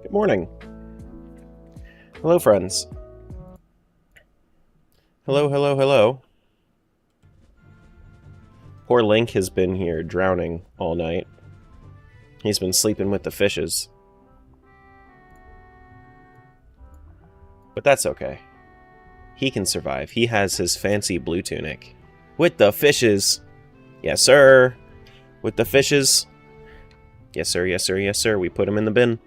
Good morning. Hello, friends. Hello, hello, hello. Poor Link has been here drowning all night. He's been sleeping with the fishes. But that's okay. He can survive. He has his fancy blue tunic. With the fishes! Yes, sir! With the fishes! Yes, sir, yes, sir, yes, sir. We put him in the bin.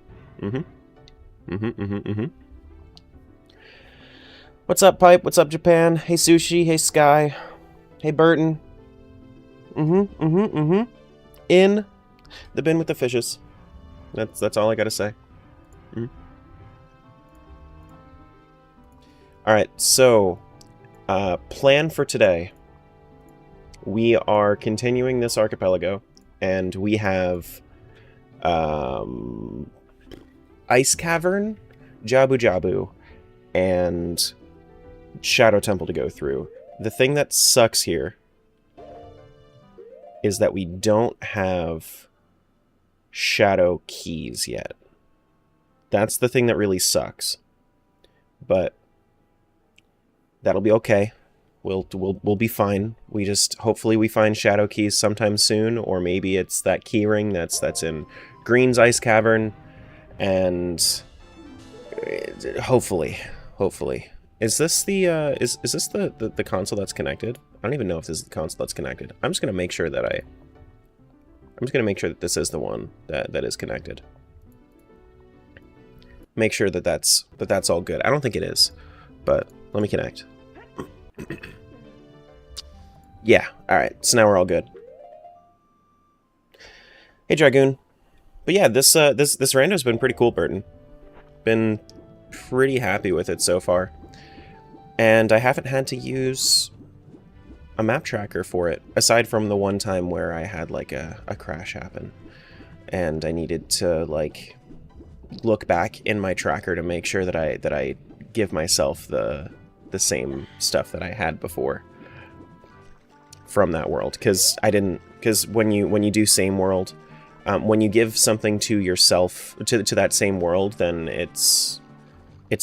What's up, Pipe? What's up, Japan? Hey, Sushi. Hey, Sky. Hey, Burton. In the bin with the fishes. That's all I gotta say. Alright, so, plan for today. We are continuing this archipelago, and we have, Ice Cavern, Jabu Jabu, and Shadow Temple to go through. The thing that sucks here is that we don't have shadow keys yet. That's the thing that really sucks. But that'll be okay. We'll be fine. We just hopefully we find shadow keys sometime soon, or maybe it's that key ring that's in Green's Ice Cavern, and hopefully. Is this the is this the console that's connected? I don't even know if this is the console that's connected. I'm just gonna make sure that this is the one that is connected. Make sure that's all good. I don't think it is, but let me connect. Yeah, alright, so now we're all good. Hey, Dragoon. But yeah, this rando's been pretty cool, Burton. Been pretty happy with it so far. And I haven't had to use a map tracker for it, aside from the one time where I had, like, a crash happen. And I needed to, like, look back in my tracker to make sure that I give myself the same stuff that I had before from that world, because when you do same world, when you give something to yourself to that same world, then it's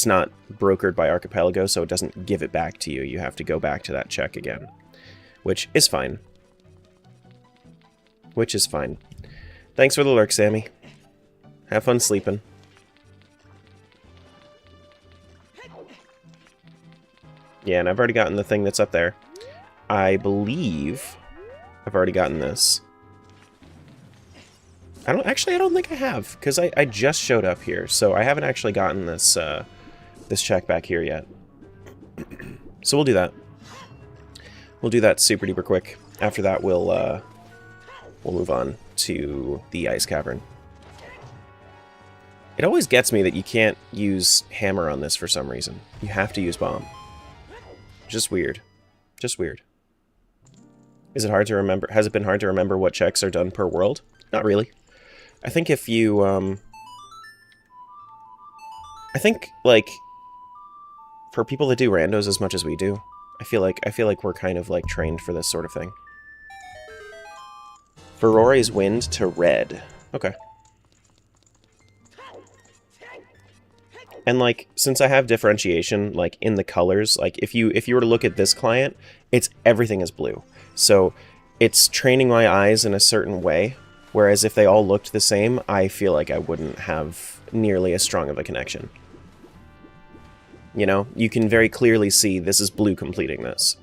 not brokered by Archipelago, so it doesn't give it back to you. You have to go back to that check again, which is fine. Thanks for the lurk, Sammy. Have fun sleeping. Yeah, and I've already gotten the thing that's up there. I believe I've already gotten this. I don't think I have, because I just showed up here, so I haven't actually gotten this this check back here yet. So we'll do that. We'll do that super duper quick. After that, we'll move on to the Ice Cavern. It always gets me that you can't use hammer on this for some reason. You have to use bomb. Just weird. Just weird. Is it hard to remember? Has it been hard to remember what checks are done per world? Not really. I think if you, I think, like, for people that do randos as much as we do, I feel like we're kind of, like, trained for this sort of thing. Ferrore's Wind to red. Okay. And, like, since I have differentiation, like, in the colors, like, if you were to look at this client, everything is blue. So, it's training my eyes in a certain way, whereas if they all looked the same, I feel like I wouldn't have nearly as strong of a connection. You know? You can very clearly see this is blue completing this.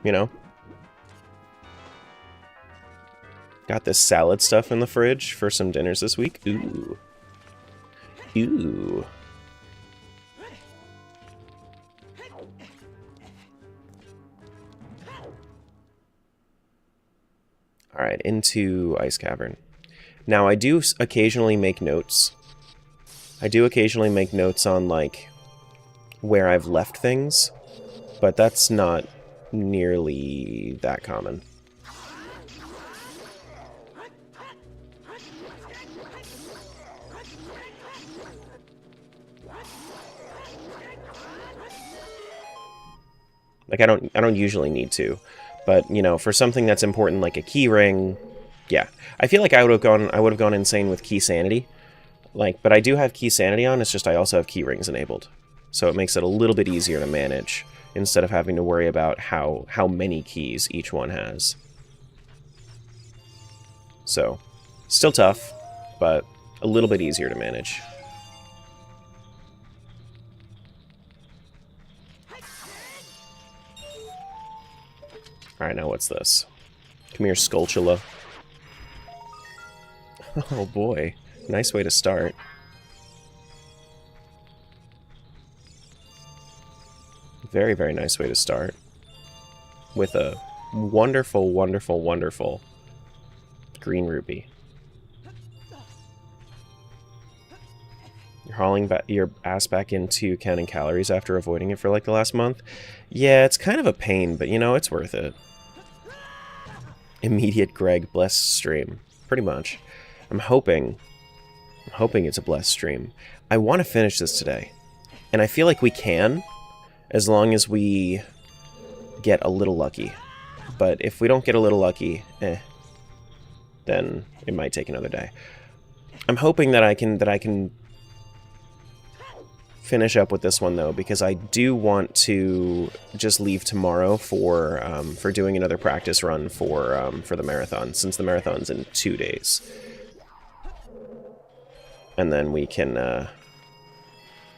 You know? Got this salad stuff in the fridge for some dinners this week. Ooh. Ooh. Alright, into Ice Cavern. Now, I do occasionally make notes. I do occasionally make notes on, like, where I've left things, but that's not nearly that common. Like, I don't usually need to, but, you know, for something that's important like a key ring, Yeah, I feel like I would have gone insane with key sanity. Like, but I do have key sanity on, it's just I also have key rings enabled. So it makes it a little bit easier to manage, instead of having to worry about how many keys each one has. So, still tough, but a little bit easier to manage. Alright, now what's this? Come here, Skulltula. Oh boy, nice way to start. Very, very nice way to start. With a wonderful, wonderful, wonderful green ruby. You're hauling your ass back into counting calories after avoiding it for like the last month? Yeah, it's kind of a pain, but you know, it's worth it. Immediate Greg blessed stream. Pretty much. I'm hoping it's a blessed stream. I want to finish this today. And I feel like we can, as long as we get a little lucky. But if we don't get a little lucky, then it might take another day. I'm hoping that I can finish up with this one though, because I do want to just leave tomorrow for doing another practice run for the marathon, since the marathon's in 2 days. And then we can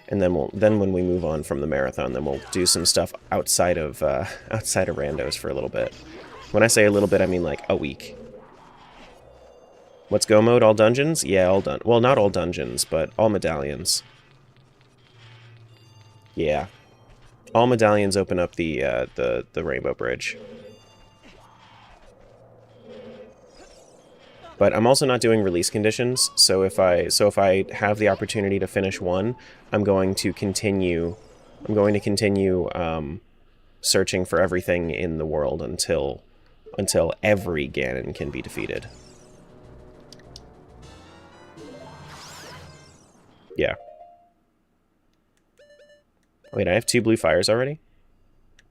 and then when we move on from the marathon, then we'll do some stuff outside of randos for a little bit. When I say a little bit, I mean like a week. What's go mode? All dungeons? Yeah, all done. Well, not all dungeons, but all medallions. Yeah, all medallions open up the Rainbow Bridge. But I'm also not doing release conditions, so if I have the opportunity to finish one, I'm going to continue searching for everything in the world until every Ganon can be defeated. Yeah. Wait, I have 2 blue fires already?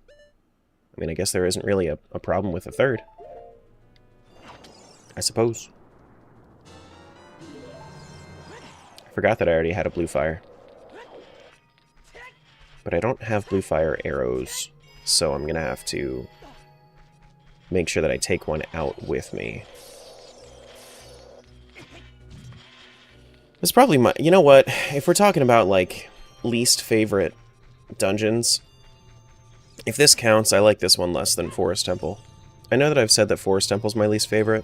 I mean, I guess there isn't really a problem with a third. I suppose. I forgot that I already had a blue fire. But I don't have blue fire arrows, so I'm gonna have to make sure that I take one out with me. It's probably my... You know what? If we're talking about, like, least favorite dungeons, if this counts, I like this one less than Forest Temple. I know that I've said that Forest Temple's my least favorite.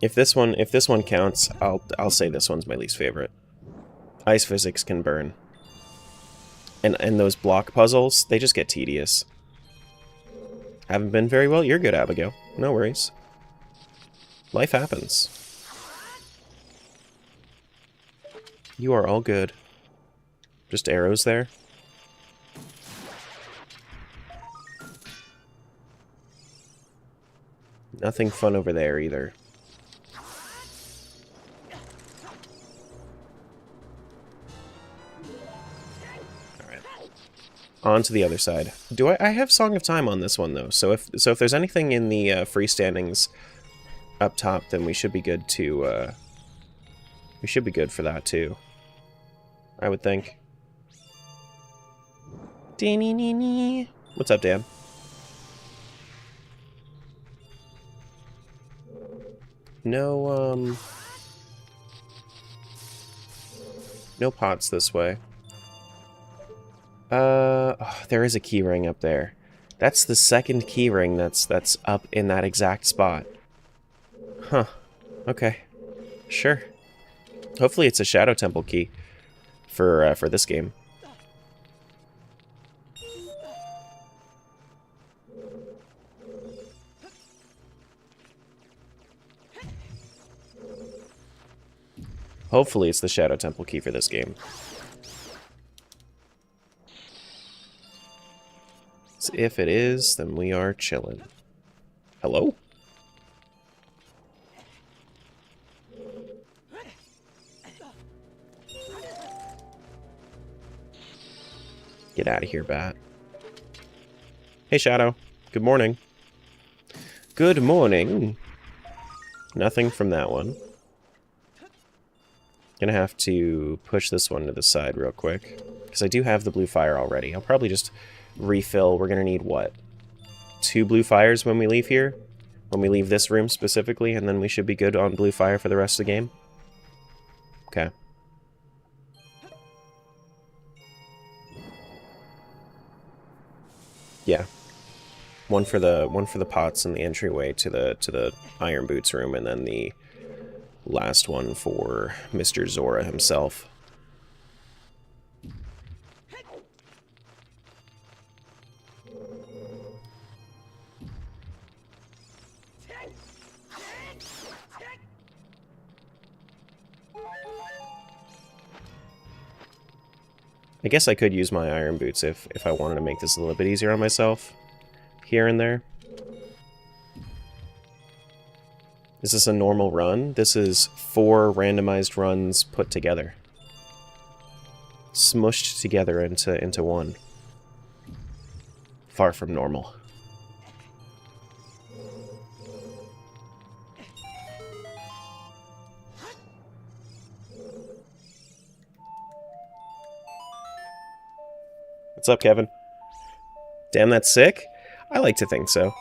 If this one counts, I'll say this one's my least favorite. Ice physics can burn. And those block puzzles, they just get tedious. Haven't been very well? You're good, Abigail. No worries. Life happens. You are all good. Just arrows there? Nothing fun over there either. Alright. On to the other side. I have Song of Time on this one though, so if there's anything in the freestandings up top, then we should be good to we should be good for that too. I would think. What's up, Dan? No, no pots this way. Oh, there is a key ring up there. That's the second key ring that's up in that exact spot. Huh. Okay. Sure. Hopefully it's a Shadow Temple key for this game. Hopefully it's the Shadow Temple key for this game. So if it is, then we are chilling. Hello? Get out of here, bat. Hey, Shadow. Good morning. Good morning. Nothing from that one. Gonna have to push this one to the side real quick, because I do have the blue fire already. I'll probably just refill. We're gonna need, what, 2 blue fires when we leave here? When we leave this room specifically, and then we should be good on blue fire for the rest of the game? Okay. Yeah. One for the pots in the entryway to the Iron Boots room, and then the last one for Mr. Zora himself. I guess I could use my Iron Boots if I wanted to make this a little bit easier on myself, here and there. Is this a normal run? This is 4 randomized runs put together. Smushed together into one. Far from normal. What's up, Kevin? Damn, that's sick? I like to think so.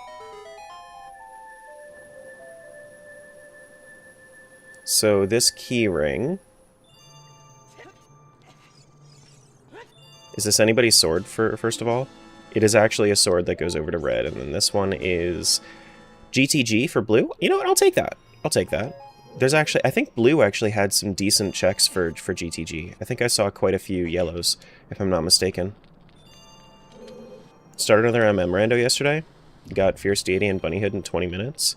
So this key ring... Is this anybody's sword, first of all? It is actually a sword that goes over to red, and then this one is GTG for blue? You know what, I'll take that. I'll take that. There's actually... I think blue actually had some decent checks for GTG. I think I saw quite a few yellows, if I'm not mistaken. Started another Rando yesterday. Got Fierce Deity and Bunny Hood in 20 minutes.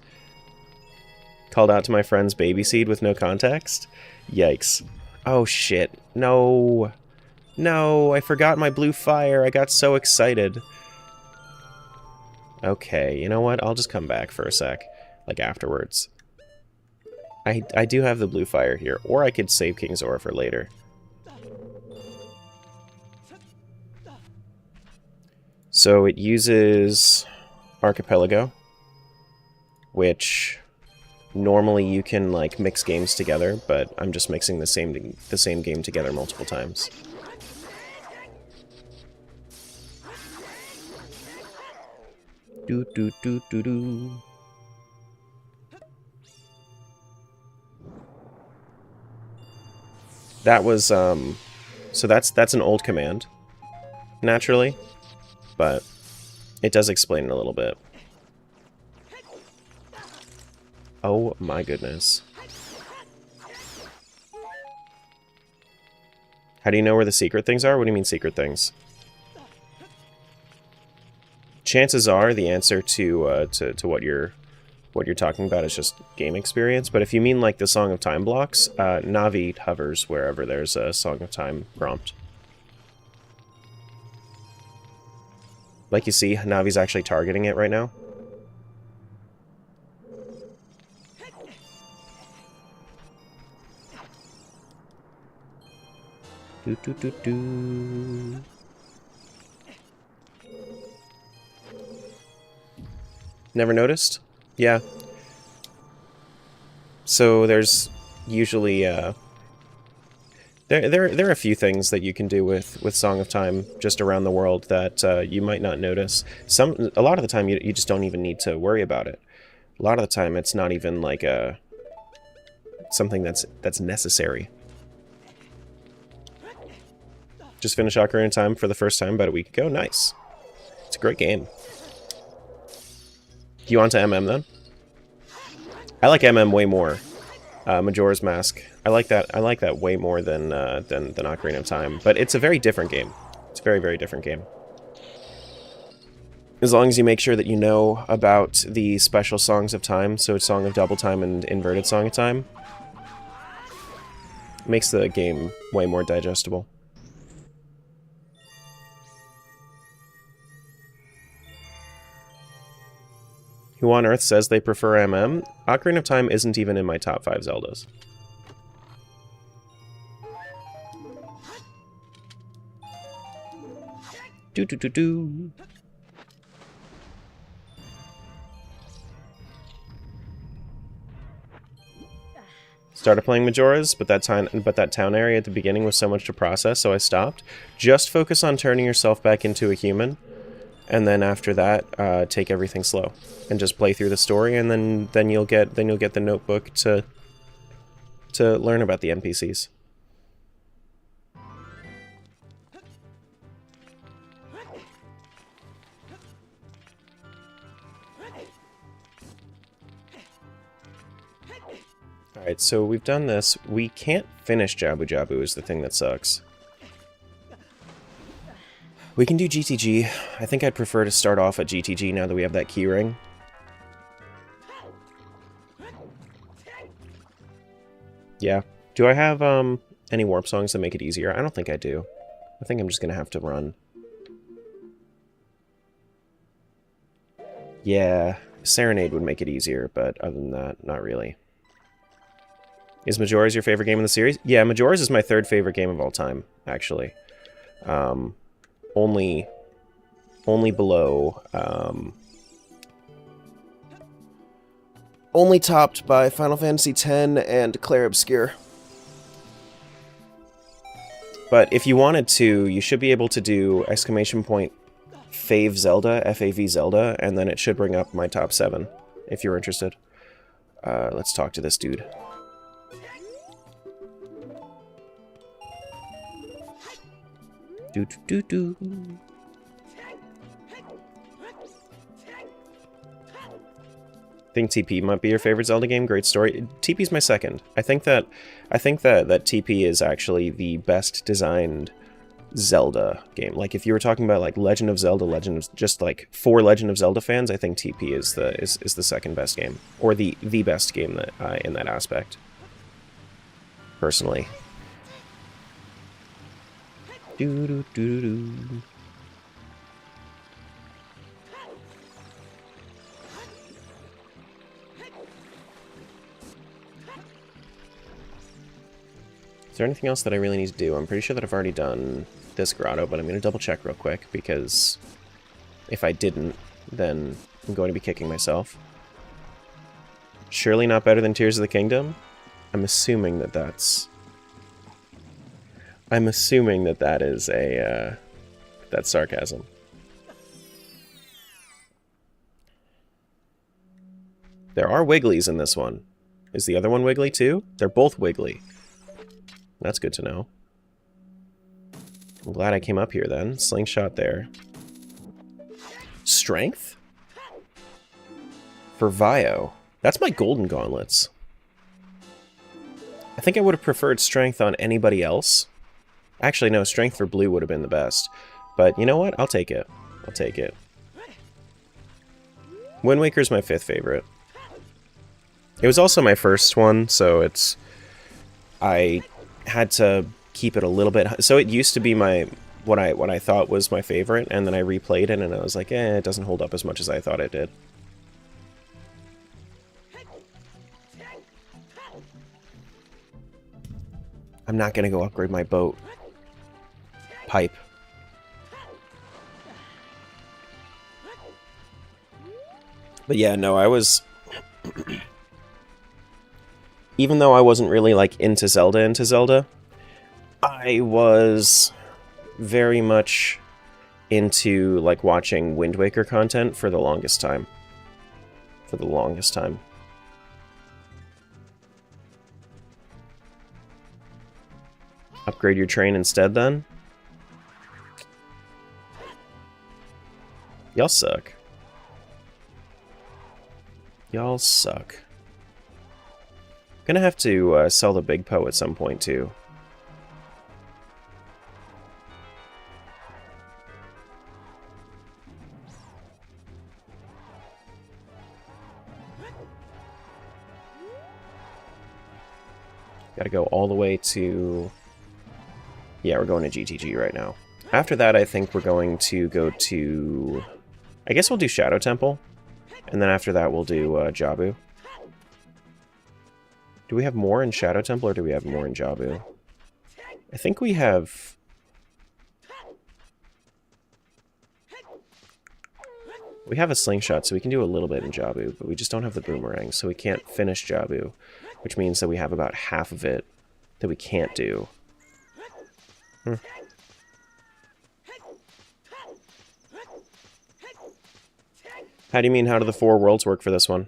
Called out to my friend's baby seed with no context. Yikes. Oh shit. No. No, I forgot my blue fire. I got so excited. Okay, you know what? I'll just come back for a sec. Like afterwards. I do have the blue fire here. Or I could save King Zora for later. So it uses Archipelago, which normally you can like mix games together, but I'm just mixing the same game together multiple times. Do do do do do. That was so that's an old command, naturally. But it does explain it a little bit. Oh my goodness. How do you know where the secret things are? What do you mean secret things? Chances are the answer to what you're talking about is just game experience. But if you mean like the Song of Time blocks, Navi hovers wherever there's a Song of Time prompt. Like you see, Navi's actually targeting it right now. Do do do do. Never noticed? Yeah. So there's usually There are a few things that you can do with Song of Time just around the world that you might not notice. A lot of the time you just don't even need to worry about it. A lot of the time it's not even like something that's necessary. Just finished Ocarina of Time for the first time about a week ago. Nice. It's a great game. Do you want to MM then? I like MM way more. Majora's Mask. I like that way more than Ocarina of Time. But it's a very different game. It's a very, very different game. As long as you make sure that you know about the special Songs of Time, so Song of Double Time and Inverted Song of Time, makes the game way more digestible. Who on Earth says they prefer MM? Ocarina of Time isn't even in my top 5 Zeldas. Do do do do. Started playing Majora's, but that town area at the beginning was so much to process, so I stopped. Just focus on turning yourself back into a human, and then after that, take everything slow and just play through the story, and then you'll get the notebook to learn about the NPCs. Alright, so we've done this. We can't finish Jabu Jabu is the thing that sucks. We can do GTG. I think I'd prefer to start off at GTG now that we have that keyring. Yeah. Do I have any warp songs that make it easier? I don't think I do. I think I'm just gonna have to run. Yeah, Serenade would make it easier, but other than that, not really. Is Majora's your favorite game in the series? Yeah, Majora's is my third favorite game of all time, actually. Only below, only topped by Final Fantasy X and Clair Obscur. But if you wanted to, you should be able to do ! Fave Zelda, F-A-V Zelda, and then it should bring up my top 7, if you're interested. Let's talk to this dude. Do. Think TP might be your favorite Zelda game. Great story. TP's my second. I think that TP is actually the best designed Zelda game. Like if you were talking about like Legend of Zelda, just like for Legend of Zelda fans, I think TP is the second best game, or the best game that in that aspect. Personally. Do. Is there anything else that I really need to do? I'm pretty sure that I've already done this grotto, but I'm going to double check real quick, because if I didn't, then I'm going to be kicking myself. Surely not better than Tears of the Kingdom? I'm assuming that that's... I'm assuming that that is a, that's sarcasm. There are Wigglies in this one. Is the other one Wiggly too? They're both Wiggly. That's good to know. I'm glad I came up here then. Slingshot there. Strength? For Vio. That's my golden gauntlets. I think I would have preferred strength on anybody else. Actually, no, strength for blue would have been the best. But you know what? I'll take it. I'll take it. Wind Waker's my 5th favorite. It was also my first one, so it's... I had to keep it a little bit... So it used to be my... What I thought was my favorite, and then I replayed it, and I was like, it doesn't hold up as much as I thought it did. I'm not gonna go upgrade my boat. Pipe. But yeah, no, I was... Even though I wasn't really, like, into Zelda, I was very much into, like, watching Wind Waker content for the longest time. Upgrade your train instead, then? Y'all suck. Y'all suck. Gonna have to sell the Big Poe at some point, too. Gotta go all the way to... Yeah, we're going to GTG right now. After that, I think we're going to go to... I guess we'll do Shadow Temple. And then after that, we'll do Jabu. Do we have more in Shadow Temple, or do we have more in Jabu? I think we have... We have a slingshot, so we can do a little bit in Jabu, but we just don't have the boomerang, so we can't finish Jabu, which means that we have about half of it that we can't do. How do you mean, how do the 4 worlds work for this one?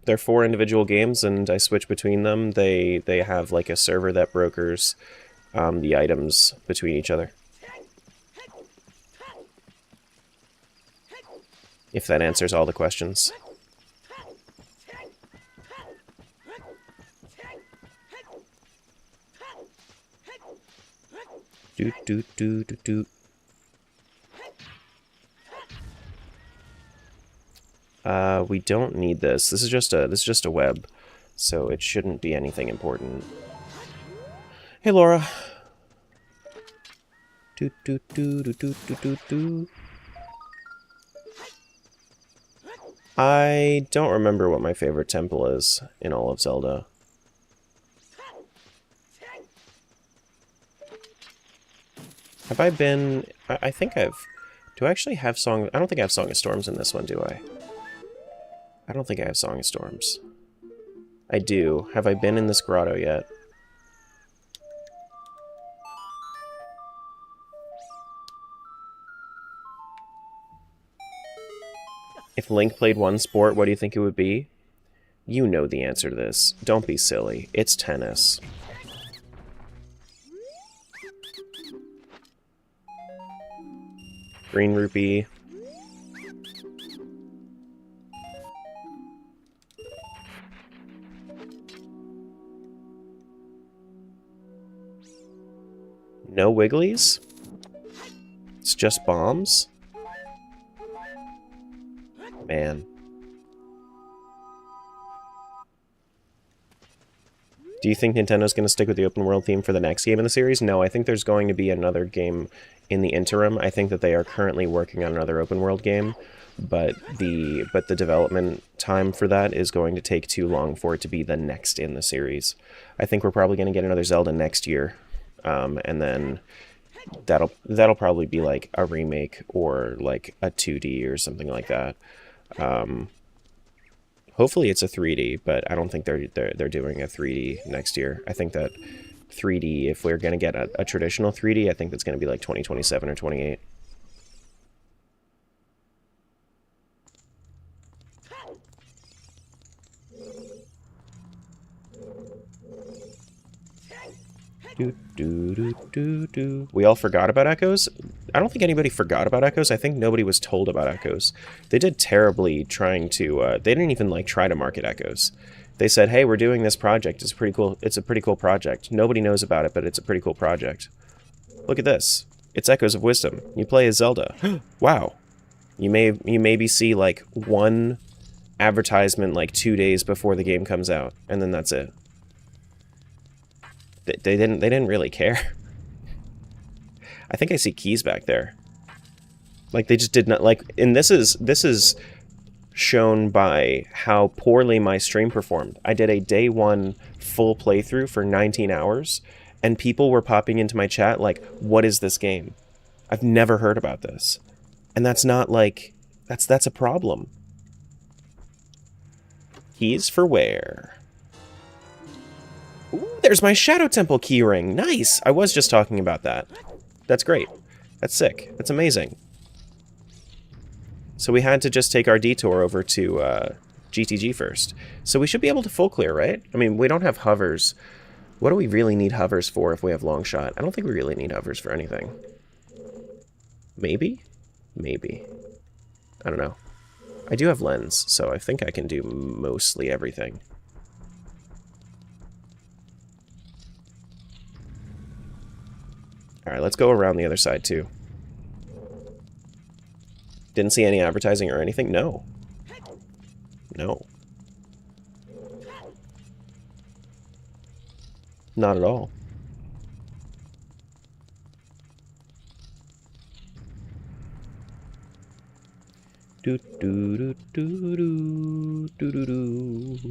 They're 4 individual games, and I switch between them. They have, like, a server that brokers the items between each other. If that answers all the questions. Doot doot doot doot doot. We don't need this. This is just a web, so it shouldn't be anything important. Hey, Laura. Doot doot doot doot doot doot doot doot. I don't remember what my favorite temple is in all of Zelda. Have I been... I think I've... Do I actually have Song... I don't think I have Song of Storms in this one, do I? I don't think I have Song of Storms. I do. Have I been in this grotto yet? If Link played one sport, what do you think it would be? You know the answer to this. Don't be silly. It's tennis. Green rupee. No wigglies? It's just bombs? Man. Do you think Nintendo's going to stick with the open world theme for the next game in the series? No, I think there's going to be another game in the interim. I think that they are currently working on another open world game, but the development time for that is going to take too long for it to be the next in the series. I think we're probably going to get another Zelda next year, and then that'll probably be like a remake or like a 2D or something like that. Hopefully it's a 3D, but I don't think they're doing a 3D next year. I think that 3D, if we're going to get a traditional 3D, I think that's going to be like 2027 or 28. We all forgot about Echoes? I don't think anybody forgot about Echoes. I think nobody was told about Echoes. They did terribly trying to... they didn't even, like, try to market Echoes. They said, hey, we're doing this project. It's pretty cool. It's a pretty cool project. Nobody knows about it, but it's a pretty cool project. Look at this. It's Echoes of Wisdom. You play as Zelda. Wow. You maybe see, like, one advertisement, like, 2 days before the game comes out, and then that's it. They didn't really care. I think I see keys back there. Like, they just did not, like, and this is shown by how poorly my stream performed. I did a day 1 full playthrough for 19 hours, and people were popping into my chat like, what is this game? I've never heard about this. And that's not, like, that's a problem. Keys for where? Ooh, there's my Shadow Temple keyring. Nice! I was just talking about that. That's great. That's sick. That's amazing. So we had to just take our detour over to GTG first. So we should be able to full clear, right? I mean, we don't have hovers. What do we really need hovers for if we have long shot? I don't think we really need hovers for anything. Maybe? Maybe. I don't know. I do have lens, so I think I can do mostly everything. Alright, let's go around the other side, too. Didn't see any advertising or anything? No. No. Not at all. Do do do do do do do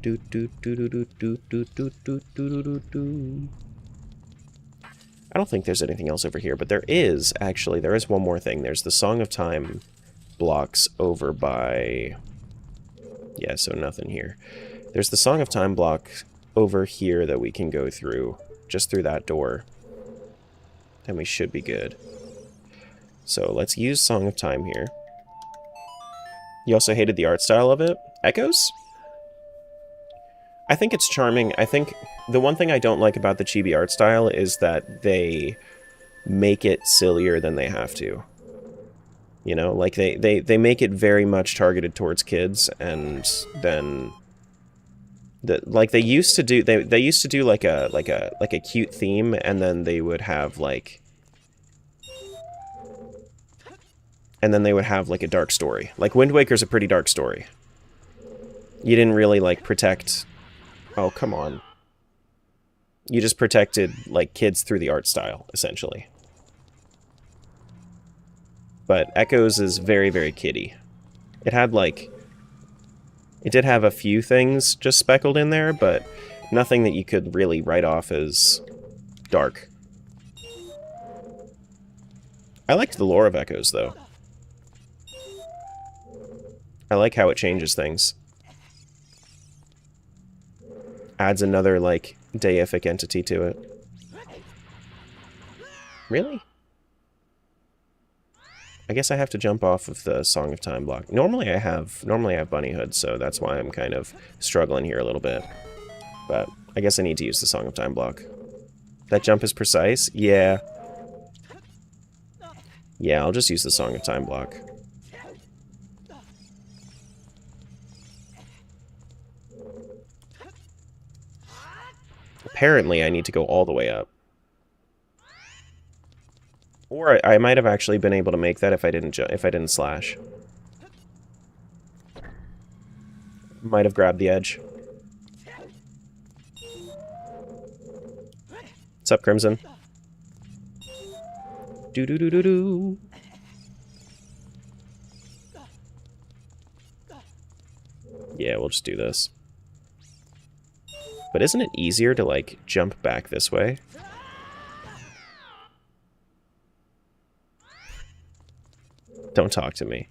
do do do do do do do do do do do. I don't think there's anything else over here, but there is one more thing. There's the Song of Time blocks over by... Yeah, so nothing here. There's the Song of Time block over here that we can go through, just through that door. Then we should be good. So let's use Song of Time here. You also hated the art style of it? Echoes? I think it's charming. I think the one thing I don't like about the chibi art style is that they make it sillier than they have to. You know, like they make it very much targeted towards kids, and then like they used to do they used to do like a cute theme, and then they would have like a dark story. Like Wind Waker's a pretty dark story. You didn't really like protect. Oh, come on. You just protected like kids through the art style, essentially. But Echoes is very, very kiddie. It had, like... It did have a few things just speckled in there, but nothing that you could really write off as dark. I liked the lore of Echoes, though. I like how it changes things. Adds another, like, deific entity to it. Really? I guess I have to jump off of the Song of Time block. Normally I have Bunnyhood, so that's why I'm kind of struggling here a little bit. But I guess I need to use the Song of Time block. That jump is precise? Yeah. Yeah, I'll just use the Song of Time block. Apparently I need to go all the way up. Or I might have actually been able to make that if I didn't slash. Might have grabbed the edge. What's up, Crimson? Do do do do do. Yeah, we'll just do this. But isn't it easier to like jump back this way? Don't talk to me.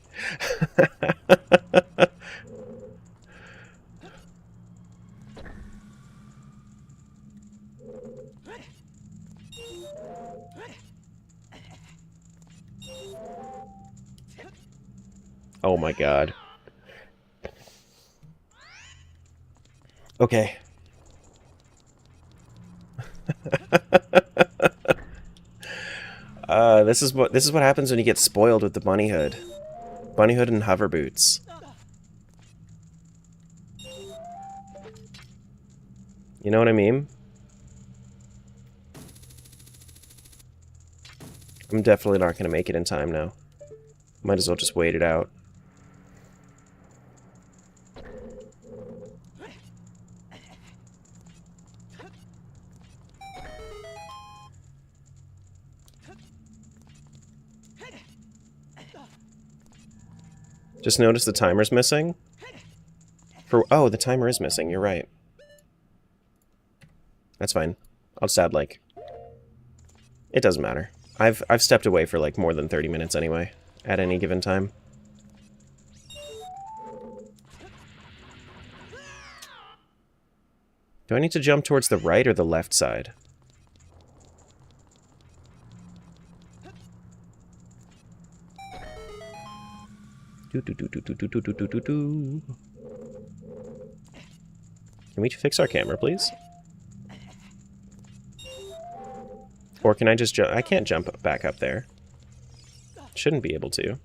Oh my god. Okay. This is what happens when you get spoiled with the bunnyhood. Bunnyhood and hover boots. You know what I mean? I'm definitely not going to make it in time now. Might as well just wait it out. Just notice the timer's missing. Oh, the timer is missing. You're right. That's fine. I'll just add, like... It doesn't matter. I've stepped away for, like, more than 30 minutes anyway, at any given time. Do I need to jump towards the right or the left side? Can we fix our camera, please? Or can I just jump? I can't jump back up there. Shouldn't be able to.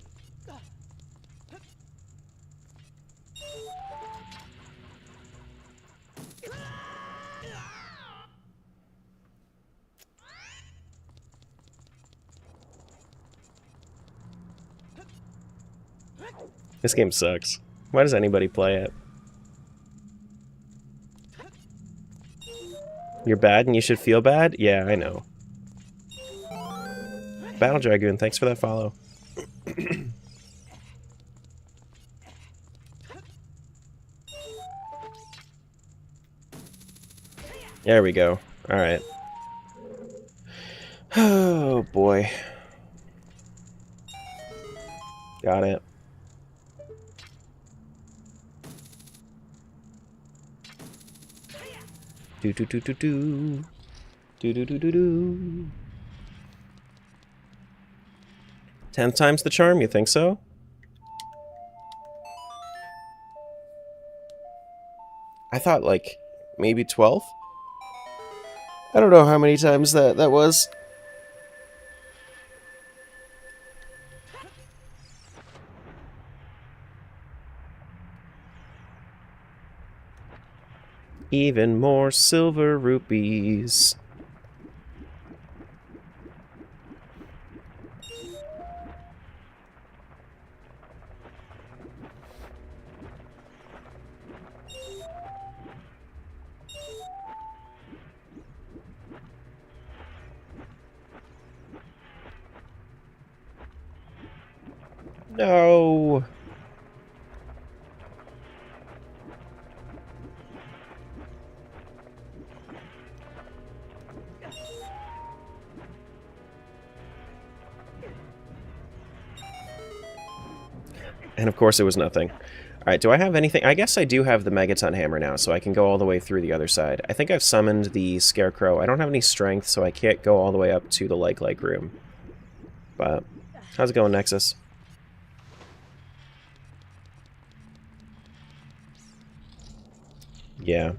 This game sucks. Why does anybody play it? You're bad and you should feel bad? Yeah, I know. Battle Dragoon, thanks for that follow. There we go. Alright. Oh, boy. Got it. Do do do do do. Do do do do do. 10th time's the charm, you think so? I thought, like, maybe 12th? I don't know how many times that was. Even more silver rupees. No. And of course it was nothing. Alright, do I have anything? I guess I do have the Megaton Hammer now, so I can go all the way through the other side. I think I've summoned the Scarecrow. I don't have any strength, so I can't go all the way up to the like room. But, how's it going, Nexus? Yeah.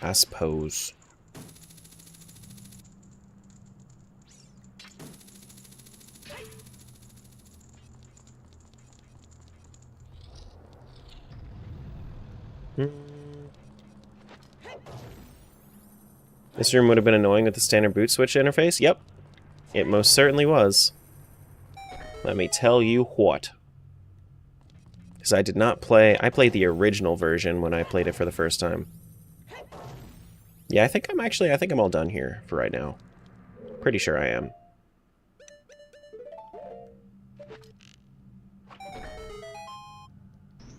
I suppose. This room would have been annoying with the standard boot switch interface? Yep. It most certainly was. Let me tell you what. Because I did not play... I played the original version when I played it for the first time. Yeah, I think I'm all done here for right now. Pretty sure I am.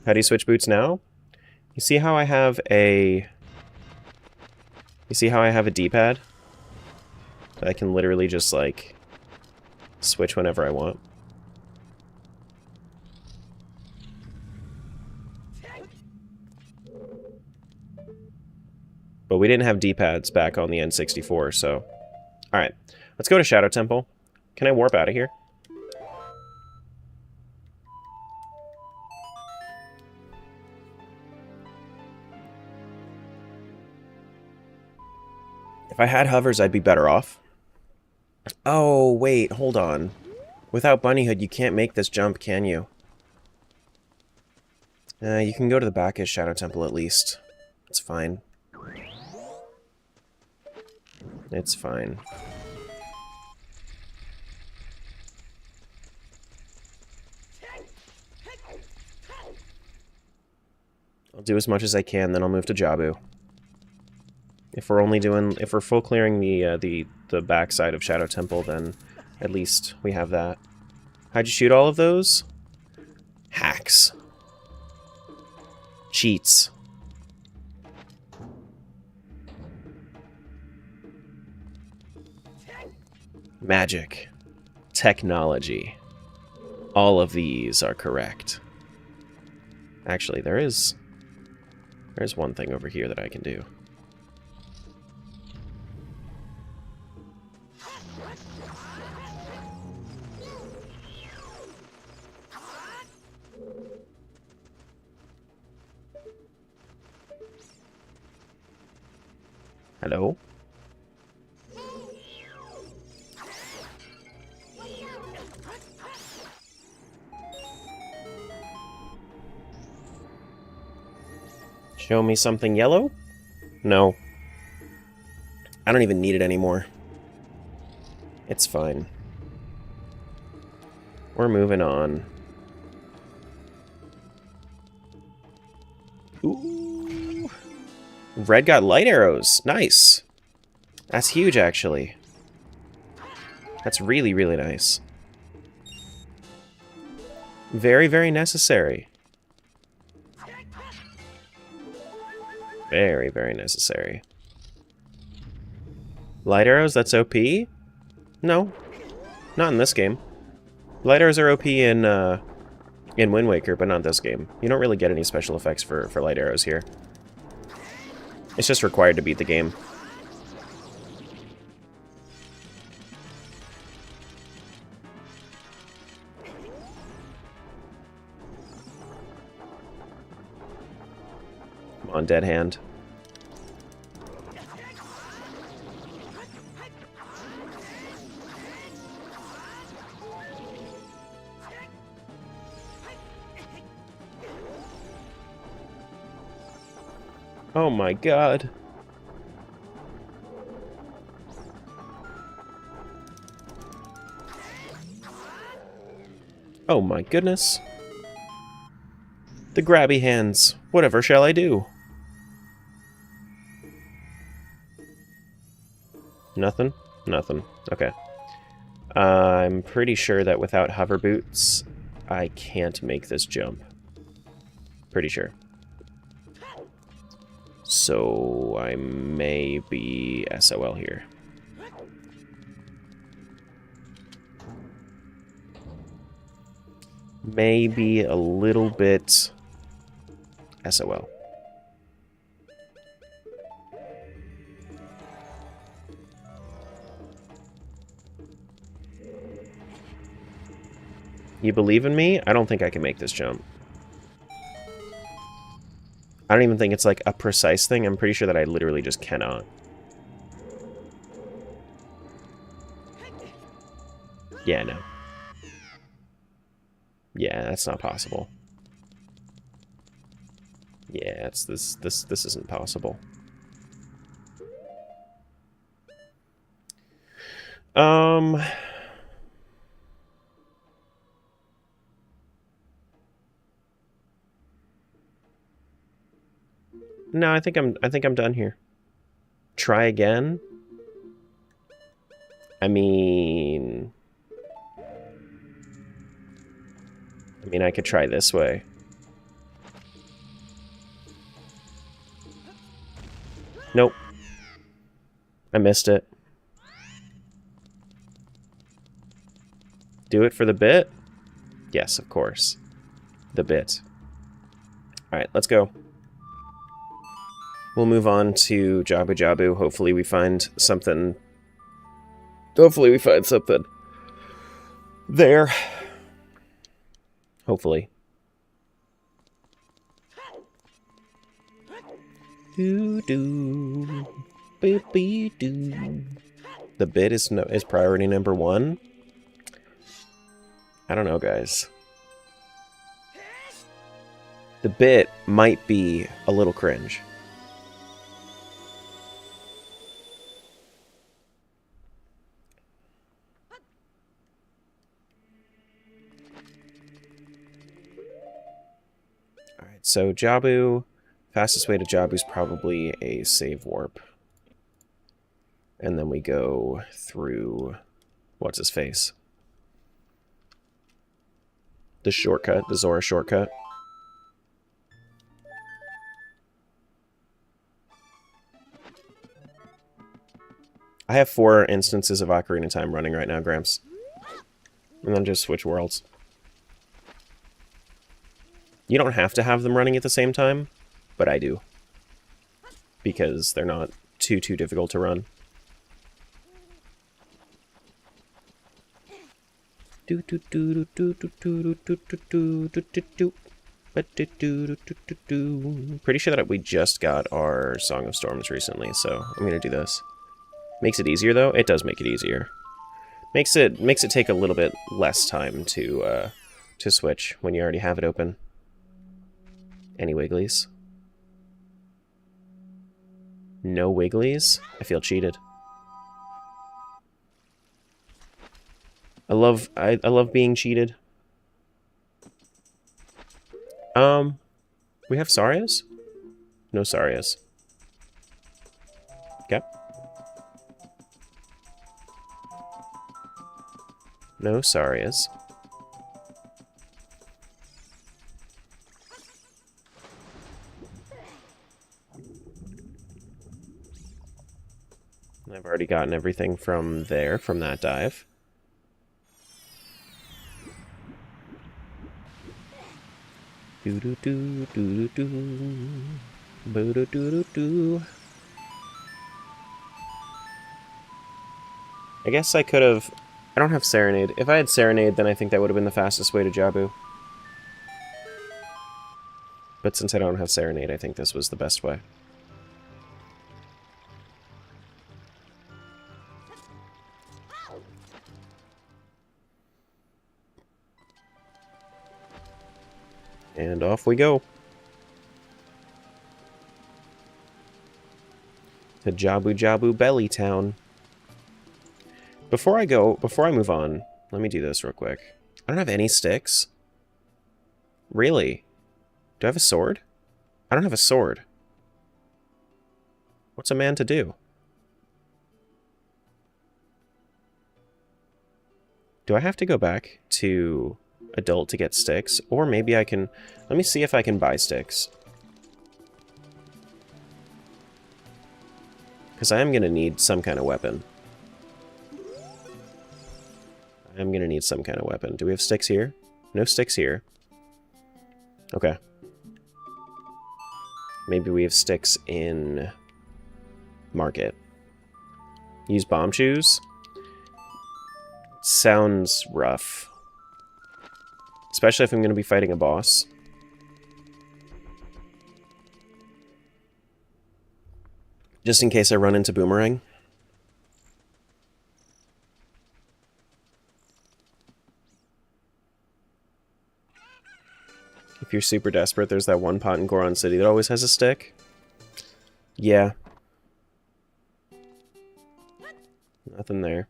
How do you switch boots now? You see how I have a... You see how I have a D-pad? I can literally just, like, switch whenever I want. But we didn't have D-pads back on the N64, so... Alright, let's go to Shadow Temple. Can I warp out of here? If I had hovers, I'd be better off. Oh, wait, hold on. Without Bunnyhood, you can't make this jump, can you? You can go to the back of Shadow Temple at least. It's fine. It's fine. I'll do as much as I can, then I'll move to Jabu. If we're full clearing the backside of Shadow Temple, then at least we have that. How'd you shoot all of those? Hacks. Cheats. Magic. Technology. All of these are correct. Actually, there's one thing over here that I can do. Hello? Show me something yellow? No. I don't even need it anymore. It's fine. We're moving on. Ooh. Red got light arrows. Nice. That's huge, actually. That's really, really nice. Very, very necessary. Very, very necessary. Light arrows, that's OP? No. Not in this game. Light arrows are OP in Wind Waker, but not this game. You don't really get any special effects for light arrows here. It's just required to beat the game. Come on, dead hand. Oh my god. Oh my goodness. The grabby hands. Whatever shall I do? Nothing? Nothing. Okay. I'm pretty sure that without hover boots, I can't make this jump. Pretty sure. So I may be SOL here. Maybe a little bit SOL. You believe in me? I don't think I can make this jump. I don't even think it's like a precise thing. I'm pretty sure that I literally just cannot. Yeah, no. Yeah, that's not possible. Yeah, it's this isn't possible. No, I think I'm done here. Try again? I mean, I could try this way. Nope. I missed it. Do it for the bit? Yes, of course. The bit. Alright, let's go. We'll move on to Jabu Jabu. Hopefully we find something... there. Hopefully. Do-do. Boop-be-doo. The bit is priority number 1? I don't know, guys. The bit might be a little cringe. Alright, so Jabu, fastest way to Jabu is probably a save warp. And then we go through, what's his face? The shortcut, the Zora shortcut. I have 4 instances of Ocarina of Time running right now, Gramps. And then just switch worlds. You don't have to have them running at the same time, but I do. Because they're not too difficult to run. Pretty sure that we just got our Song of Storms recently, so I'm gonna do this. Makes it easier though? It does make it easier. Makes it take a little bit less time to switch when you already have it open. Any wigglies? No wigglies? I feel cheated. I love being cheated. We have Sarias? No Sarias. Okay. No Sarias. I've already gotten everything from there, from that dive. Do do do do do do. Boo do do do do. I guess I could have... I don't have Serenade. If I had Serenade, then I think that would have been the fastest way to Jabu. But since I don't have Serenade, I think this was the best way. And off we go. To Jabu Jabu Belly Town. Before I move on, let me do this real quick. I don't have any sticks. Really? Do I have a sword? I don't have a sword. What's a man to do? Do I have to go back to adult to get sticks? Or maybe I can... Let me see if I can buy sticks. Because I am going to need some kind of weapon. I'm going to need some kind of weapon. Do we have sticks here? No sticks here. Okay. Maybe we have sticks in market. Use bomb shoes? Sounds rough. Especially if I'm going to be fighting a boss. Just in case I run into Boomerang. If you're super desperate, there's that one pot in Goron City that always has a stick. Yeah. Nothing there.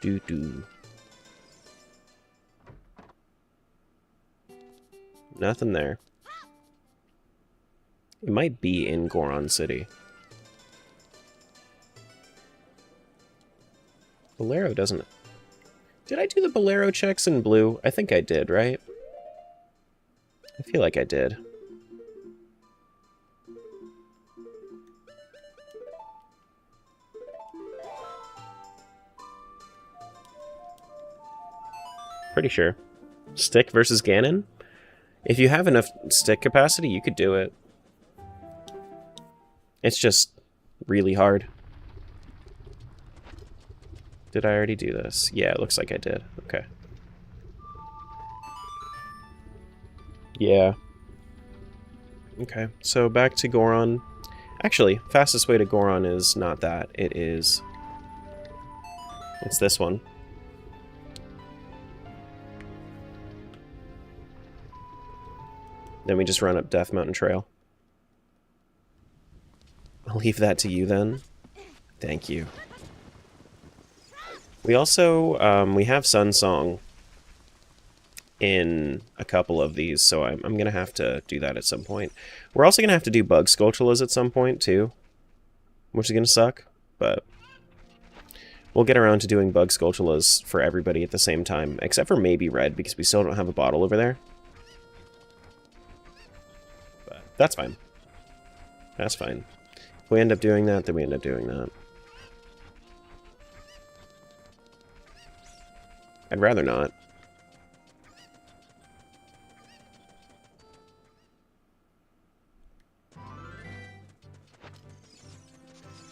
Doo-doo. Nothing there. It might be in Goron City. Bolero doesn't... Did I do the Bolero checks in blue? I think I did, right? I feel like I did. Pretty sure. Stick versus Ganon? If you have enough stick capacity, you could do it. It's just really hard. Did I already do this? Yeah, it looks like I did. Okay. Yeah. Okay, so back to Goron. Actually, fastest way to Goron is not that. It is... It's this one. Then we just run up Death Mountain Trail. I'll leave that to you then. Thank you. We also, we have Sun Song in a couple of these, so I'm going to have to do that at some point. We're also going to have to do Bug Skulltulas at some point, too. Which is going to suck, but... We'll get around to doing Bug Skulltulas for everybody at the same time, except for maybe Red, because we still don't have a bottle over there. But that's fine. That's fine. If we end up doing that, then we end up doing that. I'd rather not.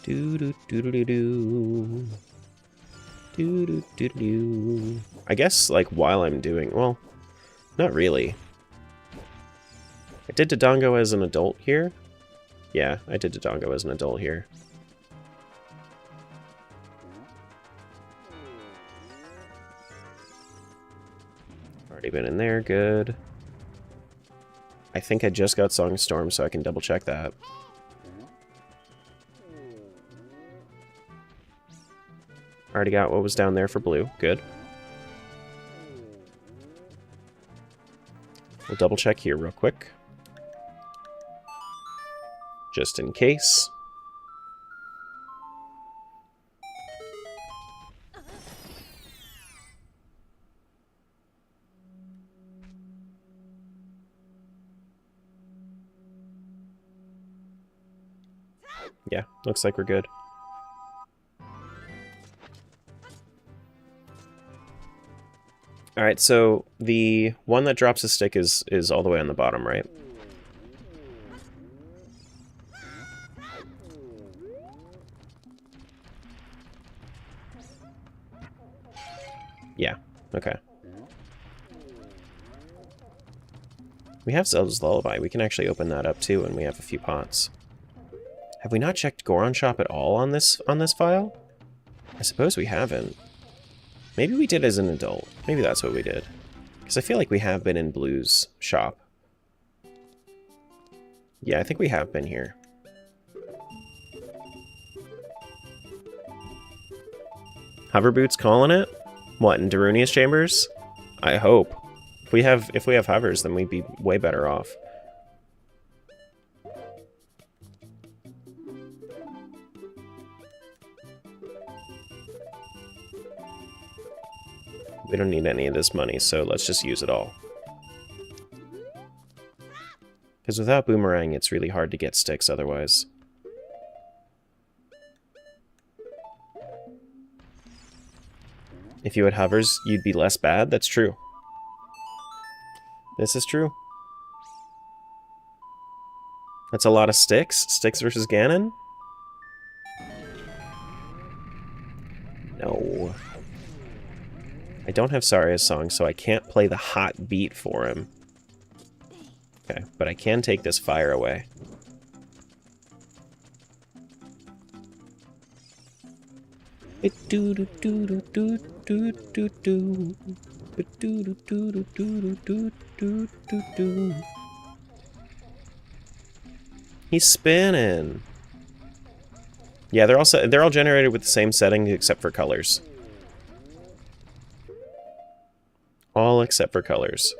Do-do-do-do-do. Do-do-do-do. I guess, like, while I'm doing... Well, not really. I did Dodongo as an adult here. Yeah, I did Dodongo as an adult here. Already been in there, good. I think I just got Song of Storm, so I can double check that. Already got what was down there for blue, good. We'll double check here real quick. Just in case. Yeah, looks like we're good. Alright, so the one that drops a stick is all the way on the bottom, right? Yeah, okay. We have Zelda's Lullaby. We can actually open that up too, and we have a few pots. Have we not checked Goron Shop at all on this file? I suppose we haven't. Maybe we did as an adult. Maybe that's what we did. Because I feel like we have been in Blue's shop. Yeah, I think we have been here. Hoverboots calling it? What, in Darunia's chambers? I hope. If we have hovers, then we'd be way better off. We don't need any of this money, so let's just use it all. Because without Boomerang, it's really hard to get sticks otherwise. If you had hovers, you'd be less bad? That's true. This is true. That's a lot of sticks. Sticks versus Ganon? No. I don't have Saria's song, so I can't play the hot beat for him. Okay, but I can take this fire away. He's spinning. Yeah, they're all generated with the same setting except for colors. All except for colors.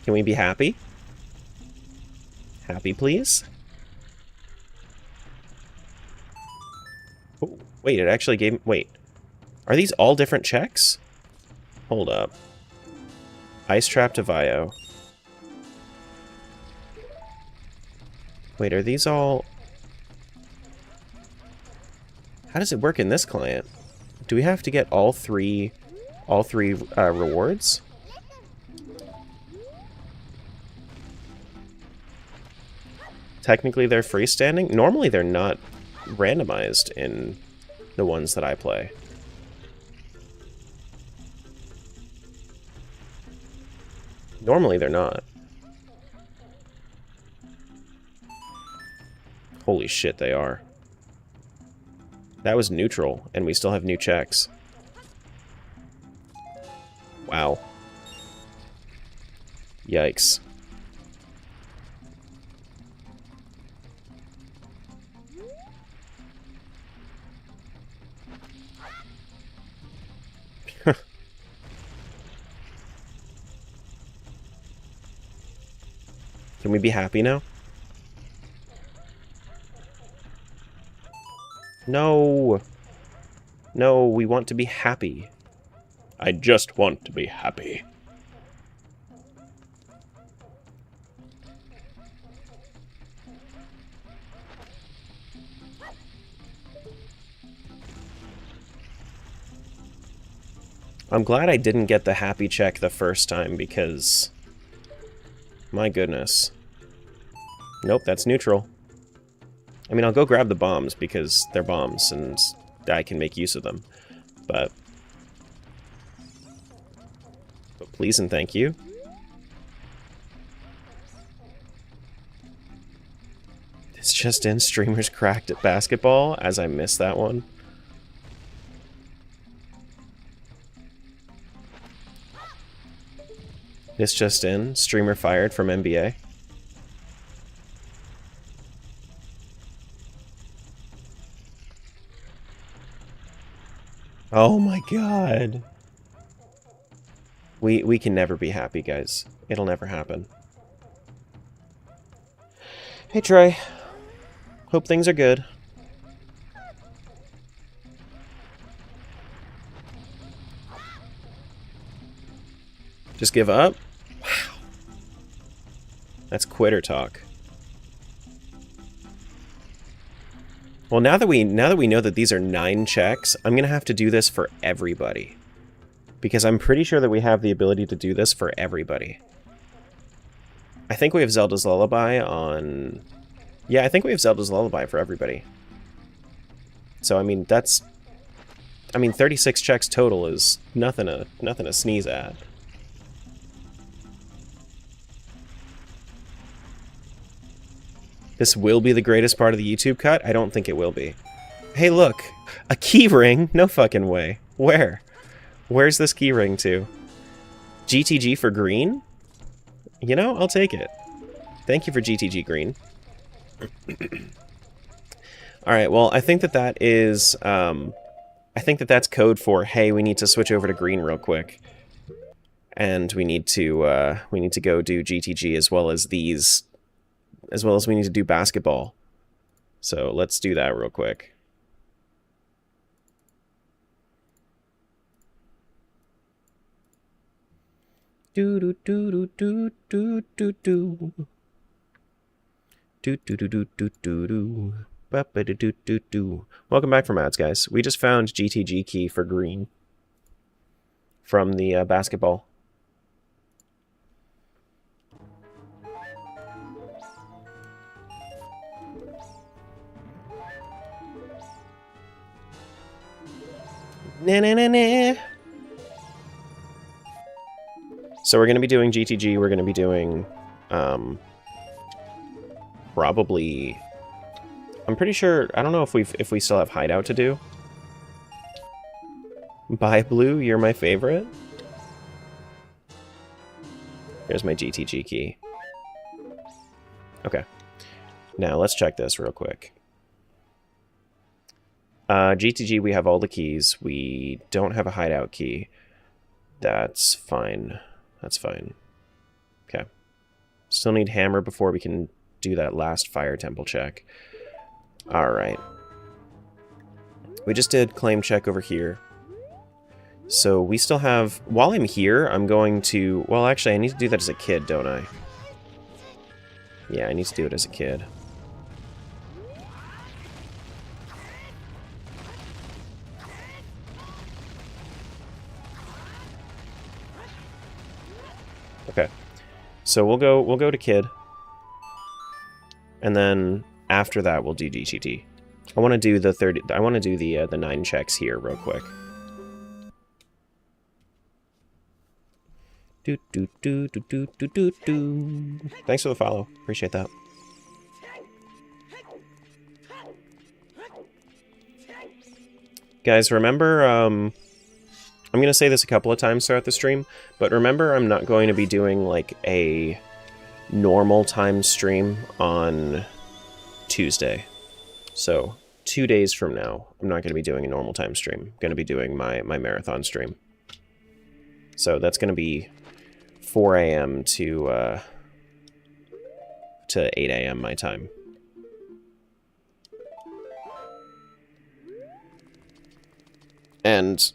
Can we be happy? Happy, please? Oh, wait, it actually gave... Wait. Are these all different checks? Hold up. Ice Trap to Vio. Wait, are these all... How does it work in this client? Do we have to get all three rewards? Technically they're freestanding? Normally they're not randomized in the ones that I play. Normally they're not. Holy shit, they are. That was neutral, and we still have new checks. Wow. Yikes. Can we be happy now? No! No, we want to be happy. I just want to be happy. I'm glad I didn't get the happy check the first time because... My goodness. Nope, that's neutral. I mean, I'll go grab the bombs because they're bombs and I can make use of them. But please and thank you. It's just in streamers cracked at basketball, as I missed that one. This just in, streamer fired from NBA. Oh my god. We can never be happy, guys. It'll never happen. Hey Trey. Hope things are good. Just give up? Wow. That's quitter talk. Well, now that we know that these are 9 checks, I'm gonna have to do this for everybody. Because I'm pretty sure that we have the ability to do this for everybody. I think we have Zelda's Lullaby on Yeah, I think we have Zelda's Lullaby for everybody. So, I mean, that's... I mean, 36 checks total is nothing to sneeze at. This will be the greatest part of the YouTube cut? I don't think it will be. Hey, look! A key ring? No fucking way. Where? Where's this key ring to? GTG for green? You know, I'll take it. Thank you for GTG green. Alright, well, I think that is... I think that's code for, hey, we need to switch over to green real quick. And we need to go do GTG as well as these... as well as we need to do basketball. So let's do that real quick. Do do do do do do do do do do do do do do do. Ba-ba-do-do-do-do. Welcome back from ads, guys. We just found GTG key for green from the basketball. Na na na na. So we're going to be doing GTG. We're going to be doing probably. I'm pretty sure. I don't know if we still have hideout to do. Bye, Blue. You're my favorite. Here's my GTG key. Okay. Now let's check this real quick. GTG, we have all the keys. We don't have a hideout key. That's fine. That's fine. Okay. Still need hammer before we can do that last fire temple check. Alright. We just did claim check over here. So we still have... While I'm here, I'm going to... Well, actually, I need to do that as a kid, don't I? Yeah, I need to do it as a kid. Okay. So we'll go to kid. And then after that we'll do GTT. I want to do the 9 checks here real quick. Do do do do do do do do. Thanks for the follow. Appreciate that. Guys, remember I'm going to say this a couple of times throughout the stream, but remember I'm not going to be doing like a normal time stream on Tuesday. So 2 days from now, I'm not going to be doing a normal time stream. I'm going to be doing my marathon stream. So that's going to be 4 a.m. to 8 a.m. my time. And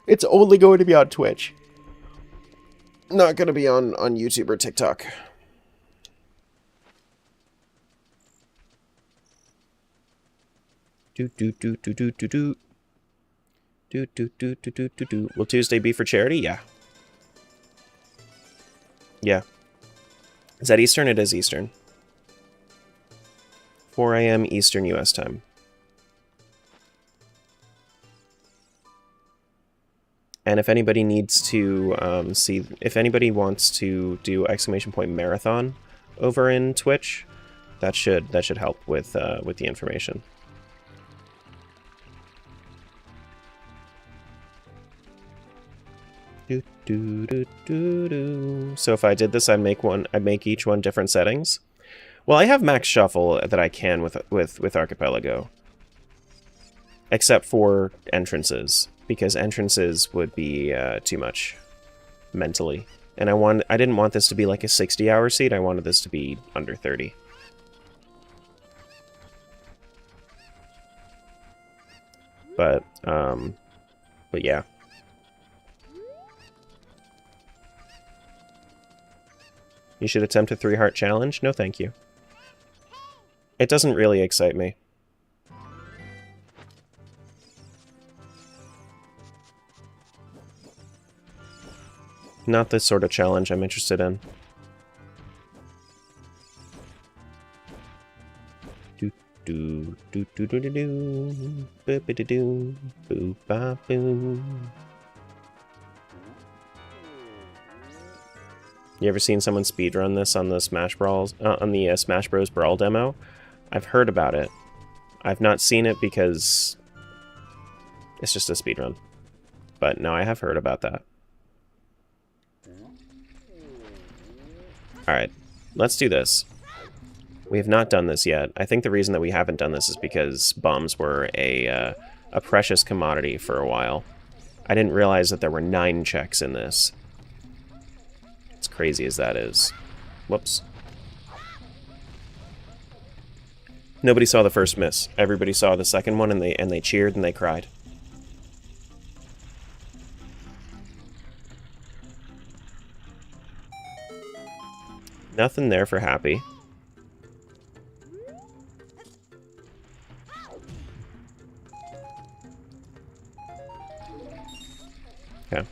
it's only going to be on Twitch. Not going to be on YouTube or TikTok. Do do do do do do do. Do do do do do do do. Will Tuesday be for charity? Yeah. Yeah. Is that Eastern? It is Eastern. 4 a.m. Eastern US time. And if anybody needs to if anybody wants to do ! Marathon over in Twitch, that should help with the information. Do, do, do, do, do. So if I did this, I'd make each one different settings. Well, I have max shuffle that I can with Archipelago, except for entrances, because entrances would be too much mentally. And I didn't want this to be like a 60-hour seed. I wanted this to be under 30. But yeah. You should attempt a 3-heart challenge? No, thank you. It doesn't really excite me. Not the sort of challenge I'm interested in. do do do do do, boop do do, boop ba boo. You ever seen someone speedrun this on the Smash Bros. Smash Bros. Brawl demo? I've heard about it. I've not seen it because it's just a speedrun. But no, I have heard about that. Alright, let's do this. We have not done this yet. I think the reason that we haven't done this is because bombs were a precious commodity for a while. I didn't realize that there were 9 checks in this. As crazy as that is. Whoops. Nobody saw the first miss. Everybody saw the second one, and they cheered and they cried. Nothing there for happy. Okay.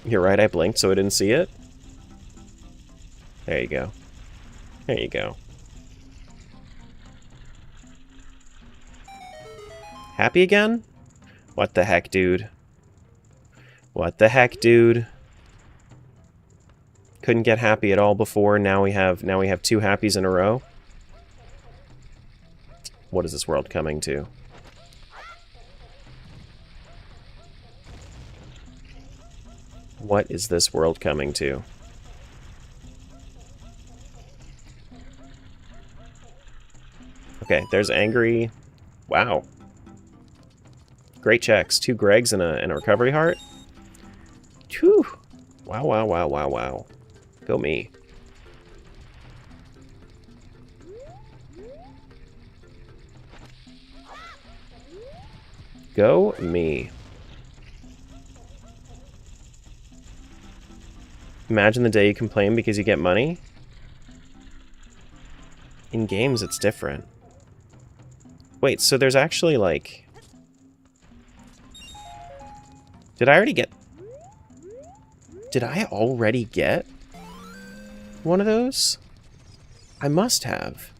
You're right, I blinked so I didn't see it. There you go. There you go. Happy again? What the heck, dude? What the heck, dude? Couldn't get happy at all before. Now we have 2 happies in a row. What is this world coming to? What is this world coming to? Okay, there's angry. Wow. Great checks. 2 Gregs and a recovery heart. Whew. Wow, wow, wow, wow, wow. Go me. Go me. Imagine the day you complain because you get money. In games, it's different. Wait, so there's actually, like... Did I already get one of those? I must have.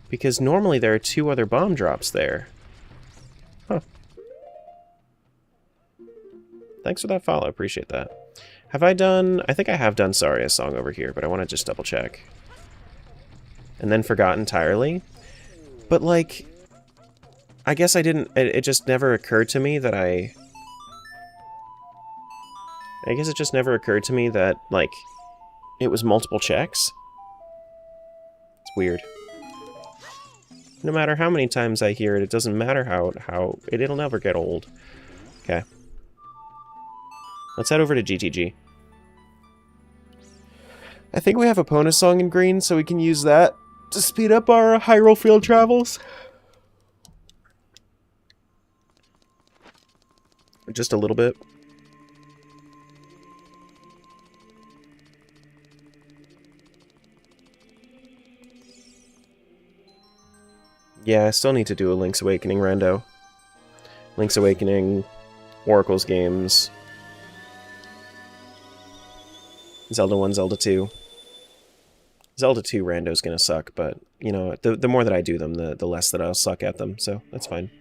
Because normally there are 2 other bomb drops there. Huh. Thanks for that follow, appreciate that. Have I done... I think I have done Saria's song over here, but I want to just double check. And then forgot entirely. But, like... I guess I didn't... It just never occurred to me that I guess it just never occurred to me that, like, it was multiple checks. It's weird. No matter how many times I hear it, it doesn't matter how it'll never get old. Okay. Let's head over to GTG. I think we have a Pona song in green, so we can use that to speed up our Hyrule field travels. Just a little bit. Yeah, I still need to do a Link's Awakening rando. Link's Awakening, Oracle's games, Zelda 1, Zelda 2. Zelda 2 rando's gonna suck, but, you know, the more that I do them, the less that I'll suck at them, so that's fine.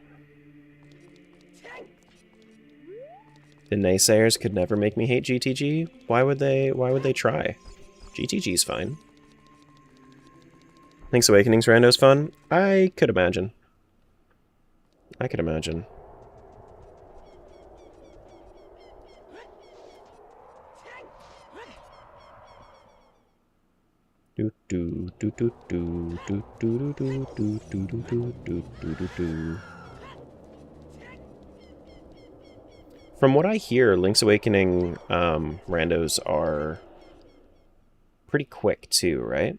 The naysayers could never make me hate GTG. Why would they try? GTG's fine. Link's Awakening's rando's fun? I could imagine. I could imagine. Do do do do do do do do do do do do do do do. From what I hear, Link's Awakening randos are pretty quick too, right?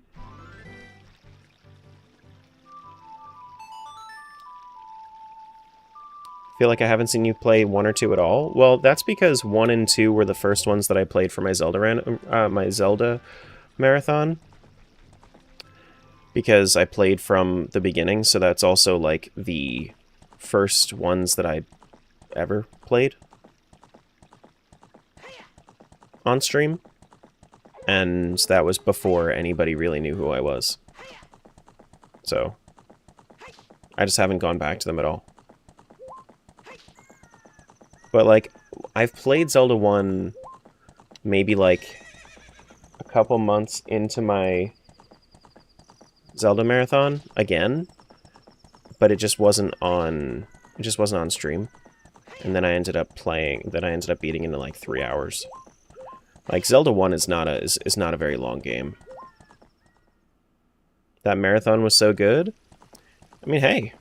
Feel like I haven't seen you play 1 or 2 at all. Well, that's because 1 and 2 were the first ones that I played for my Zelda marathon. Because I played from the beginning, so that's also like the first ones that I ever played. on stream, and that was before anybody really knew who I was. So, I just haven't gone back to them at all. But, like, I've played Zelda 1 maybe, like, a couple months into my Zelda marathon again, but it just wasn't on stream. And then I ended up beating into like 3 hours. Like Zelda 1 is not a very long game. That marathon was so good. I mean, hey.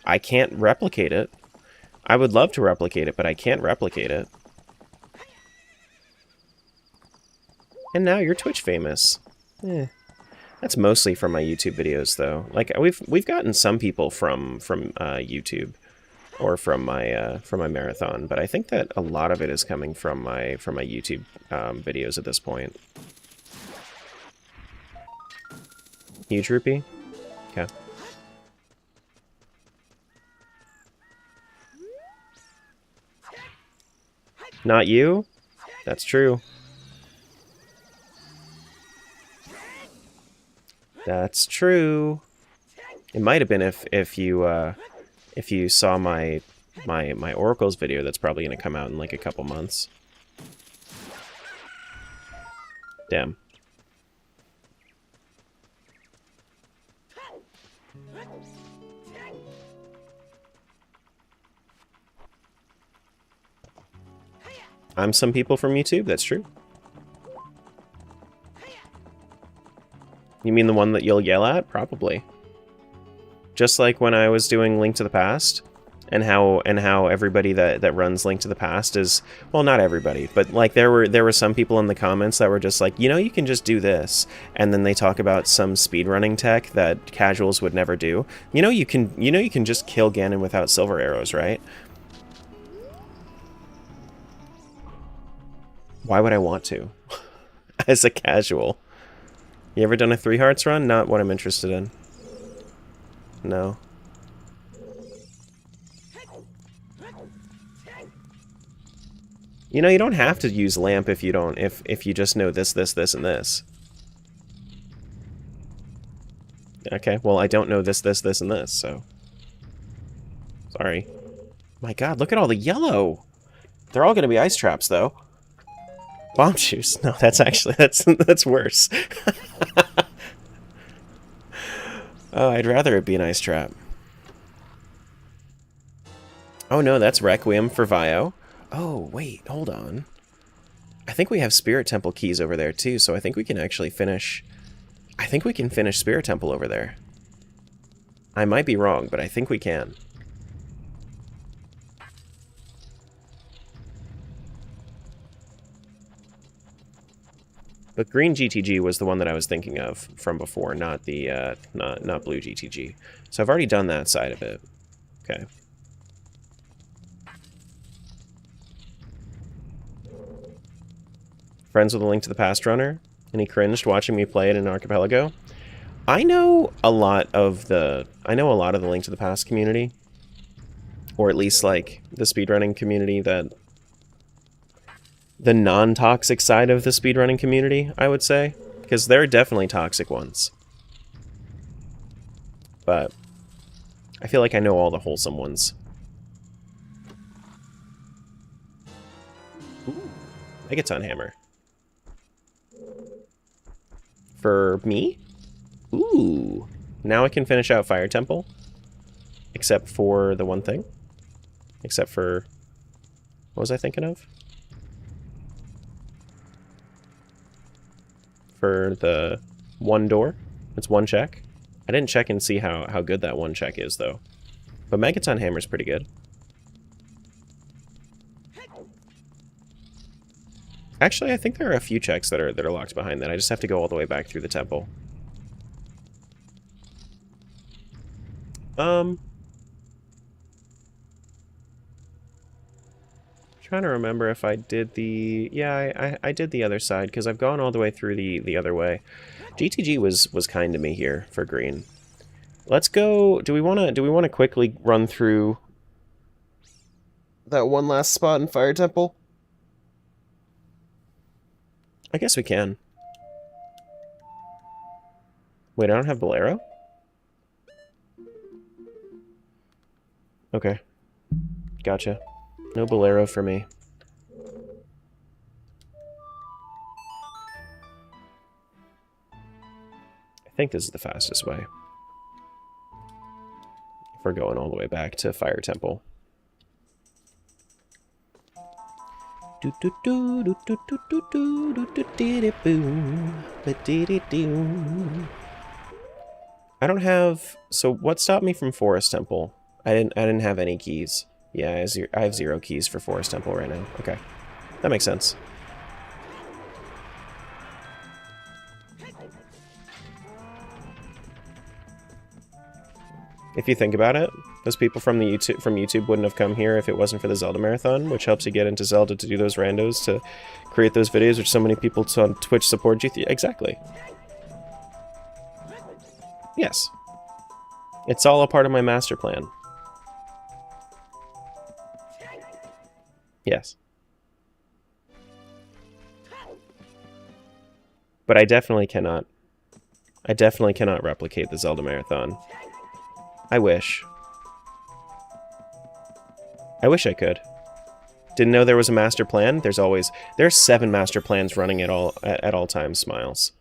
I can't replicate it. I would love to replicate it, but I can't replicate it. And now you're Twitch famous. That's mostly from my YouTube videos, though. Like we've gotten some people from YouTube, or from my marathon, but I think that a lot of it is coming from my YouTube videos at this point. Huge rupee? Okay. Not you? That's true. That's true. It might have been if you saw my Oracles video that's probably going to come out in like a couple months. Damn. I'm some people from YouTube, that's true. You mean the one that you'll yell at? Probably. Just like when I was doing Link to the Past, and how everybody that runs Link to the Past is, well, not everybody, but like there were some people in the comments that were just like, you know, you can just do this, and then they talk about some speedrunning tech that casuals would never do. You know you can just kill Ganon without silver arrows, right? Why would I want to? As a casual. You ever done a 3 hearts run? Not what I'm interested in. No. You know, you don't have to use lamp if you don't, if you just know this, and this. Okay, well, I don't know this, and this, so. Sorry. My god, look at all the yellow! They're all gonna be ice traps, though. Bomb shoes. No, that's actually, that's worse. Oh, I'd rather it be an ice trap. Oh no, that's Requiem for Vio. Oh, wait, hold on. I think we have Spirit Temple keys over there too, so I think we can actually finish... I think we can finish Spirit Temple over there. I might be wrong, but I think we can. But green GTG was the one that I was thinking of from before, not the not blue GTG. So I've already done that side of it. Okay. Friends with a Link to the Past runner, and he cringed watching me play it in Archipelago. I know a lot of the Link to the Past community, or at least like the speedrunning community, that the non-toxic side of the speedrunning community, I would say, because there are definitely toxic ones. But I feel like I know all the wholesome ones. Ooh, Megaton Hammer. For me? Ooh. Now I can finish out Fire Temple. Except for the one thing. Except for... What was I thinking of? For the one door. It's one check. I didn't check and see how good that one check is, though. But Megaton Hammer's pretty good. Actually, I think there are a few checks that are locked behind that. I just have to go all the way back through the temple. Trying to remember if I did the... Yeah, I did the other side, because I've gone all the way through the other way. GTG was kind to me here for green. Let's go... Do we want to quickly run through that one last spot in Fire Temple? I guess we can. Wait, I don't have Bolero? Okay. Gotcha. No Bolero for me. I think this is the fastest way. If we're going all the way back to Fire Temple. I don't have... So what stopped me from Forest Temple? I didn't have any keys. Yeah, I have 0 keys for Forest Temple right now. Okay. That makes sense. If you think about it, those people from YouTube wouldn't have come here if it wasn't for the Zelda Marathon, which helps you get into Zelda to do those randos, to create those videos, which so many people on Twitch support you. Exactly. Yes. It's all a part of my master plan. Yes. But I definitely cannot replicate the Zelda Marathon. I wish. I wish I could. Didn't know there was a master plan. There's 7 master plans running at all times, Smiles.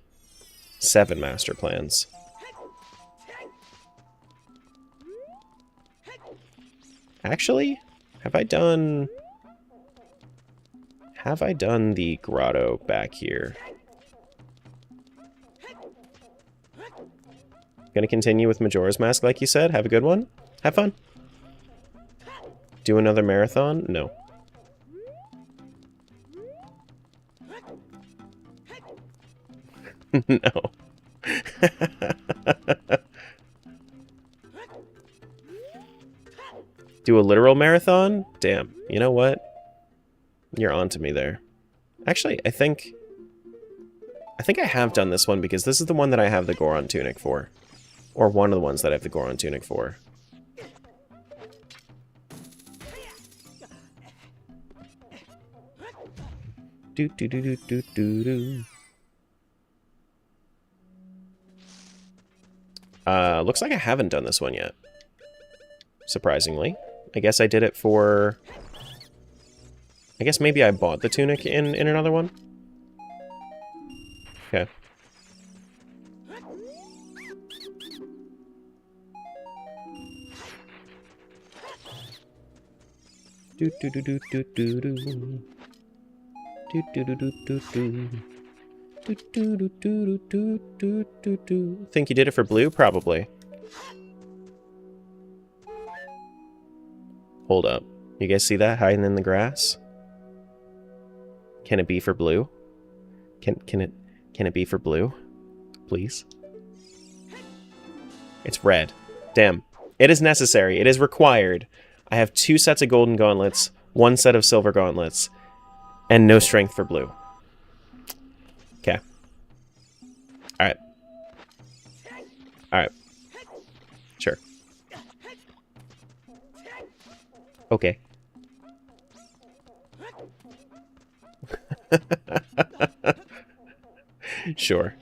7 master plans. Actually, have I done the grotto back here? Gonna continue with Majora's Mask, like you said. Have a good one. Have fun. Do another marathon? No. No. Do a literal marathon? Damn. You know what? You're on to me there. Actually, I think I have done this one because this is the one that I have the Goron tunic for. Or one of the ones that I have the Goron tunic for. Do do do do do do do. Looks like I haven't done this one yet. Surprisingly. I guess I did it for... I guess maybe I bought the tunic in another one? Okay. Do do do do do do do. Do do do do do do. Do do do do do do do do. Think you did it for blue? Probably. Hold up. You guys see that hiding in the grass? Can it be for blue? Can it be for blue? Please. It's red. Damn. It is necessary. It is required. I have 2 sets of golden gauntlets, 1 set of silver gauntlets, and no strength for blue. Okay. Alright. Alright. Sure. Okay. Sure.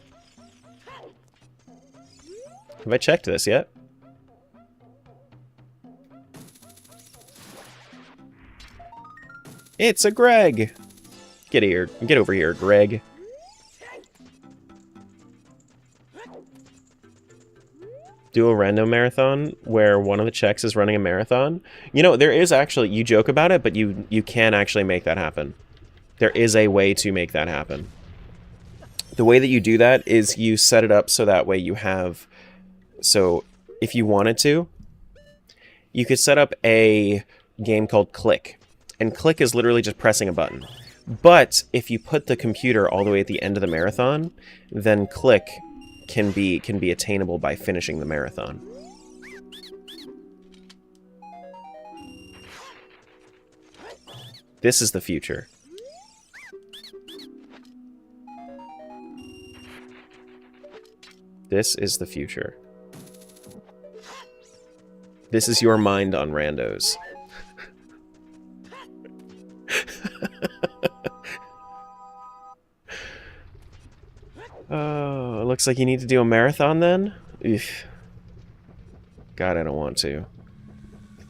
Have I checked this yet? It's a Greg! Get here. Get over here, Greg. Do a random marathon where one of the checks is running a marathon. You know, there is actually, you joke about it, but you can actually make that happen. There is a way to make that happen. The way that you do that is you set it up so that way you have... So, if you wanted to, you could set up a game called Click. And Click is literally just pressing a button. But if you put the computer all the way at the end of the marathon, then Click can be attainable by finishing the marathon. This is the future. This is the future. This is your mind on randos. looks like you need to do a marathon then? Oof. God, I don't want to.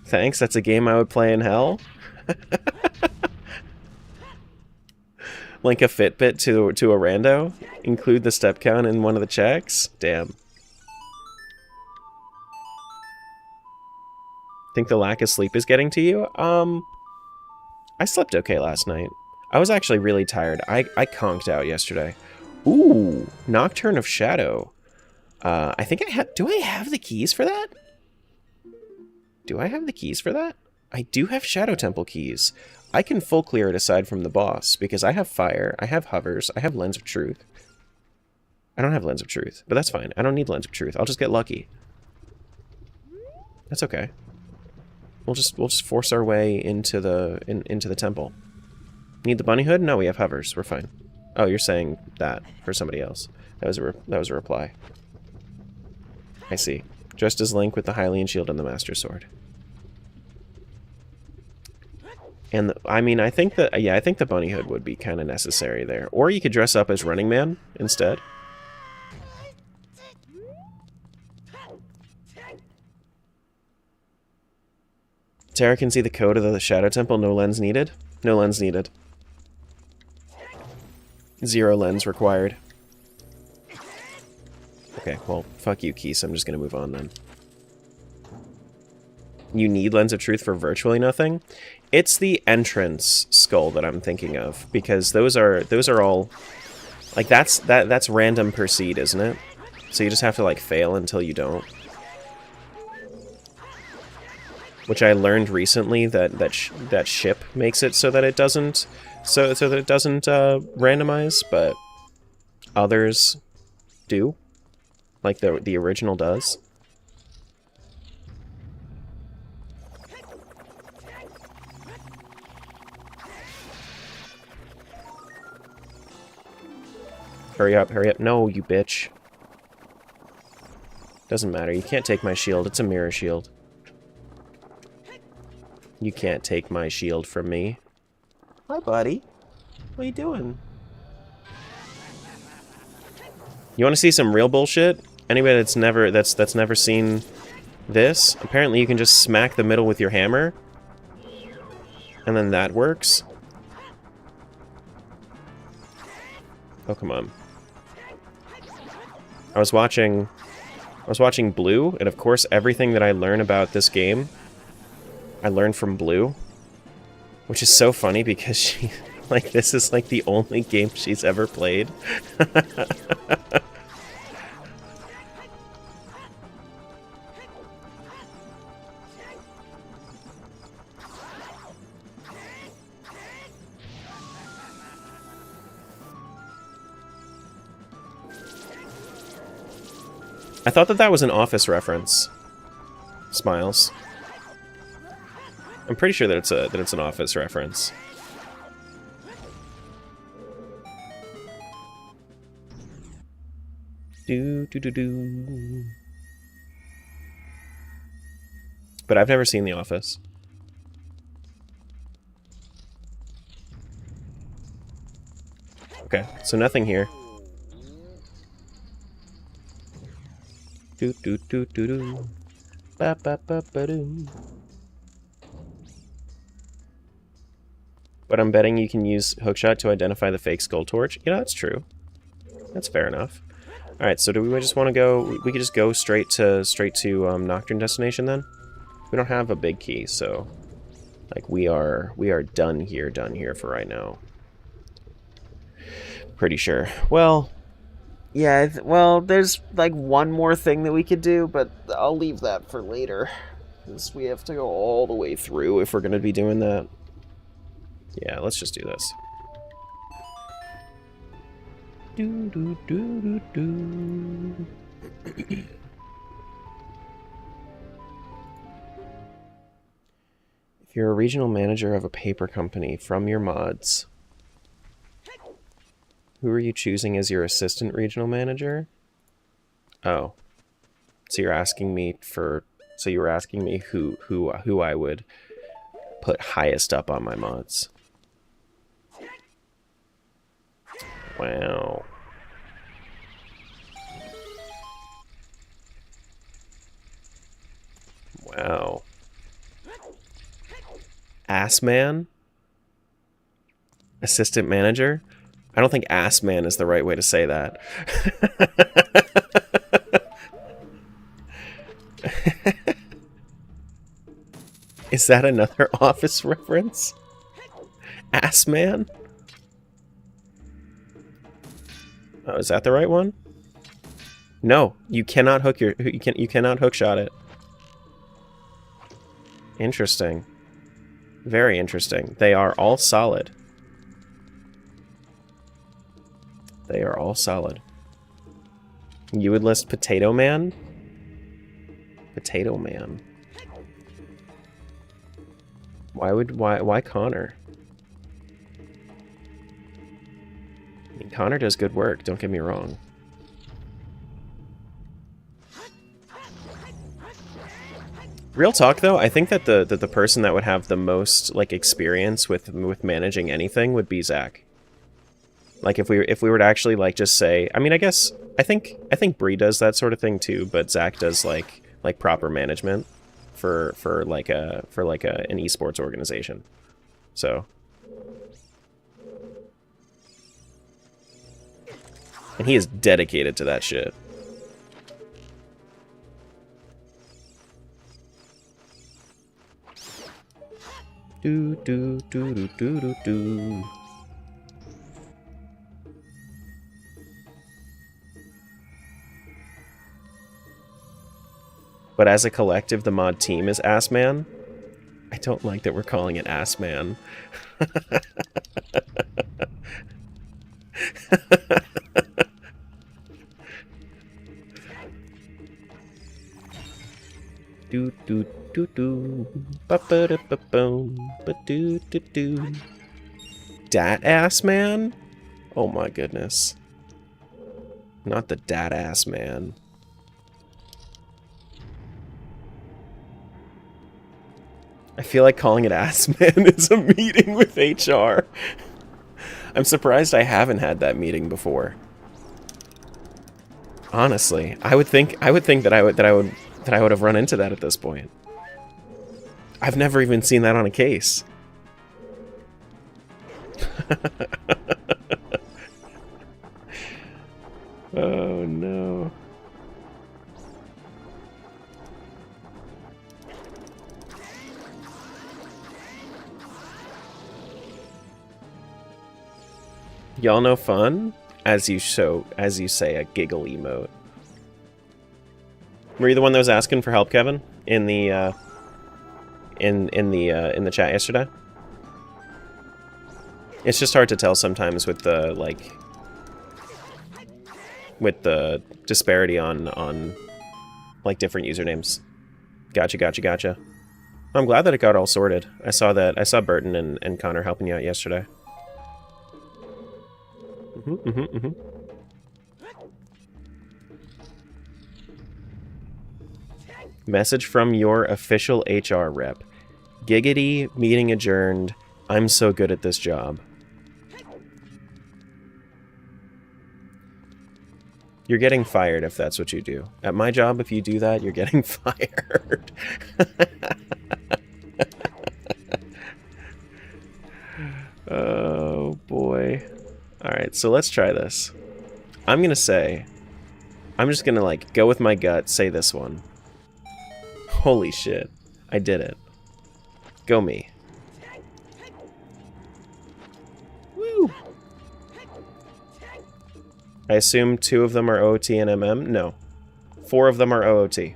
Thanks, that's a game I would play in hell? Link a Fitbit to a rando? Include the step count in one of the checks? Damn. Think the lack of sleep is getting to you? I slept okay last night. I was actually really tired. I conked out yesterday. Ooh, Nocturne of Shadow. I think I have... Do I have the keys for that? Do I have the keys for that? I do have Shadow Temple keys. I can full clear it aside from the boss, because I have Fire, I have Hovers, I have Lens of Truth. I don't have Lens of Truth, but that's fine. I don't need Lens of Truth. I'll just get lucky. That's okay. We'll just force our way into the temple. Need the bunny hood? No, we have Hovers. We're fine. Oh, you're saying that for somebody else. That was a reply. I see. Dressed as Link with the Hylian shield and the Master Sword. And I mean, I think that I think the bunny hood would be kind of necessary there. Or you could dress up as Running Man instead. Terra can see the code of the Shadow Temple. No lens needed. No lens needed. 0 lens required. Okay, well, fuck you, Keese. I'm just gonna move on then. You need Lens of Truth for virtually nothing? It's the entrance skull that I'm thinking of, because those are all like that's random per seed, isn't it? So you just have to like fail until you don't. Which I learned recently that ship makes it so that it doesn't randomize, but others do. Like the original does. Hurry up, hurry up. No, you bitch. Doesn't matter. You can't take my shield. It's a mirror shield. You can't take my shield from me. Hi, buddy. What are you doing? You want to see some real bullshit? Anybody that's never seen this? Apparently you can just smack the middle with your hammer. And then that works. Oh, come on. I was watching Blue, and of course everything that I learn about this game I learned from Blue, which is so funny because she, like, this is like the only game she's ever played. I thought that was an Office reference. Smiles. I'm pretty sure that it's an Office reference. Do do do do. But I've never seen The Office. Okay, so nothing here. Do do do do do. Ba ba ba ba doo. But I'm betting you can use hookshot to identify the fake skull torch. You know, that's true. That's fair enough. All right, so do we just want to go? We could just go straight to Nocturne destination then. We don't have a big key, so like we are done here for right now. Pretty sure. Well, yeah. Well, there's like one more thing that we could do, but I'll leave that for later, because we have to go all the way through if we're gonna be doing that. Yeah, let's just do this. Do do do do do. If you're a regional manager of a paper company from your mods, who are you choosing as your assistant regional manager? Oh, so you're asking me for? So you were asking me who I would put highest up on my mods. Wow. Ass man? Assistant manager? I don't think ass man is the right way to say that. Is that another Office reference? Ass man? Oh, is that the right one? No, you cannot hook you cannot hookshot it. Interesting. Very interesting. They are all solid. They are all solid. You would list Potato Man? Potato Man. Why Connor? I mean, Connor does good work, don't get me wrong. Real talk though, I think that the person that would have the most like experience with managing anything would be Zach. Like if we were to actually like just say, I mean, I think Bree does that sort of thing too, but Zach does like proper management for an esports organization. So, and he is dedicated to that shit. Do do do do do do do. But as a collective, the mod team is Ass Man. I don't like that we're calling it Ass Man. Do do do do ba ba da ba boom ba do do do. Dat Ass Man? Oh my goodness. Not the Dat Ass Man. I feel like calling it Ass Man is a meeting with HR. I'm surprised I haven't had that meeting before. Honestly, I would think that I would have run into that at this point. I've never even seen that on a case. Oh no. Y'all know fun? As you say a giggle emote. Were you the one that was asking for help, Kevin? In the in the chat yesterday? It's just hard to tell sometimes with the disparity on like different usernames. Gotcha. I'm glad that it got all sorted. I saw Burton and Connor helping you out yesterday. Message from your official HR rep. Giggity, meeting adjourned. I'm so good at this job. You're getting fired if that's what you do. At my job, if you do that, you're getting fired. Oh, boy. Alright, so let's try this. I'm just gonna, like, go with my gut, say this one. Holy shit. I did it. Go me. Woo! I assume 2 of them are OOT and MM? No. 4 of them are OOT.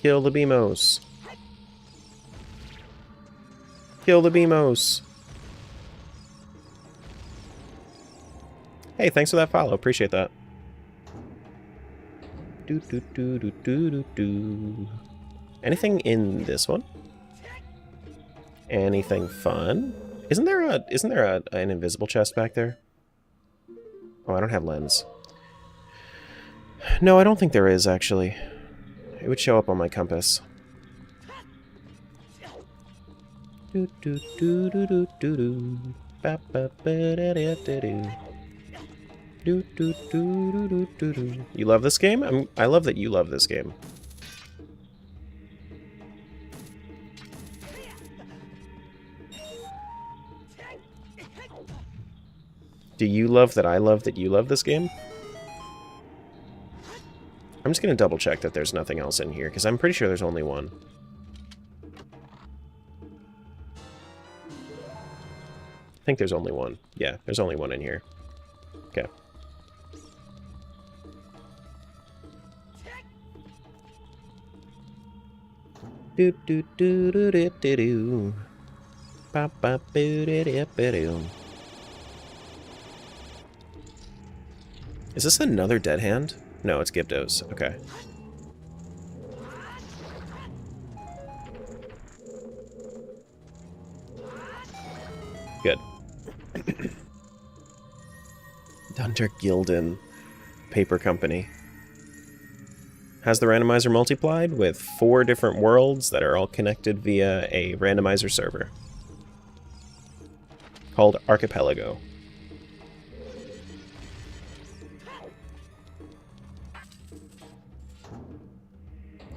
Kill the Beamos. Kill the Beamos. Hey, thanks for that follow. Appreciate that. Do do do do do do do. Anything in this one? Anything fun? Isn't there an invisible chest back there? Oh, I don't have lens. No, I don't think there is actually. It would show up on my compass. Do do do do do do do. Ba ba ba da da da do. You love this game? I love that you love this game. Do you love that I love that you love this game? I'm just going to double check that there's nothing else in here, because I'm pretty sure there's only one. I think there's only one. Yeah, there's only one in here. Okay. Do do do do do do do. Ba ba boo do do do. Is this another dead hand? No, it's Gibdo's. Okay. Good. Thunder Gildan Paper Company has the randomizer multiplied with 4 different worlds that are all connected via a randomizer server called Archipelago.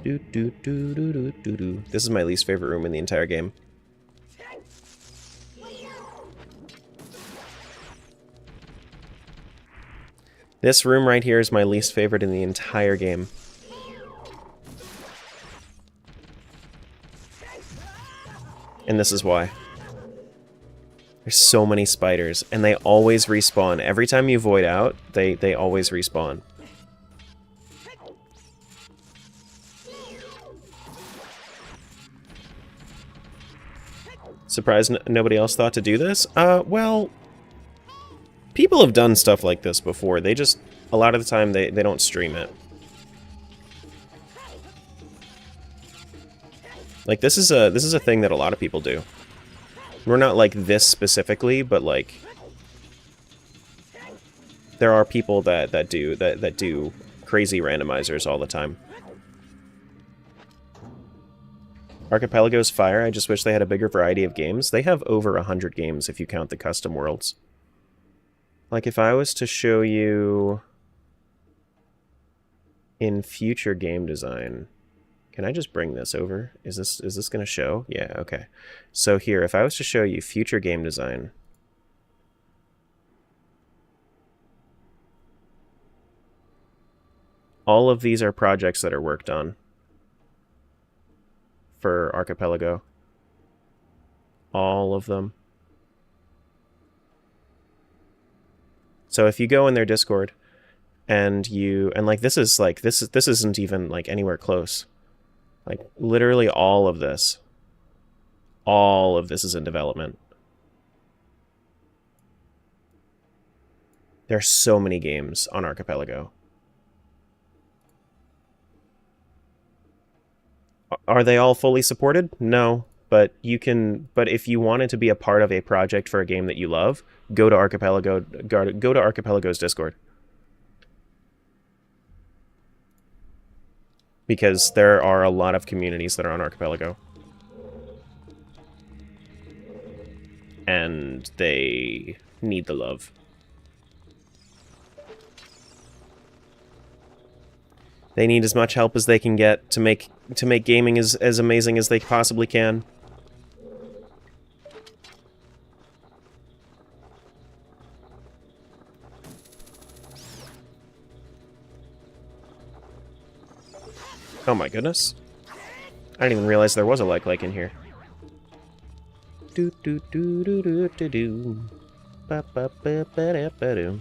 This is my least favorite room in the entire game. This room right here is my least favorite in the entire game. And this is why. There's so many spiders, and they always respawn. Every time you void out, they always respawn. Surprised nobody else thought to do this? Well, people have done stuff like this before. They just, a lot of the time, they don't stream it. Like, this is a thing that a lot of people do. We're not like this specifically, but like, there are people that do crazy randomizers all the time. Archipelago's fire, I just wish they had a bigger variety of games. They have over 100 games if you count the custom worlds. Like, if I was to show you in future game design, can I just bring this over? Is this going to show? Yeah, okay. So here, if I was to show you future game design, all of these are projects that are worked on for Archipelago. All of them. So if you go in their Discord and like this isn't even like anywhere close. Like literally all of this is in development. There's so many games on Archipelago. Are they all fully supported? No, but if you wanted to be a part of a project for a game that you love, go to Archipelago's Discord. Because there are a lot of communities that are on Archipelago. And they need the love. They need as much help as they can get to make gaming as amazing as they possibly can. Oh my goodness. I didn't even realize there was a like in here. Do do do do do do do. Ba ba ba ba da ba do.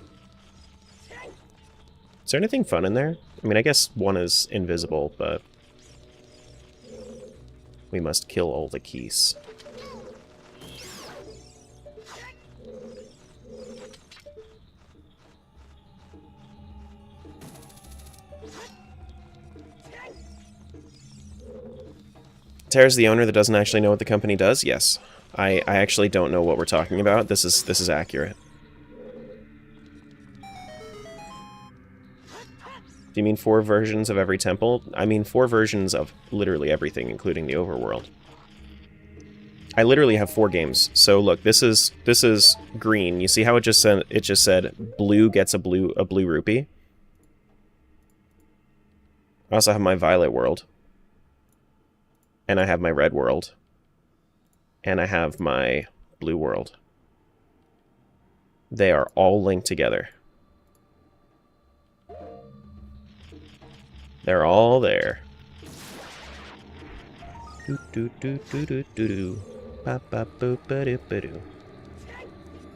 Is there anything fun in there? I mean, I guess one is invisible, but we must kill all the keys. Tara's the owner that doesn't actually know what the company does? Yes. I actually don't know what we're talking about. This is accurate. Do you mean 4 versions of every temple? I mean 4 versions of literally everything, including the overworld. I literally have 4 games. So look, this is green. You see how it just said blue gets a blue rupee? I also have my violet world. And I have my red world. And I have my blue world. They are all linked together. They're all there.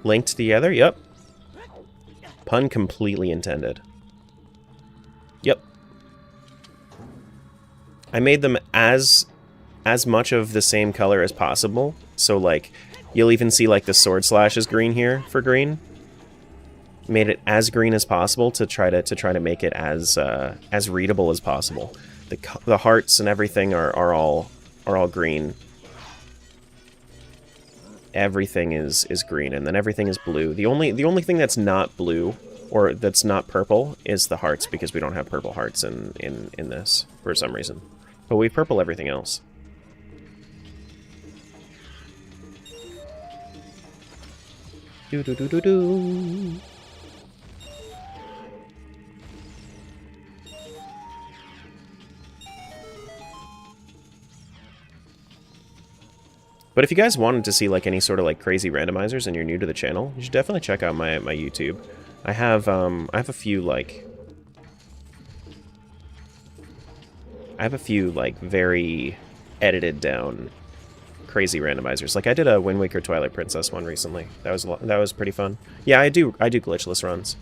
Linked together? Yep. Pun completely intended. Yep. I made them as much of the same color as possible. So, like, you'll even see, like, the sword slash is green here for green. Made it as green as possible to try to make it as readable as possible. The hearts and everything are all green. Everything is green, and then everything is blue. The only thing that's not blue or that's not purple is the hearts, because we don't have purple hearts in this for some reason. But we purple everything else. Do do do do do. But if you guys wanted to see like any sort of like crazy randomizers and you're new to the channel, you should definitely check out my YouTube. I have a few like very edited down crazy randomizers. Like I did a Wind Waker Twilight Princess one recently. That was pretty fun. Yeah, I do glitchless runs.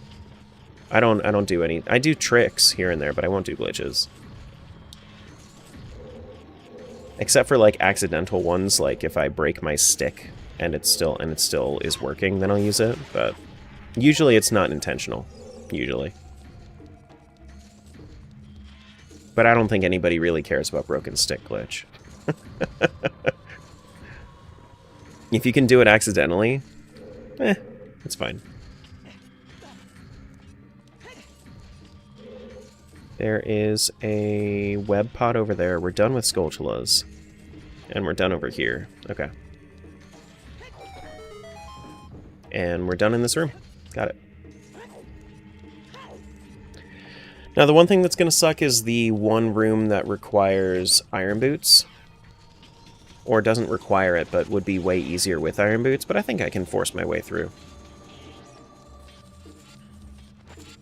I don't do any. I do tricks here and there, but I won't do glitches. Except for like accidental ones, like if I break my stick and it still is working, then I'll use it. But usually it's not intentional. Usually. But I don't think anybody really cares about broken stick glitch. If you can do it accidentally, it's fine. There is a web pod over there. We're done with Skulltulas. And we're done over here. Okay. And we're done in this room. Got it. Now, the one thing that's going to suck is the one room that requires iron boots. Or doesn't require it, but would be way easier with iron boots. But I think I can force my way through.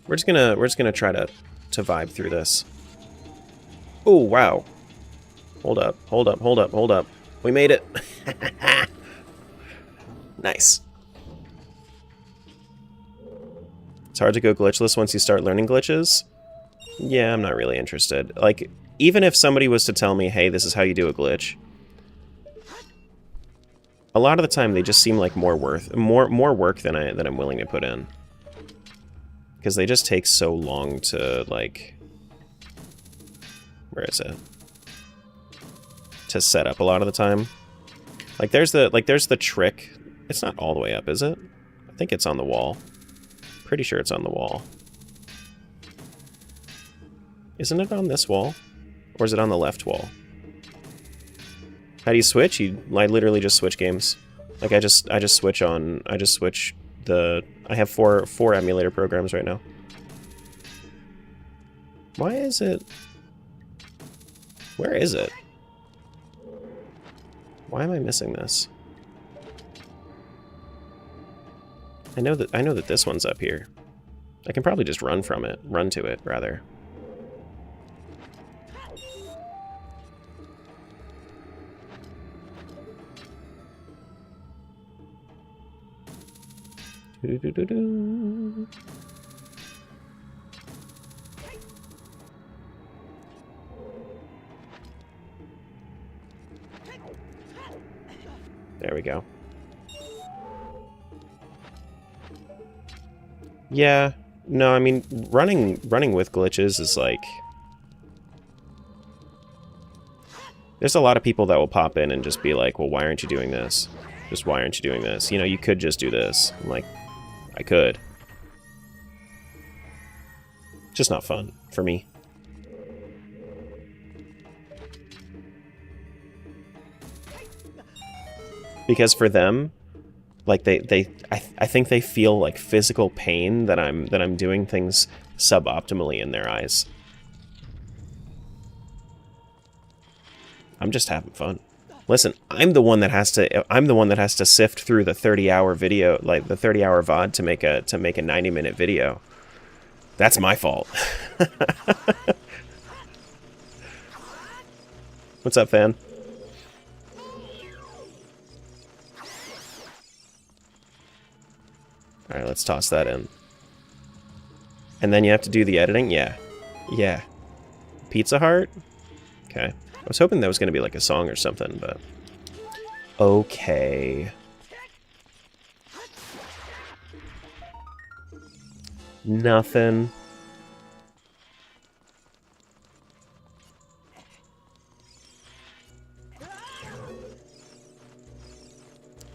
We're just gonna try to vibe through this. Oh, wow. Hold up, hold up, hold up, hold up. We made it. Nice. It's hard to go glitchless once you start learning glitches. Yeah, I'm not really interested. Like, even if somebody was to tell me, hey, this is how you do a glitch, a lot of the time they just seem like more work than I'm willing to put in. Because they just take so long to, like... Where is it? To set up a lot of the time. Like, there's the trick. It's not all the way up, is it? I think it's on the wall. Pretty sure it's on the wall. Isn't it on this wall? Or is it on the left wall? How do you switch? I literally just switch games. Like, I just switch on... I just switch the... I have four emulator programs right now. Why is it... Where is it? Why am I missing this? I know that this one's up here. I can probably just run from it. Run to it, rather. There we go. Yeah, no, I mean, running with glitches is like... There's a lot of people that will pop in and just be like, well, why aren't you doing this? Just why aren't you doing this? You know, you could just do this. I'm like, I could. Just not fun for me. Because for them, like I think they feel like physical pain that I'm doing things suboptimally in their eyes. I'm just having fun. Listen, I'm the one that has to sift through the 30-hour video, like the 30-hour VOD to make a 90-minute video. That's my fault. What's up, fan? Alright, let's toss that in. And then you have to do the editing? Yeah. Yeah. Pizza Heart? Okay. I was hoping that was going to be like a song or something, but... Okay. Nothing.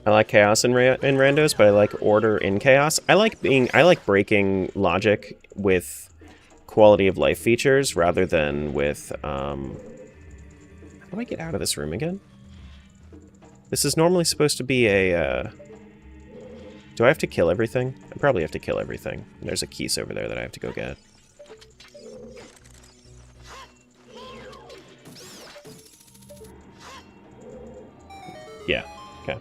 I like chaos in randos, but I like order in chaos. I like breaking logic with quality of life features rather than with, how do I get out of this room again? This is normally supposed to be a, do I have to kill everything? I probably have to kill everything. There's a keys over there that I have to go get. Yeah, okay.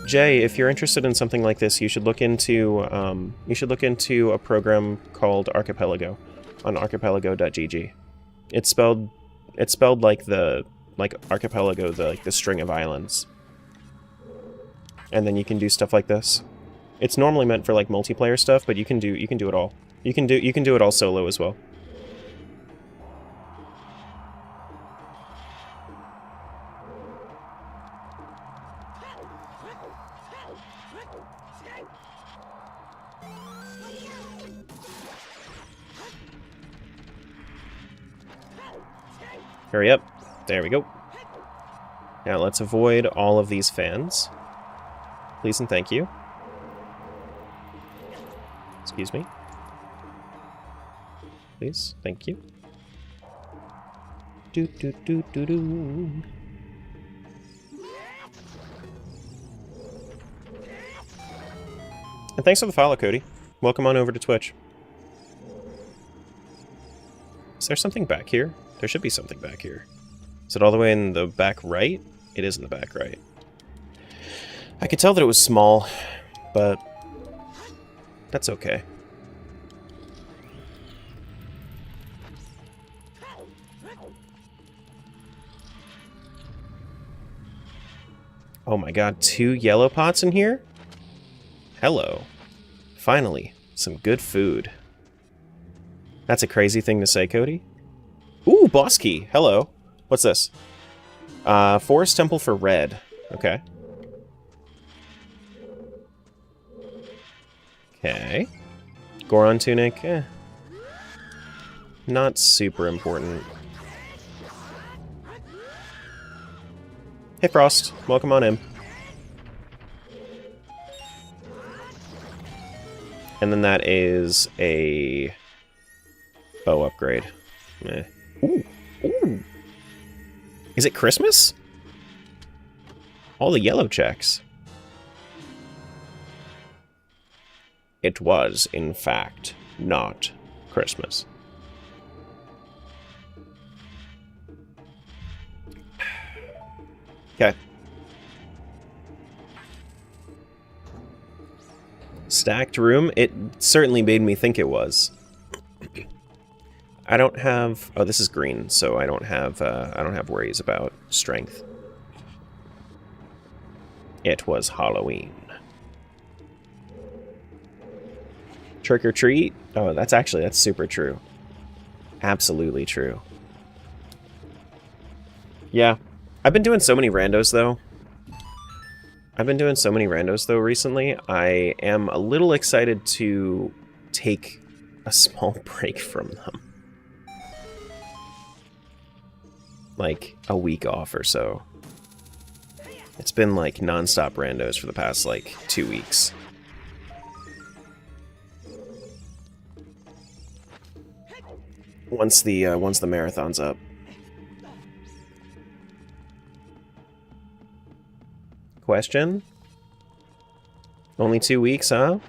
Jay, if you're interested in something like this, you should look into a program called Archipelago on archipelago.gg. It's spelled like archipelago, the string of islands. And then you can do stuff like this. It's normally meant for like multiplayer stuff, but you can do it all. You can do it all solo as well. Hurry up. There we go. Now let's avoid all of these fans. Please and thank you. Excuse me. Please, thank you. Do do do do do. And thanks for the follow, Cody. Welcome on over to Twitch. Is there something back here? There should be something back here. Is it all the way in the back right? It is in the back right. I could tell that it was small, but that's okay. Oh my god, 2 yellow pots in here? Hello. Finally, some good food. That's a crazy thing to say, Cody. Ooh, boss key. Hello. What's this? Forest Temple for red. Okay. Okay. Goron tunic. Not super important. Hey, Frost. Welcome on in. And then that is a bow upgrade. Eh. Ooh. Ooh. Is it Christmas? All the yellow checks. It was, in fact, not Christmas. Okay. Stacked room? It certainly made me think it was. I don't have... Oh, this is green, so I don't have worries about strength. It was Halloween. Trick or treat? Oh, that's super true. Absolutely true. Yeah. I've been doing so many randos, though. Recently. I am a little excited to take a small break from them. Like, a week off or so. It's been, like, non-stop randos for the past, like, 2 weeks. Once the marathon's up. question. Only 2 weeks, huh?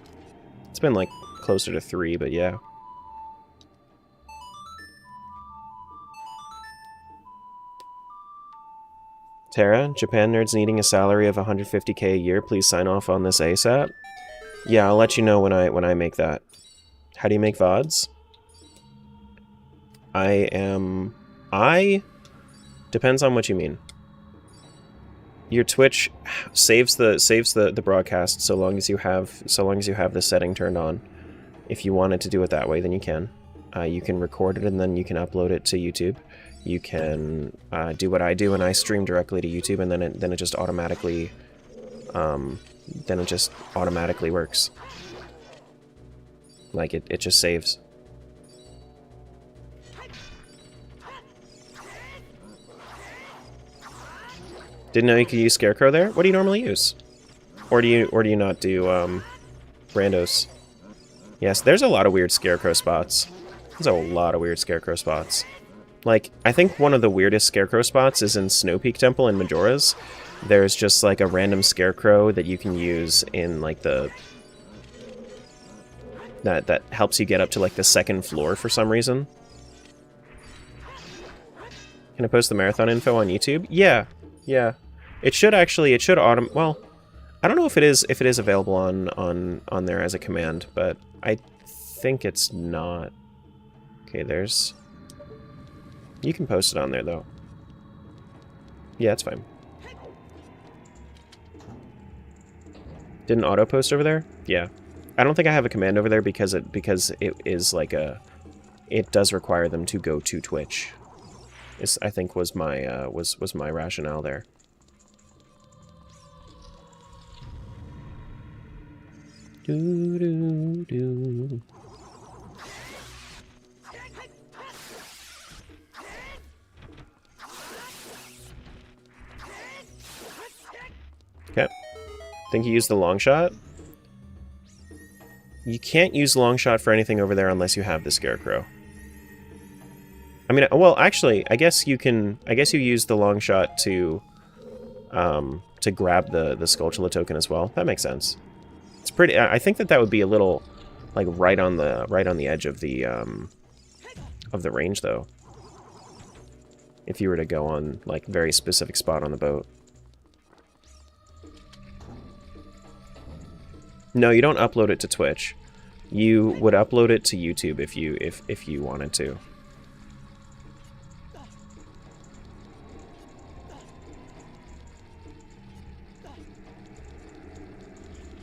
It's been like closer to 3, but yeah. Tara, Japan nerds needing a salary of 150k a year. Please sign off on this ASAP. Yeah, I'll let you know when I make that. How do you make VODs? Depends on what you mean. Your Twitch saves the broadcast so long as you have the setting turned on. If you wanted to do it that way, then you can. You can record it and then you can upload it to YouTube. You can do what I do and I stream directly to YouTube, and then it just automatically works. Like it just saves. Didn't know you could use Scarecrow there. What do you normally use? Or do you not do randos? Yes, there's a lot of weird Scarecrow spots. There's a lot of weird Scarecrow spots. Like, I think one of the weirdest Scarecrow spots is in Snow Peak Temple in Majora's. There's just like a random Scarecrow that you can use in like the... That helps you get up to like the 2nd floor for some reason. Can I post the marathon info on YouTube? Yeah. It should well, I don't know if it is available on there as a command, but I think it's not. Okay, you can post it on there though. Yeah, it's fine. Didn't auto post over there? Yeah. I don't think I have a command over there because it is like it does require them to go to Twitch. I think was my was my rationale there. Do. Okay. Think you used the long shot? You can't use long shot for anything over there unless you have the Scarecrow. I mean, well, actually, I guess you use the long shot to grab the Skulltula token as well. That makes sense. It's pretty. I think that would be a little like right on the edge of the range though. If you were to go on like very specific spot on the boat. No, you don't upload it to Twitch. You would upload it to YouTube if you wanted to.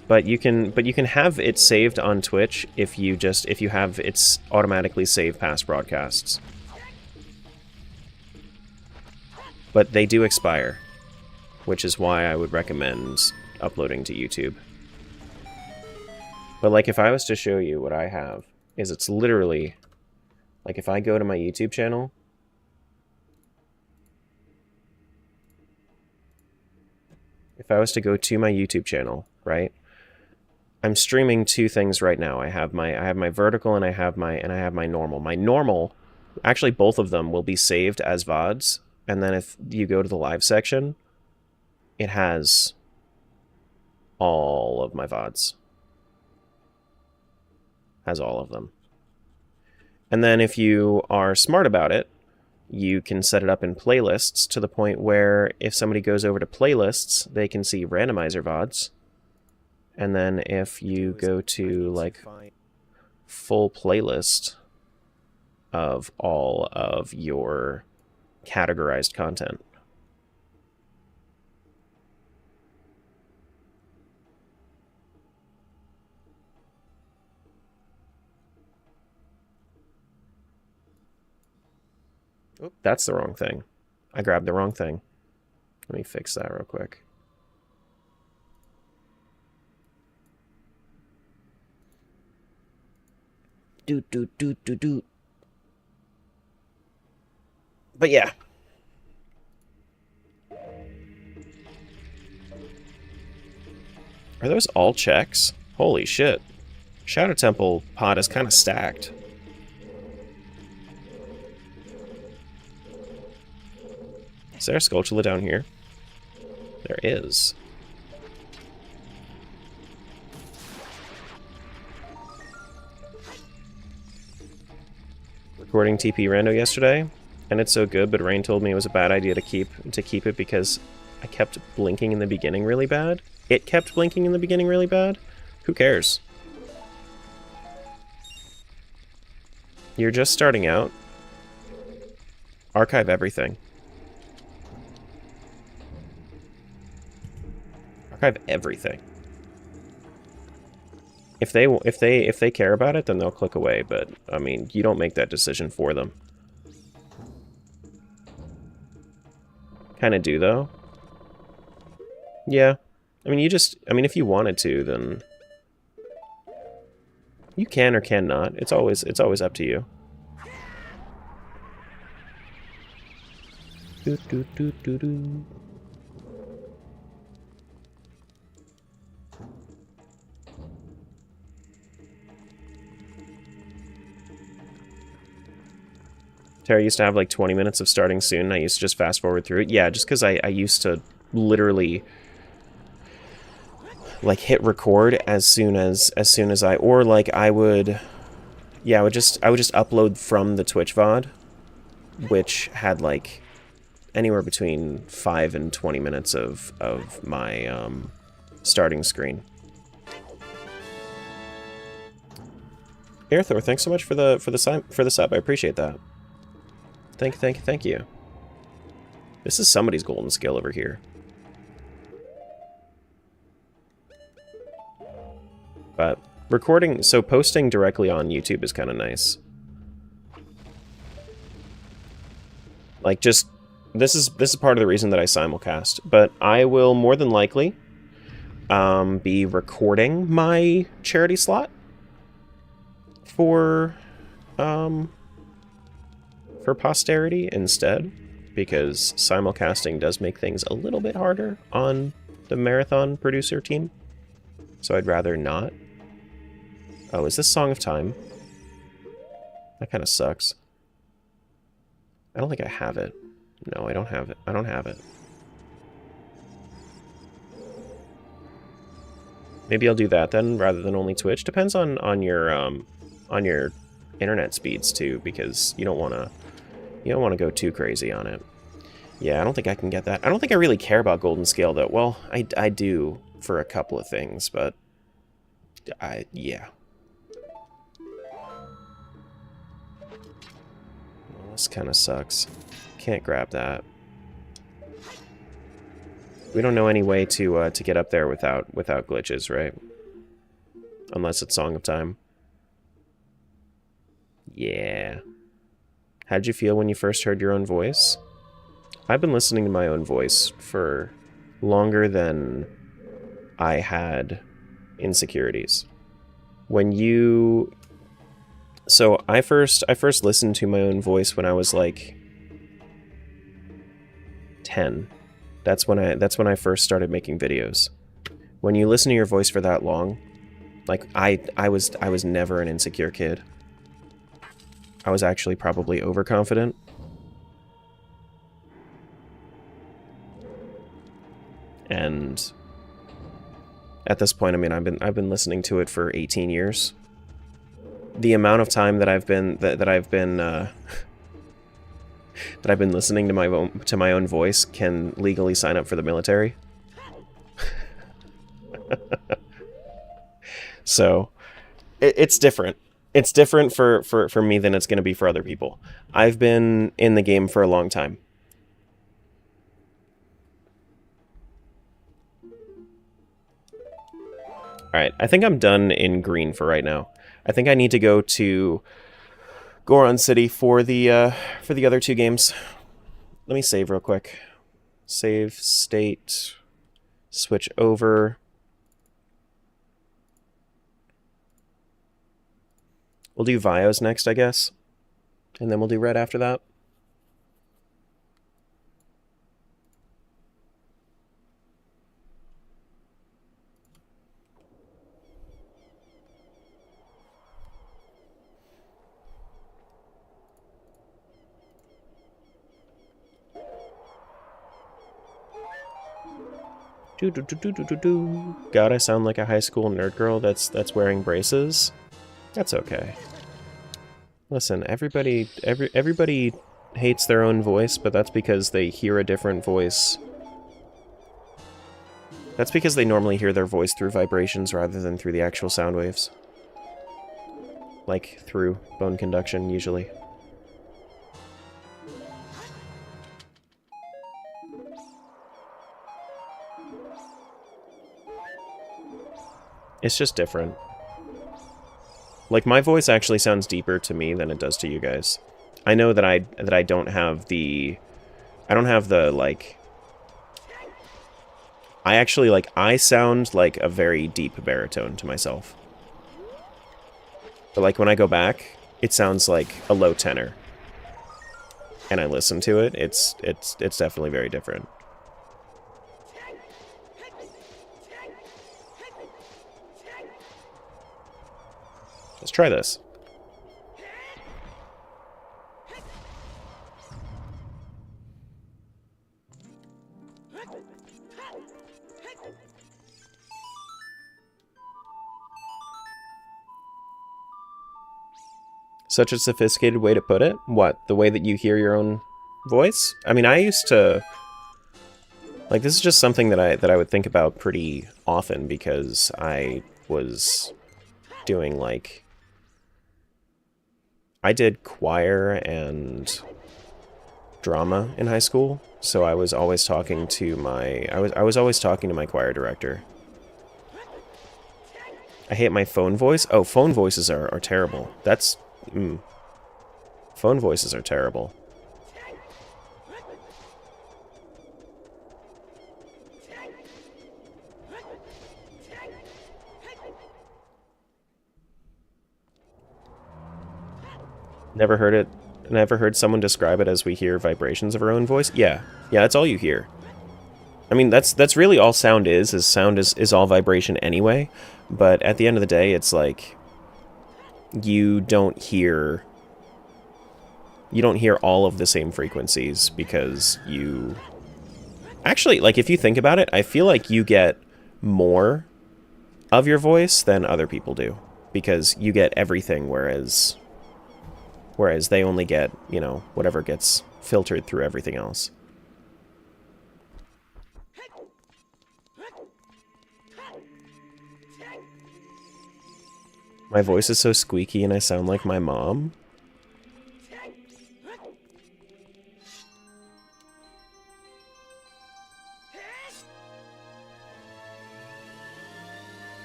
But you can have it saved on Twitch if you have it's automatically save past broadcasts. But they do expire, which is why I would recommend uploading to YouTube. But like if I was to show you what I have, is it's literally like if I go to my YouTube channel, if I was to go to my YouTube channel, right? I'm streaming 2 things right now. I have my vertical and I have my normal. My normal, actually both of them will be saved as VODs, and then if you go to the live section, it has all of my VODs. Has all of them. And then if you are smart about it, you can set it up in playlists to the point where if somebody goes over to playlists, they can see randomizer VODs. And then if you go to like full playlist of all of your categorized content. Oop, that's the wrong thing. I grabbed the wrong thing. Let me fix that real quick. Do. But yeah. Are those all checks? Holy shit. Shadow Temple pod is kind of stacked. Is there a Skulltula down here? There is. recording TP Rando yesterday, and it's so good, but Rain told me it was a bad idea to keep it because I kept blinking in the beginning really bad. It kept blinking in the beginning really bad. Who cares? You're just starting out. Archive everything. Archive everything. If they care about it, then they'll click away, but I mean, you don't make that decision for them. Kind of do though. Yeah. I mean, if you wanted to, then you can or cannot. It's always up to you. Do, do, do, do, do. Terra used to have like 20 minutes of starting soon. I used to just fast forward through it. Yeah, just because I used to literally like hit record as soon as I, or like I would just upload from the Twitch VOD, which had like anywhere between 5 and 20 minutes of my starting screen. Airthor, thanks so much for the sub. I appreciate that. Thank you. This is somebody's golden skill over here. But recording, so posting directly on YouTube is kind of nice. Like, just this is part of the reason that I simulcast. But I will more than likely be recording my charity slot for posterity instead, because simulcasting does make things a little bit harder on the marathon producer team. So I'd rather not. Oh, is this Song of Time? That kind of sucks. I don't think I have it. No, I don't have it. I don't have it. Maybe I'll do that then, rather than only Twitch. Depends on your internet speeds too, because you don't want to go too crazy on it. Yeah, I don't think I can get that. I don't think I really care about Golden Scale though. Well, I do for a couple of things, but yeah. Well, this kind of sucks. Can't grab that. We don't know any way to get up there without glitches, right? Unless it's Song of Time. Yeah. How'd you feel when you first heard your own voice? I've been listening to my own voice for longer than I had insecurities. So I first listened to my own voice when I was like 10. That's when I first started making videos. When you listen to your voice for that long, like I was never an insecure kid. I was actually probably overconfident. And at this point, I mean, I've been listening to it for 18 years. The amount of time that I've been listening to my own voice can legally sign up for the military. So it's different. It's different for me than it's going to be for other people. I've been in the game for a long time. Alright, I think I'm done in green for right now. I think I need to go to Goron City for the other two games. Let me save real quick. Save state. Switch over. We'll do Vios next, I guess. And then we'll do Red after that. God, I sound like a high school nerd girl that's wearing braces. That's okay. Listen, everybody hates their own voice, but that's because they hear a different voice. That's because they normally hear their voice through vibrations rather than through the actual sound waves. Like, through bone conduction, usually. It's just different. Like, my voice actually sounds deeper to me than it does to you guys. I know that I don't have the... I don't have the, like... I actually, like, I sound like a very deep baritone to myself. But, like, when I go back, it sounds like a low tenor. And I listen to it, it's definitely very different. Let's try this. Such a sophisticated way to put it? What? The way that you hear your own voice? I mean, I used to... Like, this is just something that I would think about pretty often because I was doing, like... I did choir and drama in high school, so I was always talking to my... I was always talking to my choir director. I hate my phone voice? Oh, phone voices are terrible. That's... Phone voices are terrible. Never heard it. Never heard someone describe it as we hear vibrations of our own voice? Yeah. Yeah, that's all you hear. I mean, that's really all sound is sound is all vibration anyway. But at the end of the day, it's like... You don't hear all of the same frequencies because you... Actually, like, if you think about it, I feel like you get more of your voice than other people do. Because you get everything, whereas they only get, you know, whatever gets filtered through everything else. My voice is so squeaky and I sound like my mom.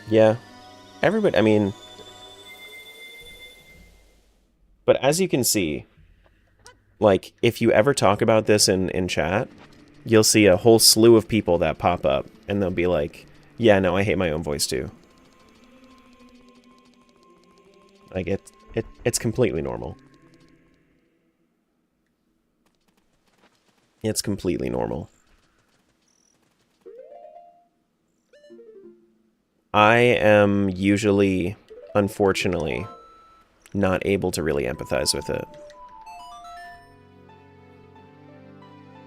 Yeah. Everybody, I mean... But as you can see, like, if you ever talk about this in chat, you'll see a whole slew of people that pop up, and they'll be like, yeah, no, I hate my own voice too. Like, it's completely normal. It's completely normal. I am usually, unfortunately, not able to really empathize with it.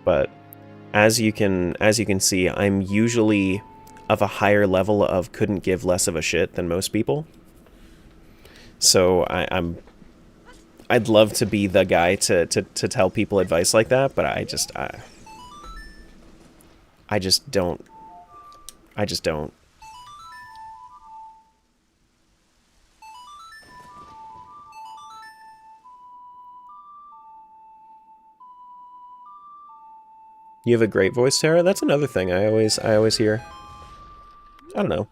But as you can see, I'm usually of a higher level of couldn't give less of a shit than most people. So I'd love to be the guy to tell people advice like that, but I just don't. I just don't. You have a great voice, Tara? That's another thing I always hear. I don't know.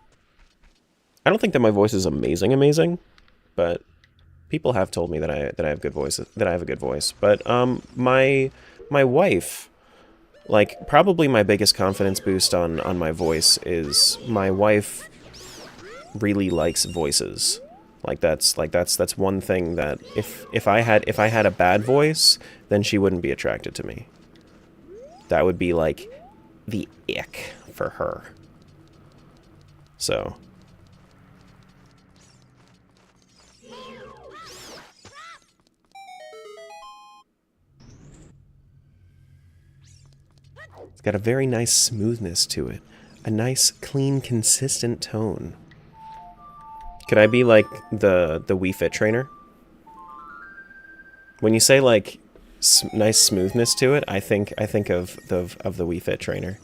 I don't think that my voice is amazing, but people have told me that I have good voice, that I have a good voice. But my wife, like, probably my biggest confidence boost on my voice is my wife really likes voices. Like that's one thing that if I had a bad voice, then she wouldn't be attracted to me. That would be like the ick for her. So it's got a very nice smoothness to it. A nice, clean, consistent tone. Could I be like the Wii Fit trainer? When you say like nice smoothness to it, I think of the Wii Fit trainer.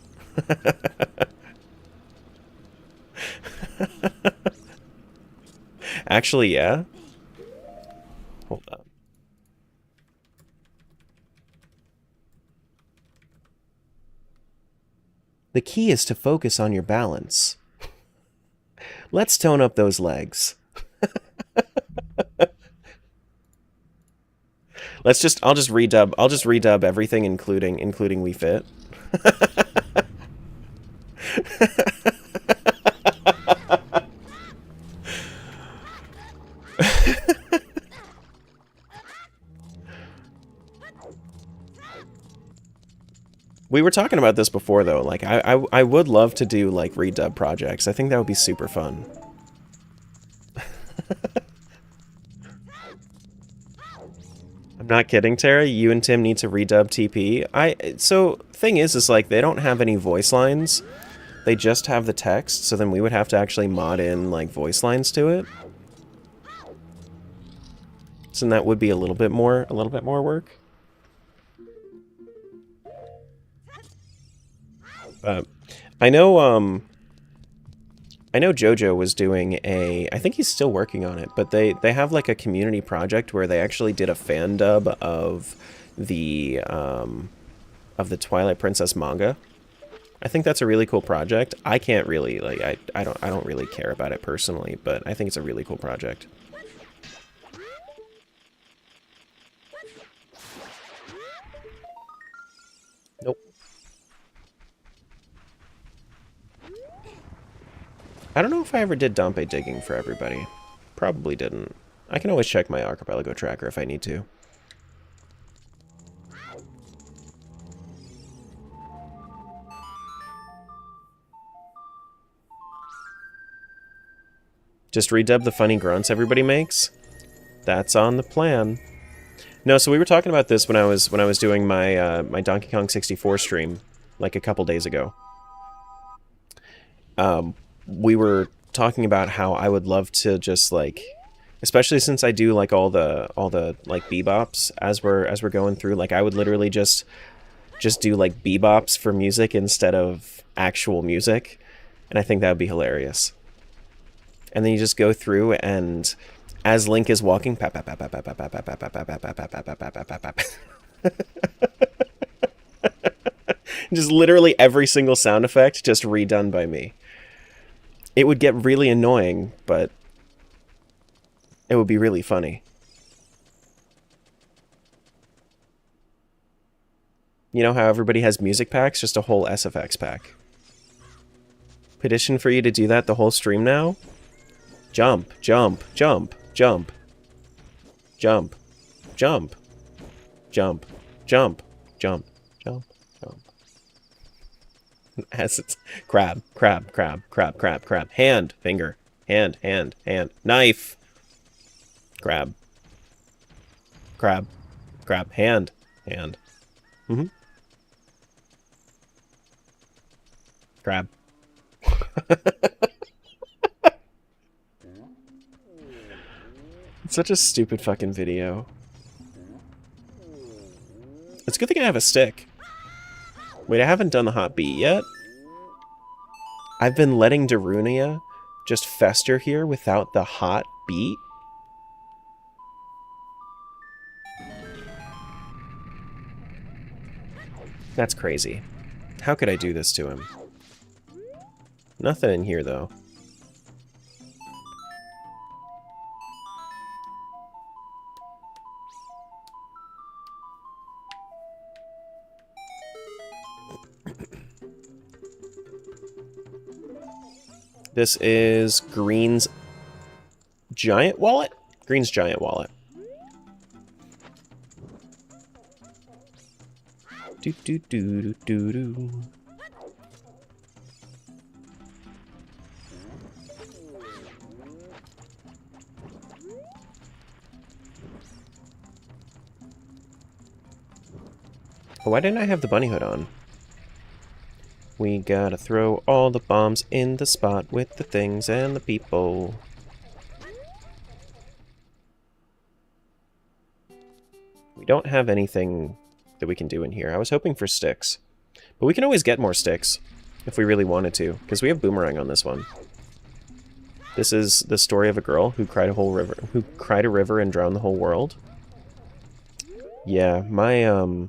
Actually, yeah. Hold on. The key is to focus on your balance. Let's tone up those legs. I'll just redub everything including Wii Fit. We were talking about this before though, like I would love to do like redub projects. I think that would be super fun. I'm not kidding, Tara. You and Tim need to redub TP. So thing is like they don't have any voice lines. They just have the text, so then we would have to actually mod in like voice lines to it. So that would be a little bit more work. I know JoJo was doing I think he's still working on it, but they have like a community project where they actually did a fan dub of the Twilight Princess manga. I think that's a really cool project. I can't really like I don't really care about it personally, but I think it's a really cool project. Nope. I don't know if I ever did Dompe digging for everybody. Probably didn't. I can always check my archipelago tracker if I need to. Just redub the funny grunts everybody makes? That's on the plan. No, so we were talking about this when I was doing my my Donkey Kong 64 stream like a couple days ago. We were talking about how I would love to just like, especially since I do like all the like bebops as we're going through, like I would literally just do like bebops for music instead of actual music, and I think that would be hilarious. And then you just go through and as Link is walking, just literally every single sound effect just redone by me. It would get really annoying, but it would be really funny. You know how everybody has music packs? Just a whole SFX pack. Petition for you to do that the whole stream now? Jump, jump, jump, jump. Jump, jump, jump, jump, jump, jump, jump. As it's crab, crab, crab, crab, crab, crab. Hand, finger, hand, hand, hand. Knife. Crab. Crab, crab, hand, hand. Mm-hmm. Crab. It's such a stupid fucking video. It's a good thing I have a stick. Wait, I haven't done the hot beat yet? I've been letting Darunia just fester here without the hot beat? That's crazy. How could I do this to him? Nothing in here, though. This is Green's giant wallet? Green's giant wallet. Do do do do do do. Oh, why didn't I have the bunny hood on? We gotta throw all the bombs in the spot with the things and the people. We don't have anything that we can do in here. I was hoping for sticks. But we can always get more sticks if we really wanted to, because we have boomerang on this one. This is the story of a girl who cried a river and drowned the whole world. Yeah, my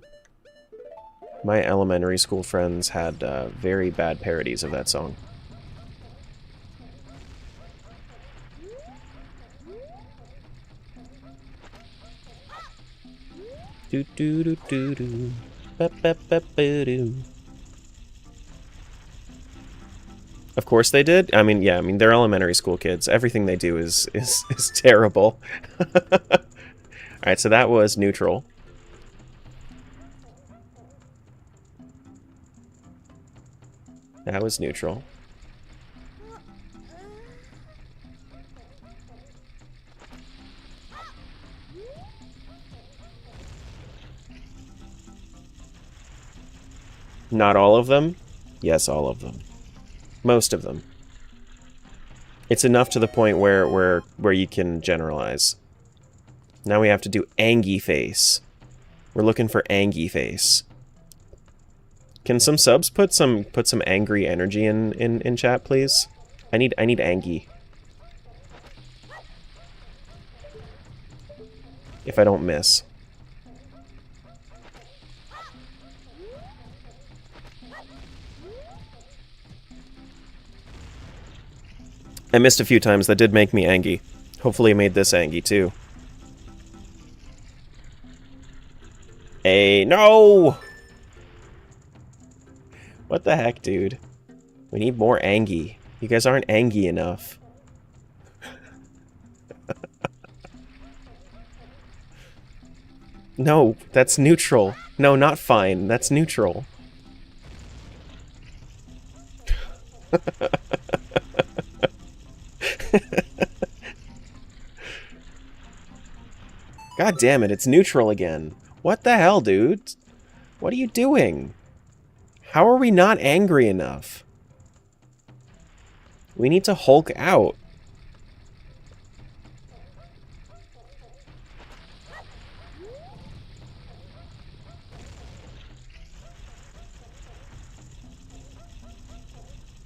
my elementary school friends had very bad parodies of that song. Do do do do do. Ba ba ba ba do. Of course they did. I mean, yeah. I mean, they're elementary school kids. Everything they do is terrible. All right, so that was neutral. That was neutral. Not all of them? Yes, all of them. Most of them. It's enough to the point where you can generalize. Now we have to do Angie face. We're looking for Angie face. Can some subs put some angry energy in chat, please? I need Angie. If I don't miss. I missed a few times. That did make me angry. Hopefully it made this angry too. Hey, no! What the heck, dude? We need more Angie. You guys aren't Angie enough. No, that's neutral. No, not fine. That's neutral. God damn it, it's neutral again. What the hell, dude? What are you doing? How are we not angry enough? We need to Hulk out.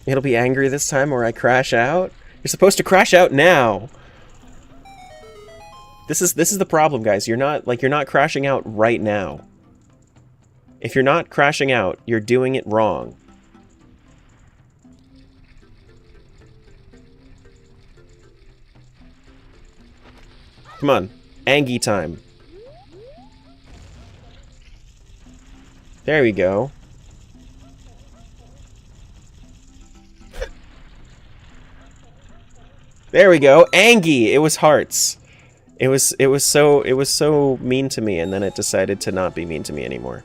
It'll be angry this time or I crash out? You're supposed to crash out now. This is the problem, guys. You're not crashing out right now. If you're not crashing out, you're doing it wrong. Come on. Angie time. There we go. There we go. Angie! It was hearts. It was so mean to me, and then it decided to not be mean to me anymore.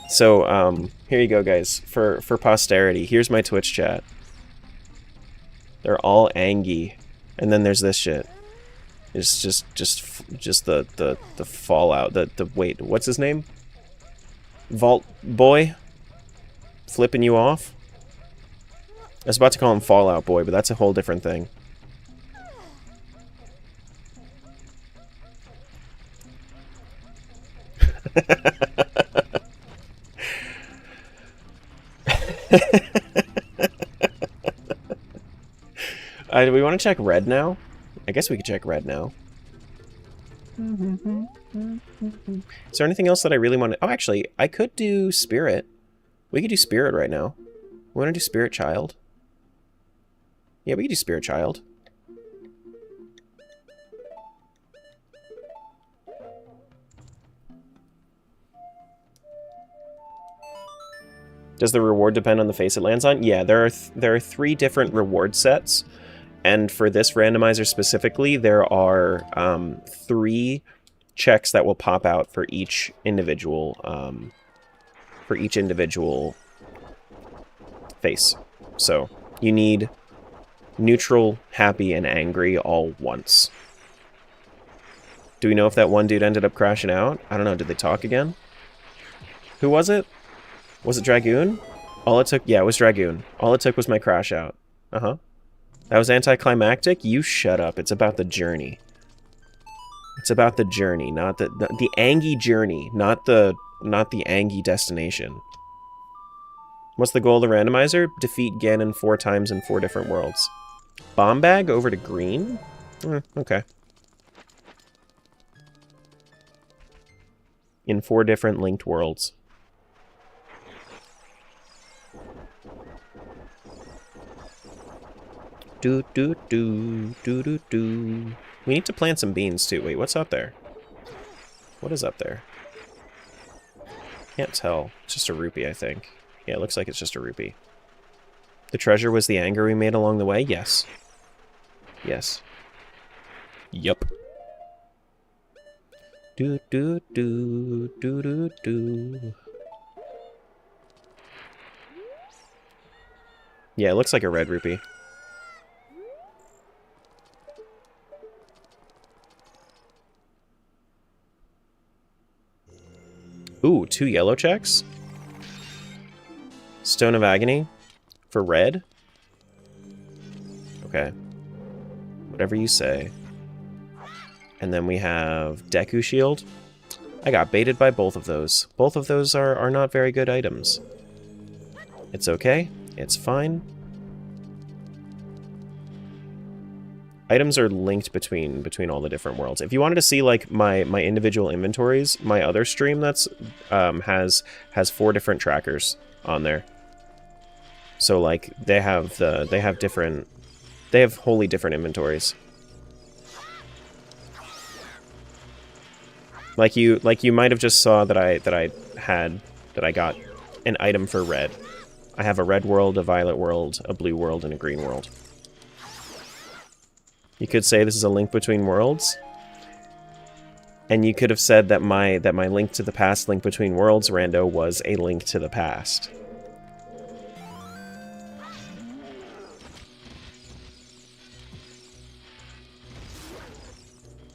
So, here you go, guys. For posterity, here's my Twitch chat. They're all Angie. And then there's this shit. It's just the fallout. Wait, what's his name? Vault Boy? Flipping you off? I was about to call him Fallout Boy, but that's a whole different thing. Do we want to check red now? I guess we could check red now. Is there anything else that I really want to... Oh, actually, I could do Spirit. We could do Spirit right now. We want to do Spirit Child? Yeah, we could do Spirit Child. Does the reward depend on the face it lands on? Yeah, there are 3 different reward sets. And for this randomizer specifically, there are 3 checks that will pop out for each individual face. So you need neutral, happy, and angry all once. Do we know if that one dude ended up crashing out? I don't know. Did they talk again? Who was it? Was it Dragoon? All it took... Yeah, it was Dragoon. All it took was my crash out. Uh-huh. That was anticlimactic? You shut up. It's about the journey. It's about the journey, not the Angie journey, not the Angie destination. What's the goal of the randomizer? Defeat Ganon 4 times in 4 different worlds. Bomb bag over to green? Okay. In 4 different linked worlds. Do do do do do do. We need to plant some beans too. Wait, what's up there? What is up there? Can't tell. It's just a rupee, I think. Yeah, it looks like it's just a rupee. The treasure was the anger we made along the way? Yes. Yes. Yup. Do do do do do do. Yeah, it looks like a red rupee. Ooh, 2 yellow checks? Stone of Agony for red? Okay. Whatever you say. And then we have Deku Shield. I got baited by both of those. Both of those are not very good items. It's okay. It's fine. Items are linked between all the different worlds. If you wanted to see like my individual inventories, my other stream that's has 4 different trackers on there. So like they have wholly different inventories. Like you might have just saw that I got an item for red. I have a red world, a violet world, a blue world, and a green world. You could say this is a link between worlds. And you could have said that my link to the past, link between worlds rando was a link to the past.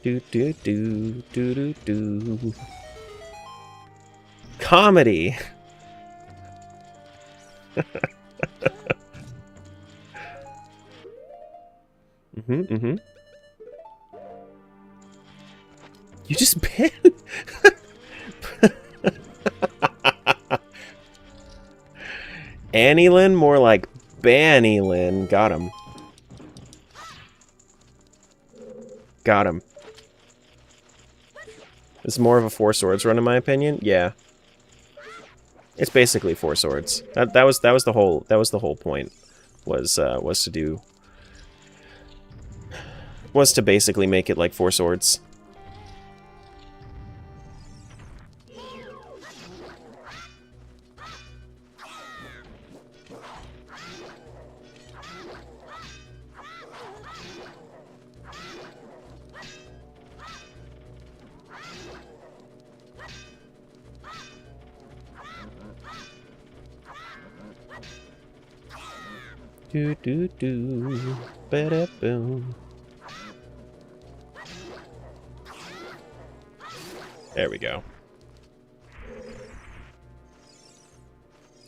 Do do do do do do. Comedy. Mm-hmm. You just ban. Annylyn, more like Bannylyn. Got him. Got him. It's more of a 4 swords run in my opinion. Yeah. It's basically 4 swords. That was the whole point. Was to basically make it like 4 swords. Do do do, ba boom. There we go.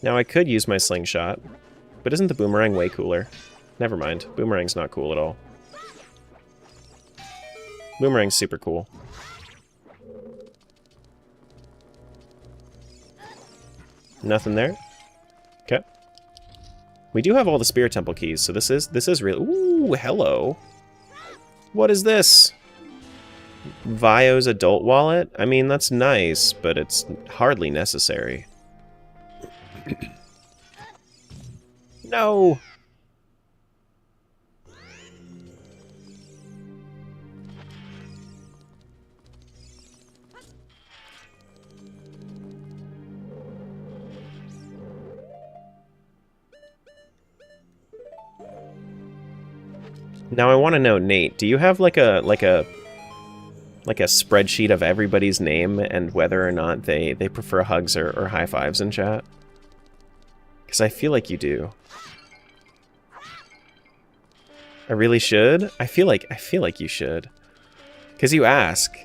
Now I could use my slingshot, but isn't the boomerang way cooler? Never mind, boomerang's not cool at all. Boomerang's super cool. Nothing there? Okay. We do have all the Spirit Temple keys, so this is real. Ooh, hello. What is this? Vio's adult wallet? I mean, that's nice, but it's hardly necessary. No! Now I want to know, Nate, do you have like a spreadsheet of everybody's name and whether or not they prefer hugs or high fives in chat? Because I feel like you do. I really should? I feel like you should. Because you ask.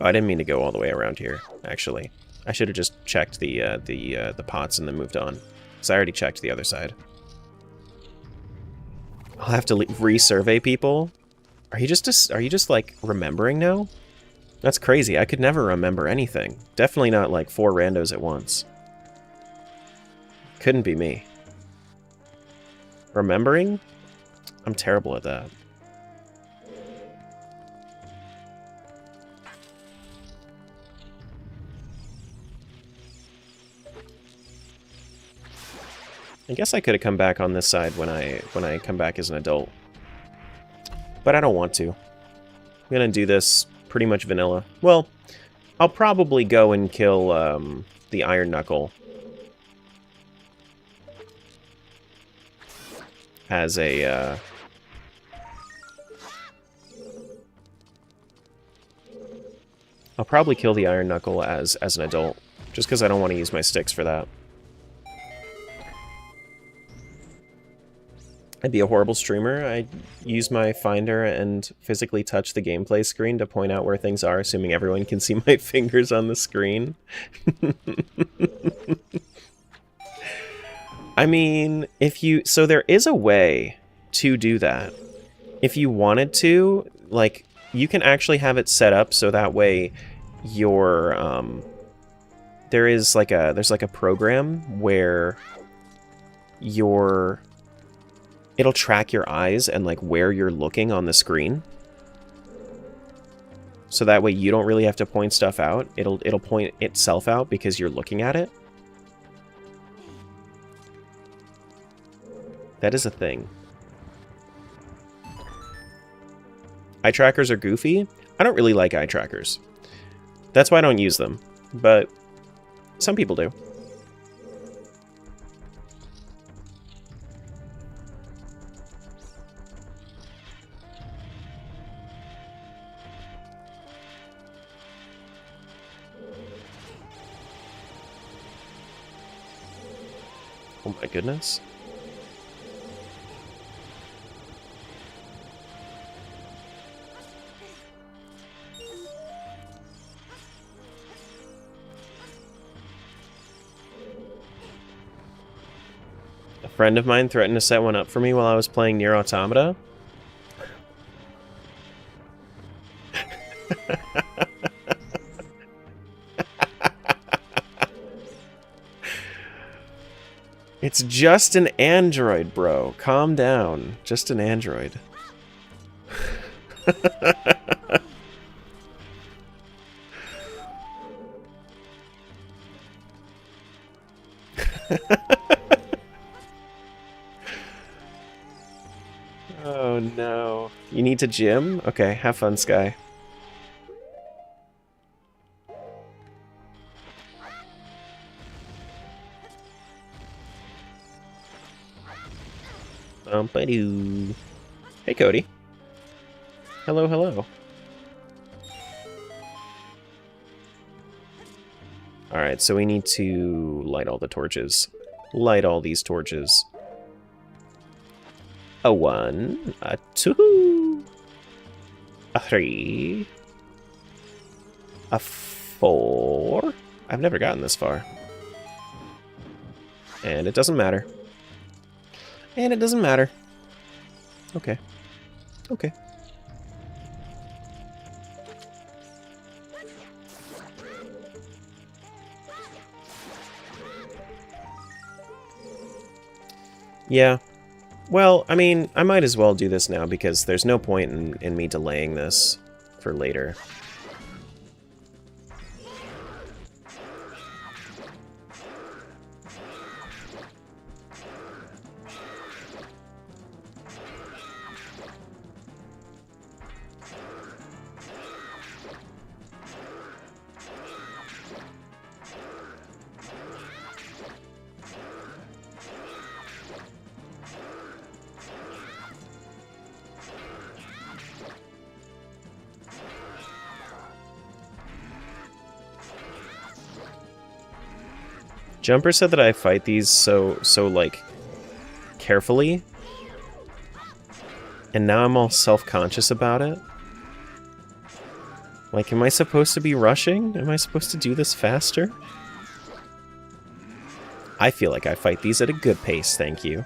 Oh, I didn't mean to go all the way around here, actually. I should have just checked the pots and then moved on. Because I already checked the other side. I'll have to resurvey people. Are you just like remembering now? That's crazy. I could never remember anything. Definitely not like 4 randos at once. Couldn't be me. Remembering? I'm terrible at that. I guess I could have come back on this side when I come back as an adult. But I don't want to. I'm gonna do this pretty much vanilla. Well, I'll probably go and kill the Iron Knuckle as a I'll probably kill the Iron Knuckle as an adult, just because I don't want to use my sticks for that. I'd be a horrible streamer. I'd use my finder and physically touch the gameplay screen to point out where things are, assuming everyone can see my fingers on the screen. I mean, so there is a way to do that. If you wanted to, like, you can actually have it set up so that way your, there's like a program where it'll track your eyes and like where you're looking on the screen. So that way you don't really have to point stuff out. It'll point itself out because you're looking at it. That is a thing. Eye trackers are goofy. I don't really like eye trackers. That's why I don't use them. But some people do. Oh my goodness. A friend of mine threatened to set one up for me while I was playing Nier Automata. It's just an android, bro. Calm down. Just an android. Oh no. You need to gym? Okay, have fun, Sky. Bumpadoo. Hey, Cody. Hello, hello. Alright, so we need to light all the torches. Light all these torches. A 1, a 2, a 3, a 4. I've never gotten this far. And it doesn't matter. And it doesn't matter. Okay. Okay. Yeah. Well, I mean, I might as well do this now because there's no point in me delaying this for later. Jumper said that I fight these so like carefully, and now I'm all self-conscious about it. Like, am I supposed to be rushing? Am I supposed to do this faster? I feel like I fight these at a good pace, thank you.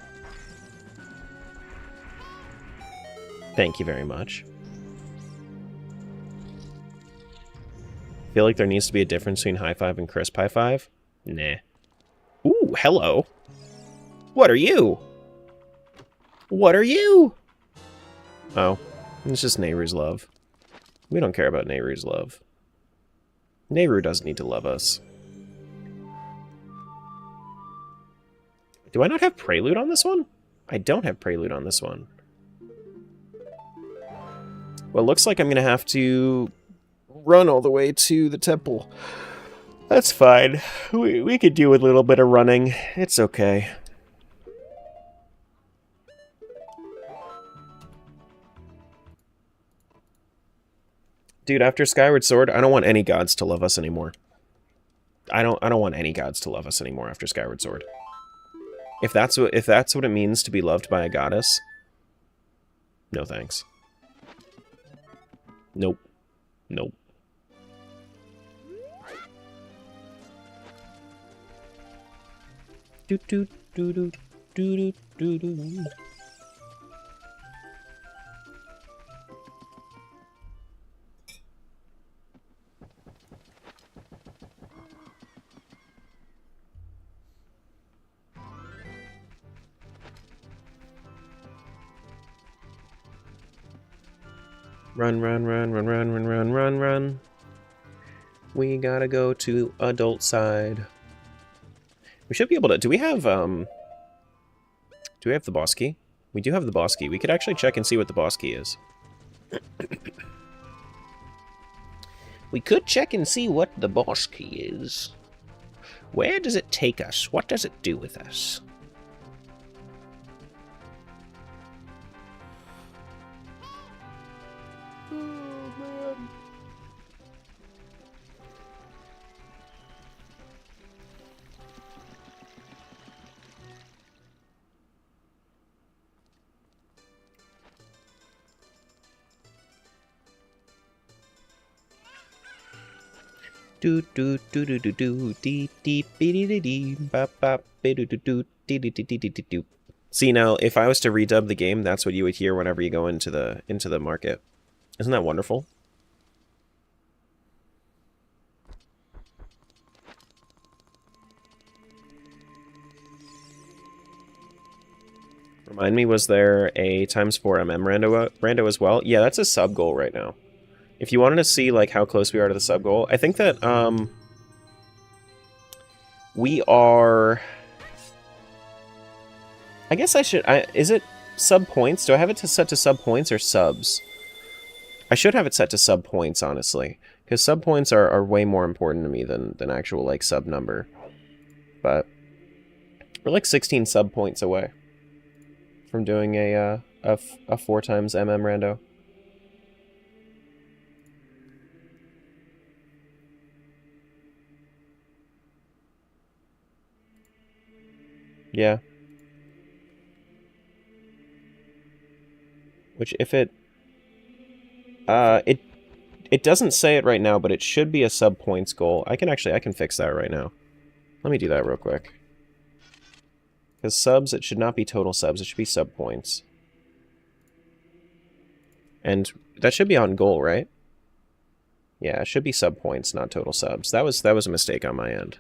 Thank you very much. Feel like there needs to be a difference between high five and crisp high five? Nah. Ooh, hello. What are you? What are you? Oh, it's just Nehru's love. We don't care about Nehru's love. Nehru doesn't need to love us. Do I not have Prelude on this one? I don't have Prelude on this one. Well, it looks like I'm going to have to run all the way to the temple. That's fine. We could do a little bit of running. It's okay. Dude, after Skyward Sword, I don't want any gods to love us anymore. I don't want any gods to love us anymore after Skyward Sword. If that's what it means to be loved by a goddess, no thanks. Nope. Nope. Do do do do do do do. Run, run, run, run, run, run, run, run, run. We gotta go to adult side. We should be able to... Do we have the boss key? We do have the boss key. We could actually check and see what the boss key is. We could check and see what the boss key is. Where does it take us? What does it do with us? Do do do do do do dee dee dee dee dee bop bop do do do do dee dee dee dee dee doo. See, now if I was to redub the game, that's what you would hear whenever you go into the market. Isn't that wonderful? Remind me, was there a ×4 rando as well? Yeah, that's a sub goal right now. If you wanted to see like how close we are to the sub goal, I think that we are. I guess I should. Is it sub points? Do I have it set to sub points or subs? I should have it set to sub points, honestly, because sub points are way more important to me than actual like sub number. But we're like 16 sub points away from doing a 4 times rando. Yeah. Which, if it doesn't say it right now, but it should be a sub points goal. I can fix that right now. Let me do that real quick. Because subs, it should not be total subs, it should be sub points. And that should be on goal, right? Yeah, it should be sub points, not total subs. That was a mistake on my end.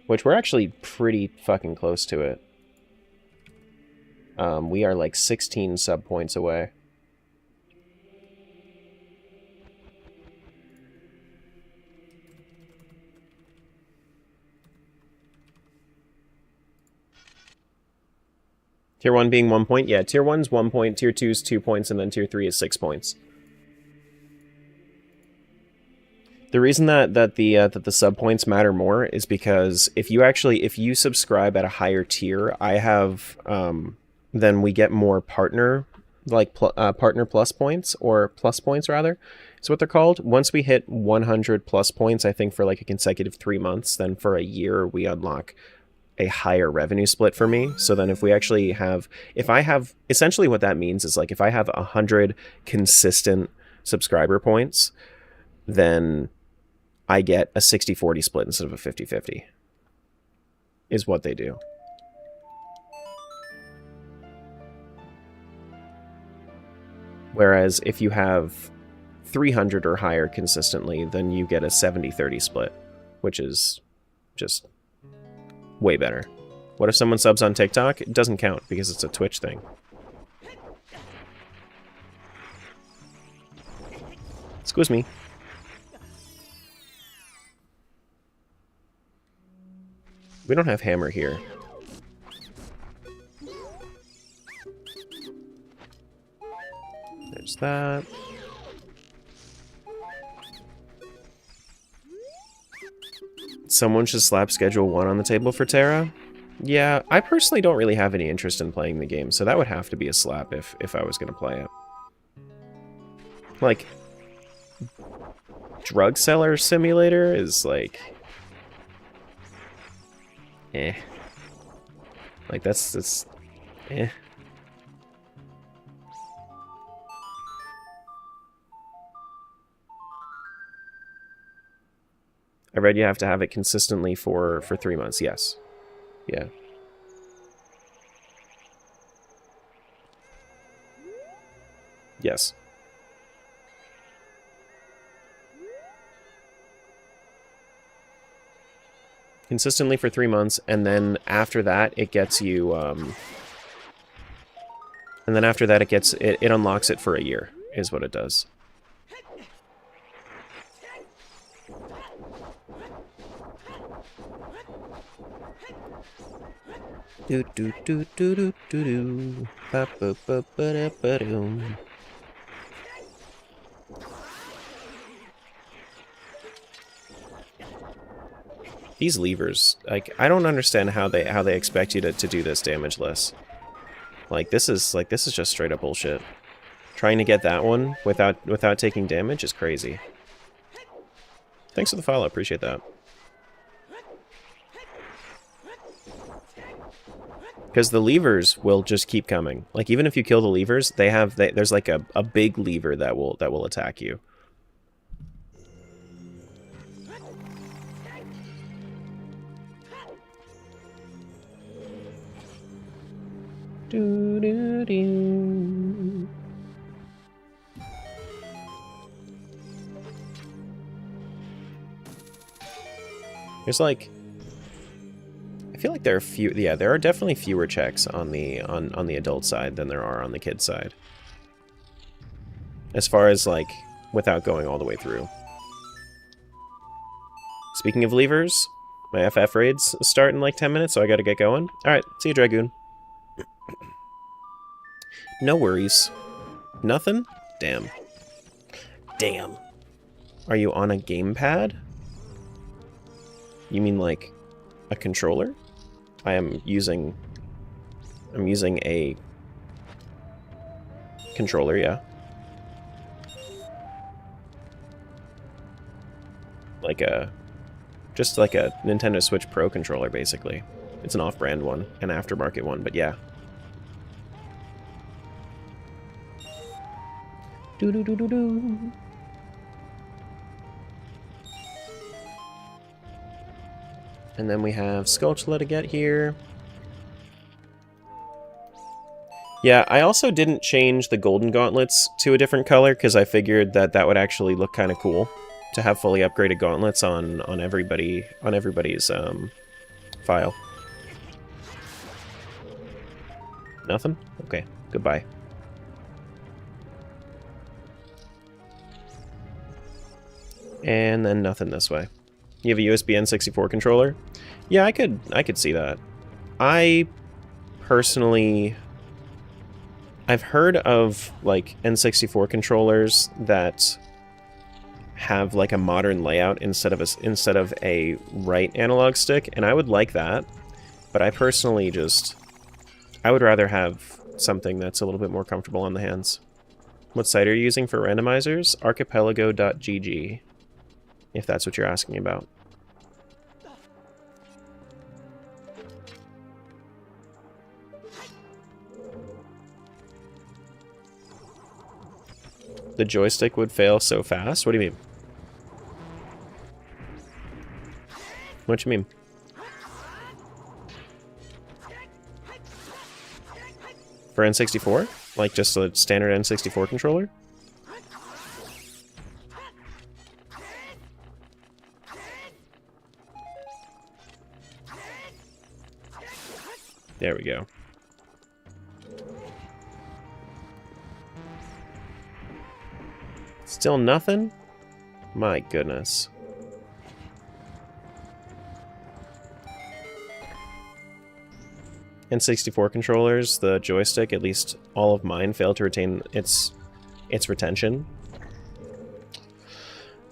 Which we're actually pretty fucking close to it. We are like 16 sub points away. Tier 1 being 1 point? Yeah, Tier 1's 1 point, Tier 2's 2 points, and then Tier 3 is 6 points. The reason that the sub points matter more is because if you subscribe at a higher tier, I have then we get more partner plus points, or plus points rather, is what they're called. Once we hit 100 plus points, I think for like a consecutive 3 months, then for a year we unlock a higher revenue split for me. So then if I have essentially what that means is like if I have 100 consistent subscriber points, then I get a 60-40 split instead of a 50-50, is what they do. Whereas if you have 300 or higher consistently, then you get a 70-30 split, which is just way better. What if someone subs on TikTok? It doesn't count because it's a Twitch thing. Excuse me. We don't have hammer here. There's that. Someone should slap Schedule 1 on the table for Terra? Yeah, I personally don't really have any interest in playing the game, so that would have to be a slap if I was going to play it. Like, Drug Seller Simulator is like... eh. Like, that's eh. I read you have to have it consistently for 3 months. Yes. Yeah. Yes. Consistently for 3 months, and then after that it gets you and then after that it unlocks it for a year, is what it does. Do do do do do do do. Ba ba ba ba da ba doom. These levers, like, I don't understand how they expect you to do this damageless. Like this is just straight up bullshit. Trying to get that one without taking damage is crazy. Thanks for the follow, appreciate that. Because the levers will just keep coming. Like, even if you kill the levers, there's like a big lever that will attack you. Do do do. There's like, I feel like there are there are definitely fewer checks on the adult side than there are on the kid side. As far as like without going all the way through. Speaking of levers, my FF raids start in like 10 minutes, so I gotta get going. Alright, see you, Dragoon. No worries. Nothing? Damn. Damn. Are you on a gamepad? You mean like a controller? I'm using a controller, yeah. Just like a Nintendo Switch Pro controller, basically. It's an off-brand one, an aftermarket one, but yeah. Do-do-do-do-do. And then we have Skulltula to get here. Yeah, I also didn't change the golden gauntlets to a different color because I figured that would actually look kind of cool to have fully upgraded gauntlets on everybody's file. Nothing? Okay, goodbye. And then nothing this way. You have a USB N64 controller? Yeah, I could see that. I personally, I've heard of like N64 controllers that have like a modern layout instead of a right analog stick, and I would like that. But I personally I would rather have something that's a little bit more comfortable on the hands. What site are you using for randomizers? Archipelago.gg. If that's what you're asking about. The joystick would fail so fast? What do you mean? What you mean? For N64? Like just a standard N64 controller? There we go. Still nothing? My goodness. N64 controllers, the joystick, at least all of mine, failed to retain its retention.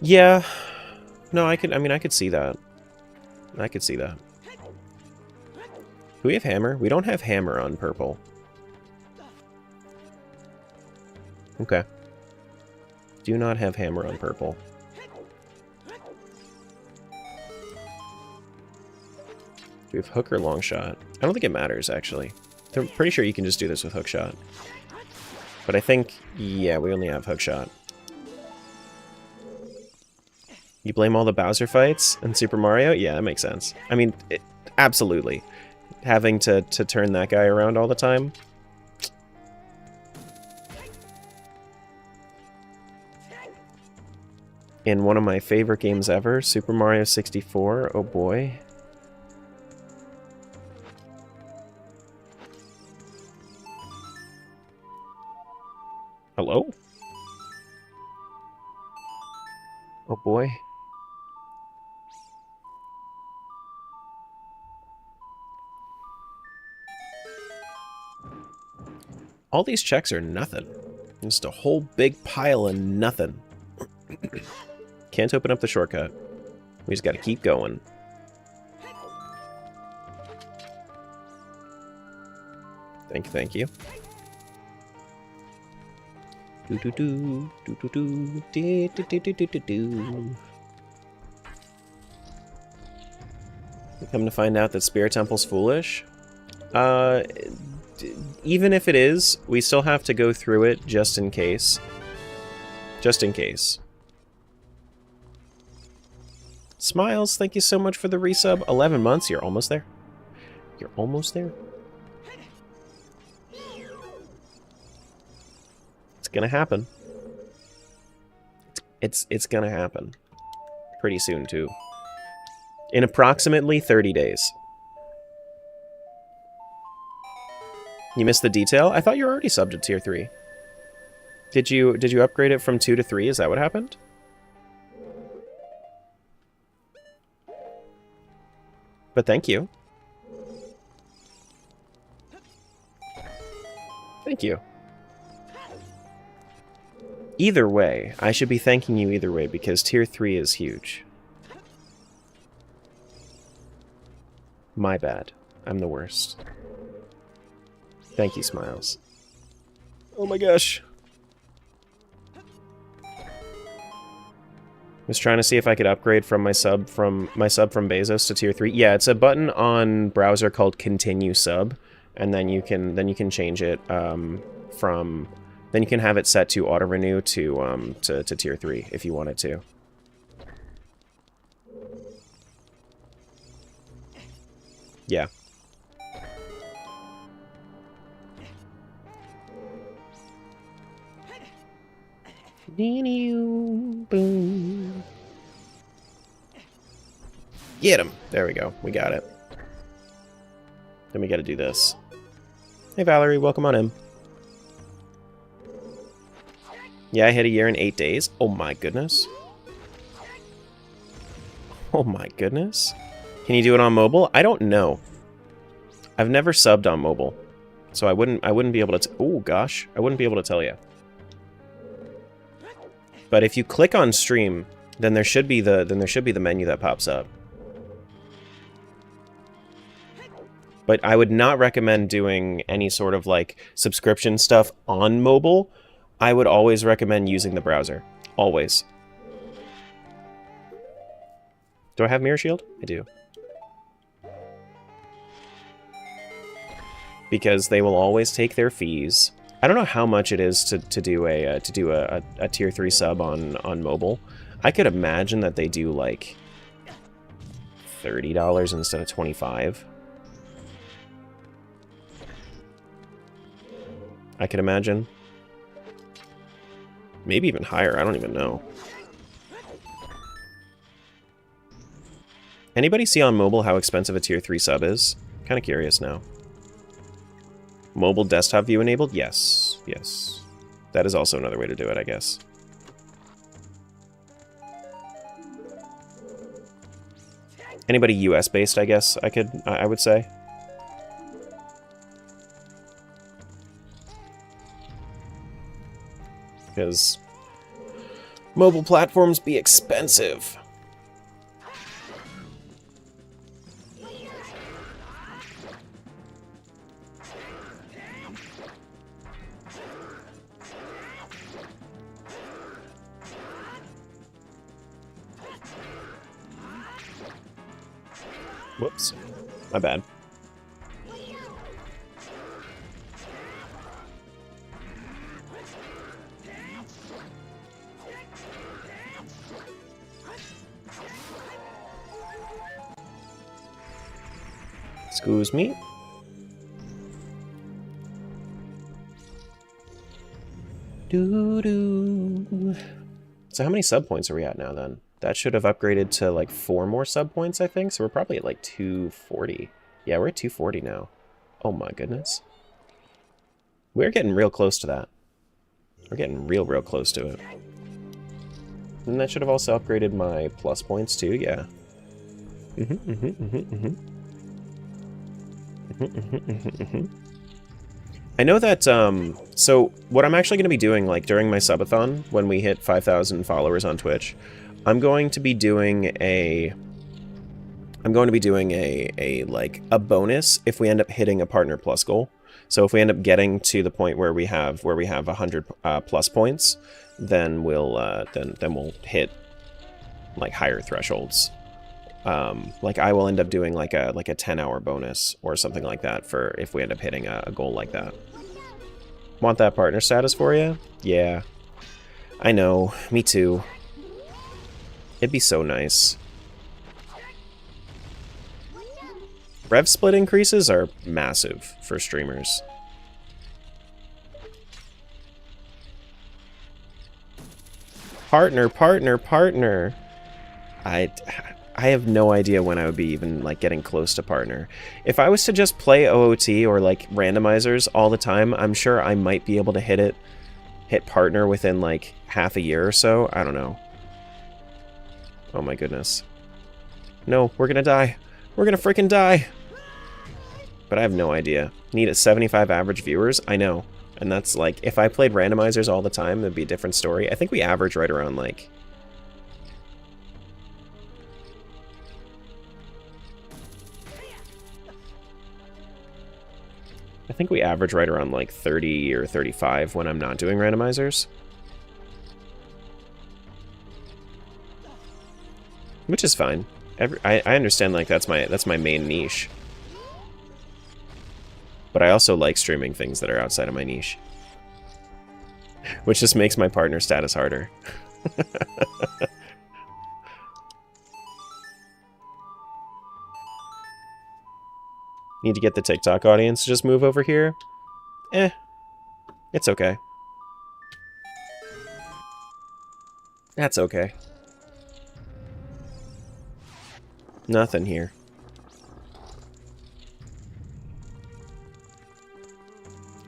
Yeah. No, I mean, I could see that. I could see that. Do we have hammer? We don't have hammer on purple. Okay. Do not have hammer on purple. Do we have hook or long shot? I don't think it matters, actually. I'm pretty sure you can just do this with hook shot. But I think, yeah, we only have hook shot. You blame all the Bowser fights in Super Mario? Yeah, that makes sense. I mean, absolutely. Having to turn that guy around all the time. In one of my favorite games ever, Super Mario 64, oh boy. Hello? Oh boy. All these checks are nothing. Just a whole big pile of nothing. Can't open up the shortcut. We just gotta keep going. Thank you. Do do do do do do do do do do do do. We come to find out that Spirit Temple's foolish. Even if it is, we still have to go through it just in case. Just in case. Smiles, thank you so much for the resub. 11 months, you're almost there. You're almost there. It's gonna happen. It's gonna happen. Pretty soon, too. In approximately 30 days. You missed the detail? I thought you were already subbed to tier 3. Did you upgrade it from 2 to 3? Is that what happened? But thank you. Thank you. Either way, I should be thanking you either way because tier 3 is huge. My bad. I'm the worst. Thank you, Smiles. Oh my gosh. Was trying to see if I could upgrade from my sub from Bezos to tier 3. Yeah, it's a button on browser called Continue Sub, and then you can change it then you can have it set to auto renew to tier 3 if you wanted to. Yeah. Boom. Get him! There we go. We got it. Then we gotta do this. Hey Valerie, welcome on in. Yeah, I hit a year in 8 days. Oh my goodness. Oh my goodness. Can you do it on mobile? I don't know. I've never subbed on mobile. So I wouldn't be able to oh gosh. I wouldn't be able to tell you. But if you click on stream, then there should be the menu that pops up. But I would not recommend doing any sort of like subscription stuff on mobile. I would always recommend using the browser. Always. Do I have Mirror Shield? I do. Because they will always take their fees. I don't know how much it is to do a tier 3 sub on mobile. I could imagine that they do like $30 instead of $25. I can imagine. Maybe even higher, I don't even know. Anybody see on mobile how expensive a tier 3 sub is? Kind of curious now. Mobile desktop view enabled? Yes. Yes. That is also another way to do it, I guess. Anybody US based, I guess I would say. Because mobile platforms be expensive. Whoops. My bad. Excuse me. Doo-doo. So how many sub points are we at now, then? That should have upgraded to, like, 4 more sub points, I think. So we're probably at, like, 240. Yeah, we're at 240 now. Oh, my goodness. We're getting real close to that. We're getting real close to it. And that should have also upgraded my plus points, too, yeah. I know that, so what I'm actually going to be doing, like, during my subathon, when we hit 5,000 followers on Twitch, I'm going to be doing a like, a bonus if we end up hitting a Partner Plus goal. So if we end up getting to the point where we have 100 plus points, then we'll hit, like, higher thresholds. Like, I will end up doing like a 10-hour bonus or something like that for if we end up hitting a goal like that. Want that partner status for you? Yeah. I know. Me too. It'd be so nice. Rev split increases are massive for streamers. Partner, partner, partner. I have no idea when I would be even, like, getting close to partner. If I was to just play OOT or, like, randomizers all the time, I'm sure I might be able to hit partner within, like, half a year or so. I don't know. Oh my goodness. No, we're gonna die. We're gonna freaking die. But I have no idea. Need at 75 average viewers? I know. And that's, like, if I played randomizers all the time, that'd be a different story. I think we average right around, like... I think we average right around, like, 30 or 35 when I'm not doing randomizers. Which is fine. I understand, like, that's my main niche. But I also like streaming things that are outside of my niche. Which just makes my partner status harder. Need to get the TikTok audience to just move over here? Eh. It's okay. That's okay. Nothing here.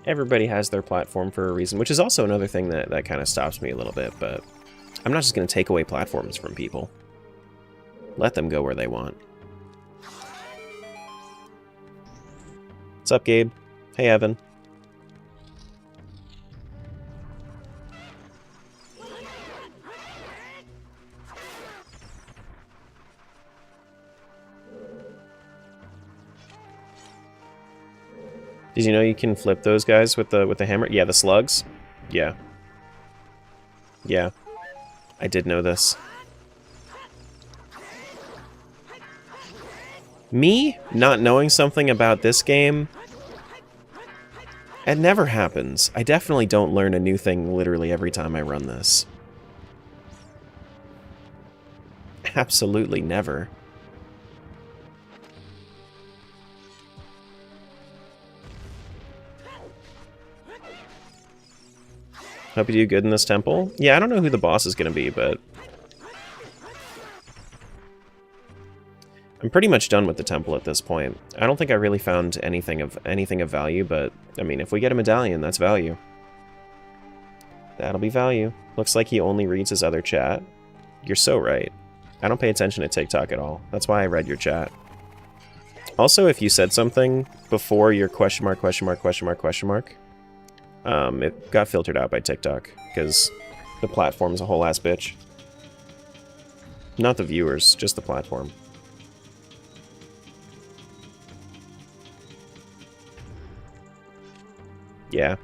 Everybody has their platform for a reason, which is also another thing that kind of stops me a little bit, but I'm not just going to take away platforms from people. Let them go where they want. What's up, Gabe? Hey, Evan. Did you know you can flip those guys with the hammer? Yeah, the slugs. Yeah. Yeah. I did know this. Me not knowing something about this game, it never happens. I definitely don't learn a new thing literally every time I run this. Absolutely never. Hope you do good in this temple. Yeah, I don't know who the boss is going to be, but... I'm pretty much done with the temple at this point. I don't think I really found anything of value, but, I mean, if we get a medallion, that's value. That'll be value. Looks like he only reads his other chat. You're so right. I don't pay attention to TikTok at all. That's why I read your chat. Also, if you said something before your question mark, it got filtered out by TikTok, because the platform's a whole ass bitch. Not the viewers, just the platform. Yeah.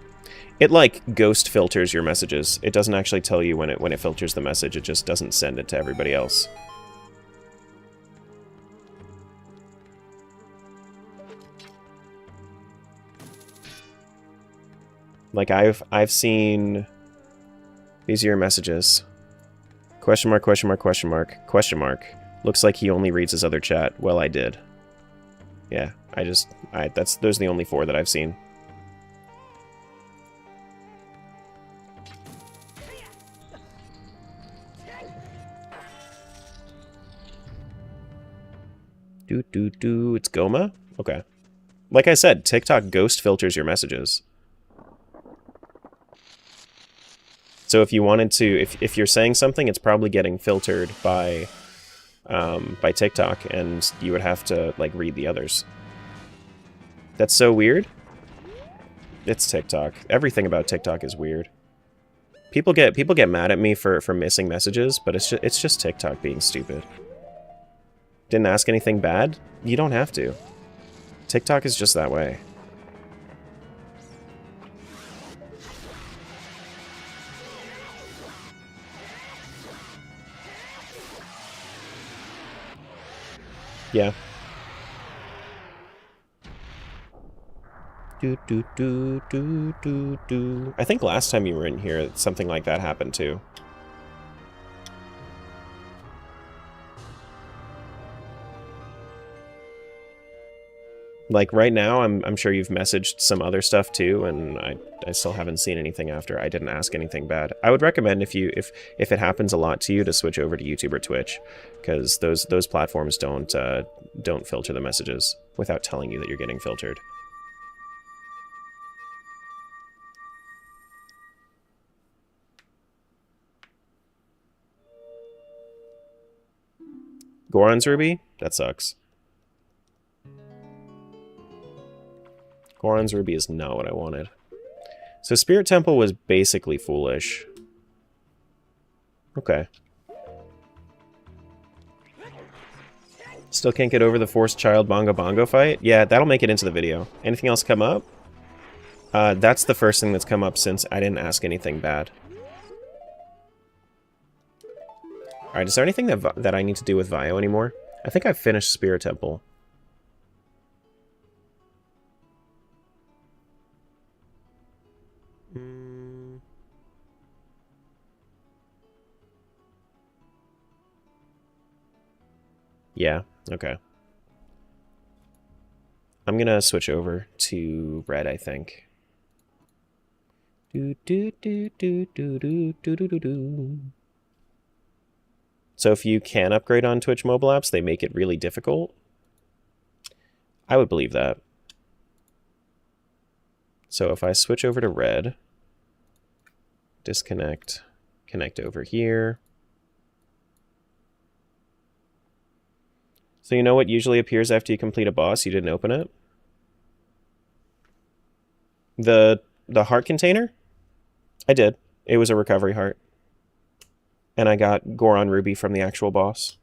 It, like, ghost filters your messages. It doesn't actually tell you when it filters the message, it just doesn't send it to everybody else. Like, I've seen... These are your messages. Question mark. Looks like he only reads his other chat. Well, I did. Yeah, those are the only 4 that I've seen. It's Goma? Okay. Like I said, TikTok ghost filters your messages. So if you wanted to, if you're saying something, it's probably getting filtered by TikTok, and you would have to, like, read the others. That's so weird. It's TikTok. Everything about TikTok is weird. People get mad at me for missing messages, but it's just TikTok being stupid. Didn't ask anything bad? You don't have to. TikTok is just that way. Yeah. I think last time you were in here, something like that happened too. Like, right now, I'm sure you've messaged some other stuff too, and I still haven't seen anything after. I didn't ask anything bad. I would recommend if it happens a lot to you to switch over to YouTube or Twitch, because those platforms don't filter the messages without telling you that you're getting filtered. Goron's Ruby? That sucks. Goron's Ruby is not what I wanted. So Spirit Temple was basically foolish. Okay. Still can't get over the forced child bongo bongo fight? Yeah, that'll make it into the video. Anything else come up? That's the first thing that's come up since I didn't ask anything bad. Alright, is there anything that I need to do with Vio anymore? I think I've finished Spirit Temple. Yeah, okay. I'm gonna switch over to red, I think. So if you can upgrade on Twitch mobile apps, they make it really difficult. I would believe that. So if I switch over to red, disconnect, connect over here. So you know what usually appears after you complete a boss? You didn't open it? The heart container? I did. It was a recovery heart. And I got Goron Ruby from the actual boss.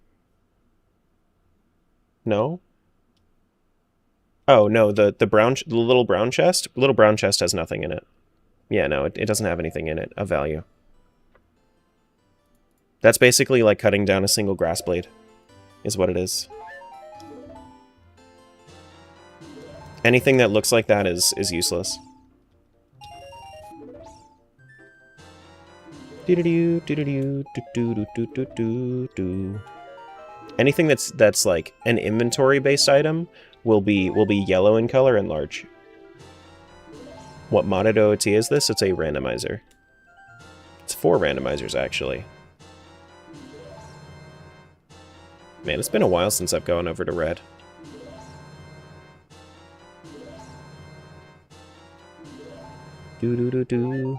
No? Oh, no, the little brown chest? The little brown chest has nothing in it. Yeah, no, it doesn't have anything in it of value. That's basically like cutting down a single grass blade, is what it is. Anything that looks like that is useless. Anything that's like an inventory-based item will be yellow in color and large. What modded OOT is this? It's a randomizer. 4 randomizers, actually. Man, it's been a while since I've gone over to red. Do-do-do-do.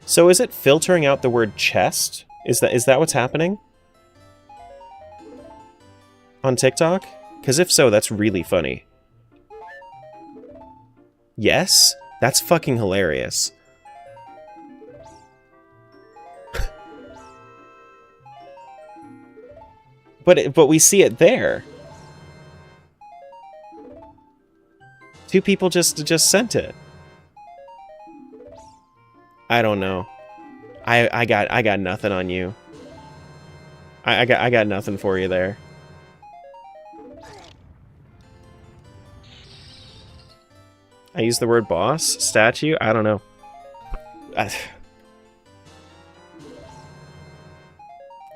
So is it filtering out the word chest? Is that what's happening? On TikTok? Because if so, that's really funny. Yes? That's fucking hilarious. But we see it there. 2 people just sent it. I don't know. I got nothing on you. I got nothing for you there. I use the word boss? Statue? I don't know.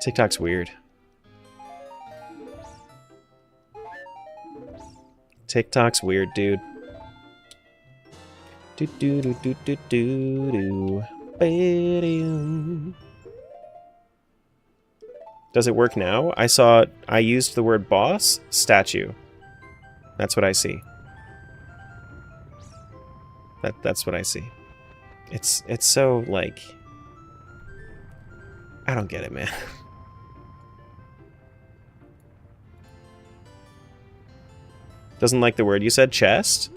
TikTok's weird. TikTok's weird, dude. Do do do do do do do. Does it work now? I used the word boss, statue. That's what I see. That's what I see. It's so like, I don't get it, man. Doesn't like the word you said, chest?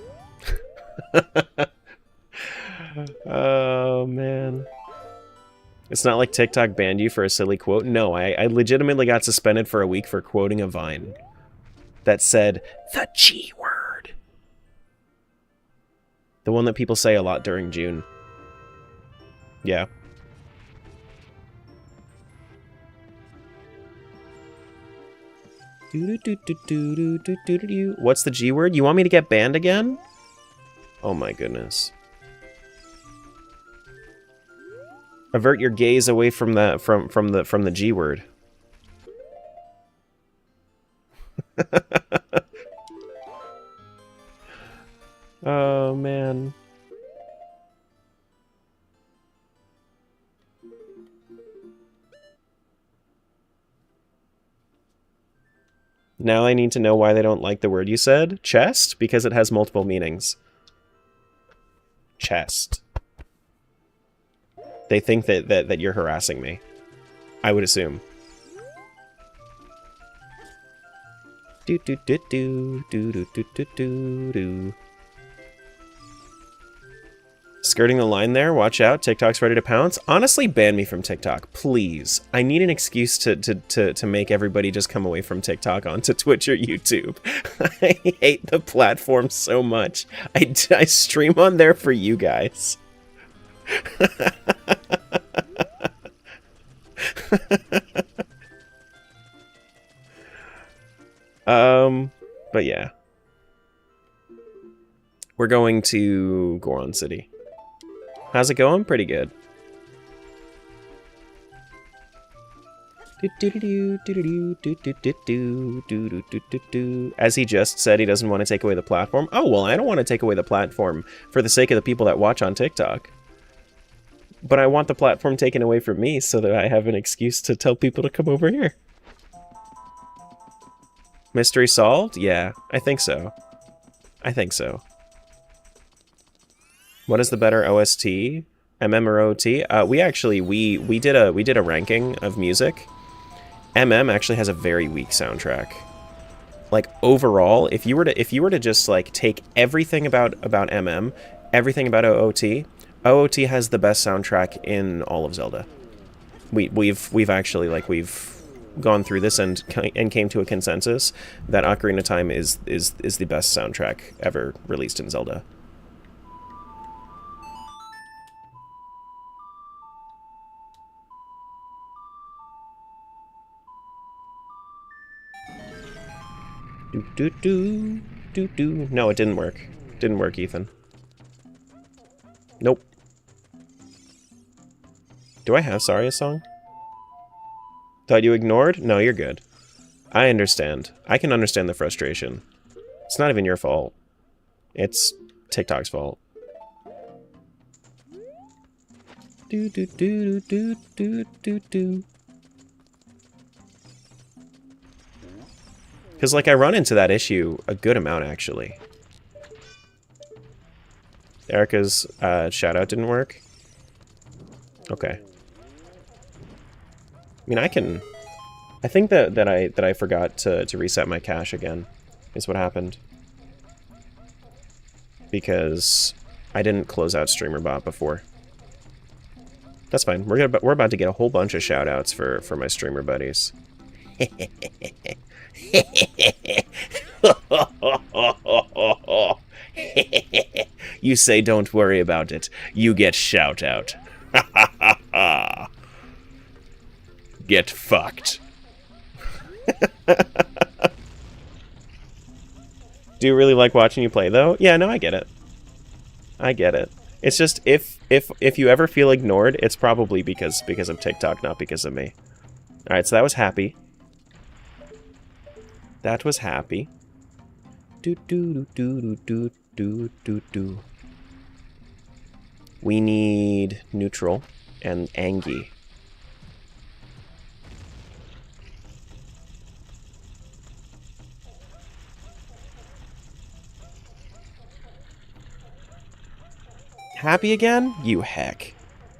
Oh, man. It's not like TikTok banned you for a silly quote. No, I legitimately got suspended for a week for quoting a Vine that said, the G word. The one that people say a lot during June. Yeah. What's the G word? You want me to get banned again? Oh my goodness. Avert your gaze away from the from the G word. Oh man. Now I need to know why they don't like the word you said. Chest? Because it has multiple meanings. Chest. They think that you're harassing me. I would assume. Do do do do do do do do do do. Skirting the line there, watch out, TikTok's ready to pounce. Honestly, ban me from TikTok, please. I need an excuse to make everybody just come away from TikTok onto Twitch or YouTube. I hate the platform so much. I stream on there for you guys. But yeah. We're going to Goron City. How's it going? Pretty good. As he just said, he doesn't want to take away the platform. Oh, well, I don't want to take away the platform for the sake of the people that watch on TikTok. But I want the platform taken away from me so that I have an excuse to tell people to come over here. Mystery solved? Yeah, I think so. I think so. What is the better OST? MM or OT? We did a ranking of music. MM actually has a very weak soundtrack. Like overall, if you were to just like take everything about MM, everything about OOT, OOT has the best soundtrack in all of Zelda. We've actually like we've gone through this and came to a consensus that Ocarina of Time is the best soundtrack ever released in Zelda. Do. No, it didn't work. Didn't work, Ethan. Nope. Do I have Saria's song? Thought you ignored? No, you're good. I understand. I can understand the frustration. It's not even your fault. It's TikTok's fault. Do do do do do do do. Because, like, I run into that issue a good amount, actually. Erica's shout-out didn't work? Okay. I mean, I think that I forgot to reset my cache again, is what happened. Because I didn't close out StreamerBot before. That's fine. We're about to get a whole bunch of shout-outs for my streamer buddies. You say don't worry about it. You get shout-out. Get fucked. Do you really like watching you play, though? Yeah, no, I get it. I get it. It's just, if you ever feel ignored, it's probably because of TikTok, not because of me. Alright, so that was happy. That was happy. Do do do do do do do do. We need neutral and Angie. Happy again? You heck.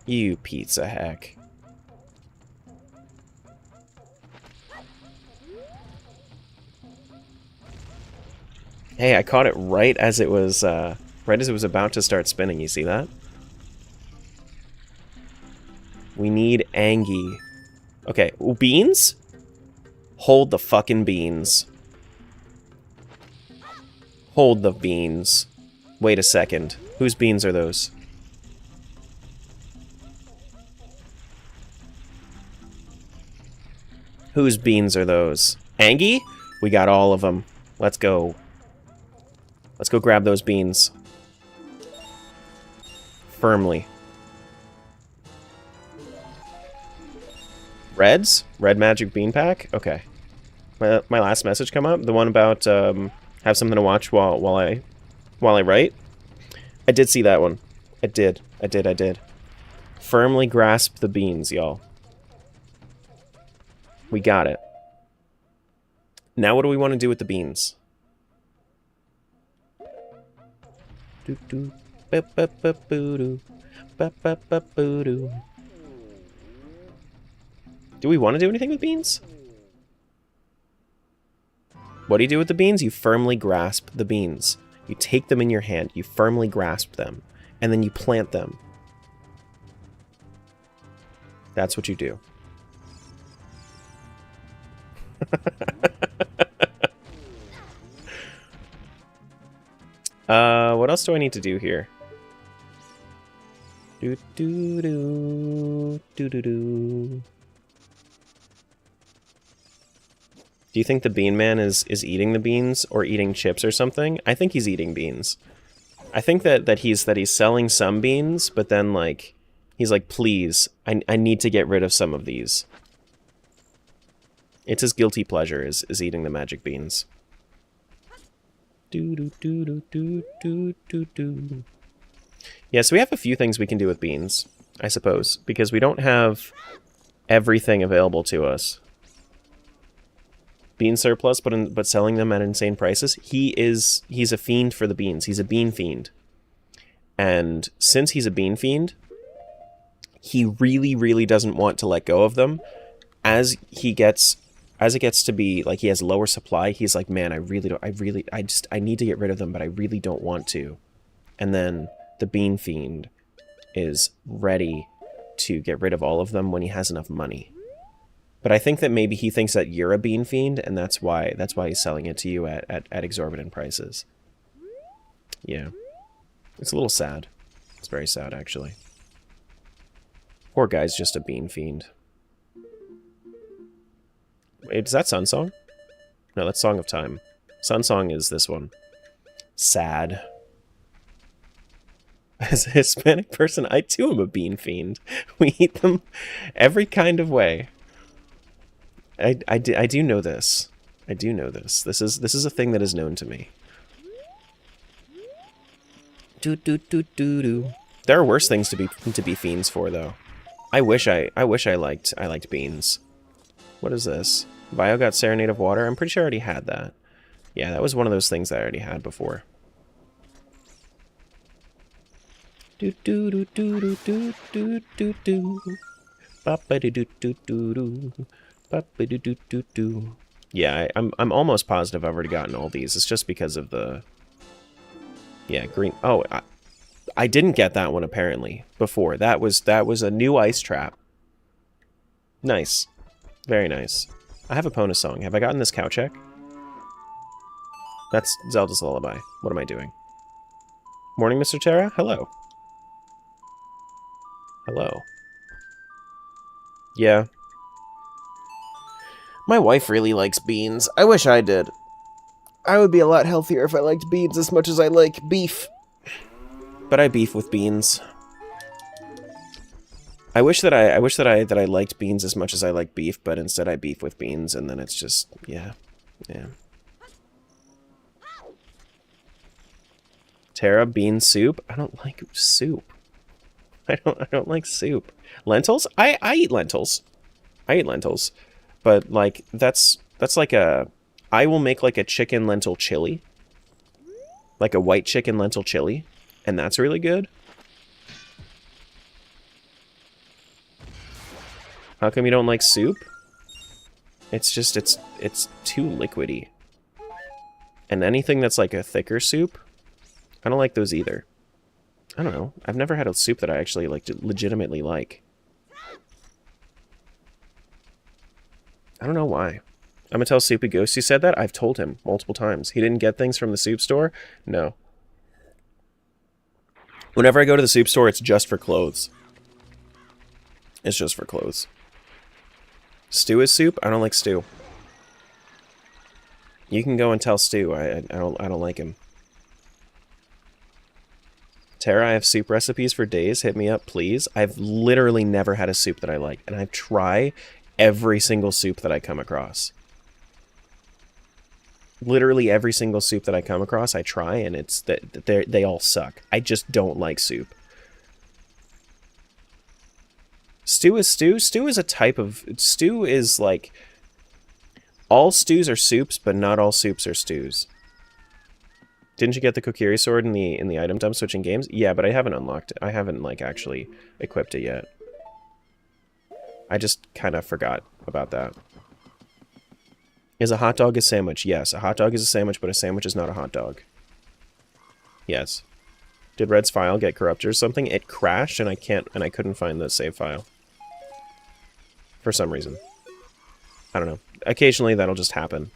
You pizza heck. Hey, I caught it right as it was about to start spinning. You see that? We need Angie. Okay, ooh, beans? Hold the fucking beans. Hold the beans. Wait a second. Whose beans are those? Whose beans are those? Angie? We got all of them. Let's go. Let's go grab those beans. Firmly. Reds? Red Magic Bean Pack? Okay. My last message come up? The one about have something to watch while I write? I did see that one. I did. Firmly grasp the beans, y'all. We got it. Now what do we want to do with the beans? Do we want to do anything with beans? What do you do with the beans? You firmly grasp the beans. You take them in your hand, you firmly grasp them, and then you plant them. That's what you do. What else do I need to do here? Do do do do do do. Do you think the Bean Man is eating the beans or eating chips or something? I think he's eating beans. I think that he's selling some beans, but then like he's like, please, I need to get rid of some of these. It's his guilty pleasure is eating the magic beans. Do do do do do do do do. Yeah, so we have a few things we can do with beans, I suppose, because we don't have everything available to us. Bean surplus, but selling them at insane prices. He's a fiend for the beans. He's a bean fiend. And since he's a bean fiend, he really, really doesn't want to let go of them. As it gets to be like he has lower supply, he's like, man, I need to get rid of them, but I really don't want to. And then the bean fiend is ready to get rid of all of them when he has enough money. But I think that maybe he thinks that you're a bean fiend, and that's why he's selling it to you at exorbitant prices. Yeah. It's a little sad. It's very sad, actually. Poor guy's just a bean fiend. Wait, is that Sun Song? No, that's Song of Time. Sun Song is this one. Sad. As a Hispanic person, I too am a bean fiend. We eat them every kind of way. I do know this. I do know this. This is a thing that is known to me. Do do do do do There are worse things to be fiends for, though. I wish I liked beans. What is this? Bio got Serenade of Water? I'm pretty sure I already had that. Yeah, that was one of those things that I already had before. Do do do do do do do do do. Ba do do do do do. Ba do do do do. Yeah, I'm almost positive I've already gotten all these. It's just because of the... Yeah, green... Oh, I didn't get that one, apparently, before. That was a new ice trap. Nice. Very nice. I have a Pona song. Have I gotten this cow check? That's Zelda's Lullaby. What am I doing? Morning, Mr. Terra? Hello. Hello. Yeah. My wife really likes beans. I wish I did. I would be a lot healthier if I liked beans as much as I like beef. But I beef with beans. I wish that I liked beans as much as I like beef, but instead I beef with beans, and then it's just, yeah. Terra, bean soup? I don't like soup. I don't like soup. Lentils? I eat lentils. I eat lentils. But like that's like a... I will make like a chicken lentil chili. Like a white chicken lentil chili. And that's really good. How come you don't like soup? It's just, it's too liquidy. And anything that's like a thicker soup, I don't like those either. I don't know. I've never had a soup that I actually like legitimately like. I don't know why. I'm gonna tell Soupy Ghost you said that. I've told him multiple times. He didn't get things from the soup store? No. Whenever I go to the soup store, it's just for clothes. It's just for clothes. Stew is soup? I don't like stew. You can go and tell Stu. I don't like him. Tara, I have soup recipes for days. Hit me up, please. I've literally never had a soup that I like, and I try every single soup that I come across. Literally every single soup that I come across, I try, and it's that they all suck. I just don't like soup. Stew is stew. Stew is a type of... Stew is like... All stews are soups, but not all soups are stews. Didn't you get the Kokiri sword in the item dump switching games? Yeah, but I haven't unlocked it. I haven't, like, actually equipped it yet. I just kind of forgot about that. Is a hot dog a sandwich? Yes, a hot dog is a sandwich, but a sandwich is not a hot dog. Yes. Did Red's file get corrupted or something? It crashed, and I couldn't find the save file. For some reason. I don't know. Occasionally that'll just happen.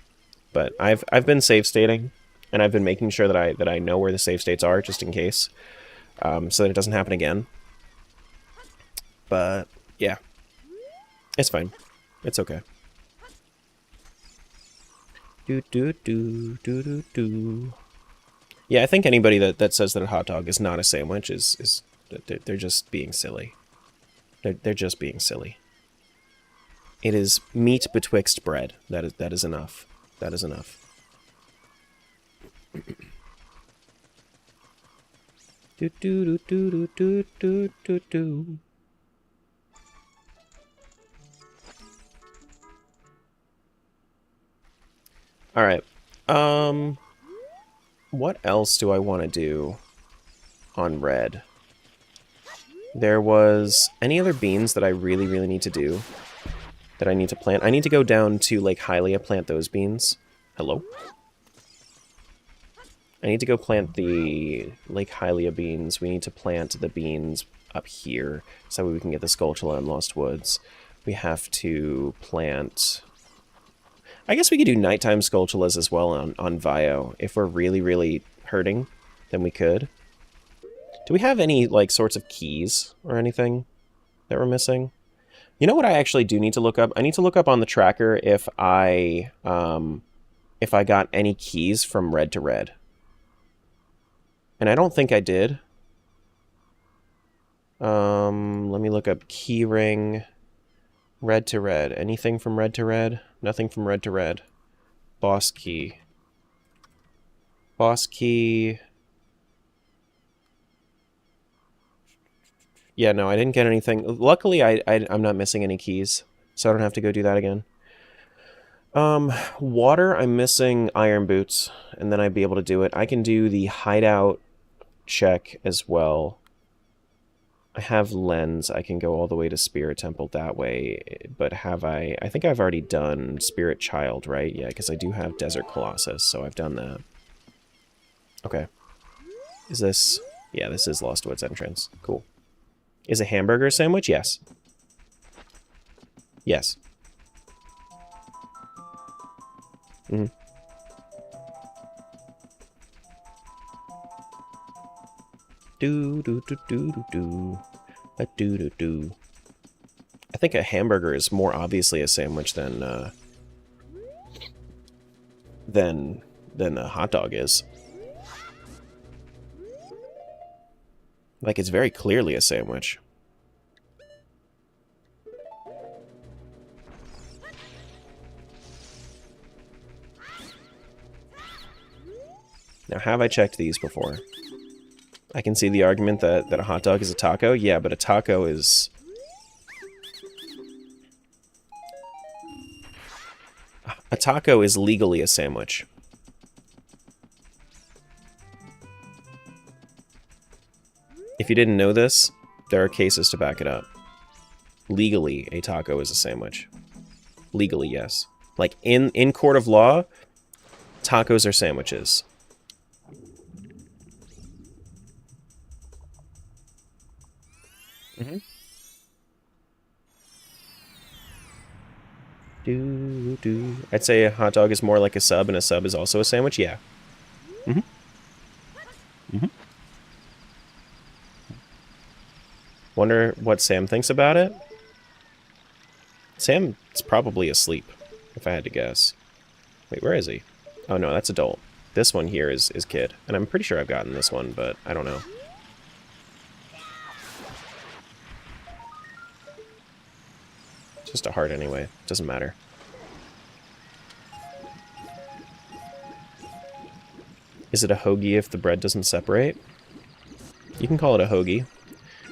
But I've been save stating, and I've been making sure that I know where the save states are, just in case. So that it doesn't happen again. But, yeah. It's fine. It's okay. Yeah, I think anybody that says that a hot dog is not a sandwich is they're just being silly. They're just being silly. It is meat betwixt bread. That is enough. That is enough. All right. What else do I want to do on red? There was any other beans that I really need to do that I need to plant. I need to go down to Lake Hylia, plant those beans. Hello? I need to go plant the Lake Hylia beans. We need to plant the beans up here so we can get the Skulltula and Lost Woods. We have to plant... I guess we could do nighttime Skulltulas as well on Vio. If we're really hurting, then we could. Do we have any, like, sorts of keys or anything that we're missing? You know what I actually do need to look up? I need to look up on the tracker if I got any keys from red to red. And I don't think I did. Let me look up keyring red to red. Anything from red to red? Nothing from red to red. Boss key. Boss key. Yeah, no, I didn't get anything. Luckily, I'm not missing any keys, so I don't have to go do that again. Water, I'm missing iron boots, and then I'd be able to do it. I can do the hideout check as well. I have lens. I can go all the way to Spirit Temple that way, but have I think I've already done Spirit Child, right? Yeah, because I do have Desert Colossus, so I've done that. Okay. Is this... Yeah, this is Lost Woods entrance. Cool. Is a hamburger sandwich? Yes. Yes. Mm-hmm. Do do do do do do. A do do do. I think a hamburger is more obviously a sandwich than a hot dog is. Like, it's very clearly a sandwich. Now, have I checked these before? I can see the argument that a hot dog is a taco. Yeah, but a taco is... A taco is legally a sandwich. If you didn't know this, there are cases to back it up. Legally, a taco is a sandwich. Legally, yes. Like, in court of law, tacos are sandwiches. Mm-hmm. I'd say a hot dog is more like a sub, and a sub is also a sandwich. Yeah. Mm-hmm. Mm-hmm. Wonder what Sam thinks about it. Sam's probably asleep, if I had to guess. Wait, where is he? Oh no, that's adult. This one here is kid, and I'm pretty sure I've gotten this one, but I don't know. Just a heart anyway. Doesn't matter. Is it a hoagie if the bread doesn't separate? You can call it a hoagie.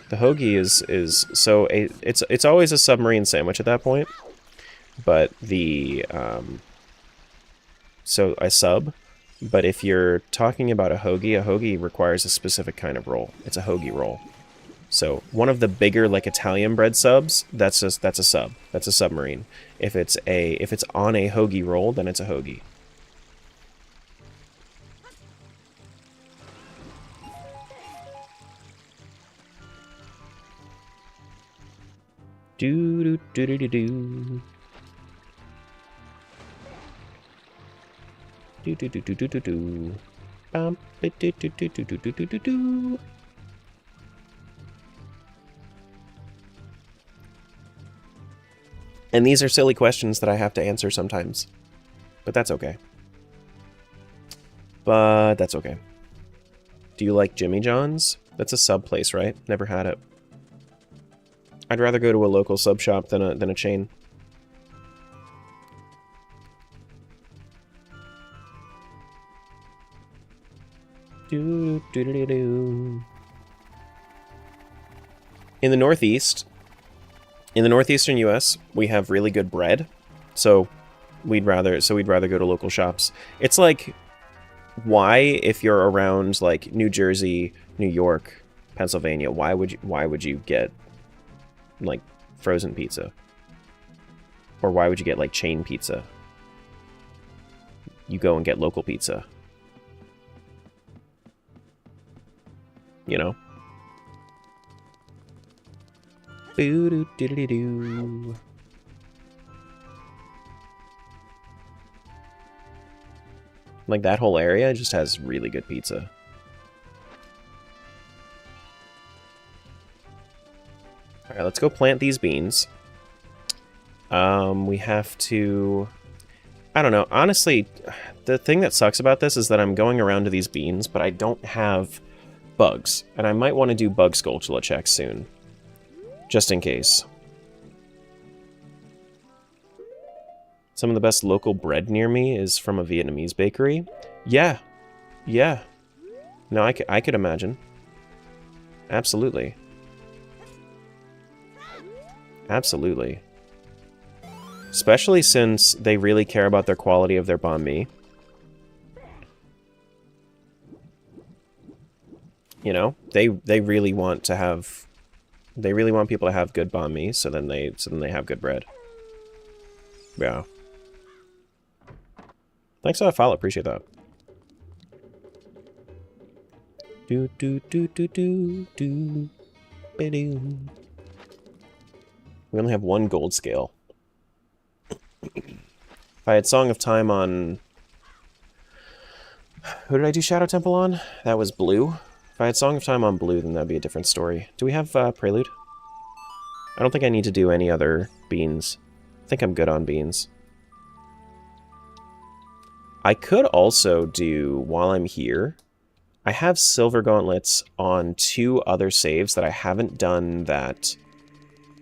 The hoagie is so it's always a submarine sandwich at that point, but the so I sub. But if you're talking about a hoagie requires a specific kind of roll. It's a hoagie roll. So one of the bigger, like, Italian bread subs, that's a sub. That's a submarine. If it's on a hoagie roll, then it's a hoagie. Do do do do do do. Do do do do do do do. Bum do do do do do do do do do. And these are silly questions that I have to answer sometimes. But that's okay. But that's okay. Do you like Jimmy John's? That's a sub place, right? Never had it. I'd rather go to a local sub shop than a chain. Do do do do do. In the Northeast, in the northeastern U.S., we have really good bread, so we'd rather go to local shops. It's like, why, if you're around like New Jersey, New York, Pennsylvania, why would you get like frozen pizza? Or why would you get like chain pizza? You go and get local pizza. You know? Boo doo doo doo doo. Like, that whole area just has really good pizza. Alright, let's go plant these beans. We have to... I don't know. Honestly, the thing that sucks about this is that I'm going around to these beans, but I don't have bugs. And I might want to do bug Skulltula checks soon. Just in case. Some of the best local bread near me is from a Vietnamese bakery. Yeah. Yeah. No, I could imagine. Absolutely. Absolutely. Especially since they really care about their quality of their banh mi. You know, they really want to have, they really want people to have good banh mi, so then they have good bread. Yeah. Thanks for that follow, appreciate that. Do do do do do do. Ba-doo. We only have one gold scale. If I had Song of Time on... Who did I do Shadow Temple on? That was blue. If I had Song of Time on blue, then that'd be a different story. Do we have Prelude? I don't think I need to do any other beans. I think I'm good on beans. I could also do, while I'm here, I have Silver Gauntlets on 2 other saves that I haven't done that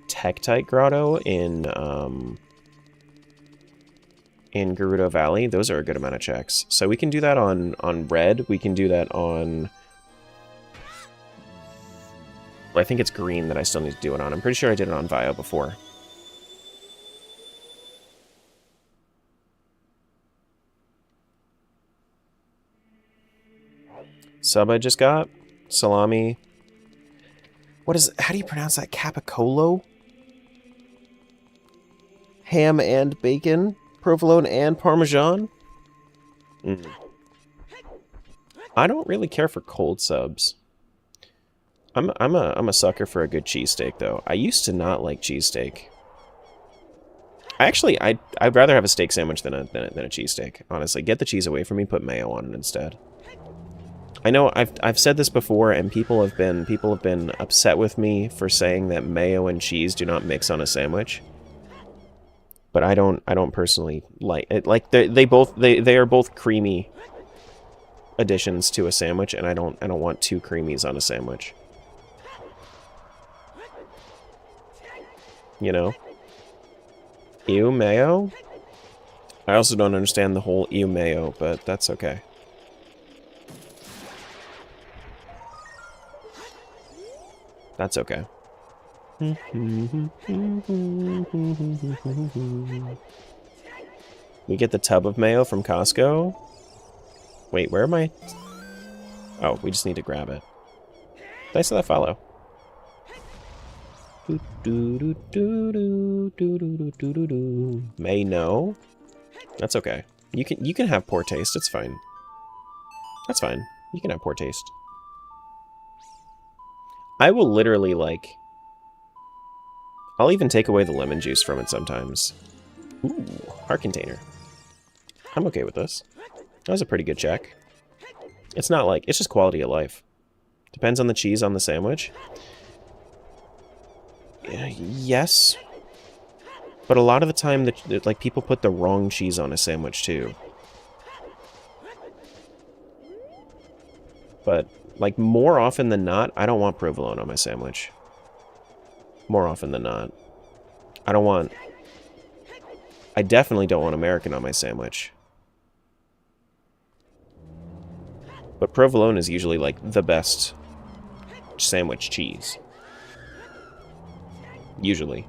Tektite Grotto in Gerudo Valley. Those are a good amount of checks. So we can do that on red. We can do that on... Well, I think it's green that I still need to do it on. I'm pretty sure I did it on Vio before. Sub I just got. Salami. What is... How do you pronounce that? Capicolo? Ham and bacon? Provolone and Parmesan? I don't really care for cold subs. I'm a sucker for a good cheesesteak, though. I used to not like cheesesteak. Actually, I'd rather have a steak sandwich than a cheesesteak. Honestly, get the cheese away from me. Put mayo on it instead. I know I've said this before, and people have been upset with me for saying that mayo and cheese do not mix on a sandwich. But I don't personally like it. Like they are both creamy additions to a sandwich, and I don't want 2 creamies on a sandwich. You know? Ew, mayo? I also don't understand the whole ew mayo, but that's okay. That's okay. We get the tub of mayo from Costco. Wait, where am I? Oh, we just need to grab it. Thanks for that follow. May no. That's okay. You can have poor taste. It's fine. That's fine. You can have poor taste. I will literally, like... I'll even take away the lemon juice from it sometimes. Ooh, heart container. I'm okay with this. That was a pretty good check. It's not like... It's just quality of life. Depends on the cheese on the sandwich. Yes. But a lot of the time, like, people put the wrong cheese on a sandwich, too. But, like, more often than not, I don't want provolone on my sandwich. More often than not. I definitely don't want American on my sandwich. But provolone is usually, like, the best sandwich cheese. Usually.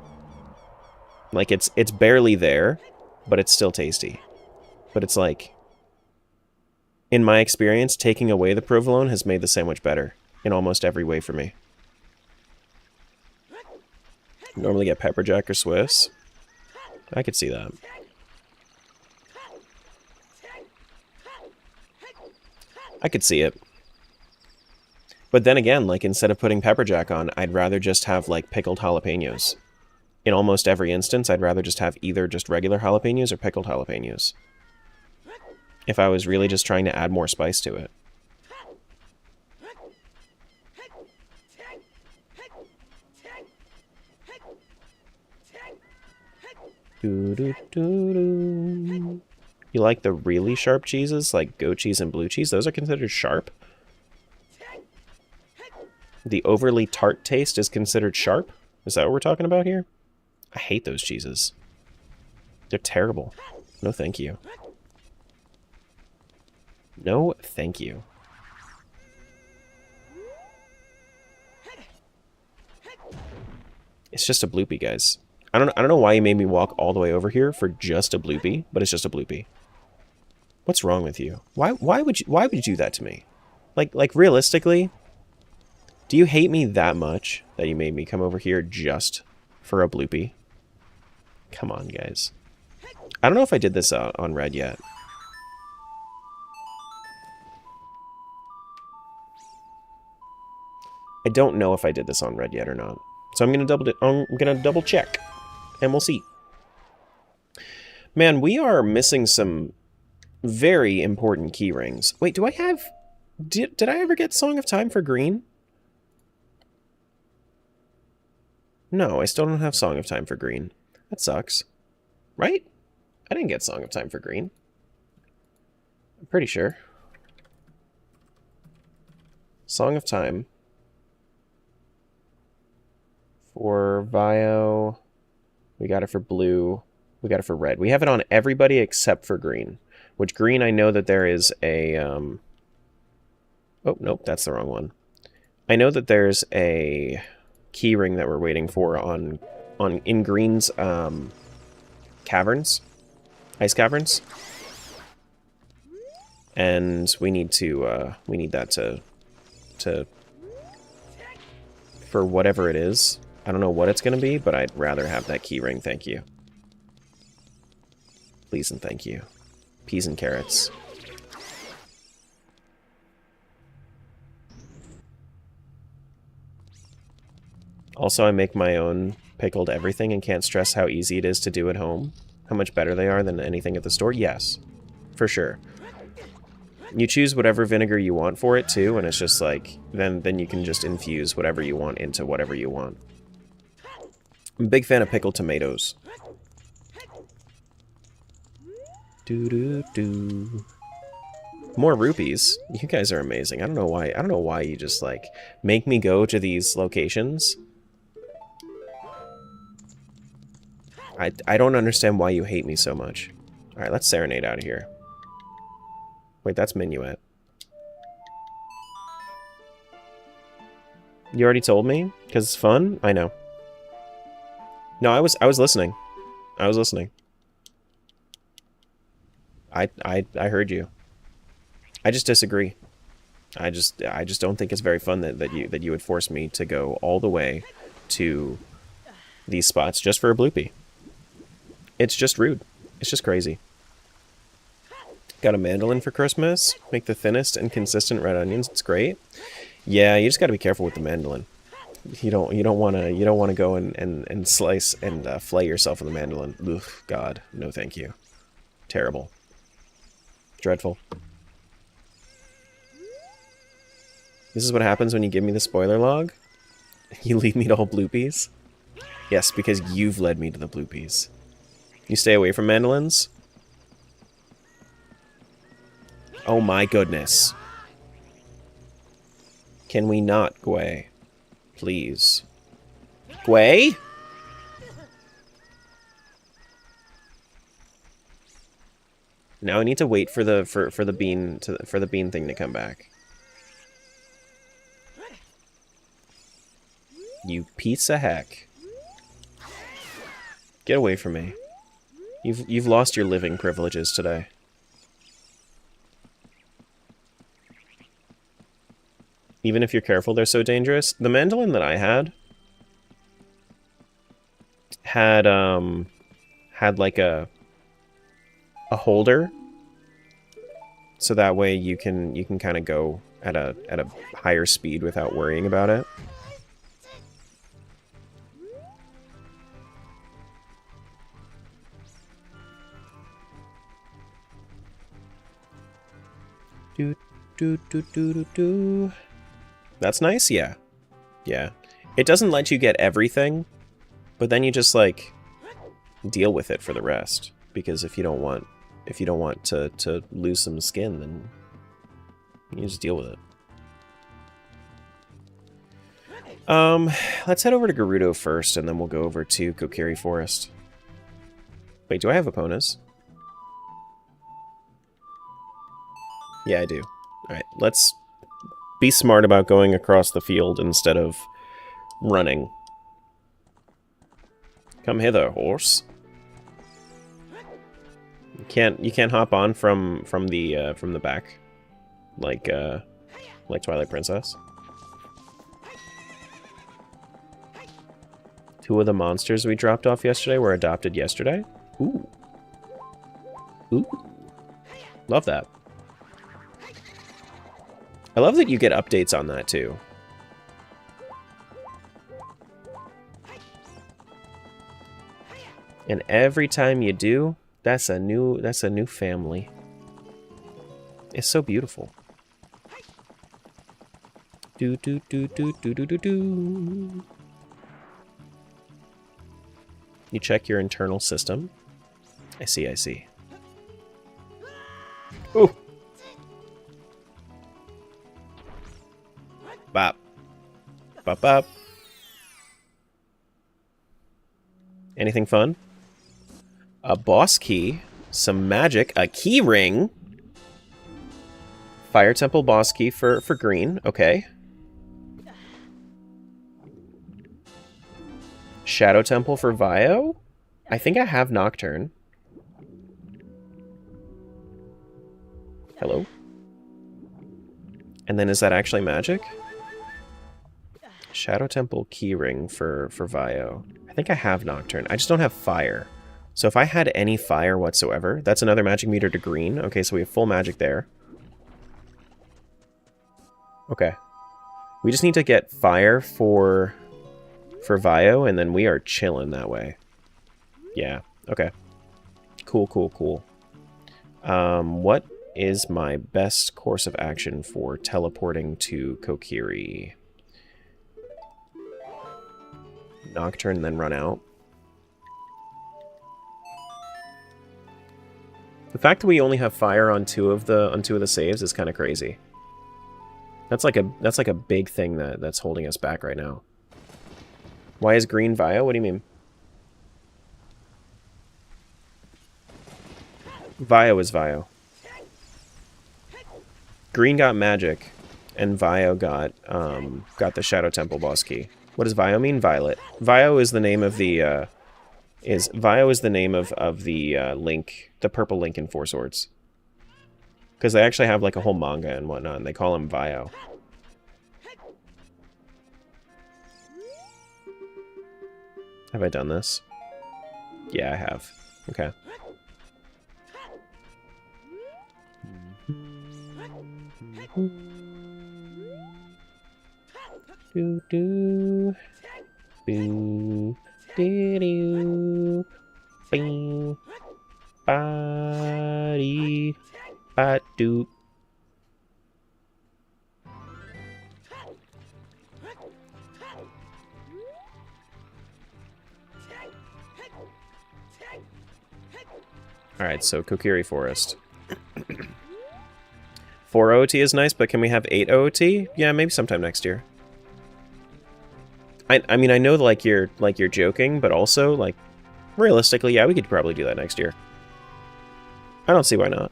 Like, it's barely there, but it's still tasty. But it's like... In my experience, taking away the provolone has made the sandwich better. In almost every way for me. Normally get pepper jack or Swiss. I could see that. I could see it. But then again, like, instead of putting pepper jack on, I'd rather just have, like, pickled jalapenos. In almost every instance, I'd rather just have either just regular jalapenos or pickled jalapenos. If I was really just trying to add more spice to it. You like the really sharp cheeses, like goat cheese and blue cheese? Those are considered sharp? The overly tart taste is considered sharp? Is that what we're talking about here? I hate those cheeses. They're terrible. No thank you. No thank you. It's just a bloopy, guys. I don't know why you made me walk all the way over here for just a bloopy, but it's just a bloopy. What's wrong with you? Why would you do that to me? Like realistically, do you hate me that much that you made me come over here just for a bloopy? Come on, guys. I don't know if I did this on red yet. I don't know if I did this on red yet or not. So I'm gonna double check, and we'll see. Man, we are missing some very important key rings. Wait, do I have... Did I ever get Song of Time for green? No, I still don't have Song of Time for green. That sucks. Right? I didn't get Song of Time for green. I'm pretty sure. Song of Time. For Vio. We got it for blue. We got it for red. We have it on everybody except for green. Which green, I know that there is a... Oh, nope, that's the wrong one. I know that there's a key ring that we're waiting for in green's caverns. Ice caverns. And we need that to for whatever it is. I don't know what it's going to be, but I'd rather have that key ring, thank you. Please and thank you. Peas and carrots. Also, I make my own pickled everything and can't stress how easy it is to do at home. How much better they are than anything at the store? Yes, for sure. You choose whatever vinegar you want for it, too, and it's just like, then you can just infuse whatever you want into whatever you want. I'm a big fan of pickled tomatoes. Doo-doo-doo. More rupees. You guys are amazing. I don't know why you just, like, make me go to these locations. I don't understand why you hate me so much. Alright, let's serenade out of here. Wait, that's Minuet. You already told me? Because it's fun? I know. No, I was listening. I was listening. I heard you. I just disagree. I just don't think it's very fun that you would force me to go all the way to these spots just for a bloopy. It's just rude. It's just crazy. Got a mandolin for Christmas. Make the thinnest and consistent red onions. It's great. Yeah, you just got to be careful with the mandolin. You don't want to go and slice and flay yourself with the mandolin. Ugh, God, no, thank you. Terrible. Dreadful. This is what happens when you give me the spoiler log. You lead me to all bloopies. Yes, because you've led me to the bloopies. You stay away from mandolins? Oh my goodness. Can we not, Gwei? Please. Gwei? Now I need to wait for the bean thing to come back. You piece of heck. Get away from me. You've lost your living privileges today. Even if you're careful, they're so dangerous. The mandolin that I had like a holder, so that way you can kind of go at a higher speed without worrying about it. Do. That's nice, yeah. Yeah. It doesn't let you get everything, but then you just, like, deal with it for the rest. Because if you don't want to lose some skin, then you just deal with it. Let's head over to Gerudo first, and then we'll go over to Kokiri Forest. Wait, do I have Eponas? Yeah, I do. Alright, let's be smart about going across the field instead of running. Come hither, horse. You can't hop on from the back, like Twilight Princess. Two of the monsters we dropped off yesterday were adopted yesterday. Ooh. Ooh. Love that. I love that you get updates on that too. And every time you do, that's a new family. It's so beautiful. Do do do do do do do do. You check your internal system. I see, I see. Ooh. Bop. Bop bop. Anything fun? A boss key, some magic, a key ring. Fire Temple boss key for green, okay. Shadow Temple for Vio? I think I have Nocturne. Hello? And then is that actually magic? Shadow Temple keyring for Vio. I think I have Nocturne. I just don't have fire. So if I had any fire whatsoever, that's another magic meter to green. Okay, so we have full magic there. Okay. We just need to get fire for Vio, and then we are chilling that way. Yeah, okay. Cool, cool, cool. What is my best course of action for teleporting to Kokiri? Nocturne, then run out. The fact that we only have fire on two of the saves is kind of crazy. That's like a big thing that's holding us back right now. Why is green Vio? What do you mean? Vio is Vio. Green got magic, and Vio got the Shadow Temple boss key. What does Vio mean? Violet. Vio is the name of the Link, the purple Link in Four Swords. Because they actually have like a whole manga and whatnot, and they call him Vio. Have I done this? Yeah, I have. Okay. Do do do do do bing body ba do. All right, so Kokiri Forest. 4 OOT is nice, but can we have 8 OOT? Yeah, maybe sometime next year. I mean, I know like you're joking, but also like realistically, yeah, we could probably do that next year. I don't see why not.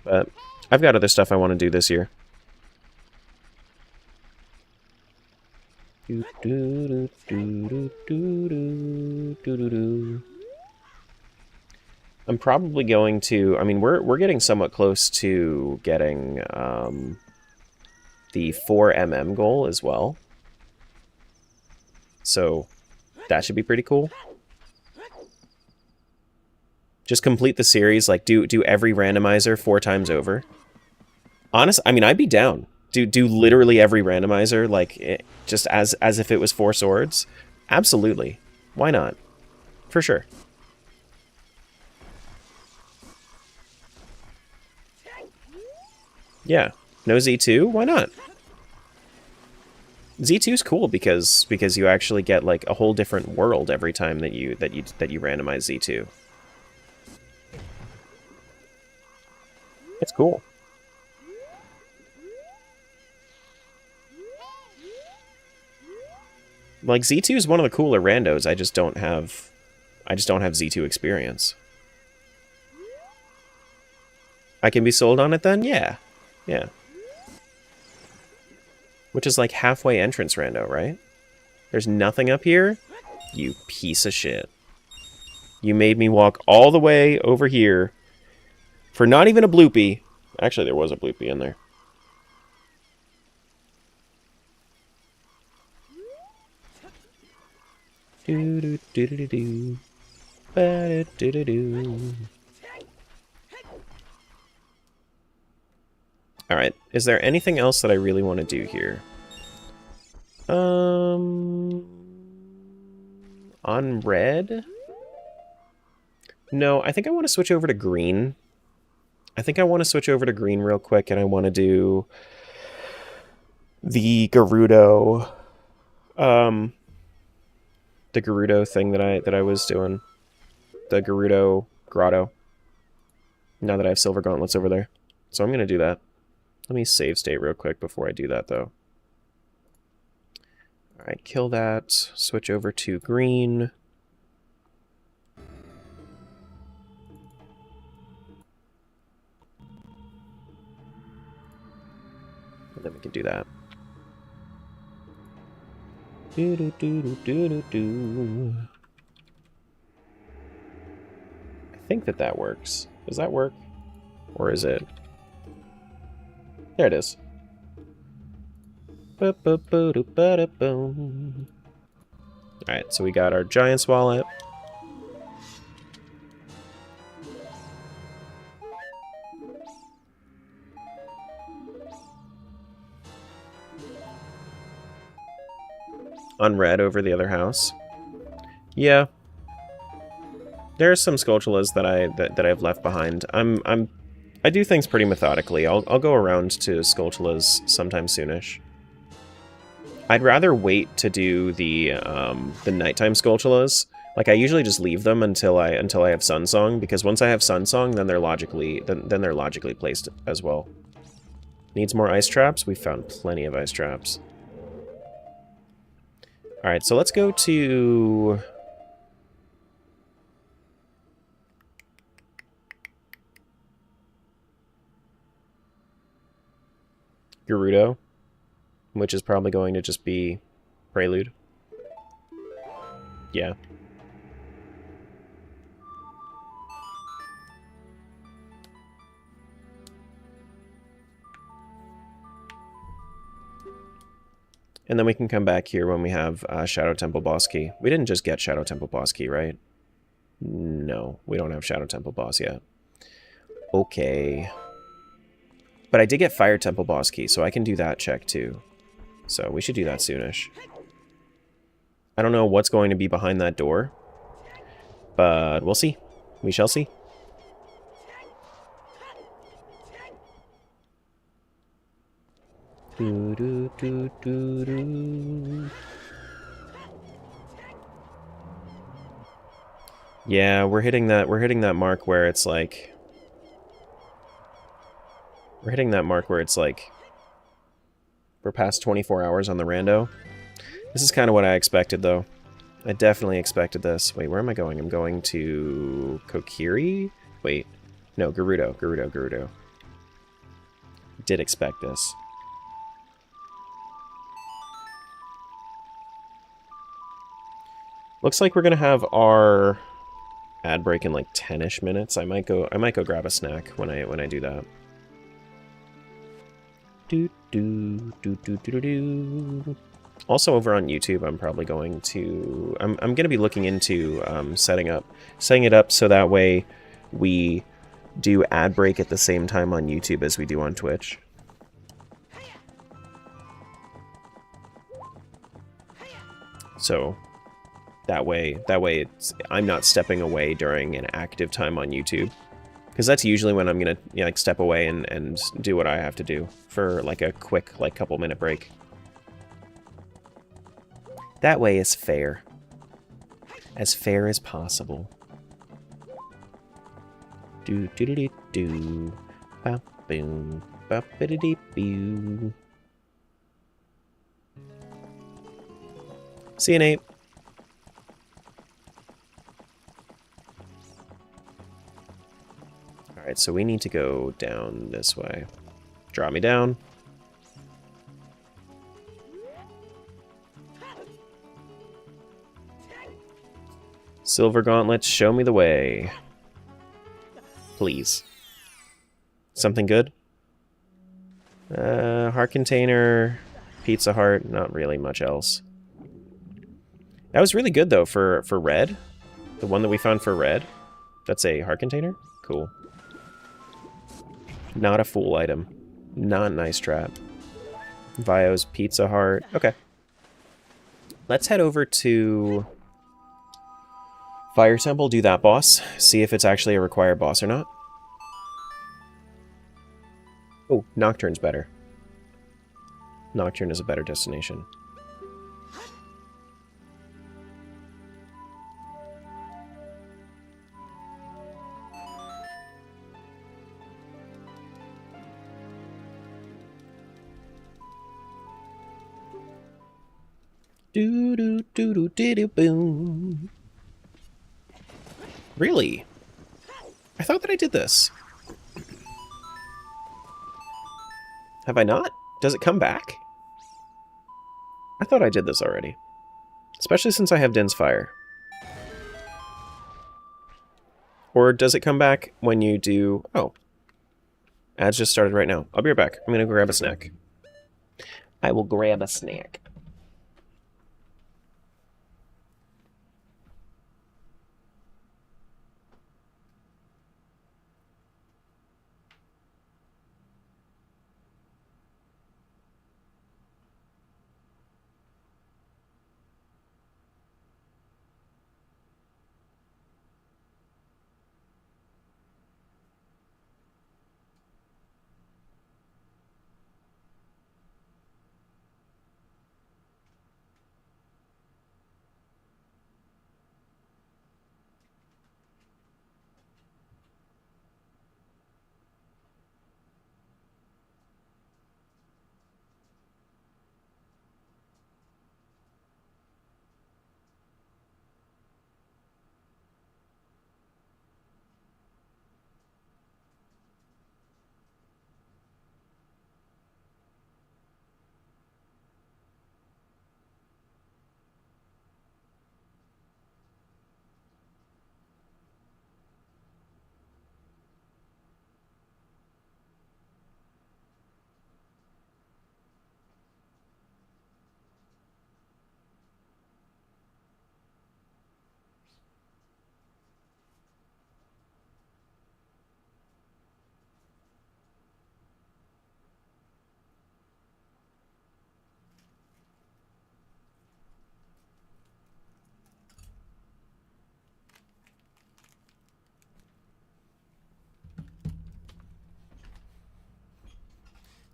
But I've got other stuff I want to do this year. I'm probably going to, I mean, we're getting somewhat close to getting the 4mm goal as well. So that should be pretty cool. Just complete the series, like do every randomizer 4 times over. Honest, I mean, I'd be down. Do literally every randomizer, like just as if it was 4 swords. Absolutely. Why not? For sure. Yeah. No Z2? Why not? Z2 is cool because you actually get like a whole different world every time that you randomize Z2. It's cool. Like Z2 is one of the cooler randos. I just don't have Z2 experience. I can be sold on it then? Yeah. Yeah. Which is like halfway entrance rando, right? There's nothing up here? You piece of shit. You made me walk all the way over here for not even a bloopy. Actually, there was a bloopy in there. Do-do-do-do-do. Ba-do-do-do-do. Alright, is there anything else that I really want to do here? On red? No, I think I want to switch over to green. I think I want to switch over to green real quick, and I want to do the Gerudo, the Gerudo thing that I was doing. The Gerudo Grotto. Now that I have silver gauntlets over there. So I'm going to do that. Let me save state real quick before I do that, though. Alright, kill that. Switch over to green. And then we can do that. Do-do-do-do-do-do-do. I think that works. Does that work? Or is it? There it is. Alright, so we got our Giant's Wallet. On red over the other house. Yeah. There are some Skulltulas that I've left behind. I do things pretty methodically. I'll go around to Skulltulas sometime soonish. I'd rather wait to do the nighttime Skulltulas. Like I usually just leave them until I have Sunsong, because once I have Sunsong, then they're logically placed as well. Needs more ice traps? We found plenty of ice traps. All right, so let's go to Gerudo, which is probably going to just be Prelude. Yeah. And then we can come back here when we have Shadow Temple Boss Key. We didn't just get Shadow Temple Boss Key, right? No, we don't have Shadow Temple Boss yet. Okay. But I did get Fire Temple Boss Key, so I can do that check too. So we should do that soonish. I don't know what's going to be behind that door, but we'll see. We shall see. Do, do, do, do, do. Yeah, we're hitting that mark where it's like we're past 24 hours on the rando. This is kind of what I expected, though. I definitely expected this. Wait, where am I going? I'm going to Kokiri? Wait. No, Gerudo. Did expect this. Looks like we're gonna have our ad break in like 10-ish minutes. I might go grab a snack when I do that. Also over on YouTube, I'm probably going to I'm gonna be looking into setting it up so that way we do ad break at the same time on YouTube as we do on Twitch. So that way I'm not stepping away during an active time on YouTube, because that's usually when I'm gonna like step away and do what I have to do for like a quick like couple minute break. That way is fair, as possible. Do do do do do, ba boom, ba ba dee dee boo. See you, Nate. Alright, so we need to go down this way. Draw me down. Silver gauntlets, show me the way. Please. Something good? Heart container, Pizza Heart, not really much else. That was really good though for red. The one that we found for red. That's a heart container? Cool. Not a fool item. Not nice trap. Vio's Pizza Heart. Okay. Let's head over to Fire Temple, do that boss. See if it's actually a required boss or not. Oh, Nocturne's better. Nocturne is a better destination. Do do do do do do boom. Really? I thought that I did this. Have I not? Does it come back? I thought I did this already. Especially since I have Din's Fire. Or does it come back when you do... Oh. Ads just started right now. I'll be right back. I'm gonna go grab a snack. I will grab a snack.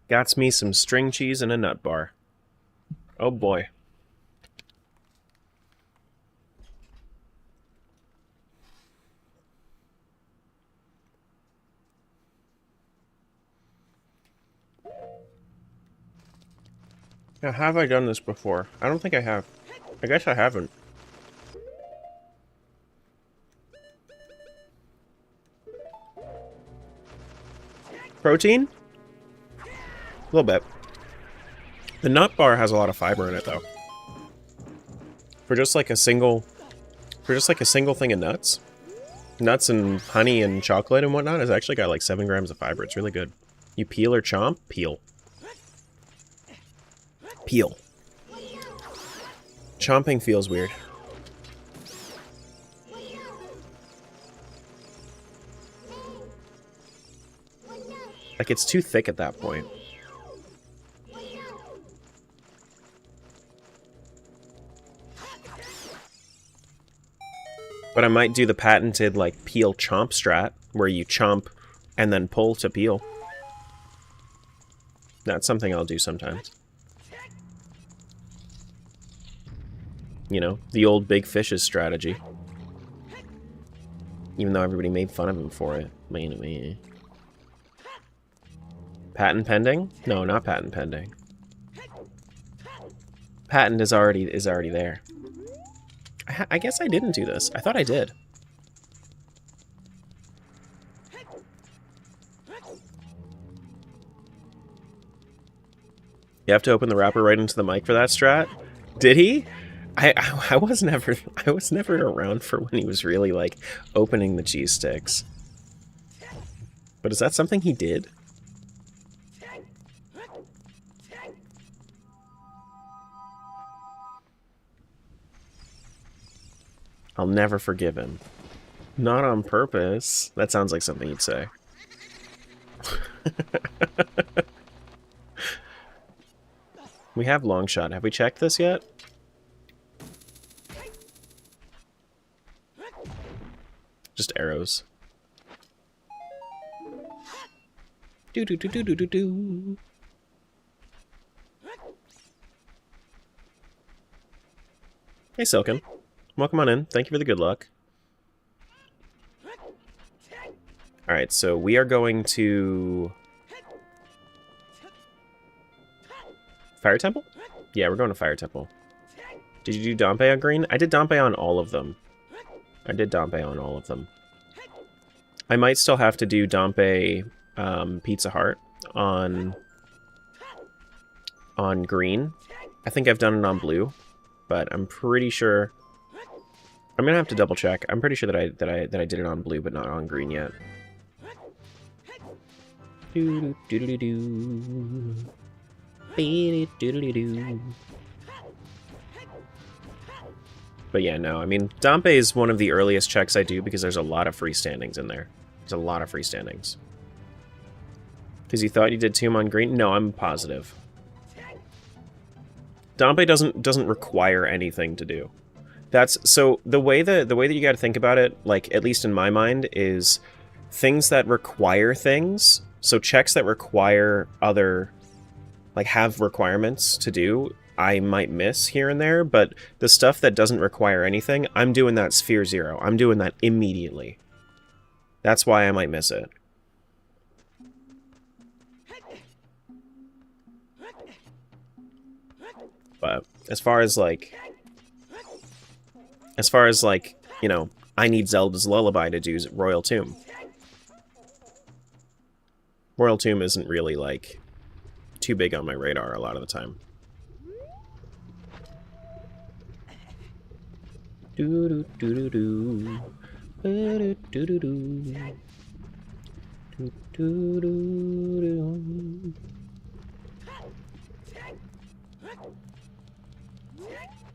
Got me some string cheese and a nut bar. Oh boy. Now, have I done this before? I don't think I have. I guess I haven't. Protein? A little bit. The nut bar has a lot of fiber in it, though. For just like a single thing of nuts and honey and chocolate and whatnot, it's actually got like 7 grams of fiber. It's really good. You peel or chomp? Peel. Peel. Chomping feels weird. Like it's too thick at that point. But I might do the patented, like, peel chomp strat, where you chomp and then pull to peel. That's something I'll do sometimes. You know, the old big fishes strategy. Even though everybody made fun of him for it. Man. Patent pending? No, not patent pending. Patent is already there. I guess I didn't do this. I thought I did. You have to open the wrapper right into the mic for that strat? Did he? I was never around for when he was really like opening the cheese sticks. But is that something he did? I'll never forgive him. Not on purpose. That sounds like something you'd say. We have long shot. Have we checked this yet? Just arrows. Do do do do do do do. Hey, Silken. Welcome on in. Thank you for the good luck. Alright, so we are going to... Fire Temple? Yeah, we're going to Fire Temple. Did you do Dompe on green? I did Dompe on all of them. I might still have to do Dompe Pizza Heart on green. I think I've done it on blue, but I'm pretty sure... I'm gonna have to double check. I'm pretty sure that I did it on blue, but not on green yet. But yeah, no, I mean, Dompe is one of the earliest checks I do because there's a lot of freestandings in there. There's a lot of freestandings. Because you thought you did Tomb on green? No, I'm positive. Dompe doesn't require anything to do. That's so the way that you got to think about it, like at least in my mind, is things that require things. So checks that require other, like have requirements to do, I might miss here and there. But the stuff that doesn't require anything, I'm doing that Sphere 0. I'm doing that immediately. That's why I might miss it. But as far as like, you know, I need Zelda's Lullaby to do Royal Tomb. Royal Tomb isn't really, like, too big on my radar a lot of the time.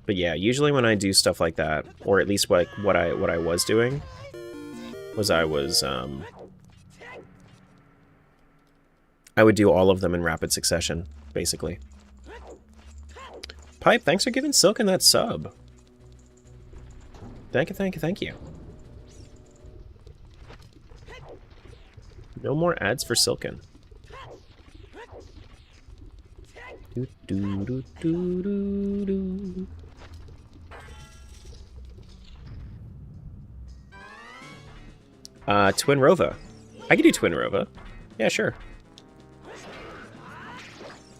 But yeah, usually when I do stuff like that, or at least what I was doing, was I would do all of them in rapid succession, basically. Pipe, thanks for giving Silken that sub. Thank you, thank you, thank you. No more ads for Silken. Do, do, do, do, do, do. Twin Rova. I can do Twin Rova. Yeah, sure.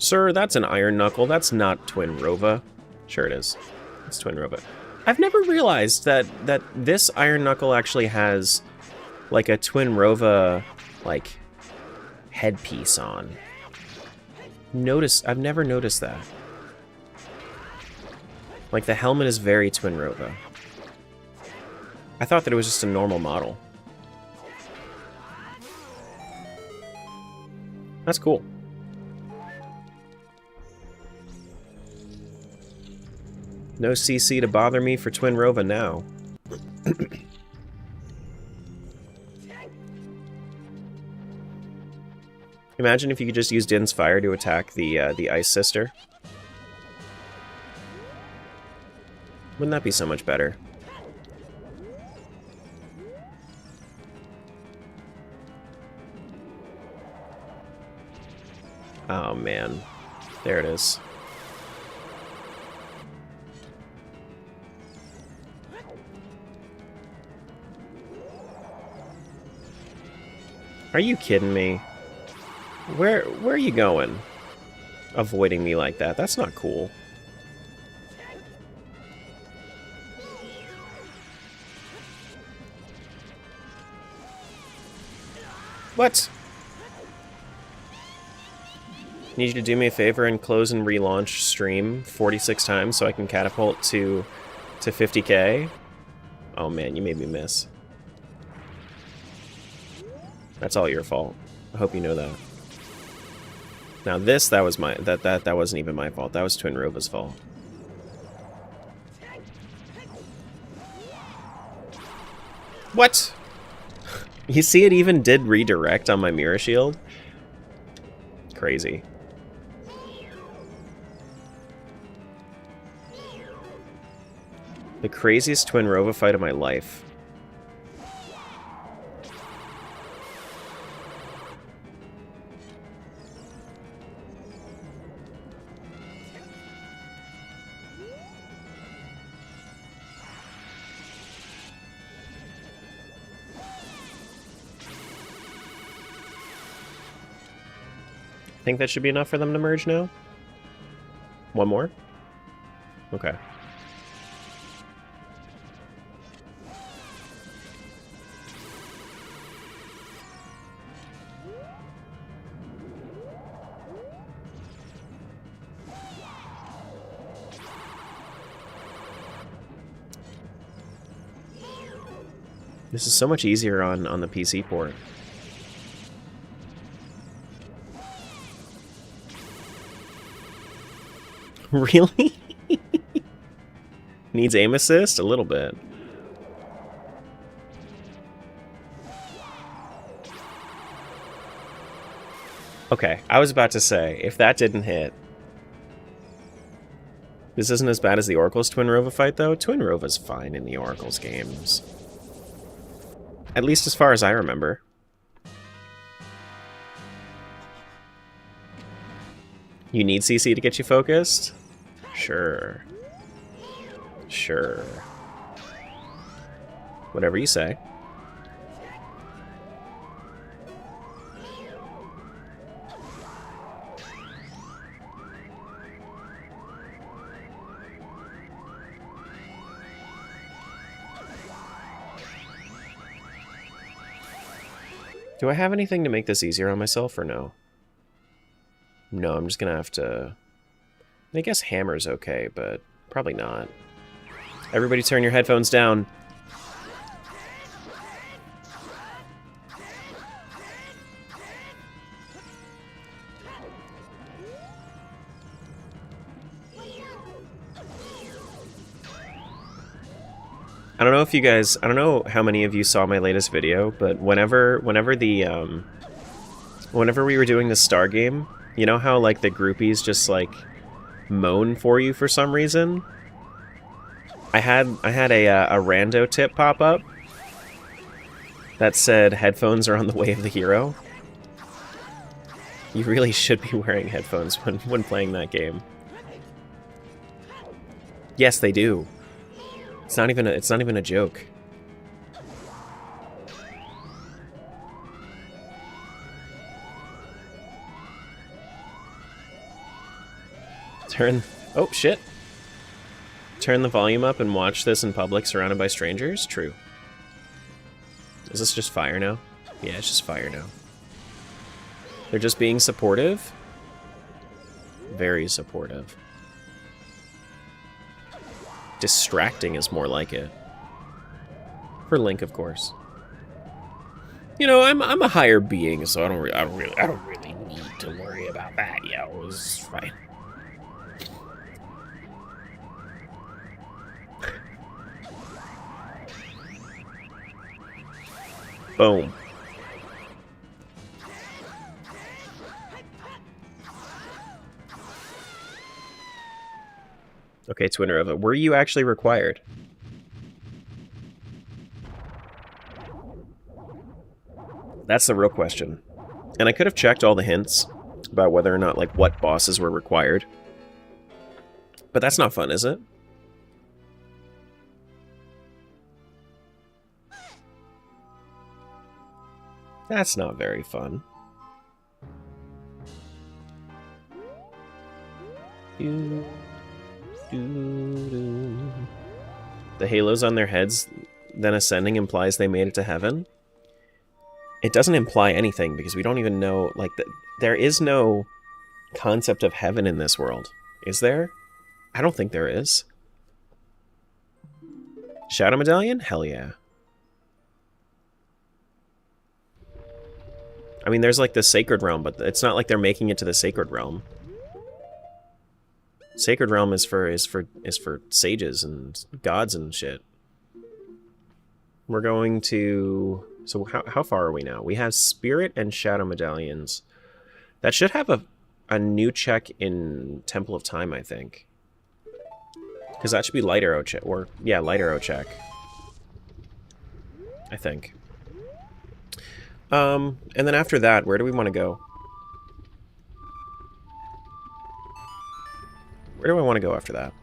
Sir, that's an Iron Knuckle. That's not Twin Rova. Sure it is. It's Twin Rova. I've never realized that this Iron Knuckle actually has, like, a Twin Rova, like, headpiece on. I've never noticed that. Like, the helmet is very Twin Rova. I thought that it was just a normal model. That's cool. No CC to bother me for Twin Rova now. Imagine if you could just use Din's Fire to attack the Ice Sister. Wouldn't that be so much better? Oh man, there it is. Are you kidding me? Where are you going? Avoiding me like that. That's not cool. What? Need you to do me a favor and close and relaunch stream 46 times so I can catapult to 50k. Oh man, you made me miss. That's all your fault. I hope you know that. Now that was my that wasn't even my fault. That was Twin Rova's fault. What? You see, it even did redirect on my mirror shield. Crazy. The craziest Twin Rova fight of my life. Think that should be enough for them to merge now? One more? Okay. This is so much easier on the PC port. Really? Needs aim assist? A little bit. Okay, I was about to say, if that didn't hit... This isn't as bad as the Oracle's Twin Rova fight, though. Twin Rova's fine in the Oracle's games. At least as far as I remember. You need CC to get you focused? Sure. Sure. Whatever you say. Do I have anything to make this easier on myself or no? No, I'm just gonna have to... I guess hammer's okay, but probably not. Everybody turn your headphones down. I don't know if you guys... I don't know how many of you saw my latest video, but whenever we were doing the star game, you know how, like, the groupies just, like, moan for you for some reason? I had a rando tip pop up that said headphones are on the way of the hero. You really should be wearing headphones when playing that game. Yes, they do. It's not even a joke. Oh, shit. Turn the volume up and watch this in public surrounded by strangers? True. Is this just fire now? Yeah, it's just fire now. They're just being supportive? Very supportive. Distracting is more like it. For Link, of course. You know, I'm a higher being, so I don't really need to worry about that. Yeah, it was fine. Boom. Okay, Twin Rova, were you actually required? That's the real question. And I could have checked all the hints about whether or not, like, what bosses were required. But that's not fun, is it? That's not very fun. The halos on their heads then ascending implies they made it to heaven? It doesn't imply anything because we don't even know, like, there is no concept of heaven in this world. Is there? I don't think there is. Shadow Medallion? Hell yeah. I mean, there's like the Sacred Realm, but it's not like they're making it to the Sacred Realm. Sacred Realm is for sages and gods and shit. We're going to... So how far are we now? We have Spirit and Shadow Medallions. That should have a new check in Temple of Time, I think. Because that should be Light Arrow check. Or, yeah, Light Arrow check. I think. And then after that, where do we want to go? Where do I want to go after that?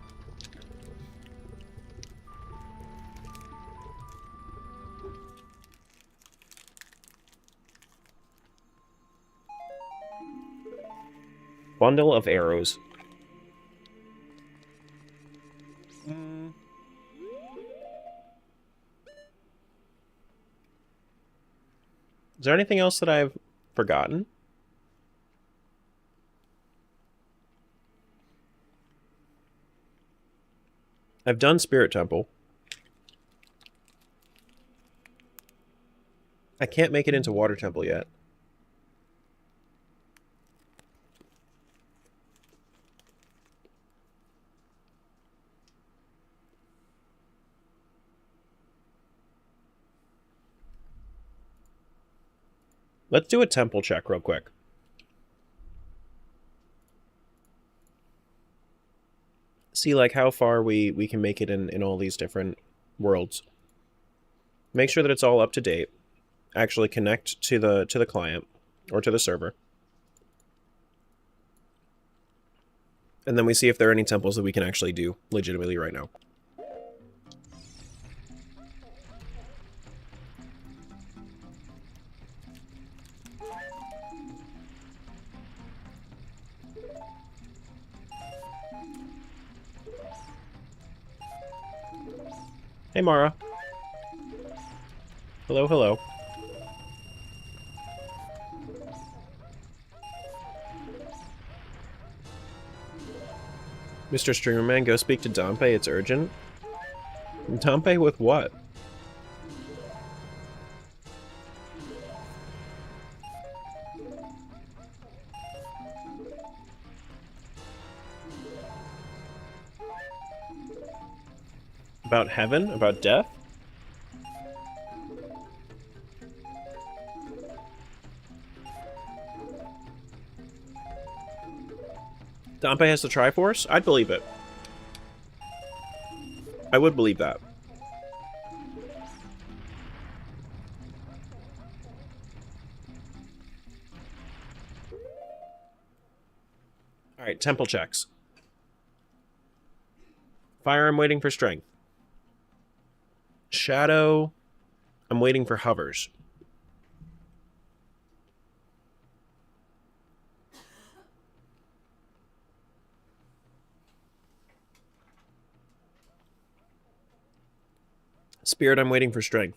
Bundle of arrows. Is there anything else that I've forgotten? I've done Spirit Temple. I can't make it into Water Temple yet. Let's do a temple check real quick. See, like, how far we can make it in all these different worlds. Make sure that it's all up to date. Actually connect to the client or to the server. And then we see if there are any temples that we can actually do legitimately right now. Hey, Mara. Hello, hello. Mr. Streamerman, go speak to Dompe, it's urgent. Dompe with what? About heaven? About death? Dompe has the Triforce? I'd believe it. I would believe that. Alright, temple checks. Fire, I'm waiting for strength. Shadow, I'm waiting for hovers. Spirit, I'm waiting for strength.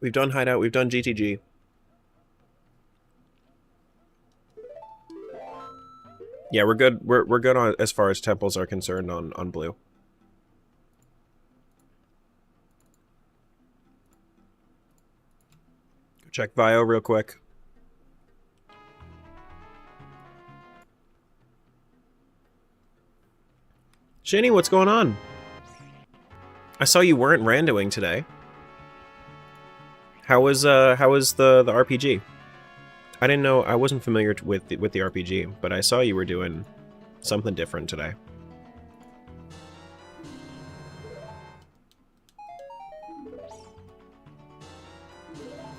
We've done hideout, we've done GTG. Yeah, we're good. We're good on as far as temples are concerned on blue. Go check Vio real quick. Shani, what's going on? I saw you weren't randoing today. How was the RPG? I didn't know, I wasn't familiar with the RPG, but I saw you were doing something different today.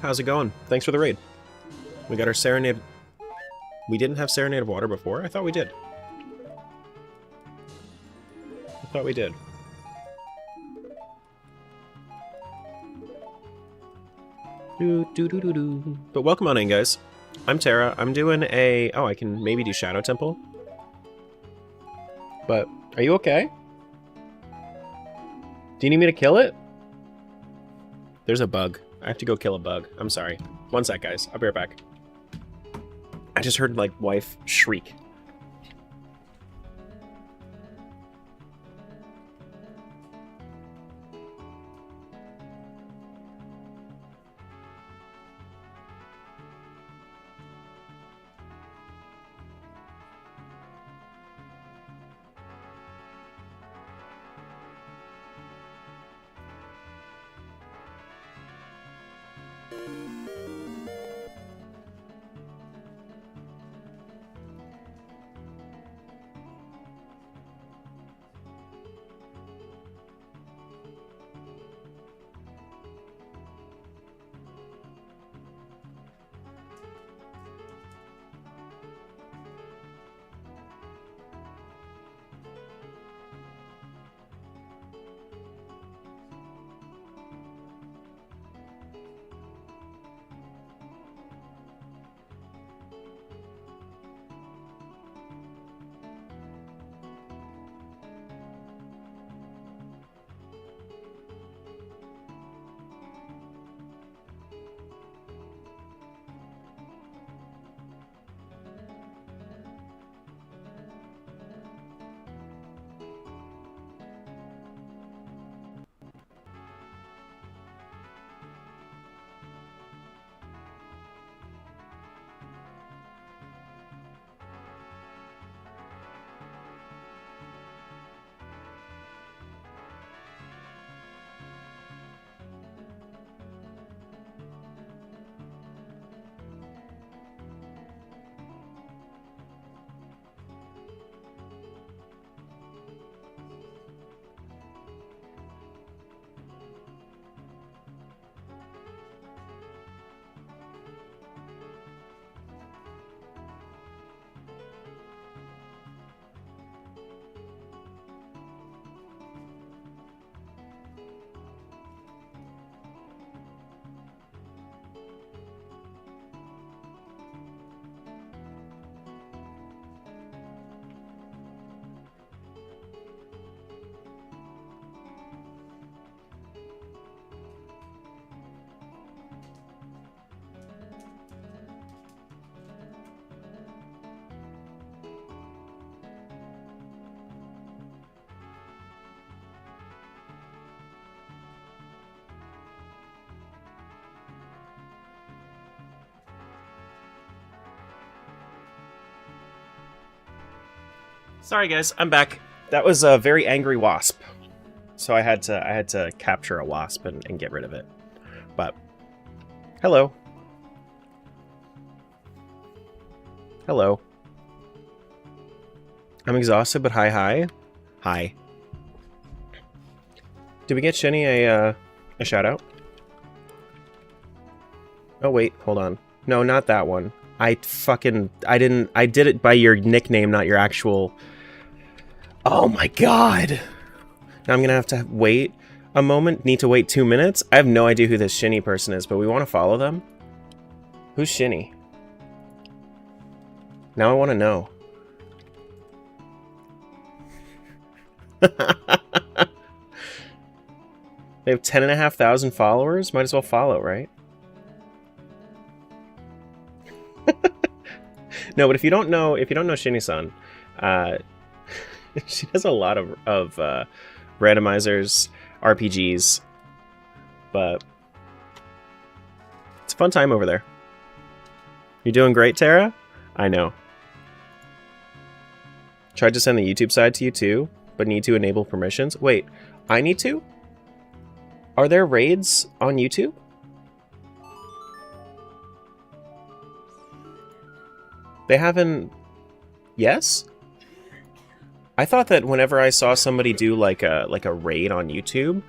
How's it going? Thanks for the raid. We got our Serenade. We didn't have Serenade of Water before? I thought we did. I thought we did. But welcome on in, guys. I'm Tara. I'm doing a... Oh, I can maybe do Shadow Temple. But, are you okay? Do you need me to kill it? There's a bug. I have to go kill a bug. I'm sorry. One sec, guys. I'll be right back. I just heard, like, wife shriek. Sorry guys, I'm back. That was a very angry wasp. So I had to capture a wasp and get rid of it. But hello. Hello. I'm exhausted, but hi. Hi. Did we get Shinny a shout out? Oh wait, hold on. No, not that one. I did it by your nickname, not your actual... Oh my god! Now I'm gonna have to wait a moment, need to wait 2 minutes? I have no idea who this Shinny person is, but we want to follow them? Who's Shinny? Now I want to know. They have 10,500 followers? Might as well follow, right? No, but if you don't know Shinny-san, she does a lot of randomizers, RPGs, but it's a fun time over there. You doing great, Tara? I know. Tried to send the YouTube side to you too, but need to enable permissions. Wait, I need to? Are there raids on YouTube? They haven't... Yes? I thought that whenever I saw somebody do like a raid on YouTube,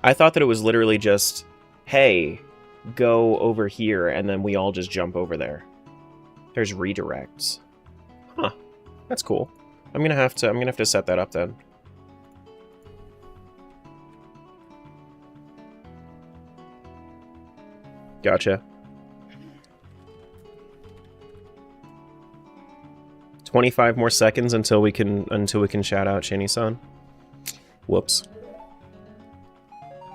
I thought that it was literally just, hey, go over here, and then we all just jump over there. There's redirects. Huh. That's cool. I'm gonna have to set that up then. Gotcha. 25 more seconds until we can shout out Shinny-san. Whoops.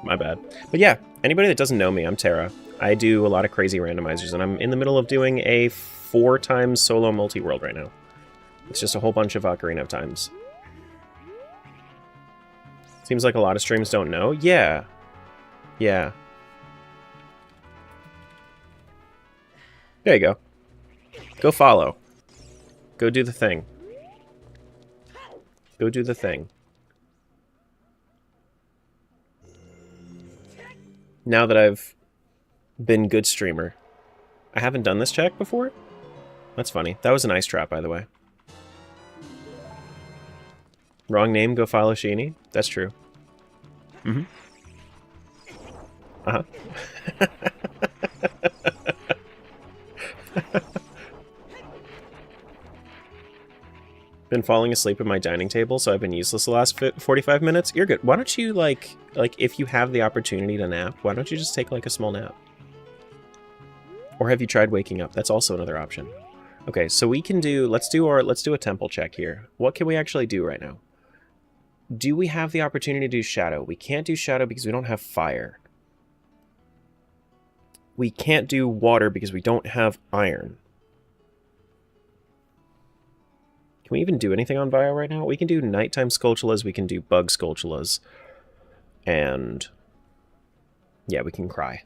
My bad. But yeah, anybody that doesn't know me, I'm Tara. I do a lot of crazy randomizers, and I'm in the middle of doing a 4-time solo multi-world right now. It's just a whole bunch of Ocarina of Times. Seems like a lot of streams don't know. Yeah. Yeah. There you go. Go follow. Go do the thing. Go do the thing. Now that I've been good streamer. I haven't done this check before? That's funny. That was an ice trap, by the way. Wrong name, go follow Sheeny. That's true. Mm-hmm. Uh-huh. Been falling asleep at my dining table, so I've been useless the last 45 minutes. You're good. Why don't you, like, if you have the opportunity to nap, why don't you just take, like, a small nap? Or have you tried waking up? That's also another option. Okay, so we can do, let's do a temple check here. What can we actually do right now? Do we have the opportunity to do shadow? We can't do shadow because we don't have fire. We can't do water because we don't have iron. Can we even do anything on bio right now? We can do nighttime sculptulas, we can do bug sculptulas. And yeah, we can cry.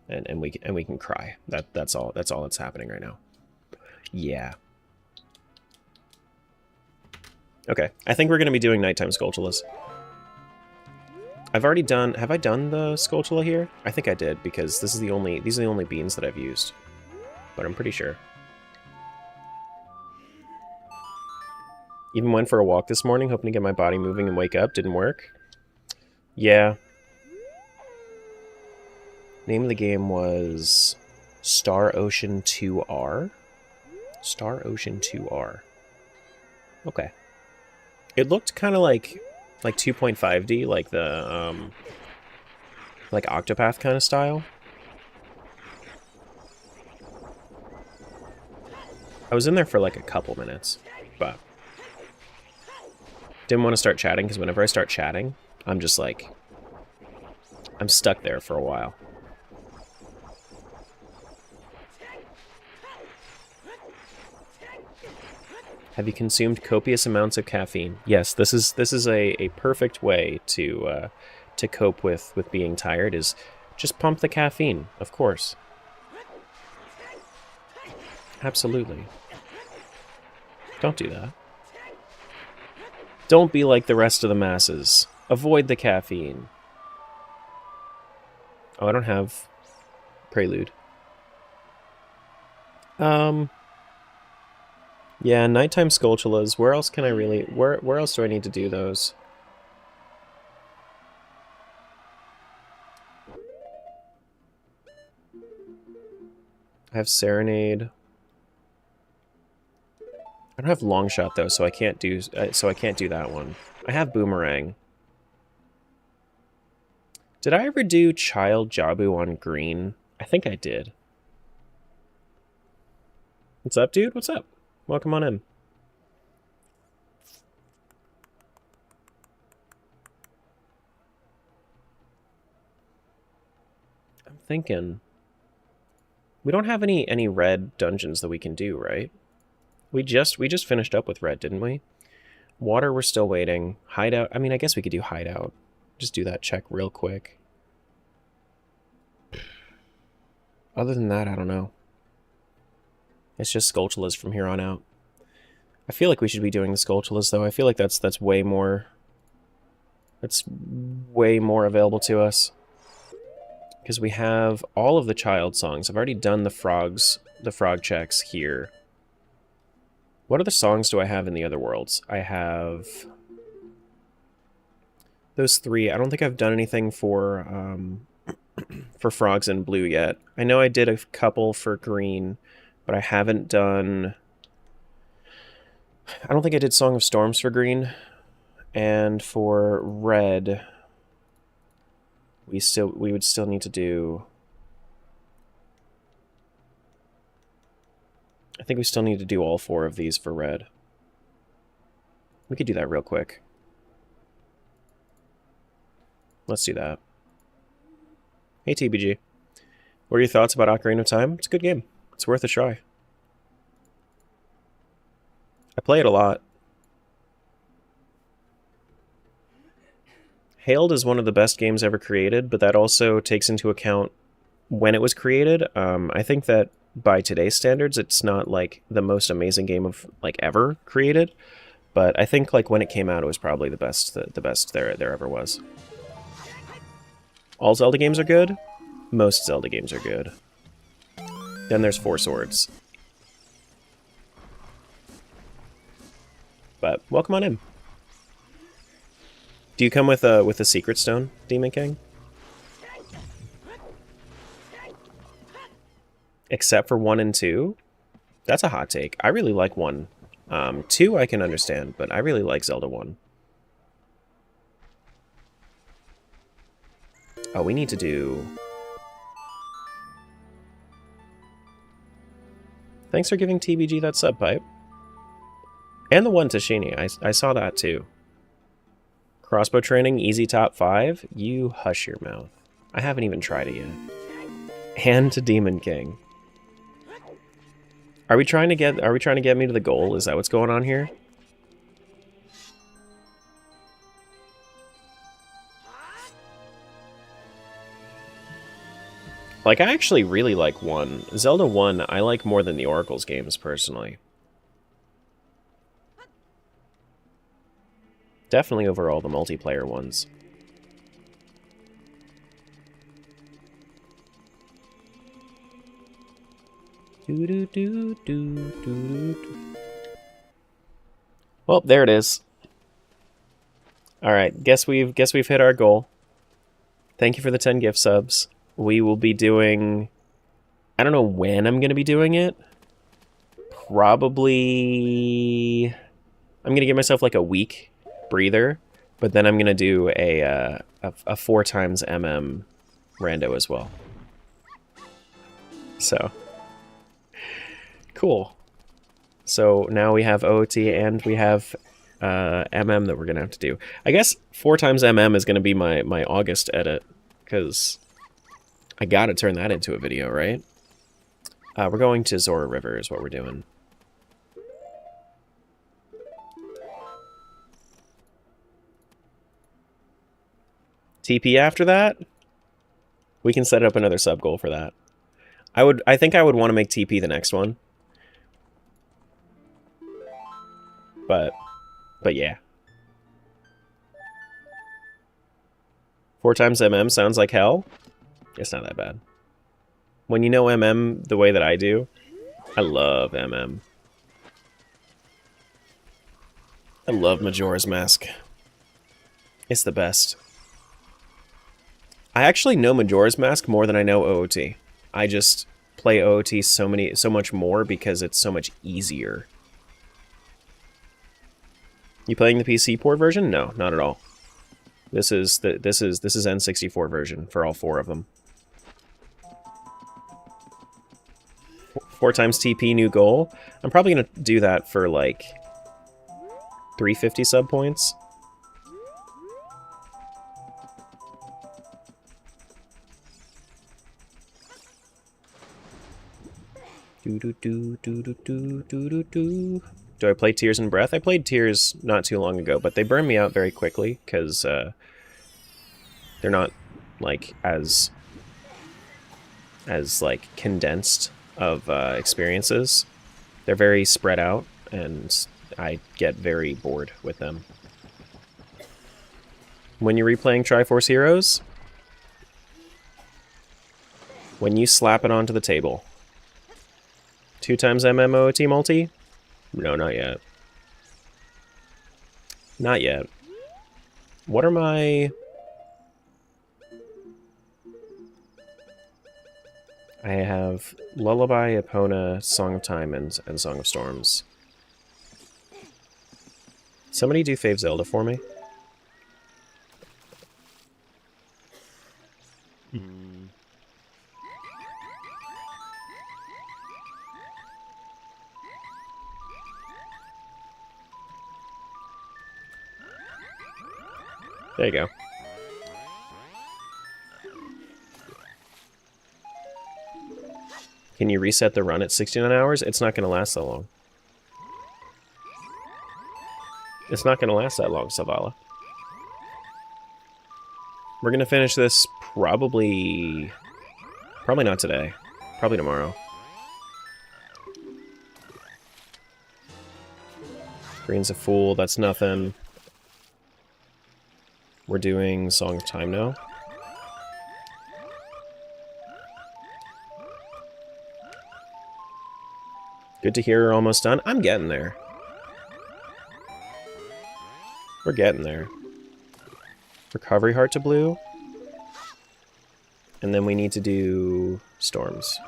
And we can cry. That's all that's happening right now. Yeah. Okay, I think we're going to be doing nighttime sculptulas. I've already done... Have I done the sculptula here? I think I did, because these are the only beans that I've used. But I'm pretty sure. Even went for a walk this morning, hoping to get my body moving and wake up. Didn't work. Yeah. Name of the game was Star Ocean 2R? Star Ocean 2R. Okay. It looked kind of like 2.5D, like the, like Octopath kind of style. I was in there for like a couple minutes, but didn't want to start chatting, because whenever I start chatting, I'm just like, I'm stuck there for a while. Have you consumed copious amounts of caffeine? Yes, this is a perfect way to cope with being tired, is just pump the caffeine, of course. Absolutely. Don't do that. Don't be like the rest of the masses. Avoid the caffeine. Oh, I don't have Prelude. Yeah, nighttime sculptulas. Where else can I really... Where else do I need to do those? I have Serenade. I don't have Longshot though, so I can't do that one. I have Boomerang. Did I ever do Child Jabu on green? I think I did. What's up, dude? What's up? Welcome on in. I'm thinking... We don't have any red dungeons that we can do, right? We just finished up with red, didn't we? Water, we're still waiting. Hideout, I mean, I guess we could do hideout. Just do that check real quick. Other than that, I don't know. It's just sculptulas from here on out. I feel like we should be doing the sculptulas, though. I feel like that's way more... That's way more available to us. Because we have all of the child songs. I've already done the frog checks here. What other songs do I have in the other worlds? I have those 3. I don't think I've done anything for frogs in blue yet. I know I did a couple for green, but I haven't done... I don't think I did Song of Storms for green. And for red... We would still need to do... I think we still need to do all 4 of these for red. We could do that real quick. Let's do that. Hey, TBG. What are your thoughts about Ocarina of Time? It's a good game. It's worth a try. I play it a lot. Hailed is one of the best games ever created, but that also takes into account when it was created. I think that by today's standards, it's not like the most amazing game of like ever created, but I think like when it came out, it was probably the best there ever was. All Zelda games are good. Most Zelda games are good. Then there's Four Swords. But welcome on in. Do you come with a secret stone, Demon King? Except for 1 and 2? That's a hot take. I really like 1. 2 I can understand, but I really like Zelda 1. Oh, we need to do... Thanks for giving TBG that sub pipe. And the one Tashini. I saw that too. Crossbow training, easy top 5. You hush your mouth. I haven't even tried it yet. And to Demon King. Are we trying to get me to the goal? Is that what's going on here? Like, I actually really like 1. Zelda 1, I like more than the Oracle's games, personally. Definitely over all the multiplayer ones. Well, there it is. All right, guess we've hit our goal. Thank you for the 10 gift subs. We will be doing... I don't know when I'm going to be doing it. Probably... I'm going to give myself like a week breather, but then I'm going to do a 4 times MM rando as well. So... Cool. So now we have OOT and we have MM that we're going to have to do. I guess 4 times MM is going to be my August edit, because I got to turn that into a video, right? We're going to Zora River is what we're doing. TP after that? We can set up another sub goal for that. I think I would want to make TP the next one. But yeah. 4 times MM sounds like hell. It's not that bad. When you know MM the way that I do, I love MM. I love Majora's Mask. It's the best. I actually know Majora's Mask more than I know OOT. I just play OOT so much more because it's so much easier. You playing the PC port version? No, not at all. This is N64 version for all 4 of them. 4 times TP new goal. I'm probably gonna do that for like 350 sub points. Do I play Tears in Breath? I played Tears not too long ago, but they burned me out very quickly because they're not like as like condensed of experiences. They're very spread out, and I get very bored with them. When you're replaying Triforce Heroes, when you slap it onto the table. 2 times MMOT multi? No, not yet. Not yet. What are my... I have Lullaby, Epona, Song of Time, and Song of Storms. Somebody do Fave Zelda for me. There you go. Can you reset the run at 69 hours? It's not going to last that long. It's not going to last that long, Savala. We're going to finish this probably not today. Probably tomorrow. Green's a fool. That's nothing. We're doing Song of Time now. Good to hear you're almost done. I'm getting there. We're getting there. Recovery Heart to blue. And then we need to do storms.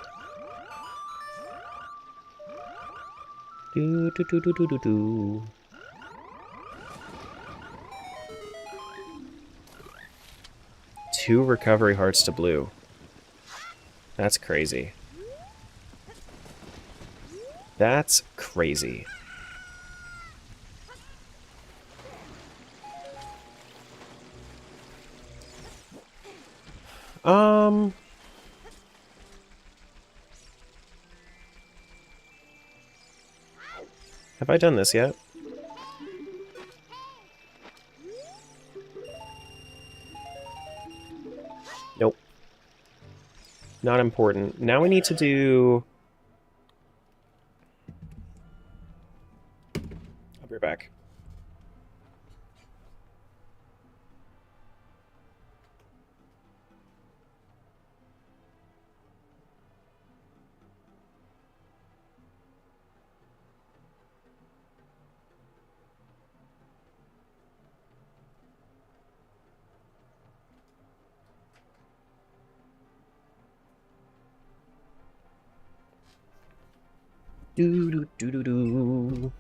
Do do do do do do do. Two recovery hearts to blue. That's crazy. That's crazy. Have I done this yet? Nope. Not important. Now we need to do... I'll be right back. Do do do do do.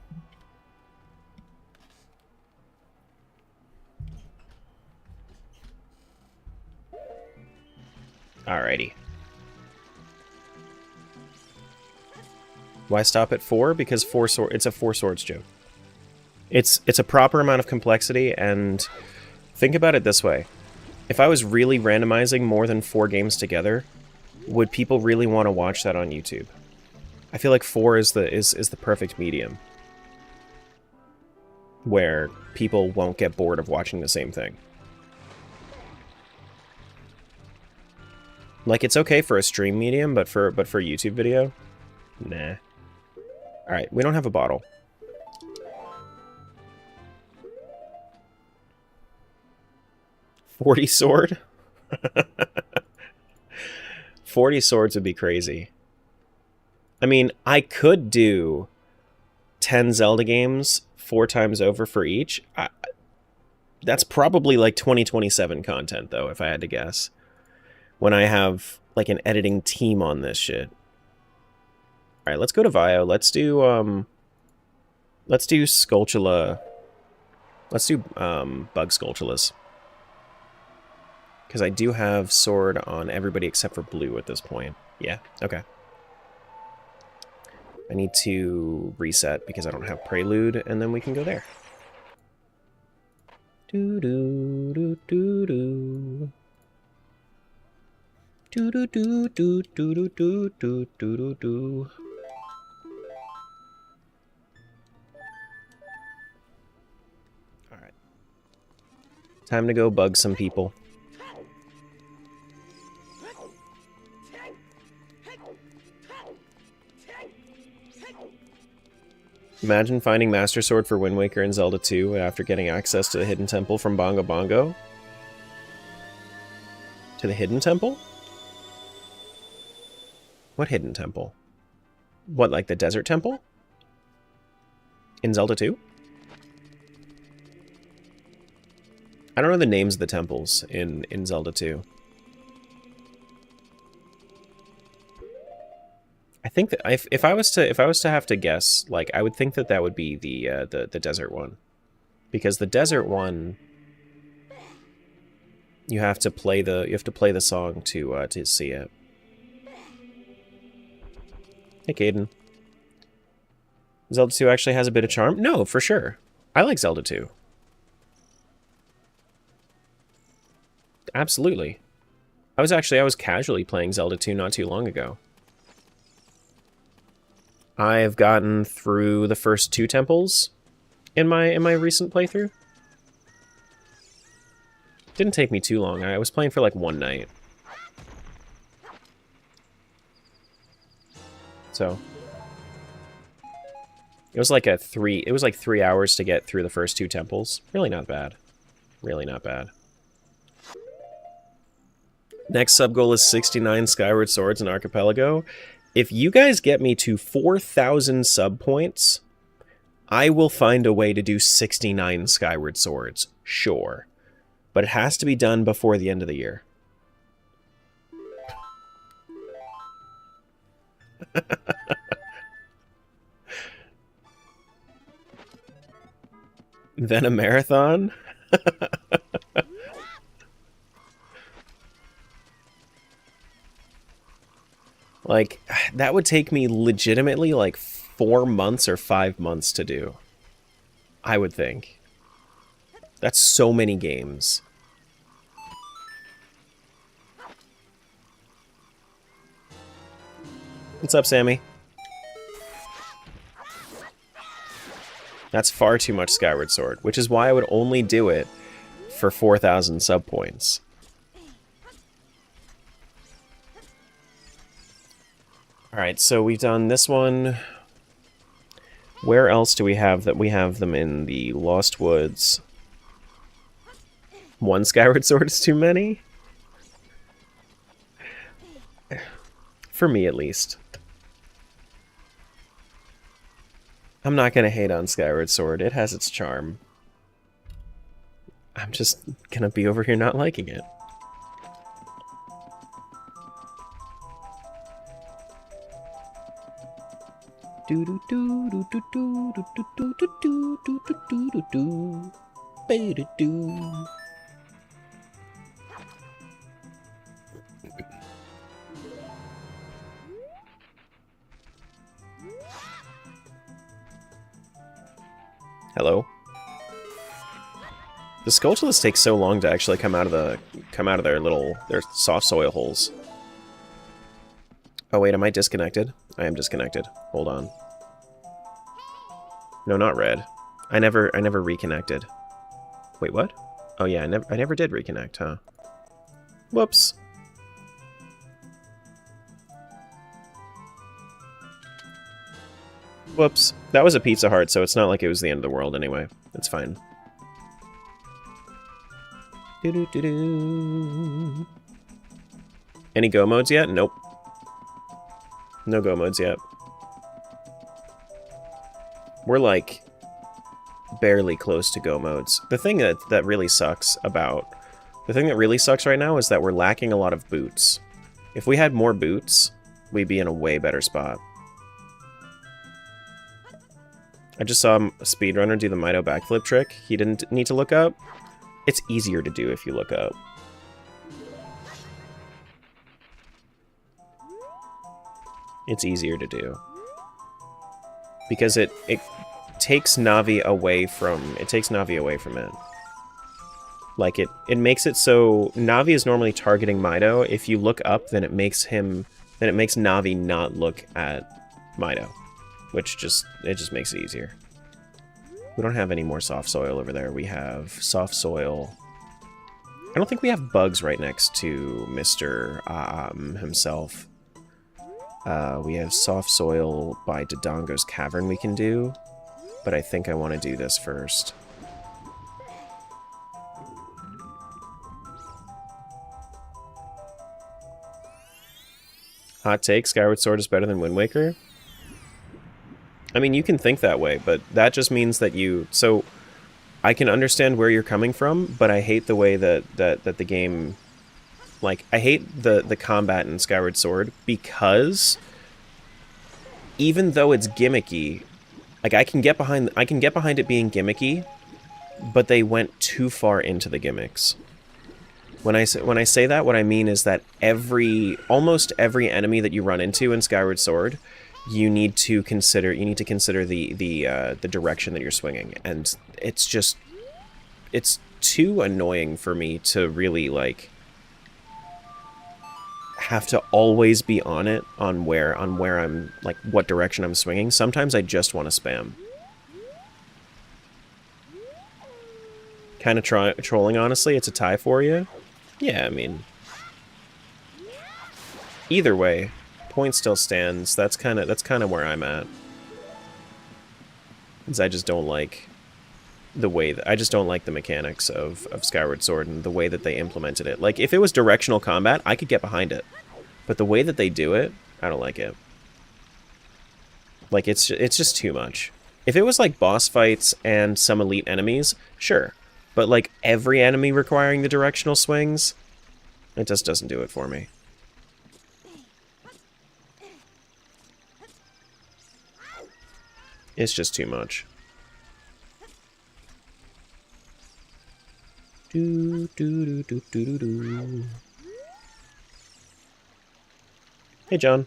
Alrighty. Why stop at 4? Because it's a 4 swords joke. It's a proper amount of complexity, and think about it this way. If I was really randomizing more than 4 games together, would people really want to watch that on YouTube? I feel like 4 is the perfect medium, where people won't get bored of watching the same thing. Like, it's okay for a stream medium, but for YouTube video, nah. All right, we don't have a bottle. $40 sword? 40 swords would be crazy. I mean, I could do 10 Zelda games 4 times over for each. That's probably like 2027 content, though, if I had to guess. When I have, like, an editing team on this shit. Alright, let's go to Vio. Let's do Skulltula. Let's do, Bug Skulltulas. Because I do have sword on everybody except for blue at this point. Yeah, okay. I need to reset because I don't have Prelude, and then we can go there. Do do do do do. Do do do do do do do do do do. All right. Time to go bug some people. Imagine finding Master Sword for Wind Waker and Zelda 2 after getting access to the Hidden Temple from Bongo Bongo. To the Hidden Temple? What Hidden Temple? What, like the Desert Temple? In Zelda 2? I don't know the names of the temples in Zelda 2. I think that if I was to have to guess, like, I would think that would be the desert one, because the desert one you have to play the song to see it. Hey, Caden. Zelda 2 actually has a bit of charm? No, for sure. I like Zelda 2. Absolutely. I was casually playing Zelda 2 not too long ago. I've gotten through the first 2 temples in my recent playthrough. Didn't take me too long. I was playing for like 1 night. So it was like 3 hours to get through the first 2 temples. Really not bad. Really not bad. Next sub-goal is 69 Skyward Swords in Archipelago. If you guys get me to 4,000 sub points, I will find a way to do 69 Skyward Swords. Sure. But it has to be done before the end of the year. Then a marathon? Like, that would take me legitimately like 4 months or 5 months to do. I would think. That's so many games. What's up, Sammy? That's far too much Skyward Sword, which is why I would only do it for 4,000 sub points. Alright, so we've done this one. Where else do we have that? We have them in the Lost Woods. 1 Skyward Sword is too many? For me, at least. I'm not gonna hate on Skyward Sword. It has its charm. I'm just gonna be over here not liking it. Do do do do do do do do do do do do do do do do. Hello. The Skulltulas take so long to actually come out of their soft soil holes. Oh wait, am I disconnected? I am disconnected. Hold on. No, not red. I never reconnected. Wait, what? Oh yeah, I never did reconnect, huh? Whoops. Whoops. That was a Pizza Heart, so it's not like it was the end of the world anyway. It's fine. Doo-doo-doo-doo. Any go modes yet? Nope. No go modes yet. We're like barely close to go modes. The thing that really sucks right now is that we're lacking a lot of boots. If we had more boots, we'd be in a way better spot. I just saw a speedrunner do the Mido backflip trick. He didn't need to look up. It's easier to do if you look up. It's easier to do. Because it takes Navi away from it. Like it makes it so Navi is normally targeting Mido. If you look up, then it makes Navi not look at Mido. Which just makes it easier. We don't have any more soft soil over there. We have soft soil. I don't think we have bugs right next to Mr. Himself. We have soft soil by Dodongo's Cavern we can do, but I think I want to do this first. Hot take, Skyward Sword is better than Wind Waker? I mean, you can think that way, but that just means that you... So, I can understand where you're coming from, but I hate the way that the game... Like, I hate the combat in Skyward Sword, because even though it's gimmicky, like, I can get behind it being gimmicky, but they went too far into the gimmicks. When I say that, what I mean is that almost every enemy that you run into in Skyward Sword, you need to consider the direction that you're swinging, and it's too annoying for me to really like have to always be on it, on where I'm, like, what direction I'm swinging. Sometimes I just want to spam. Kind of trolling, honestly. It's a tie for you. Yeah, I mean, either way, point still stands. That's kind of where I'm at. Because I just don't like the way that, I just don't like the mechanics of Skyward Sword and the way that they implemented it. Like, if it was directional combat, I could get behind it. But the way that they do it, I don't like it. Like, it's just too much. If it was like boss fights and some elite enemies, sure. But like every enemy requiring the directional swings, it just doesn't do it for me. It's just too much. Do, do, do, do, do, do. Hey, John.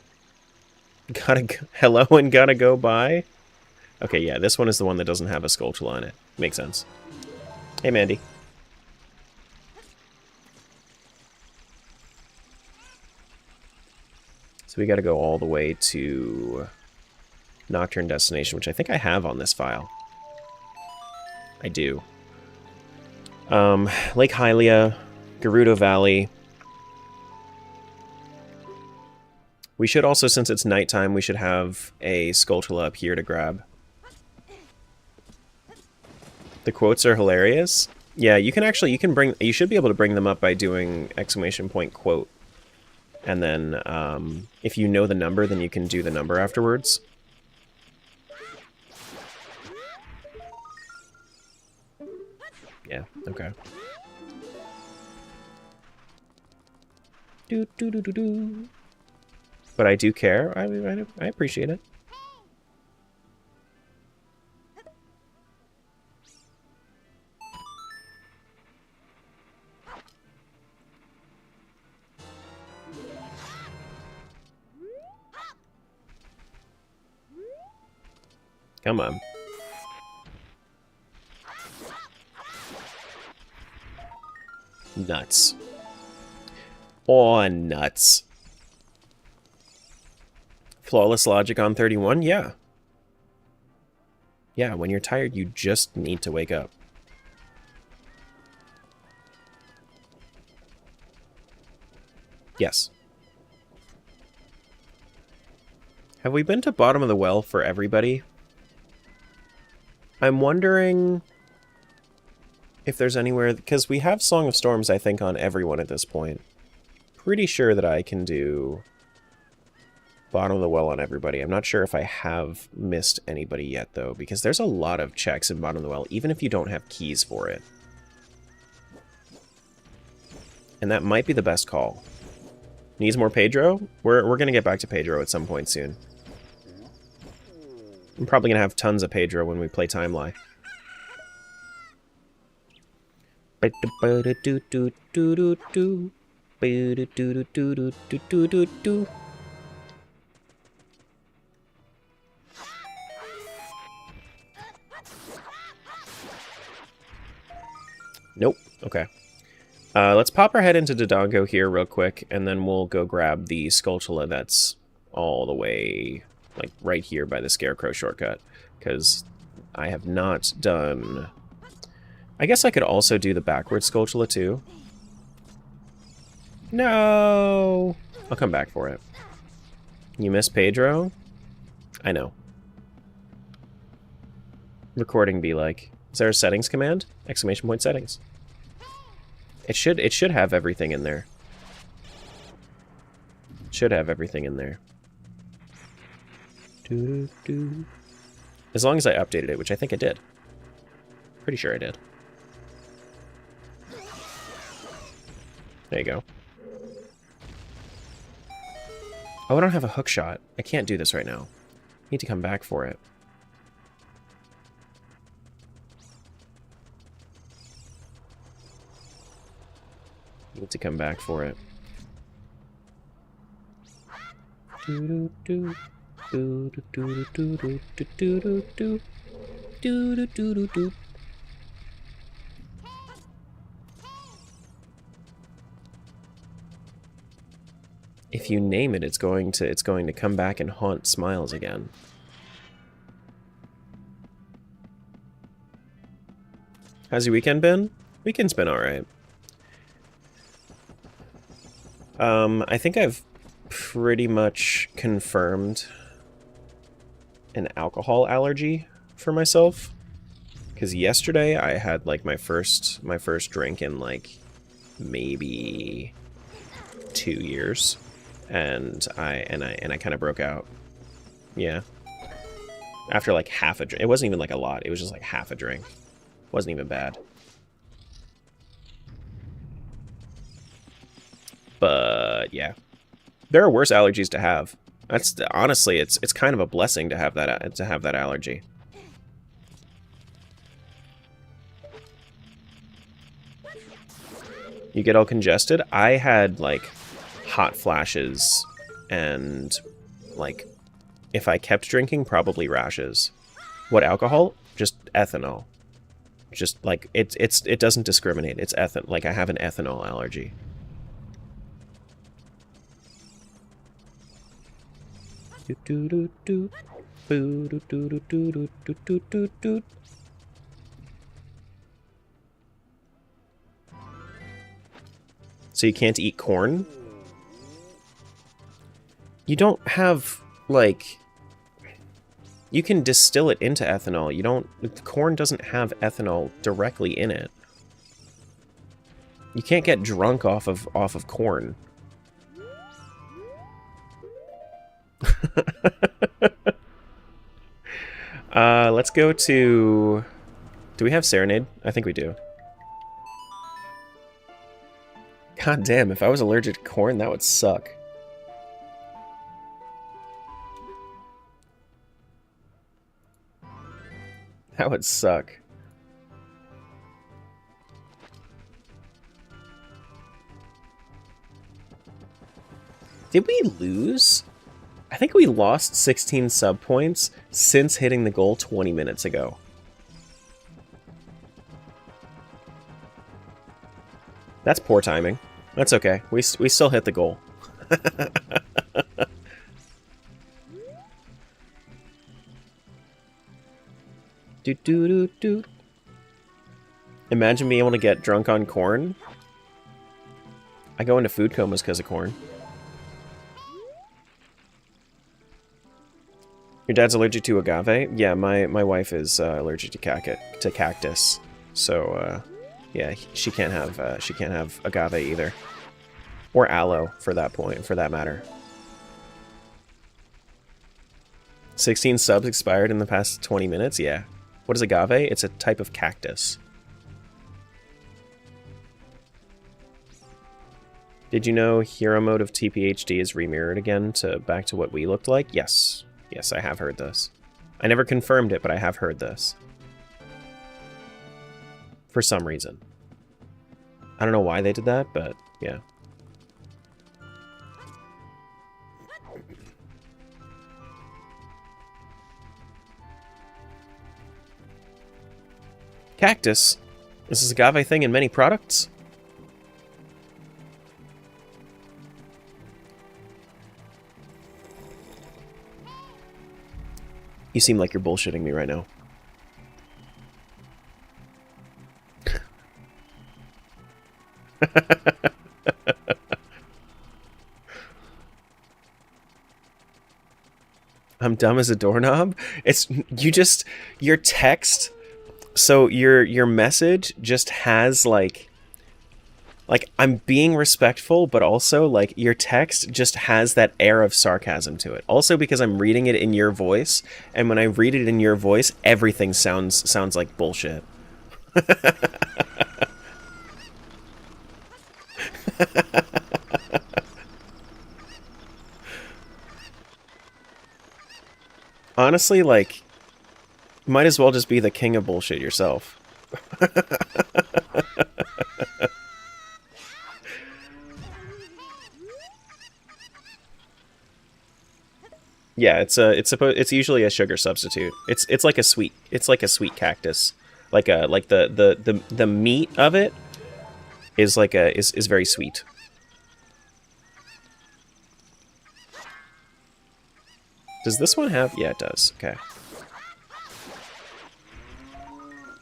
Hello and gotta go by? Okay, yeah, this one is the one that doesn't have a Skulltula on it. Makes sense. Hey, Mandy. So we gotta go all the way to Nocturne Destination, which I think I have on this file. I do. Lake Hylia, Gerudo Valley. We should also, since it's nighttime, we should have a Skulltula up here to grab. The quotes are hilarious. Yeah, you should be able to bring them up by doing ! Quote. And then, if you know the number, then you can do the number afterwards. Yeah, okay. Do do do do do. But I do care. I appreciate it. Come on. Nuts. Oh, nuts. Flawless logic on 31? Yeah. Yeah, when you're tired, you just need to wake up. Yes. Have we been to bottom of the well for everybody? I'm wondering if there's anywhere, because we have Song of Storms, I think, on everyone at this point. Pretty sure that I can do bottom of the well on everybody. I'm not sure if I have missed anybody yet, though, because there's a lot of checks in bottom of the well, even if you don't have keys for it. And that might be the best call. Needs more Pedro? We're going to get back to Pedro at some point soon. I'm probably going to have tons of Pedro when we play Timeline. Nope. Okay. Let's pop our head into Dodongo here real quick, and then we'll go grab the Skulltula that's all the way, like, right here by the Scarecrow shortcut, because I have not done... I guess I could also do the backwards Skulltula, too. No! I'll come back for it. You miss Pedro? I know. Recording be like... Is there a settings command? ! Settings. It should have everything in there. Should have everything in there. As long as I updated it, which I think I did. Pretty sure I did. There you go. Oh, I don't have a hook shot. I can't do this right now. I need to come back for it. Need to come back for it. if you name it, it's going to come back and haunt Smiles again. How's your weekend been? Weekend's been alright. I think I've pretty much confirmed an alcohol allergy for myself. Because yesterday I had like my first drink in like maybe 2 years, and I kind of broke out. Yeah. After like half a drink. It wasn't even like a lot. It was just like half a drink. Wasn't even bad. But yeah, there are worse allergies to have. That's honestly, it's kind of a blessing to have that allergy. You get all congested. I had like hot flashes, and like if I kept drinking, probably rashes. What alcohol? Just ethanol. Just like it doesn't discriminate. It's ethanol. Like I have an ethanol allergy. So you can't eat corn? You don't have, like... You can distill it into ethanol. You don't... Corn doesn't have ethanol directly in it. You can't get drunk off of corn. Let's go to... Do we have Serenade? I think we do. God damn, if I was allergic to corn, that would suck. That would suck. Did we lose? I think we lost 16 sub points since hitting the goal 20 minutes ago. That's poor timing. That's okay. We still hit the goal. Do. Imagine being able to get drunk on corn. I go into food comas because of corn. Your dad's allergic to agave? Yeah, my wife is allergic to cactus. So, yeah, she can't have agave either, or aloe for that matter. 16 subs expired in the past 20 minutes. Yeah, what is agave? It's a type of cactus. Did you know hero mode of TPHD is remirrored again back to what we looked like? Yes, yes, I have heard this. I never confirmed it, but I have heard this. For some reason. I don't know why they did that, but yeah. Cactus? Is this agave thing in many products? You seem like you're bullshitting me right now. I'm dumb as a doorknob? It's your text, so your message just has like I'm being respectful, but also like your text just has that air of sarcasm to it. Also because I'm reading it in your voice, and when I read it in your voice, everything sounds like bullshit. Honestly, like, might as well just be the king of bullshit yourself. Yeah, it's usually a sugar substitute. It's like a sweet cactus. Like the meat of it is like is very sweet. Does this one have... Yeah, it does. Okay.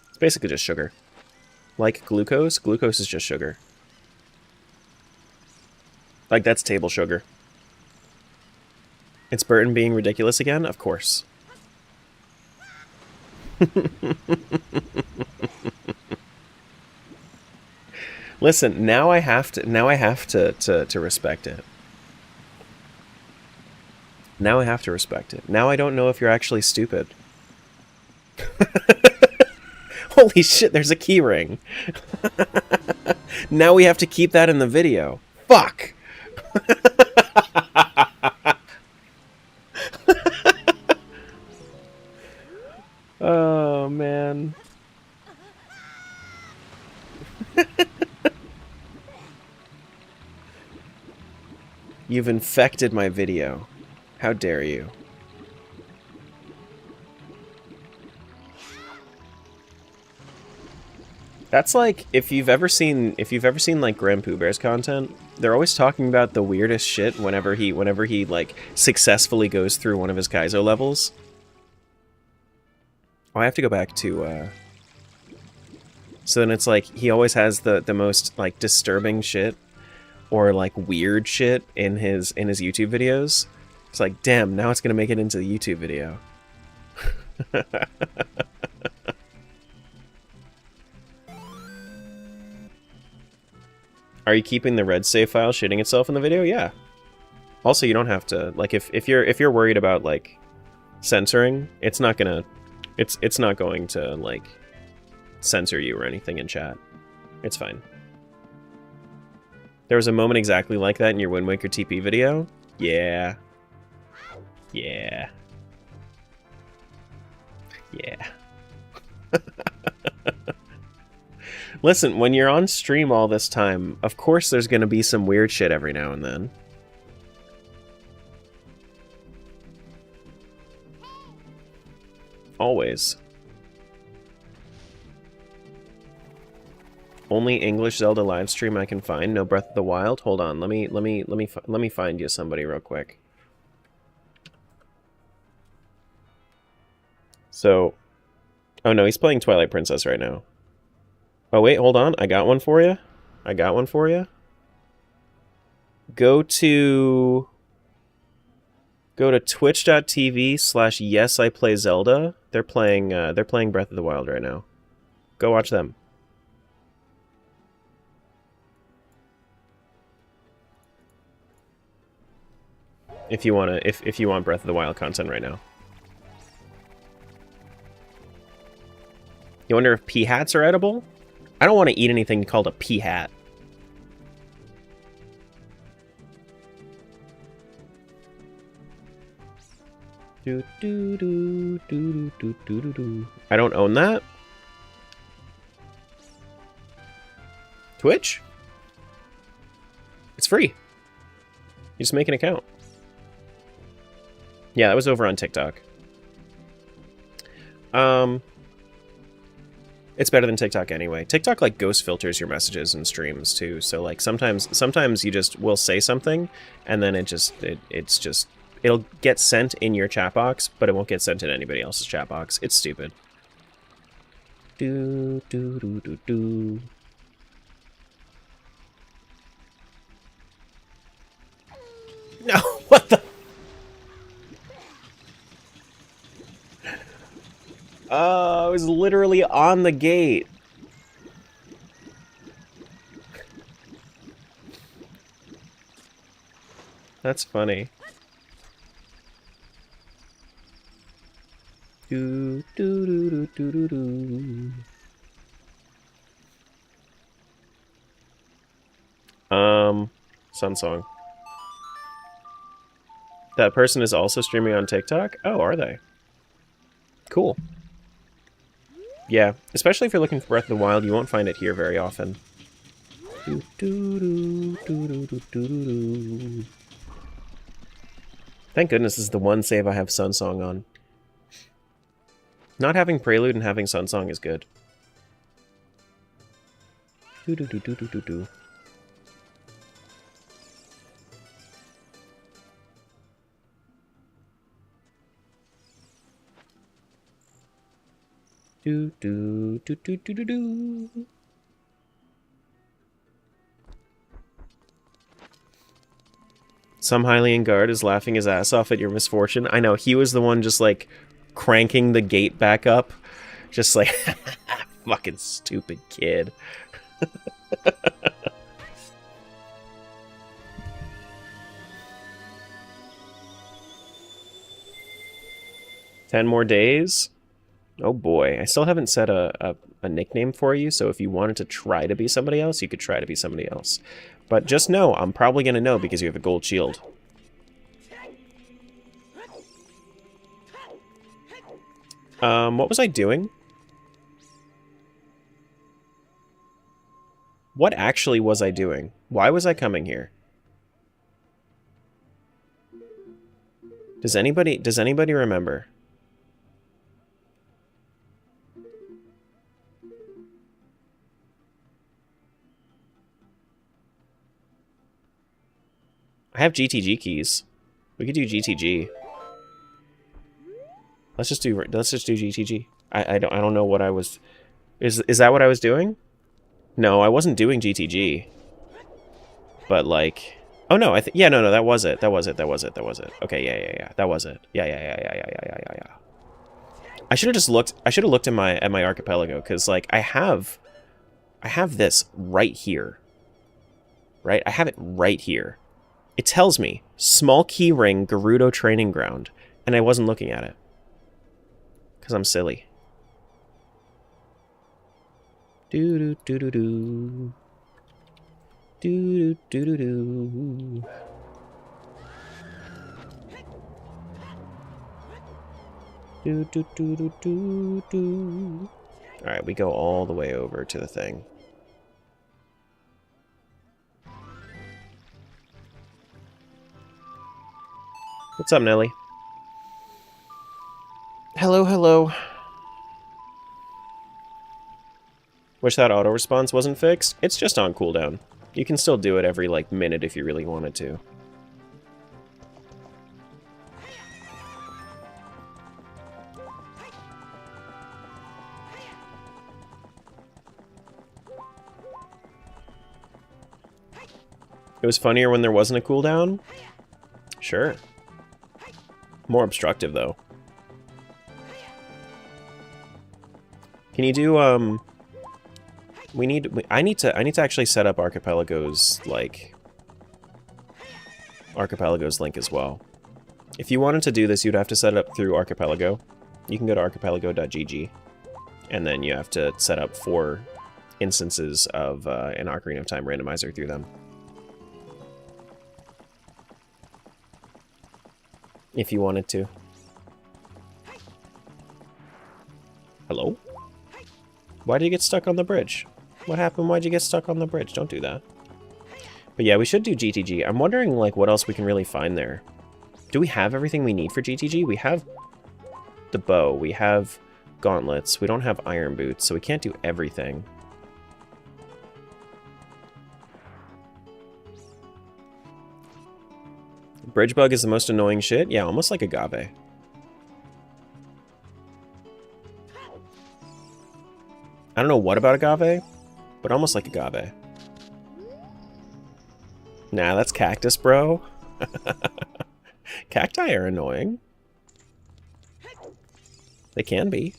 It's basically just sugar. Like glucose? Glucose is just sugar. Like, that's table sugar. It's Burton being ridiculous again? Of course. Listen, now I have to respect it. Now I have to respect it. Now I don't know if you're actually stupid. Holy shit, there's a key ring. Now we have to keep that in the video. Fuck! Oh, man. You've infected my video. How dare you? That's like, if you've ever seen like Grand Pooh Bear's content, they're always talking about the weirdest shit whenever he like successfully goes through one of his Kaizo levels. Oh, I have to go back to so then it's like he always has the most like disturbing shit or like weird shit in his YouTube videos. It's like, damn, now it's gonna make it into the YouTube video. Are you keeping the red save file shitting itself in the video? Yeah. Also, you don't have to, like, if you're worried about like censoring, it's not going to like censor you or anything in chat. It's fine. There was a moment exactly like that in your Wind Waker TP video. Yeah. Yeah. Yeah. Listen, when you're on stream all this time, of course there's gonna be some weird shit every now and then. Always. Only English Zelda livestream I can find. No Breath of the Wild. Hold on. Let me find you somebody real quick. So, oh no, he's playing Twilight Princess right now. Oh wait, hold on. I got one for you. Go to twitch.tv/yesiplayzelda. They're playing Breath of the Wild right now. Go watch them. If you want Breath of the Wild content right now. You wonder if pea hats are edible? I don't want to eat anything called a pea hat. I don't own that. Twitch? It's free. You just make an account. Yeah, that was over on TikTok. It's better than TikTok anyway. TikTok like ghost filters your messages and streams too. So like sometimes you just will say something and then it'll get sent in your chat box, but it won't get sent in anybody else's chat box. It's stupid. Do do do do do. No, what the? I was literally on the gate. That's funny. Do do do do do do do. Sun Song. That person is also streaming on TikTok? Oh, are they? Cool. Yeah, especially if you're looking for Breath of the Wild, you won't find it here very often. Thank goodness this is the one save I have Sun Song on. Not having Prelude and having Sun Song is good. Do do do do do do do. Some Hylian guard is laughing his ass off at your misfortune. I know, he was the one just, like, cranking the gate back up. Just like, fucking stupid kid. 10 more days? Oh boy, I still haven't set a nickname for you, so if you wanted to try to be somebody else, you could try to be somebody else. But just know, I'm probably going to know because you have a gold shield. What was I doing? What actually was I doing? Why was I coming here? Does anybody remember? I have GTG keys. We could do GTG. Let's just do GTG. I don't know what I was. Is that what I was doing? No, I wasn't doing GTG. But like, oh no, yeah, no, that was it. That was it. Okay, yeah. That was it. Yeah. I should have just looked. I should have looked at my archipelago because like I have this right here. Right? I have it right here. It tells me small keyring Gerudo training ground, and I wasn't looking at it because I'm silly. Do do do do do. Do do do do. Do do do do do do. All right, we go all the way over to the thing. What's up, Nelly? Hello, hello. Wish that auto response wasn't fixed. It's just on cooldown. You can still do it every, like, minute if you really wanted to. It was funnier when there wasn't a cooldown? Sure. More obstructive, though. Can you do, I need to actually set up Archipelago's, like, Archipelago's link as well. If you wanted to do this, you'd have to set it up through Archipelago. You can go to archipelago.gg, and then you have to set up 4 instances of an Ocarina of Time randomizer through them. If you wanted to. Hello? Why did you get stuck on the bridge? What happened? Why'd you get stuck on the bridge? Don't do that. But yeah, we should do GTG. I'm wondering, like, what else we can really find there. Do we have everything we need for GTG? We have the bow. We have gauntlets. We don't have iron boots, so we can't do everything. Bridge bug is the most annoying shit? Yeah, almost like agave. I don't know what about agave, but almost like agave. Nah, that's cactus, bro. Cacti are annoying. They can be.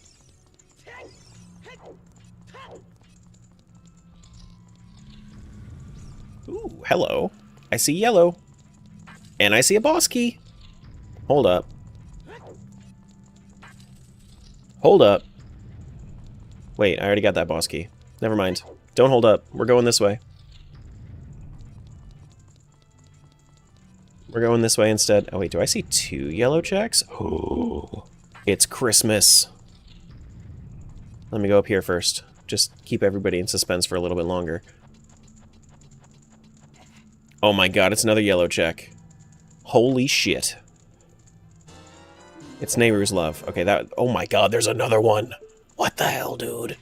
Ooh, hello. I see yellow. And I see a boss key. Hold up. Hold up. Wait, I already got that boss key. Never mind. Don't hold up. We're going this way. We're going this way instead. Oh, wait, do I see 2 yellow checks? Oh, it's Christmas. Let me go up here first. Just keep everybody in suspense for a little bit longer. Oh my god, it's another yellow check. Holy shit. It's Nehru's Love. Okay, that... Oh my god, there's another one! What the hell, dude?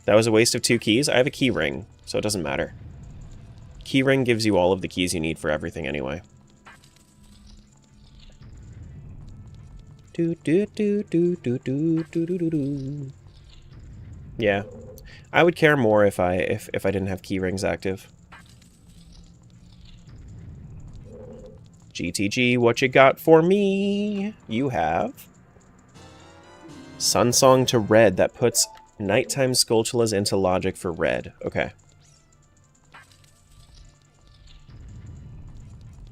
That was a waste of 2 keys? I have a key ring, so it doesn't matter. Key ring gives you all of the keys you need for everything anyway. Do do do do do do do do do. Yeah, I would care more if I didn't have key rings active. GTG, what you got for me? You have Sun Song to red. That puts nighttime Skulltulas into logic for red. Okay.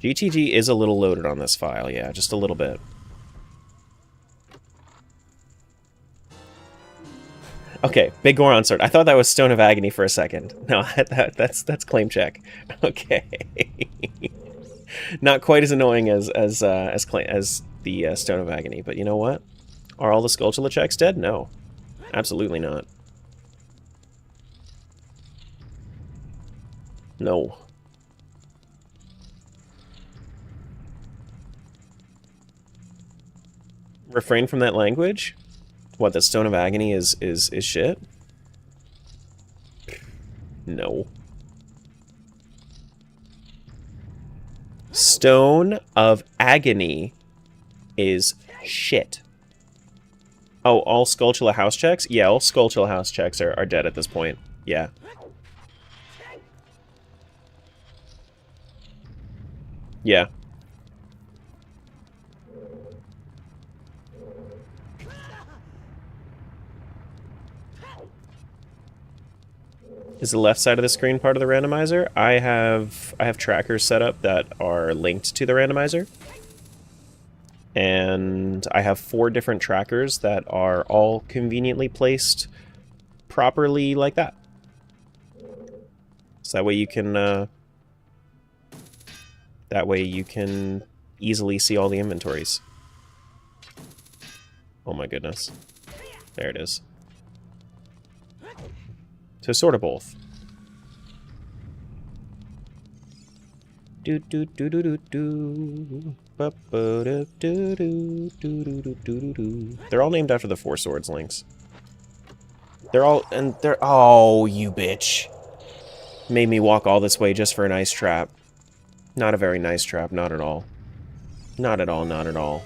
GTG is a little loaded on this file, yeah, just a little bit. Okay, Big Goron Sword. I thought that was Stone of Agony for a second. No, that's claim check. Okay. Not quite as annoying as the Stone of Agony, but you know what? Are all the Skulltula checks dead? No. Absolutely not. No. Refrain from that language? What, the Stone of Agony is shit? No. Stone of Agony is shit. Oh, all Skulltula house checks? Yeah, all Skulltula house checks are dead at this point. Yeah. Yeah. Is the left side of the screen part of the randomizer? I have trackers set up that are linked to the randomizer. And I have 4 different trackers that are all conveniently placed properly like that. So that way you can easily see all the inventories. Oh my goodness. There it is. So sort of both. Do do do do do do. They're all named after the Four Swords links. Oh, you bitch. Made me walk all this way just for an ice trap. Not a very nice trap, not at all. Not at all, not at all.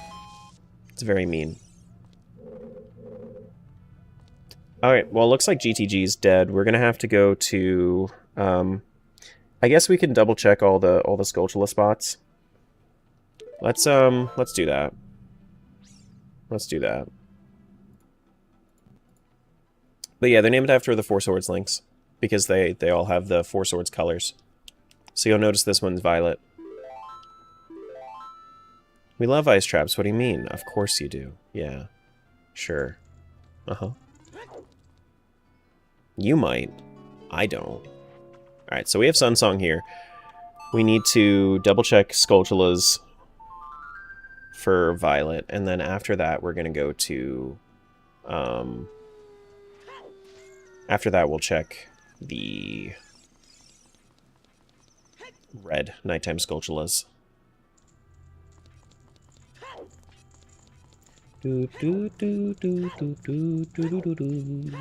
It's very mean. Alright, well, it looks like GTG's dead. We're gonna have to go to... I guess we can double check all the Skulltula spots. Let's do that. Let's do that. But yeah, they're named after the Four Swords links, because they all have the Four Swords colors. So you'll notice this one's violet. We love ice traps, what do you mean? Of course you do. Yeah. Sure. Uh-huh. You might. I don't. Alright, so we have Sunsong here. We need to double-check Skulltulas for Violet, and then after that we're going to go to... after that we'll check the red nighttime Skulltulas. Do do do do do do do do do.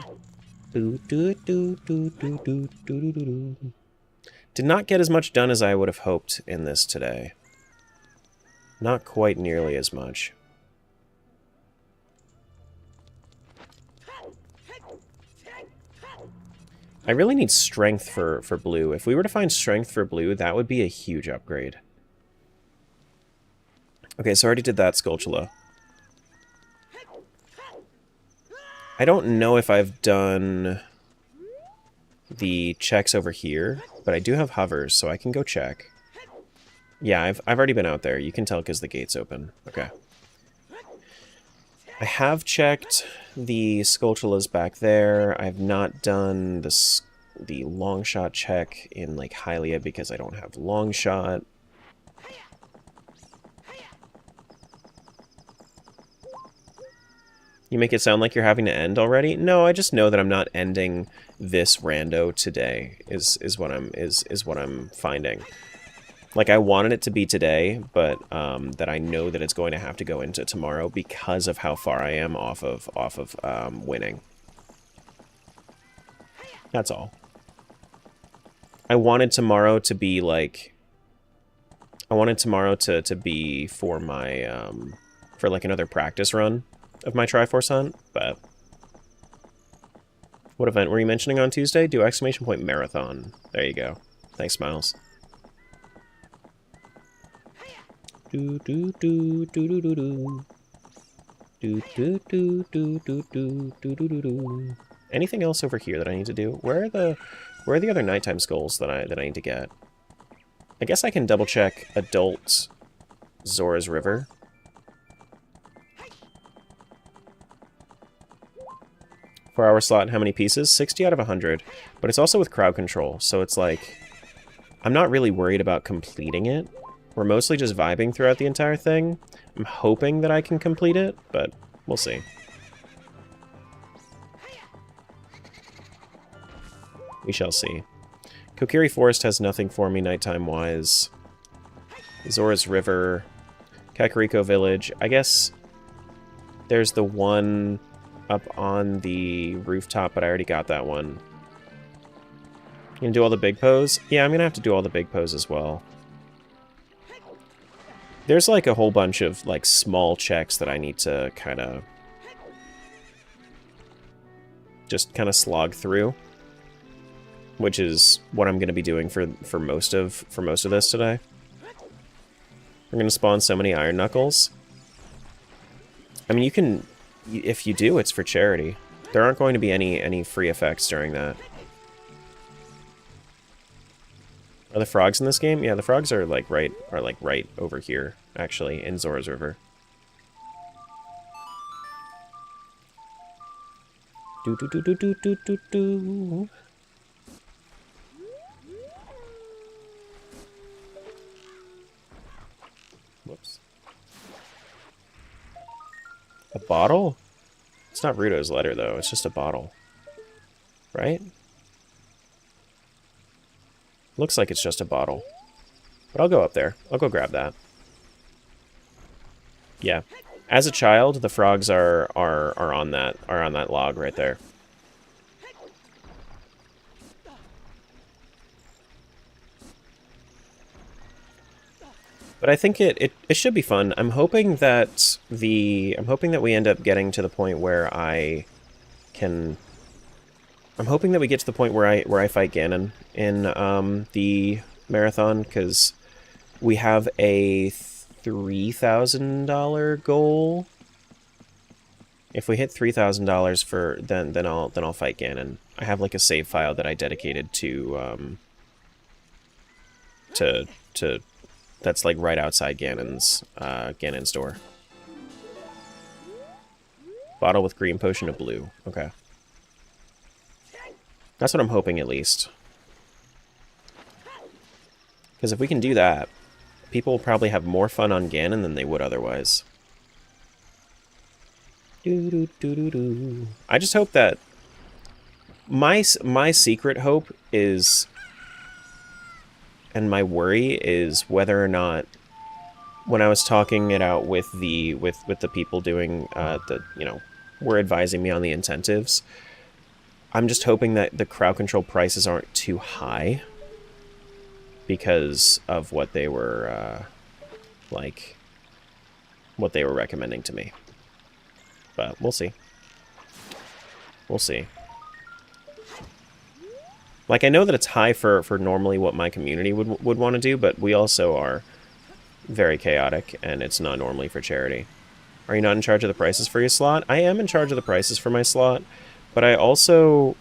Did not get as much done as I would have hoped in this today. Not quite nearly as much. I really need strength for blue. If we were to find strength for blue, that would be a huge upgrade. Okay, so I already did that Skulltula. I don't know if I've done the checks over here, but I do have hovers, so I can go check. Yeah, I've already been out there. You can tell because the gate's open. Okay. I have checked the Skulltulas back there. I've not done the long shot check in like Hylia because I don't have long shot. You make it sound like you're having to end already? No, I just know that I'm not ending this rando today. Is what I'm finding. Like I wanted it to be today, but that I know that it's going to have to go into tomorrow because of how far I am off of winning. That's all. I wanted tomorrow to be like. I wanted tomorrow to be for my for like another practice run of my Triforce hunt, but... What event were you mentioning on Tuesday? Do exclamation point marathon. There you go. Thanks, Miles. Do do do do do do do. Do do do do do do do do do. Anything else over here that I need to do? Where are the other nighttime skulls that I need to get? I guess I can double check adult Zora's River. 4-hour slot, how many pieces? 60 out of 100. But it's also with crowd control, so it's like... I'm not really worried about completing it. We're mostly just vibing throughout the entire thing. I'm hoping that I can complete it, but we'll see. We shall see. Kokiri Forest has nothing for me nighttime-wise. Zora's River. Kakariko Village. I guess there's the one up on the rooftop, but I already got that one. You gonna do all the big pose? Yeah, I'm gonna have to do all the big pose as well. There's like a whole bunch of like small checks that I need to kind of slog through, which is what I'm gonna be doing for most of this today. We're gonna spawn so many Iron Knuckles. I mean, you can, if you do, it's for charity. There aren't going to be any free effects during that. Are the frogs in this game? Yeah, the frogs are like right over here, actually, in Zora's River. Do do do do do do do do. Whoops. A bottle? It's not Ruto's letter though, it's just a bottle. Right? Looks like it's just a bottle. But I'll go up there. I'll go grab that. Yeah. As a child, the frogs are on that log right there. But I think it should be fun. I'm hoping that we end up getting to the point where I'm hoping that we get to the point where I fight Ganon in the marathon, because we have a $3,000 goal. If we hit $3,000 for then I'll fight Ganon. I have like a save file that I dedicated to that's like right outside Ganon's door. Bottle with green, potion of blue. Okay. That's what I'm hoping, at least. Because if we can do that, people will probably have more fun on Ganon than they would otherwise. I just hope that... My secret hope is... And my worry is whether or not... When I was talking it out with the people doing were advising me on the incentives, I'm just hoping that the crowd control prices aren't too high because of what they were what they were recommending to me. But we'll see. We'll see. Like, I know that it's high for normally what my community would want to do, but we also are very chaotic, and it's not normally for charity. Are you not in charge of the prices for your slot? I am in charge of the prices for my slot, but I've also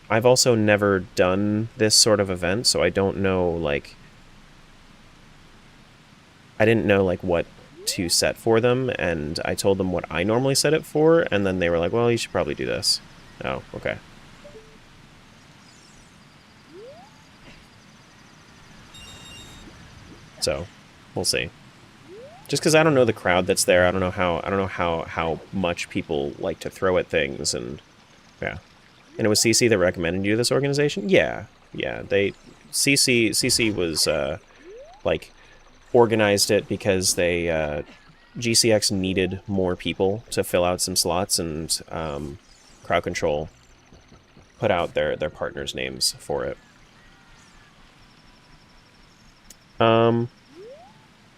never done this sort of event, so I don't know, like... I didn't know, like, what to set for them, and I told them what I normally set it for, and then they were like, well, you should probably do this. Oh, okay. So, we'll see. Just because I don't know the crowd that's there, I don't know how much people like to throw at things, and yeah. And it was CC that recommended you this organization? Yeah, yeah. CC was like organized it because they GCX needed more people to fill out some slots, and Crowd Control put out their partners' names for it.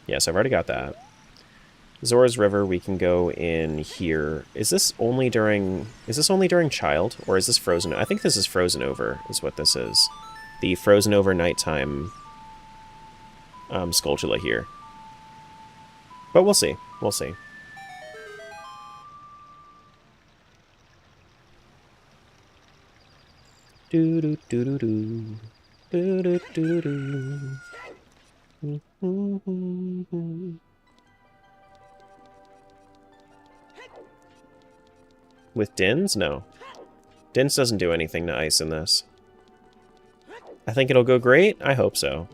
Yeah, so I've already got that. Zora's River, we can go in here. Is this only during Child, or is this Frozen? I think this is Frozen Over, is what this is. The Frozen Over nighttime Skulltula here. But we'll see. We'll see. Do do do do do do do do do. With Dins? No. Dins doesn't do anything to ice in this. I think it'll go great. I hope so.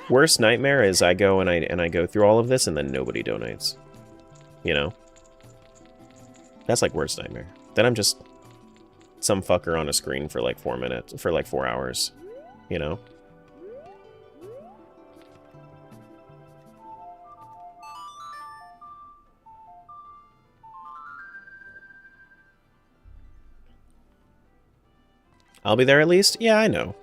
Worst nightmare is I go and I go through all of this and then nobody donates. You know? That's like worst nightmare. Then I'm just some fucker on a screen for like 4 minutes, for like 4 hours. You know? I'll be there at least? Yeah, I know.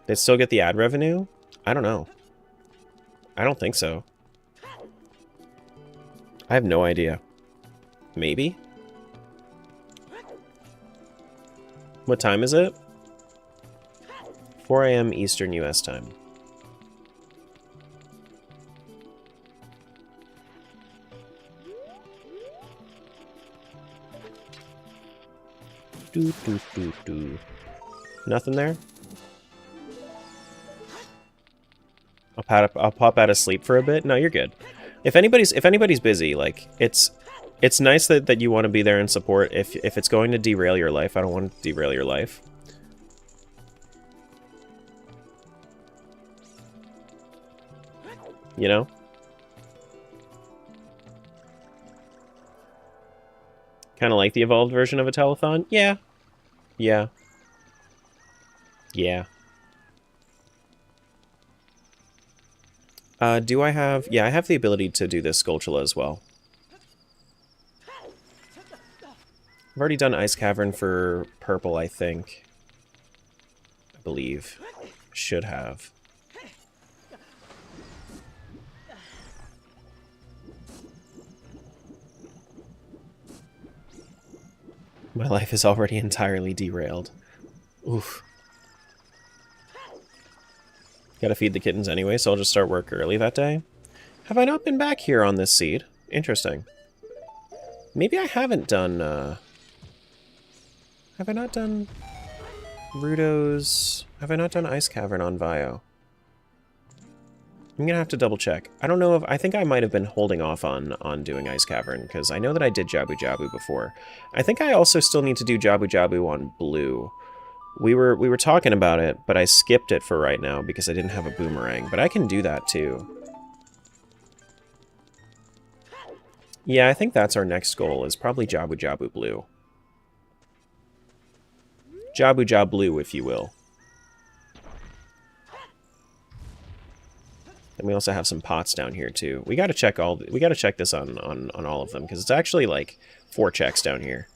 They still get the ad revenue? I don't know. I don't think so. I have no idea. Maybe? What time is it? 4 a.m. Eastern US time. Do, do, do, do. Nothing there? I'll pop out of sleep for a bit. No, you're good. If anybody's busy, like it's nice that you want to be there and support. If it's going to derail your life, I don't want to derail your life. You know? Kind of like the evolved version of a telethon? Yeah. Yeah. Yeah. Do I have... Yeah, I have the ability to do this Skulltula as well. I've already done Ice Cavern for purple, I think. I believe. Should have. My life is already entirely derailed. Oof. Gotta feed the kittens anyway, so I'll just start work early that day. Have I not been back here on this seed? Interesting. Maybe I haven't done, Have I not done Rudo's... Have I not done Ice Cavern on Vio? I'm gonna have to double check. I don't know if... I think I might have been holding off on doing Ice Cavern, because I know that I did Jabu Jabu before. I think I also still need to do Jabu Jabu on Blue. We were talking about it, but I skipped it for right now because I didn't have a boomerang. But I can do that too. Yeah, I think that's our next goal, is probably Jabu Jabu Blue. Jabu Jabu Blue, if you will. And we also have some pots down here too. We gotta check this on all of them, because it's actually like 4 checks down here.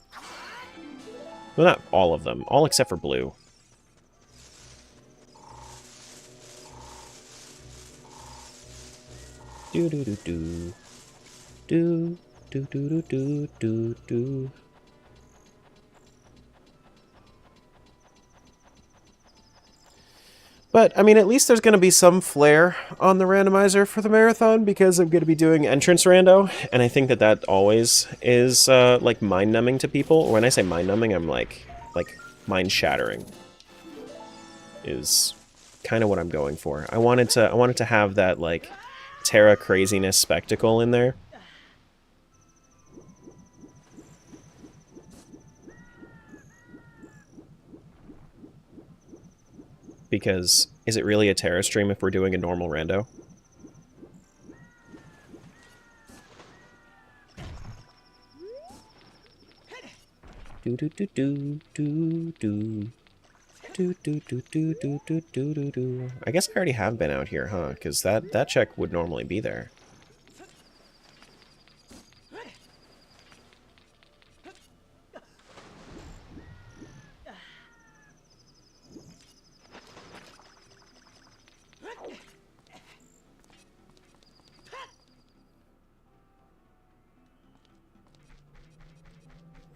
Well, not all of them. All except for Blue. Do do do do. Do do do do do do. But, I mean, at least there's going to be some flair on the randomizer for the marathon, because I'm going to be doing entrance rando, and I think that always is, like, mind-numbing to people. When I say mind-numbing, I'm like mind-shattering is kind of what I'm going for. I wanted to have that, like, Terra craziness spectacle in there. Because, is it really a Terra stream if we're doing a normal rando? Do do do do do do. Do do do do do do do do do. I guess I already have been out here, huh? Because that check would normally be there.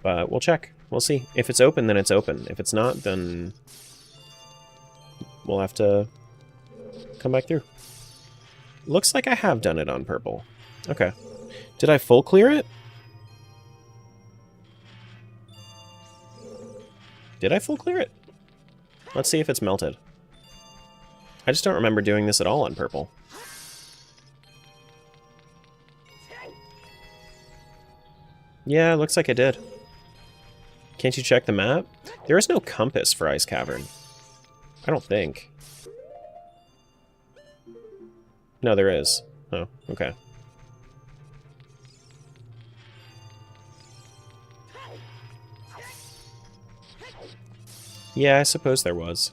But we'll check. We'll see. If it's open, then it's open. If it's not, then we'll have to come back through. Looks like I have done it on purple. Okay. Did I full clear it? Did I full clear it? Let's see if it's melted. I just don't remember doing this at all on purple. Yeah, looks like I did. Can't you check the map? There is no compass for Ice Cavern. I don't think. No, there is. Oh, okay. Yeah, I suppose there was.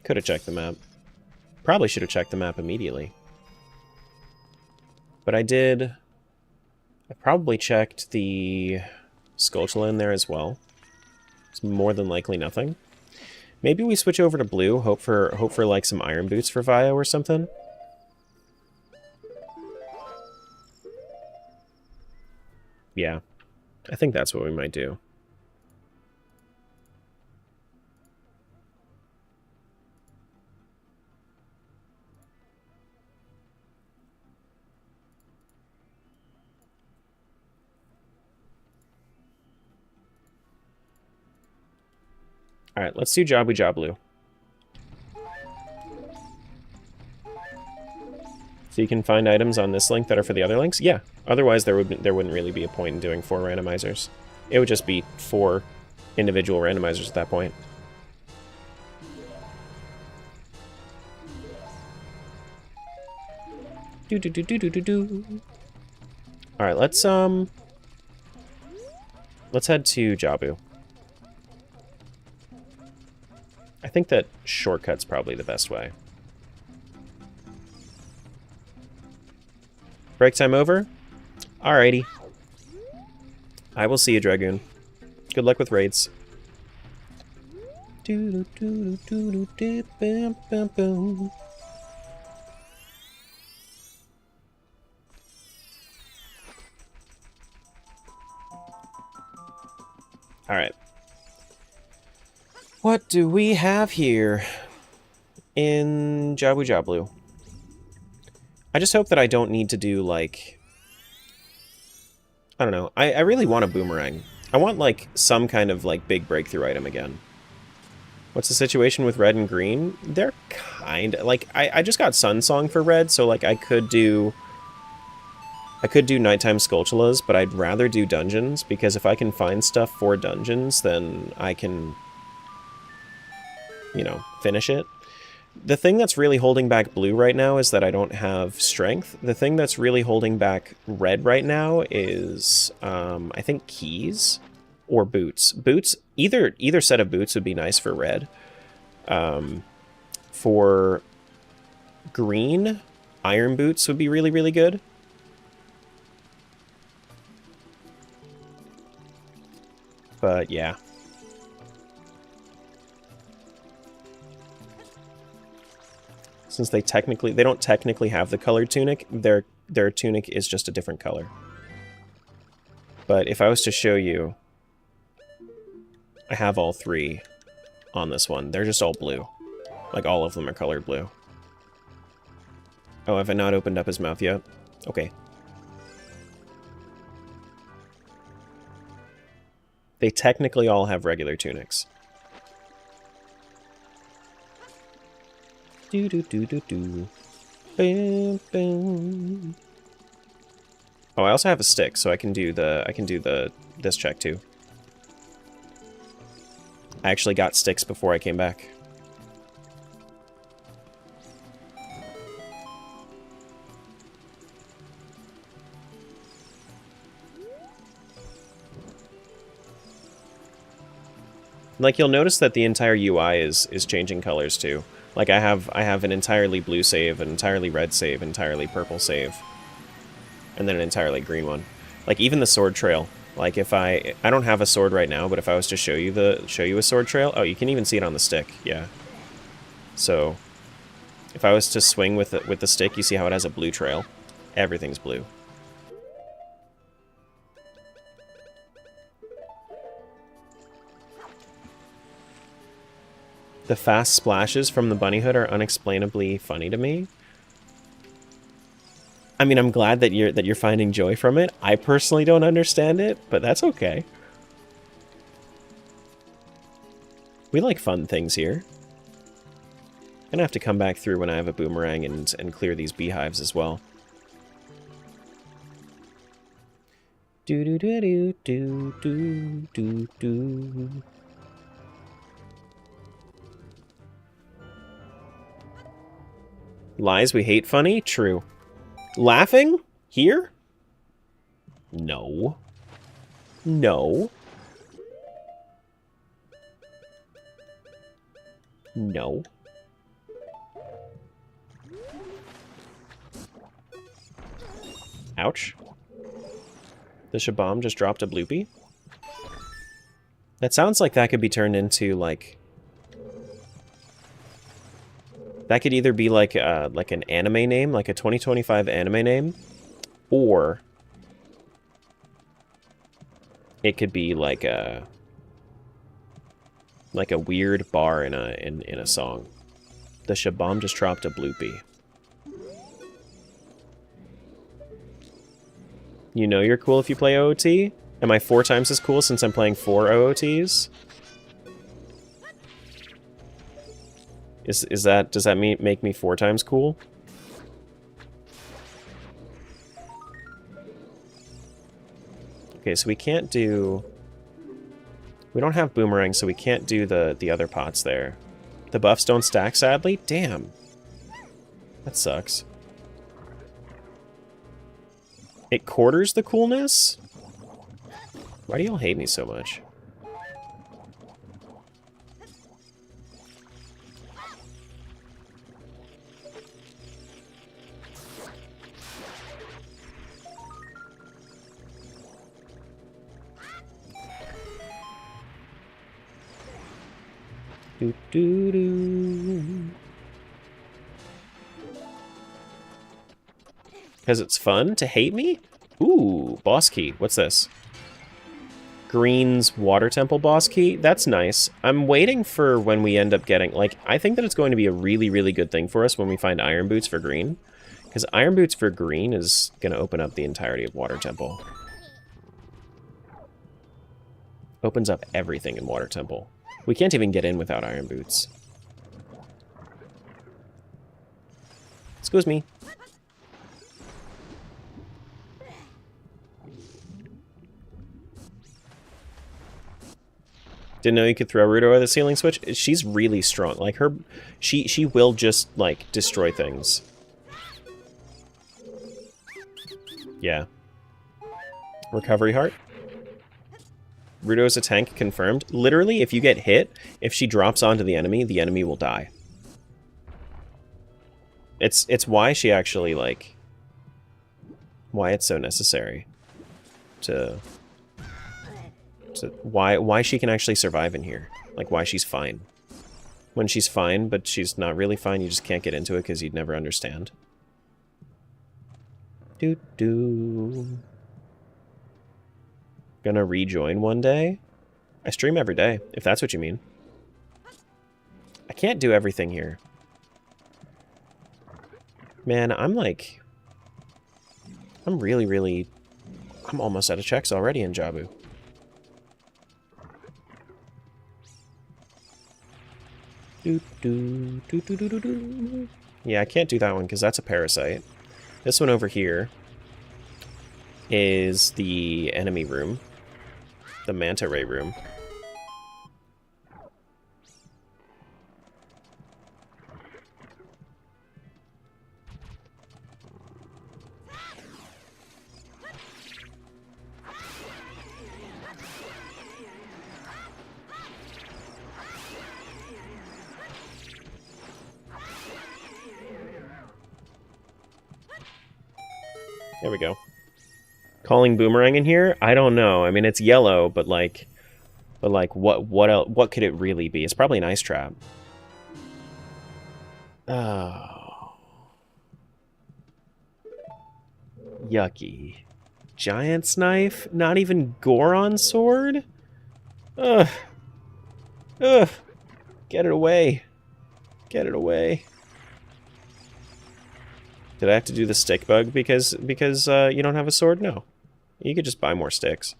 Could have checked the map. Probably should have checked the map immediately. But I did... I probably checked the Skulltula in there as well. It's more than likely nothing. Maybe we switch over to blue, hope for like some iron boots for Vio or something. Yeah, I think that's what we might do. Alright, let's do Jabu Jablu. So you can find items on this link that are for the other links? Yeah. Otherwise, there wouldn't really be a point in doing 4 randomizers. It would just be 4 individual randomizers at that point. Alright, let's head to Jabu. I think that shortcut's probably the best way. Break time over? Alrighty. I will see you, Dragoon. Good luck with raids. Alright. What do we have here in Jabu Jablu? I just hope that I don't need to do, like... I don't know. I really want a boomerang. I want, like, some kind of, like, big breakthrough item again. What's the situation with red and green? They're kind of... Like, I just got Sun Song for red, so, like, I could do nighttime Skulltulas, but I'd rather do dungeons, because if I can find stuff for dungeons, then I can... you know, finish it. The thing that's really holding back blue right now is that I don't have strength. The thing that's really holding back red right now is, I think keys or boots. Boots, either set of boots would be nice for red. For green, iron boots would be really, really good. But yeah. Since they don't technically have the colored tunic, their tunic is just a different color. But if I was to show you, I have all 3 on this one. They're just all blue. Like, all of them are colored blue. Oh, have I not opened up his mouth yet? Okay. They technically all have regular tunics. Do do do do do. Bam, bam. Oh, I also have a stick, so I can do this check too. I actually got sticks before I came back. Like, you'll notice that the entire UI is changing colors too. Like, I have an entirely blue save, an entirely red save, an entirely purple save, and then an entirely green one. Like, even the sword trail. Like, if I don't have a sword right now, but if I was to show you a sword trail, oh, you can even see it on the stick. Yeah. So, if I was to swing with the stick, you see how it has a blue trail. Everything's blue. The fast splashes from the bunny hood are unexplainably funny to me. I mean, I'm glad that you're finding joy from it. I personally don't understand it, but that's okay. We like fun things here. I'm gonna have to come back through when I have a boomerang and clear these beehives as well. Do do do do do do do do. Lies we hate funny? True. Laughing? Here? No. No. No. Ouch. The Shabam just dropped a bloopy. That sounds like that could be turned into, like... That could either be like an anime name, like a 2025 anime name, or it could be like a weird bar in a song. The Shabam just dropped a bloopy. You know you're cool if you play OOT? Am I 4 times as cool since I'm playing 4 OOTs? Does that make me 4 times cool? Okay, so we can't do... We don't have boomerang, so we can't do the other pots there. The buffs don't stack, sadly? Damn. That sucks. It quarters the coolness? Why do y'all hate me so much? Do do do. Because it's fun to hate me? Ooh, boss key. What's this? Green's water temple boss key? That's nice. I'm waiting for when we end up getting... Like, I think that it's going to be a really, really good thing for us when we find iron boots for green. Because iron boots for green is going to open up the entirety of water temple. Opens up everything in water temple. We can't even get in without iron boots. Excuse me. Didn't know you could throw Ruto at the ceiling switch. She's really strong. Like her, she will just like destroy things. Yeah. Recovery heart. Ruto's a tank confirmed. Literally, if you get hit, if she drops onto the enemy will die. It's why she actually like why it's so necessary to why she can actually survive in here. Like why she's fine. When she's fine, but she's not really fine, you just can't get into it because you'd never understand. Doo doo. Gonna rejoin one day? I stream every day, if that's what you mean. I can't do everything here. Man, I'm like... I'm really, really... I'm almost out of checks already in Jabu. Doo -doo, doo -doo -doo -doo -doo. Yeah, I can't do that one because that's a parasite. This one over here is the enemy room. The manta ray room. There we go. Calling boomerang in here? I don't know. I mean, it's yellow, but like what else, what could it really be? It's probably an ice trap. Oh. Yucky. Giant's knife? Not even Goron sword? Ugh. Ugh. Get it away. Get it away. Did I have to do the stick bug because you don't have a sword? No. You could just buy more sticks.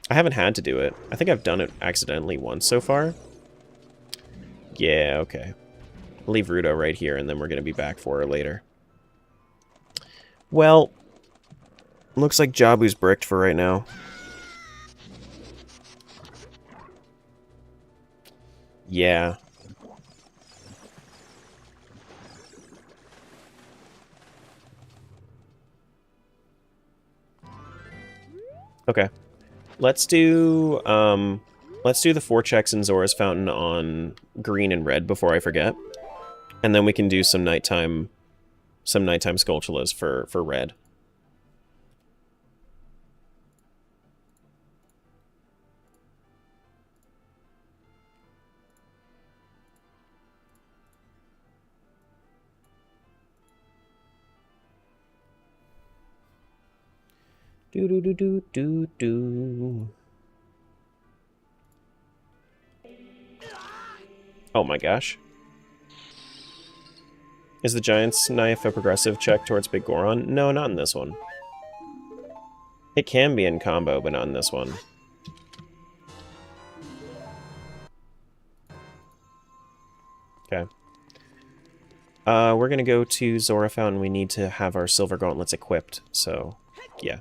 I haven't had to do it. I think I've done it accidentally once so far. Yeah, okay. I'll leave Rudo right here, and then we're going to be back for her later. Well, looks like Jabu's bricked for right now. Yeah. Okay. Let's do the 4 checks in Zora's Fountain on green and red before I forget. And then we can do some nighttime Skulltulas for red. Do do do do do do. Oh my gosh. Is the Giant's Knife a progressive check towards Big Goron? No, not in this one. It can be in combo, but not in this one. Okay. We're gonna go to Zora Fountain. We need to have our silver gauntlets equipped, so yeah.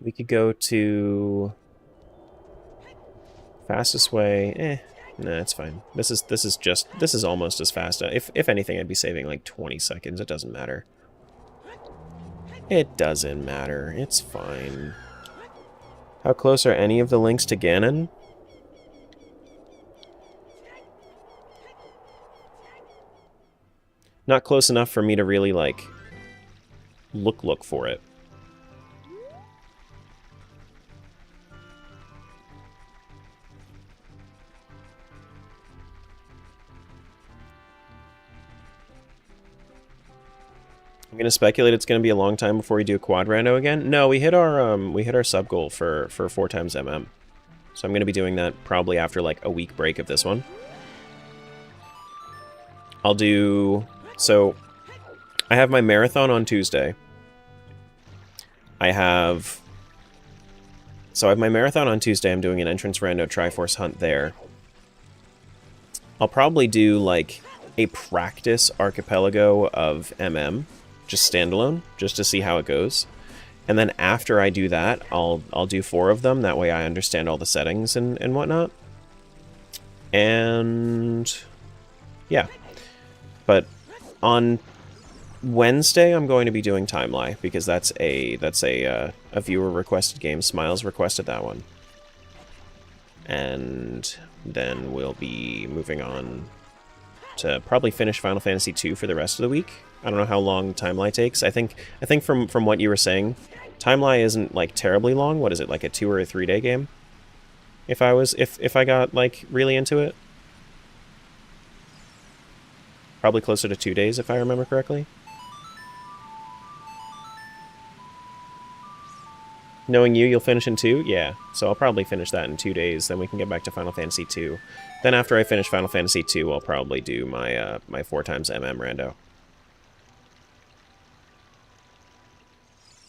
We could go to fastest way. Nah, it's fine. This is almost as fast. If anything, I'd be saving like 20 seconds. It doesn't matter. It doesn't matter. It's fine. How close are any of the links to Ganon? Not close enough for me to really, like, look for it. I'm gonna speculate it's gonna be a long time before we do a quad rando again. No, we hit our sub goal for 4 times MM. So I'm gonna be doing that probably after like a week break of this one. I'll do so I have my marathon on Tuesday. I have my marathon on Tuesday. I'm doing an entrance rando Triforce hunt there. I'll probably do like a practice archipelago of MM. Just standalone, just to see how it goes. And then after I do that, I'll do 4 of them. That way I understand all the settings and whatnot. And yeah. But on Wednesday, I'm going to be doing Timeline because that's a viewer requested game. Smiles requested that one. And then we'll be moving on to probably finish Final Fantasy II for the rest of the week. I don't know how long Timeline takes. I think from what you were saying, Timeline isn't like terribly long. What is it, like a 2 or a 3 day game? If I got like really into it, probably closer to 2 days if I remember correctly. Knowing you'll finish in 2? Yeah. So I'll probably finish that in 2 days. Then we can get back to Final Fantasy II. Then after I finish Final Fantasy II, I'll probably do my my 4 times MM rando.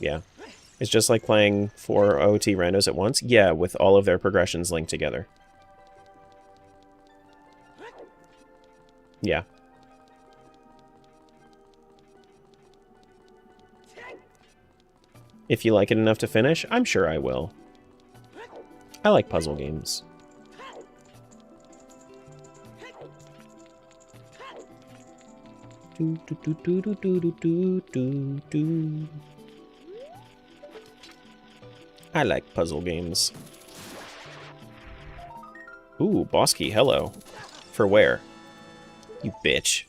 Yeah. It's just like playing 4 OoT Randos at once. Yeah, with all of their progressions linked together. Yeah. If you like it enough to finish, I'm sure I will. I like puzzle games. Do, do, do, do, do, do, do, do, do. I like puzzle games. Ooh, boss key, hello. For where? You bitch.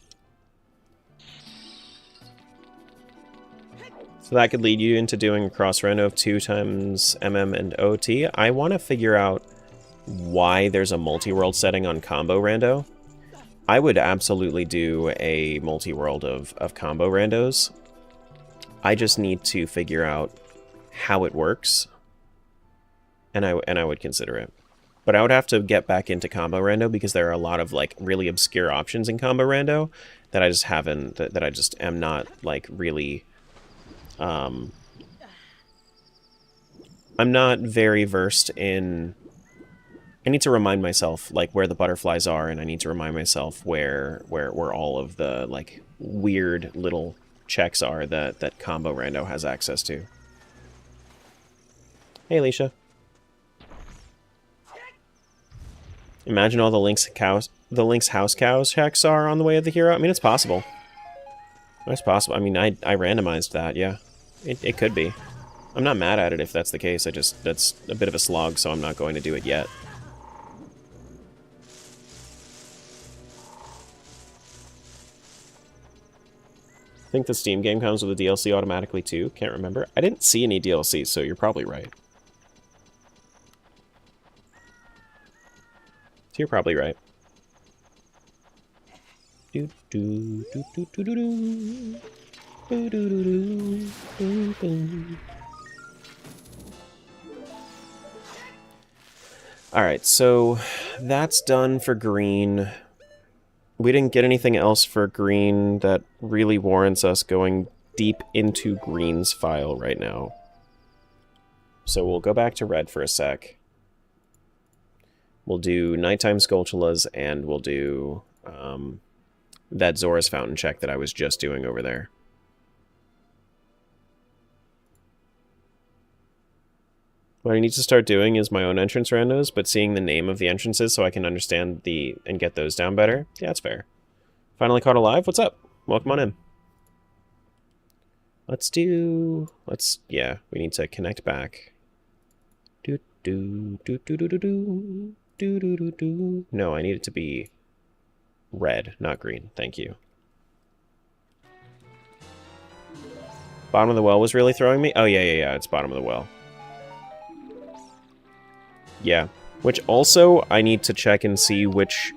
So that could lead you into doing a cross rando of 2 times MM and OT. I want to figure out why there's a multi-world setting on combo rando. I would absolutely do a multi-world of combo randos. I just need to figure out how it works. And I would consider it. But I would have to get back into combo rando because there are a lot of like really obscure options in combo rando that I just haven't, that I just am not like really, I'm not very versed in. I need to remind myself like where the butterflies are, and I need to remind myself where all of the like weird little checks are that combo rando has access to. Hey, Alicia. Imagine all the Link's house cows checks are on the way of the hero. I mean, it's possible. It's possible. I mean, I randomized that. Yeah, it could be. I'm not mad at it if that's the case. That's a bit of a slog, so I'm not going to do it yet. I think the Steam game comes with a DLC automatically too. Can't remember. I didn't see any DLC, so you're probably right. So you're probably right. Do do do do do do do. Do do do do do. Alright, so that's done for green. We didn't get anything else for green that really warrants us going deep into green's file right now. So we'll go back to red for a sec. We'll do nighttime Skulltulas, and we'll do that Zora's Fountain check that I was just doing over there. What I need to start doing is my own entrance randos, but seeing the name of the entrances so I can understand and get those down better. Yeah, that's fair. Finally caught alive? What's up? Welcome on in. Yeah, we need to connect back. Do do do do do do do do do do do. No, I need it to be red, not green. Thank you. Bottom of the well was really throwing me? Oh yeah, it's bottom of the well. Yeah, which also I need to check and see which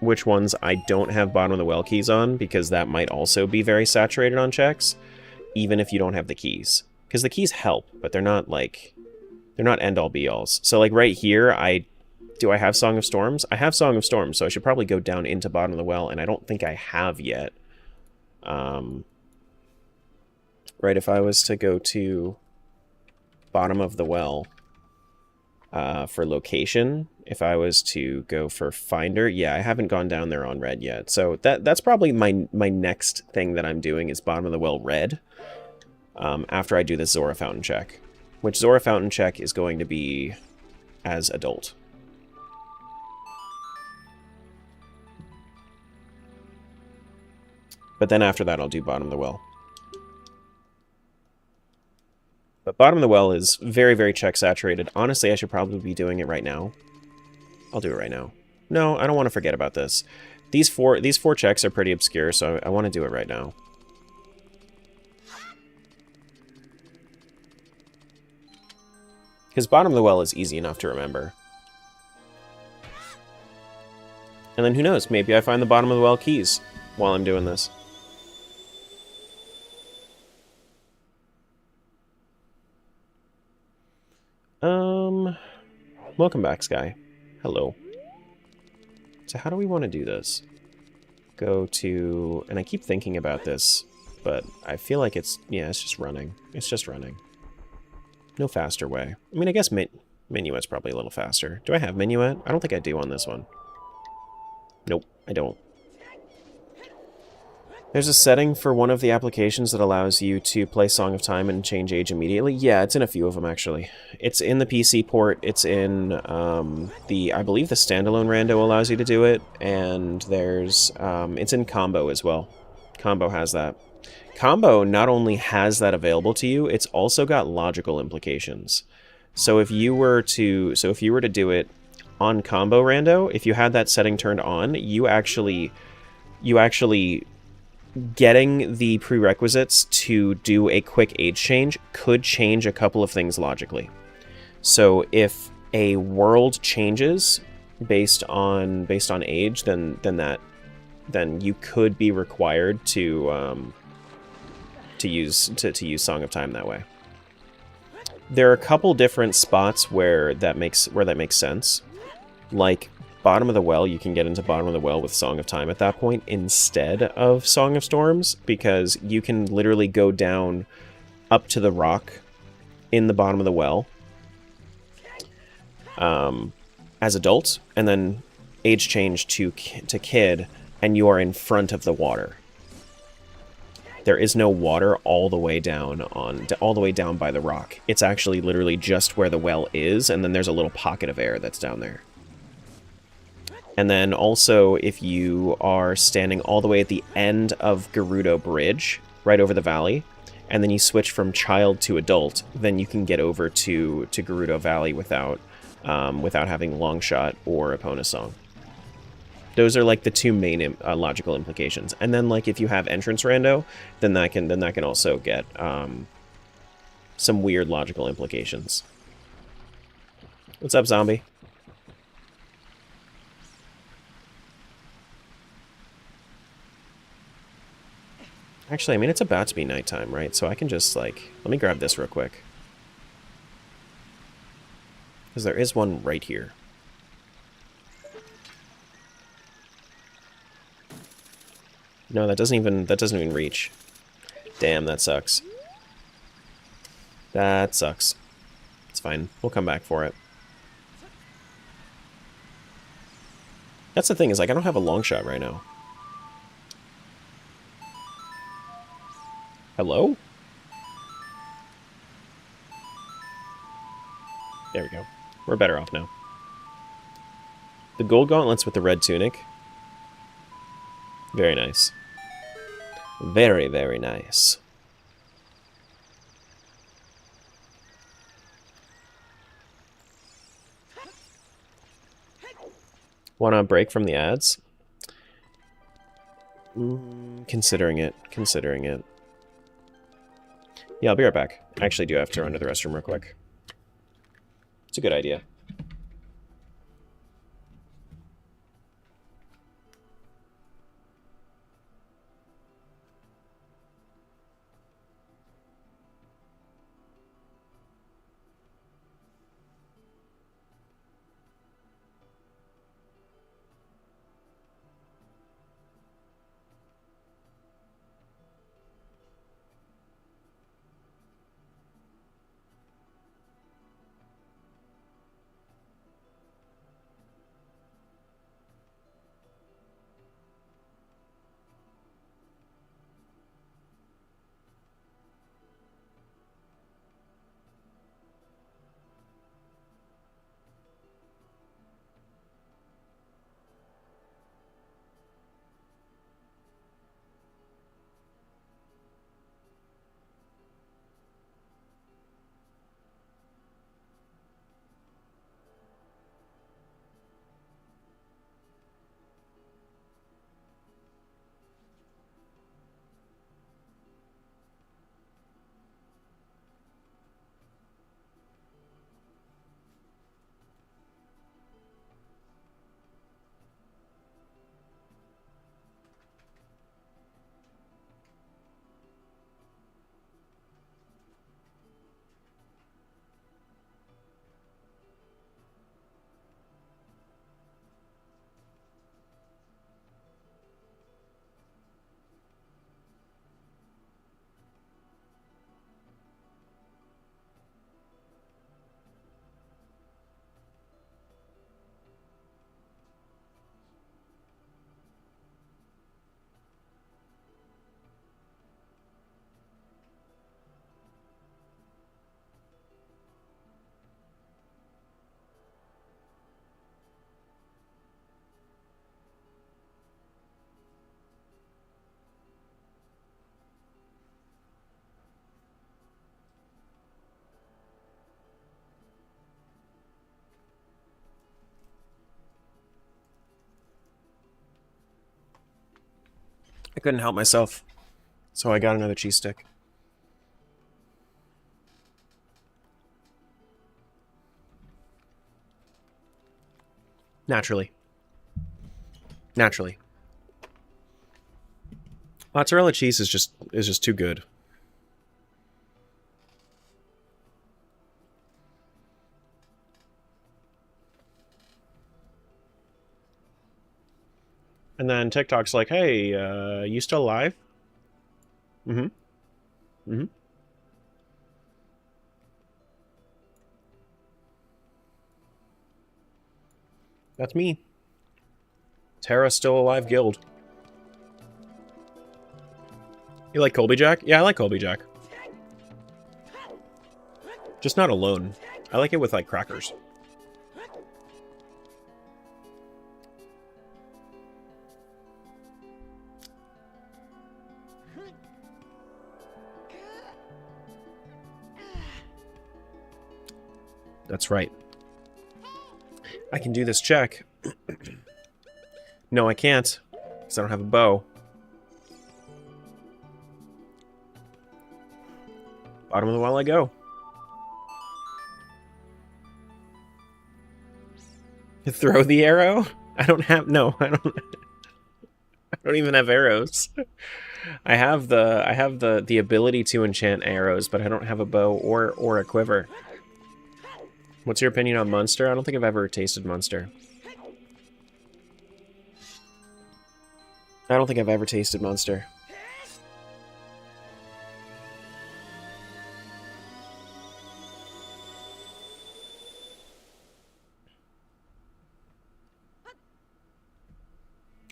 ones I don't have bottom of the well keys on, because that might also be very saturated on checks, even if you don't have the keys. Because the keys help, but they're not like, they're not end-all be-alls. So like right here, do I have Song of Storms? I have Song of Storms, so I should probably go down into bottom of the well, and I don't think I have yet. Right, if I was to go to bottom of the well, for location, if I was to go for finder, yeah, I haven't gone down there on red yet. So that's probably my next thing that I'm doing is bottom of the well red, after I do this Zora Fountain check, which Zora Fountain check is going to be as adult. But then after that, I'll do bottom of the well. But bottom of the well is very, very check saturated. Honestly, I should probably be doing it right now. I'll do it right now. No, I don't want to forget about this. These four checks are pretty obscure, so I want to do it right now. Because bottom of the well is easy enough to remember. And then who knows, maybe I find the bottom of the well keys while I'm doing this. Welcome back, Sky. Hello. So how do we want to do this? Go to... And I keep thinking about this, but I feel like it's... Yeah, it's just running. It's just running. No faster way. I mean, I guess Minuet's probably a little faster. Do I have Minuet? I don't think I do on this one. Nope, I don't. There's a setting for one of the applications that allows you to play Song of Time and change age immediately. Yeah, it's in a few of them, actually. It's in the PC port. It's in I believe the standalone rando allows you to do it. And there's, it's in Combo as well. Combo has that. Combo not only has that available to you, it's also got logical implications. So if you were to do it on Combo rando, if you had that setting turned on, you actually getting the prerequisites to do a quick age change could change a couple of things logically. So if a world changes based on age, then you could be required to use Song of Time that way. There are a couple different spots where that makes sense. like Bottom of the Well, you can get into Bottom of the Well with Song of Time at that point instead of Song of Storms, because you can literally go down up to the rock in the bottom of the well as adult, and then age change to kid, and you are in front of the water. There is no water all the way down by the rock. It's actually literally just where the well is, and then there's a little pocket of air that's down there. And then also, if you are standing all the way at the end of Gerudo Bridge, right over the valley, and then you switch from child to adult, then you can get over to Gerudo Valley without having Longshot or Epona Song. Those are like the two main logical implications. And then like if you have Entrance Rando, then that can also get some weird logical implications. What's up, zombie? Actually, I mean, it's about to be nighttime, right? So I can just, like... Let me grab this real quick. Because there is one right here. No, that doesn't even reach. Damn, that sucks. That sucks. It's fine. We'll come back for it. That's the thing, is, like, I don't have a long shot right now. Hello? There we go. We're better off now. The gold gauntlets with the red tunic. Very nice. Very, very nice. Want to break from the ads? Considering it. Considering it. Yeah, I'll be right back. I actually do have to run to the restroom real quick. It's a good idea. I couldn't help myself, so I got another cheese stick. Naturally. Naturally. Mozzarella cheese is just too good. And then TikTok's like, hey, you still alive? Mm-hmm. Mm-hmm. That's me. Terra Still Alive Guild. You like Colby Jack? Yeah, I like Colby Jack. Just not alone. I like it with, like, crackers. That's right. I can do this check. No, I can't, because I don't have a bow. Bottom of the well I go. Throw the arrow? I don't have... No, I don't... I don't even have arrows. I have the ability to enchant arrows, but I don't have a bow or a quiver. What's your opinion on Munster? I don't think I've ever tasted Munster. I don't think I've ever tasted Munster.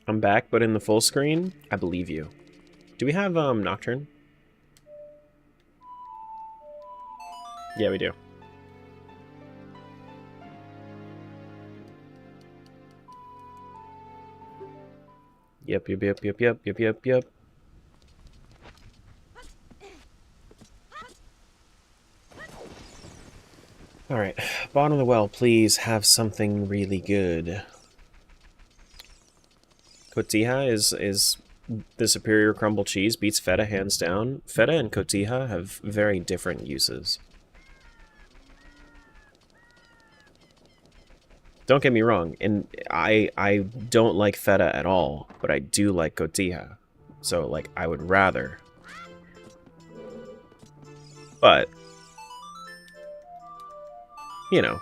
I'm back, but in the full screen, I believe you. Do we have Nocturne? Yeah, we do. Yep. Alright, bottom of the well, please have something really good. Cotija is the superior crumble cheese, beats feta hands down. Feta and cotija have very different uses. Don't get me wrong, and I don't like feta at all, but I do like cotija. So, like, I would rather. But, you know.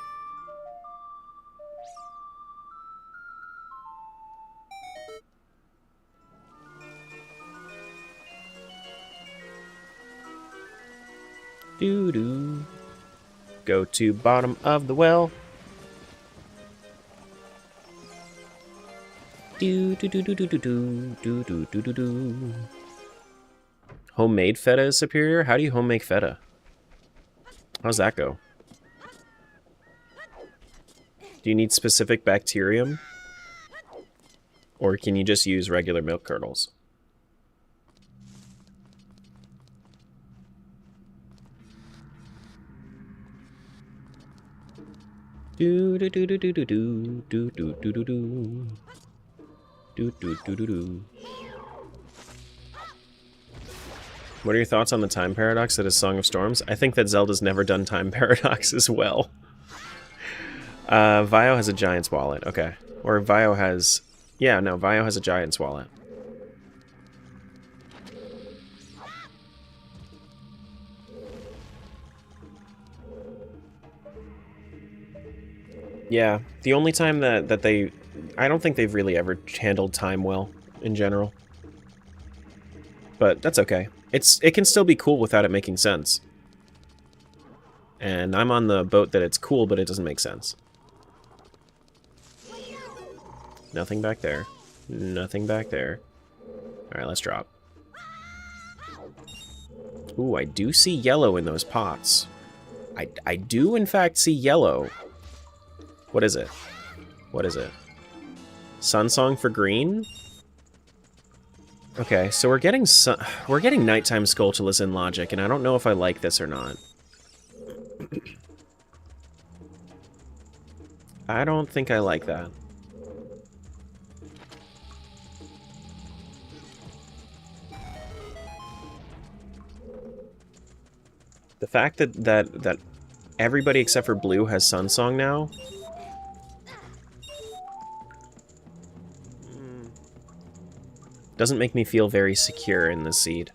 Doo-doo. Go to bottom of the well. Do-do-do-do-do-do-do-do-do-do-do. Homemade feta is superior? How do you home make feta? How's that go? Do you need specific bacterium? Or can you just use regular milk kernels? Do-do-do-do-do-do-do-do-do-do-do. Do-do-do-do-do. What are your thoughts on the time paradox that is Song of Storms? I think that Zelda's never done time paradox as well. Vio has a giant's wallet. Okay. Or Vio has... Yeah, no, Vio has a giant's wallet. Yeah, the only time that they... I don't think they've really ever handled time well, in general. But that's okay. It can still be cool without it making sense. And I'm on the boat that it's cool, but it doesn't make sense. Nothing back there. Nothing back there. Alright, let's drop. Ooh, I do see yellow in those pots. I do, in fact, see yellow. What is it? What is it? Sunsong for green? Okay, so we're getting nighttime Skulltulus in Logic, and I don't know if I like this or not. I don't think I like that. The fact that everybody except for Blue has Sunsong now... doesn't make me feel very secure in this seed.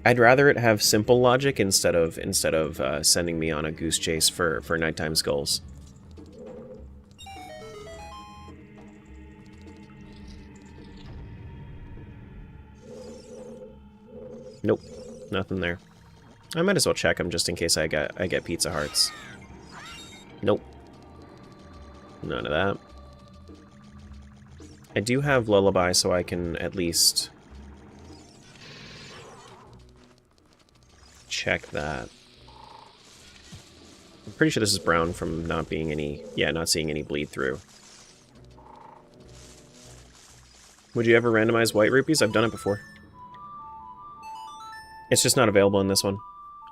I'd rather it have simple logic instead of sending me on a goose chase for nighttime skulls. Nope, nothing there. I might as well check them just in case I get Pizza Hearts. Nope. None of that. I do have Lullaby, so I can at least check that. I'm pretty sure this is brown from not being any... Yeah, not seeing any bleed through. Would you ever randomize white rupees? I've done it before. It's just not available in this one.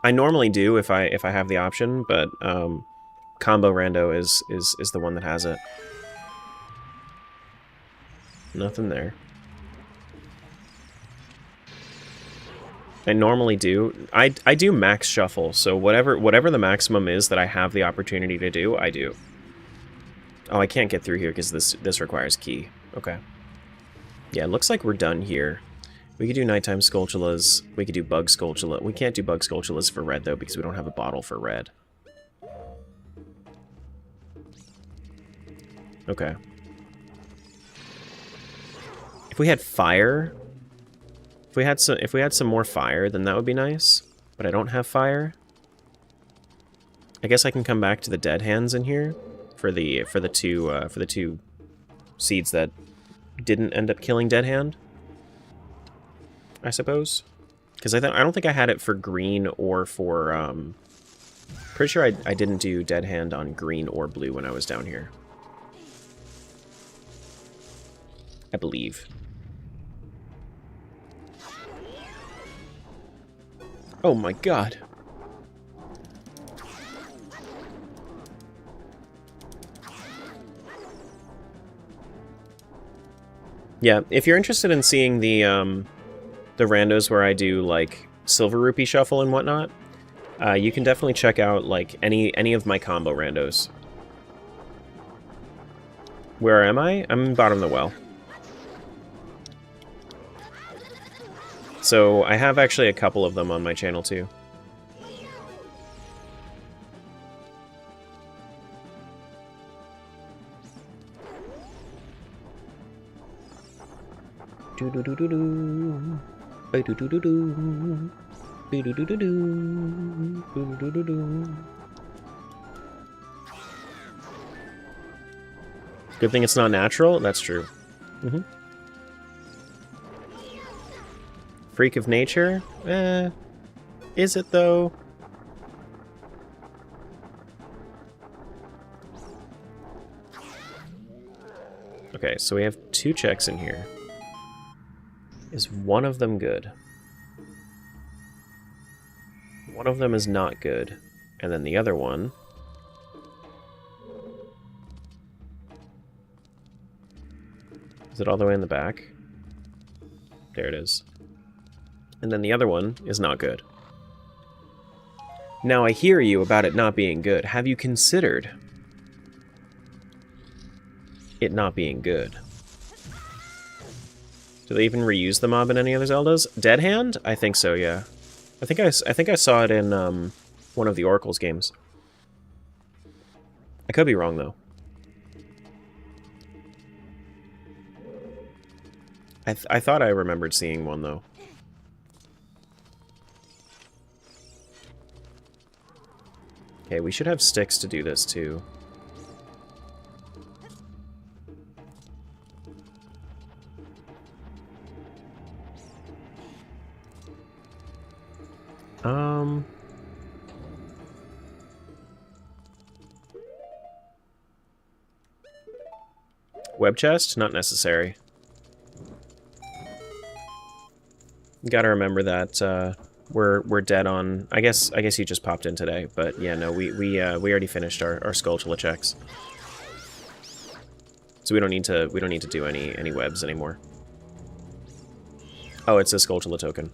I normally do if I have the option, but Combo Rando is the one that has it. Nothing there. I normally do. I do max shuffle, so whatever the maximum is that I have the opportunity to do, I do. Oh, I can't get through here because this requires key. Okay. Yeah, it looks like we're done here. We could do nighttime Skulltulas. We could do bug Skulltula. We can't do bug Skulltulas for red though because we don't have a bottle for red. Okay. If we had fire, if we had some more fire, then that would be nice. But I don't have fire. I guess I can come back to the dead hands in here for the two seeds that didn't end up killing dead hand, I suppose. Because I don't think I had it for green or for pretty sure I didn't do dead hand on green or blue when I was down here. I believe. Oh my god. Yeah, if you're interested in seeing the randos where I do like silver rupee shuffle and whatnot, you can definitely check out like any of my combo randos. Where am I? I'm bottom of the well. So I have actually a couple of them on my channel too. Good thing it's not natural. That's true. Mm-hmm. Freak of nature? Is it though? Okay, so we have 2 checks in here. Is one of them good? One of them is not good. And then the other one... Is it all the way in the back? There it is. And then the other one is not good. Now I hear you about it not being good. Have you considered it not being good? Do they even reuse the mob in any other Zeldas? Dead Hand? I think so, yeah. I think I saw it in one of the Oracle's games. I could be wrong though. I thought I remembered seeing one though. Okay, we should have sticks to do this too. Web chest? Not necessary. Gotta remember that we're dead on. I guess you just popped in today, but yeah, no, we already finished our Skulltula checks, so we don't need to do any webs anymore. Oh, it's a Skulltula token.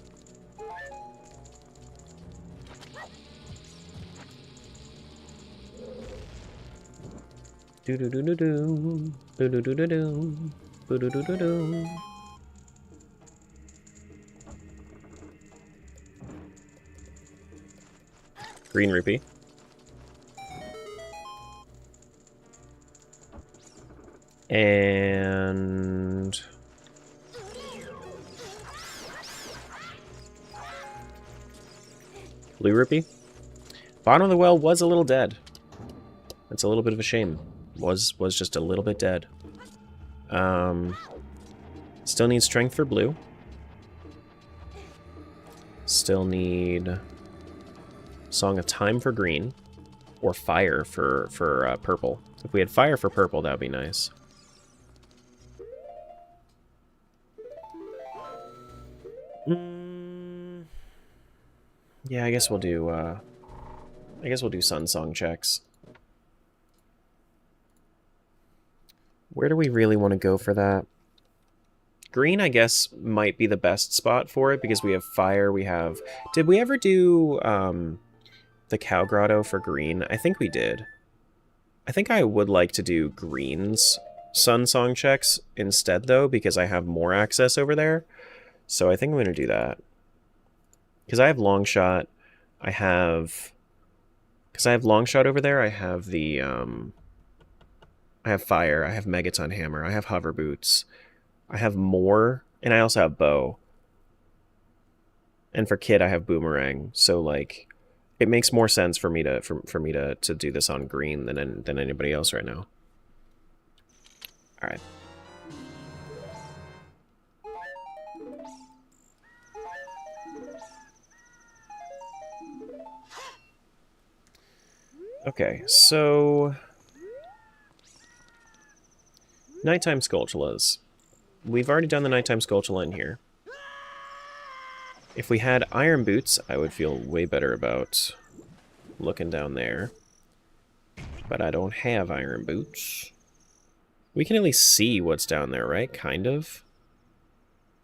Do do do do do do do do do do do do do do. Green rupee. And Blue rupee. Bottom of the well was a little dead. That's a little bit of a shame. Was just a little bit dead. Still need strength for blue. Still need Song of Time for green. Or fire for purple. If we had fire for purple, that would be nice. Yeah, I guess we'll do Sun Song checks. Where do we really want to go for that? Green, I guess, might be the best spot for it because we have fire, we have... Did we ever do the Cow Grotto for green? I think we did. I think I would like to do green's Sun Song checks instead, though, because I have more access over there. So I think I'm going to do that. Because I have long shot, I have... Because I have long shot over there, I have the... I have fire, I have Megaton Hammer, I have hover boots, I have more, and I also have bow. And for kid, I have boomerang. So like, it makes more sense for me to do this on green than anybody else right now. All right. Okay, so nighttime Skulltulas. We've already done the nighttime Skulltula in here. If we had iron boots, I would feel way better about looking down there. But I don't have iron boots. We can at least see what's down there, right? Kind of.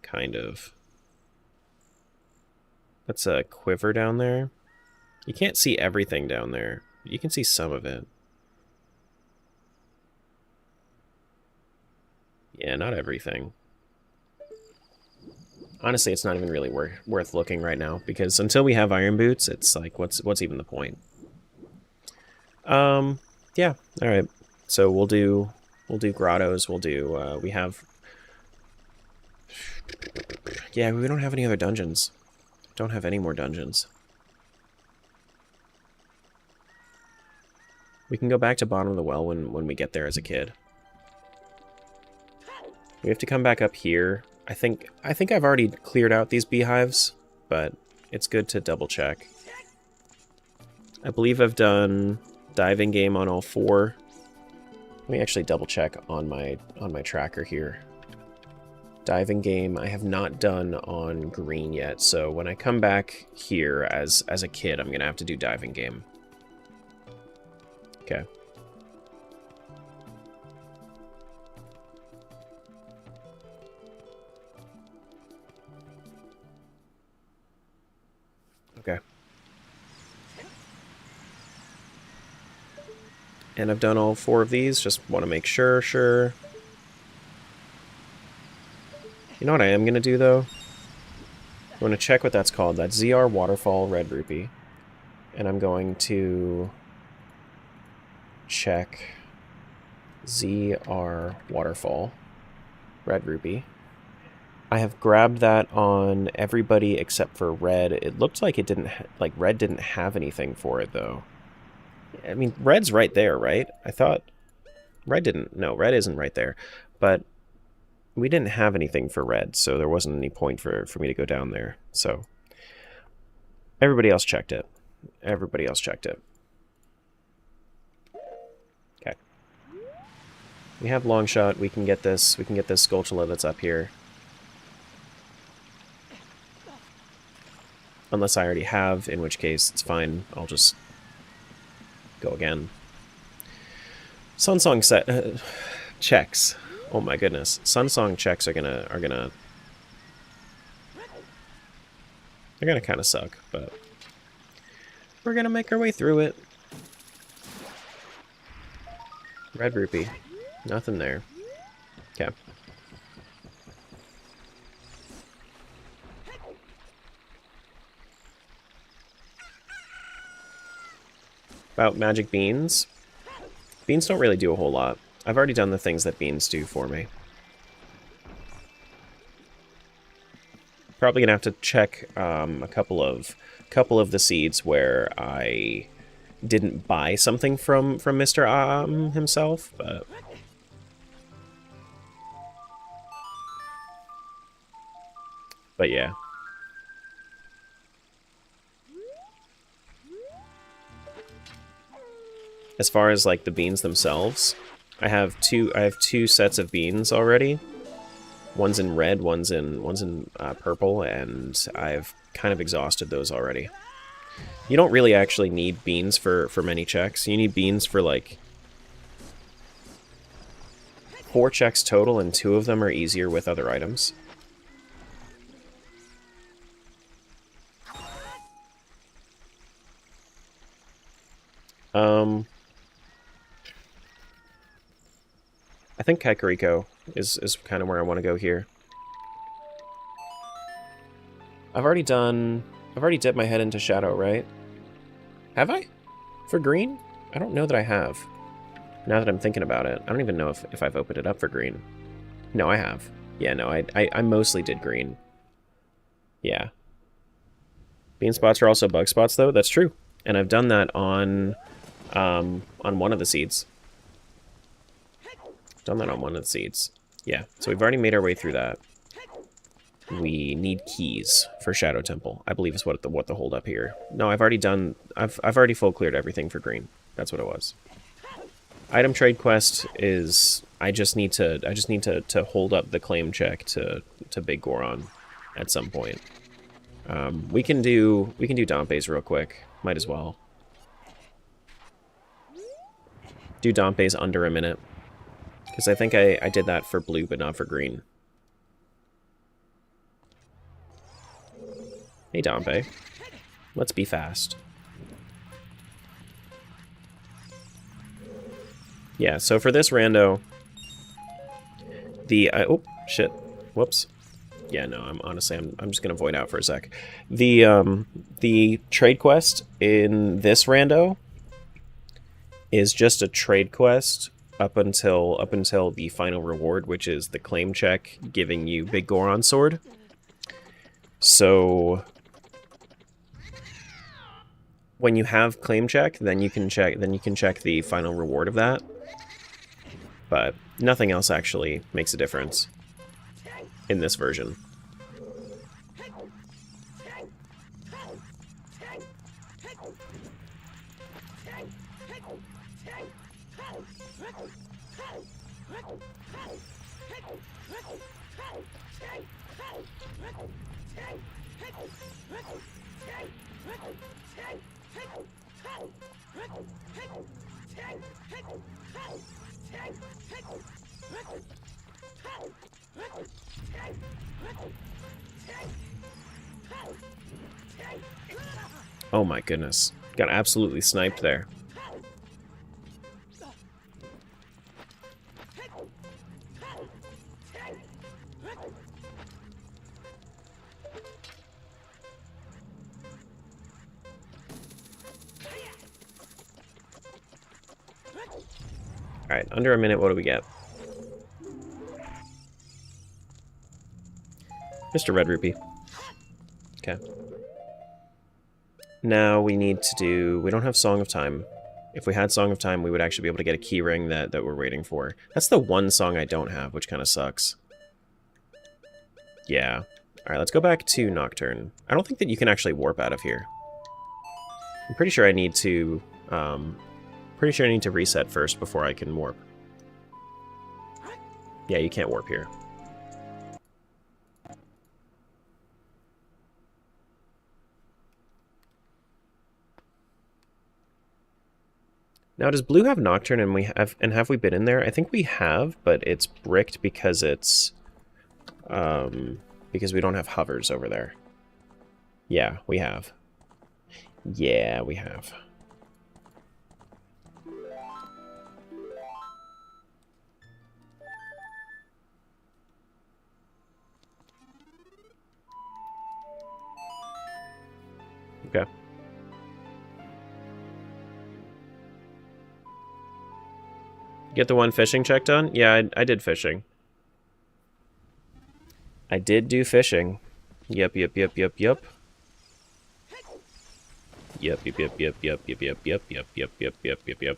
Kind of. That's a quiver down there. You can't see everything down there. You can see some of it. Yeah, not everything. Honestly, it's not even really worth looking right now, because until we have iron boots, it's like, what's even the point? Yeah, alright. So we'll do grottos, we'll do, we have... Yeah, we don't have any other dungeons. Don't have any more dungeons. We can go back to bottom of the well when we get there as a kid. We have to come back up here. I think I've already cleared out these beehives, but it's good to double check. I believe I've done diving game on all 4. Let me actually double check on my tracker here. Diving game I have not done on green yet, so when I come back here as a kid, I'm gonna have to do diving game. Okay. Okay. And I've done all 4 of these, just want to make sure, You know what I am going to do, though? I'm going to check what that's called. That's ZR Waterfall Red Rupee. And I'm going to check ZR Waterfall Red Rupee. I have grabbed that on everybody except for red. It looked like it didn't, like red didn't have anything for it though. I mean, red's right there, right? I thought red didn't. No, red isn't right there. But we didn't have anything for red, so there wasn't any point for me to go down there. So everybody else checked it. Everybody else checked it. Okay. We have long shot. We can get this. We can get this Skulltula that's up here. Unless I already have, in which case it's fine. I'll just go again. Sun Song set checks. Oh my goodness, Sun Song checks are gonna they're gonna kind of suck, but we're gonna make our way through it. Red rupee, nothing there. Okay. About magic beans. Beans don't really do a whole lot. I've already done the things that beans do for me. Probably gonna have to check a couple of the seeds where I didn't buy something from Mr. Himself, but yeah. As far as like the beans themselves, I have two sets of beans already. One's in red, one's in purple, and I've kind of exhausted those already. You don't really actually need beans for many checks. You need beans for like 4 checks total, and 2 of them are easier with other items. I think Kakariko is kind of where I want to go here. I've already dipped my head into Shadow, right? Have I? For green? I don't know that I have. Now that I'm thinking about it, I don't even know if I've opened it up for green. No, I have. Yeah, no, I mostly did green. Yeah. Bean spots are also bug spots, though. That's true. And I've done that on one of the seeds. Done that on one of the seeds. Yeah, so we've already made our way through that. We need keys for Shadow Temple, I believe is what the hold up here. No, I've already full cleared everything for green. That's what it was. Item trade quest is I just need to hold up the claim check to Big Goron at some point. We can do Dompe's real quick. Might as well. Do Dompe's under a minute. Because I think I did that for blue, but not for green. Hey, Dompe. Let's be fast. Yeah, so for this rando, oh, shit. Whoops. Yeah, no, I'm just gonna void out for a sec. The trade quest in this rando is just a trade quest up until the final reward, which is the claim check giving you Big Goron sword. So when you have claim check, then you can check the final reward of that. But nothing else actually makes a difference in this version. Oh my goodness. Got absolutely sniped there. Alright, under a minute, what do we get? Mr. Red Rupee. Okay. Now we need to do... We don't have Song of Time. If we had Song of Time, we would actually be able to get a key ring that we're waiting for. That's the one song I don't have, which kind of sucks. Yeah. Alright, let's go back to Nocturne. I don't think that you can actually warp out of here. I'm pretty sure I need to... Pretty sure I need to reset first before I can warp. Yeah, you can't warp here. Now, does Blue have Nocturne and have we been in there? I think we have, but it's bricked because it's because we don't have hovers over there. Yeah, we have. Yeah, we have. Okay. Get the one fishing check done? Yeah, I did fishing. I did do fishing. Yep, yep, yep, yep, yep. Yep, yep, yep, yep, yep, yep, yep, yep, yep, yep, yep, yep, yep, yep.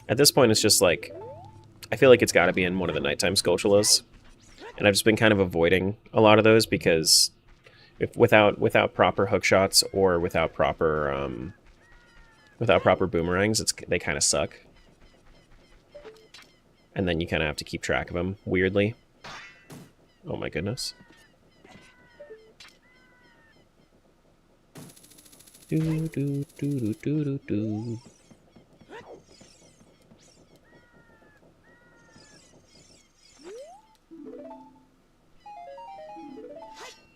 At this point, it's just like, I feel like it's got to be in one of the nighttime Skulltulas. And I've just been kind of avoiding a lot of those because without proper hook shots or without proper boomerangs, they kind of suck. And then you kind of have to keep track of them weirdly. Oh my goodness. Do do do do do do do.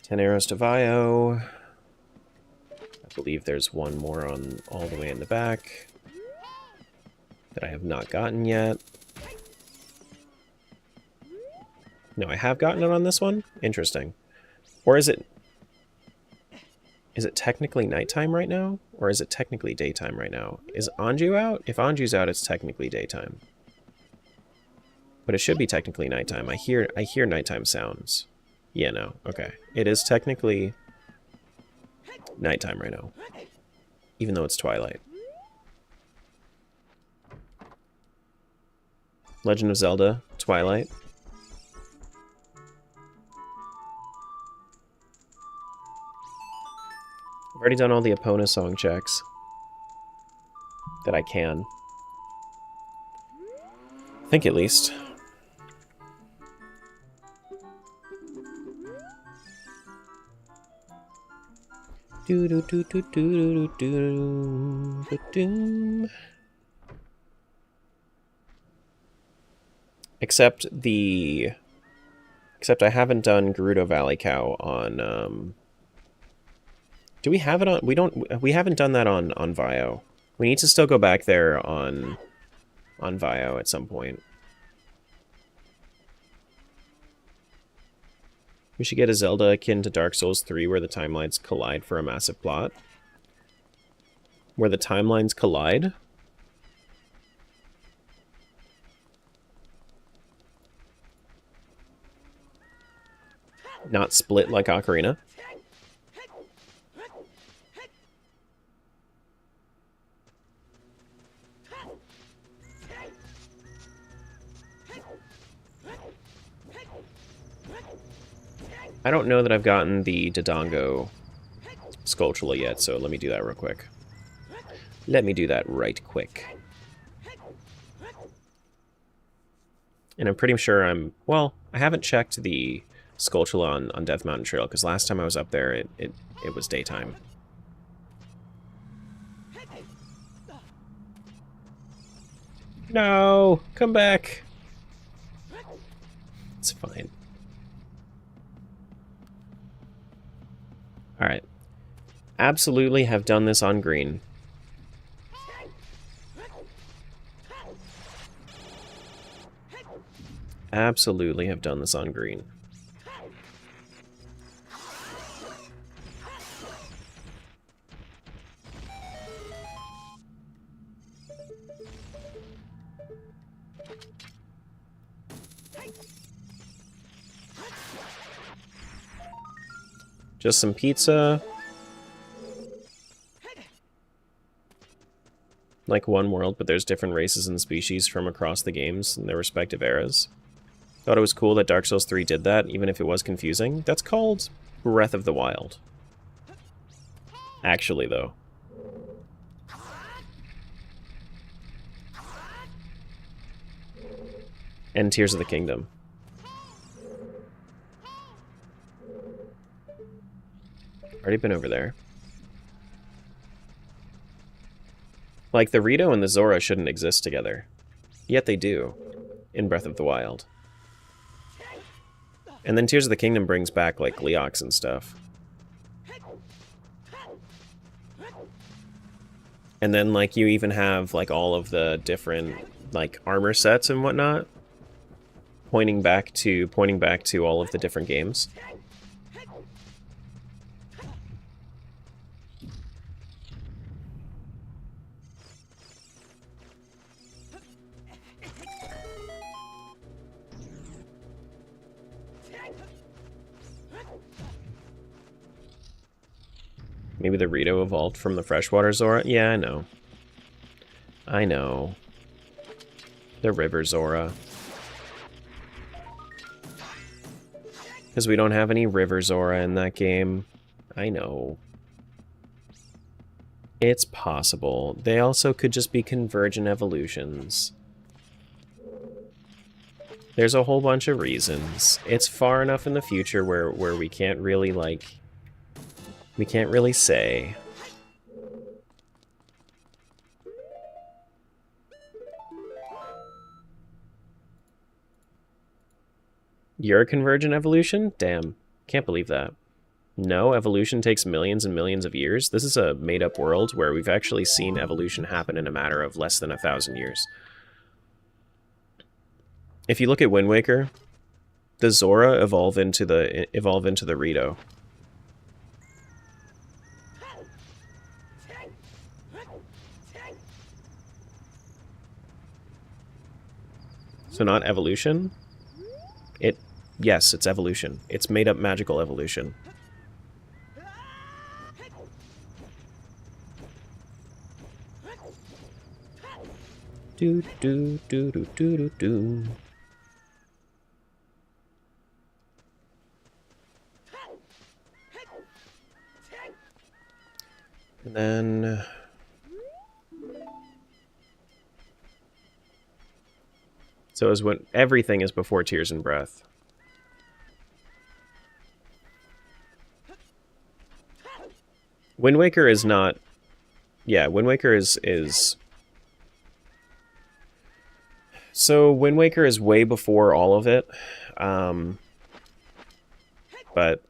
10 arrows to Vio. I believe there's one more on all the way in the back that I have not gotten yet. No, I have gotten it on this one? Interesting. Or is it technically nighttime right now? Or is it technically daytime right now? Is Anju out? If Anju's out, it's technically daytime. But it should be technically nighttime. I hear nighttime sounds. Yeah, no. Okay. It is technically nighttime right now. Even though it's twilight. Legend of Zelda, Twilight. I've already done all the Epona song checks that I can. I think at least. Except I haven't done Gerudo Valley Cow on do we have it on we haven't done that on Vio. We need to still go back there on Vio at some point. We should get a Zelda akin to Dark Souls 3 where the timelines collide for a massive plot. Where the timelines collide? Not split like Ocarina. I don't know that I've gotten the Dodongo Skulltula yet, so let me do that real quick. Let me do that right quick. And I'm pretty sure well, I haven't checked the Skulltula on Death Mountain Trail, because last time I was up there, it was daytime. No! Come back! It's fine. Alright. Absolutely have done this on green. Absolutely have done this on green. Just some pizza. Like One World, but there's different races and species from across the games in their respective eras. Thought it was cool that Dark Souls 3 did that, even if it was confusing. That's called Breath of the Wild. Actually, though. And Tears of the Kingdom. Already been over there. Like, the Rito and the Zora shouldn't exist together. Yet they do. In Breath of the Wild. And then Tears of the Kingdom brings back, like, Leox and stuff. And then, like, you even have, like, all of the different, like, armor sets and whatnot. Pointing back to all of the different games. Maybe the Rito evolved from the freshwater Zora? Yeah, I know. I know. The river Zora. Because we don't have any river Zora in that game. I know. It's possible. They also could just be convergent evolutions. There's a whole bunch of reasons. It's far enough in the future where we can't really, like... We can't really say. You're a convergent evolution? Damn. Can't believe that. No, evolution takes millions and millions of years. This is a made-up world where we've actually seen evolution happen in a matter of less than 1,000 years. If you look at Wind Waker, the Zora evolve into the Rito. So not evolution? Yes, it's evolution. It's made up magical evolution. Do do do do do do do. And then so is when everything is before Tears and Breath. Wind Waker is not... Yeah, Wind Waker is... So, Wind Waker is way before all of it. But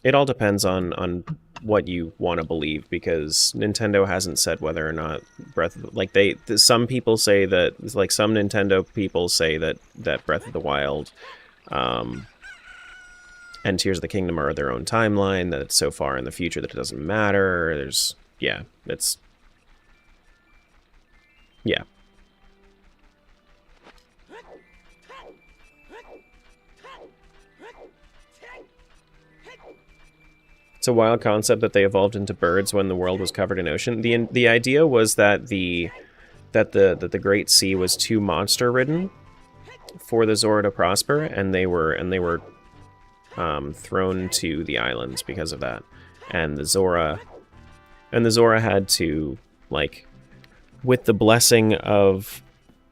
it all depends on what you want to believe, because Nintendo hasn't said whether or not Breath of the... Like, some people say that... Like, some Nintendo people say that Breath of the Wild... and Tears of the Kingdom are their own timeline, that it's so far in the future that it doesn't matter. There's... Yeah, it's... Yeah. It's a wild concept that they evolved into birds when the world was covered in ocean. The idea was that the Great Sea was too monster-ridden for the Zora to prosper, and they were thrown to the islands because of that. And the Zora had to, like, with the blessing of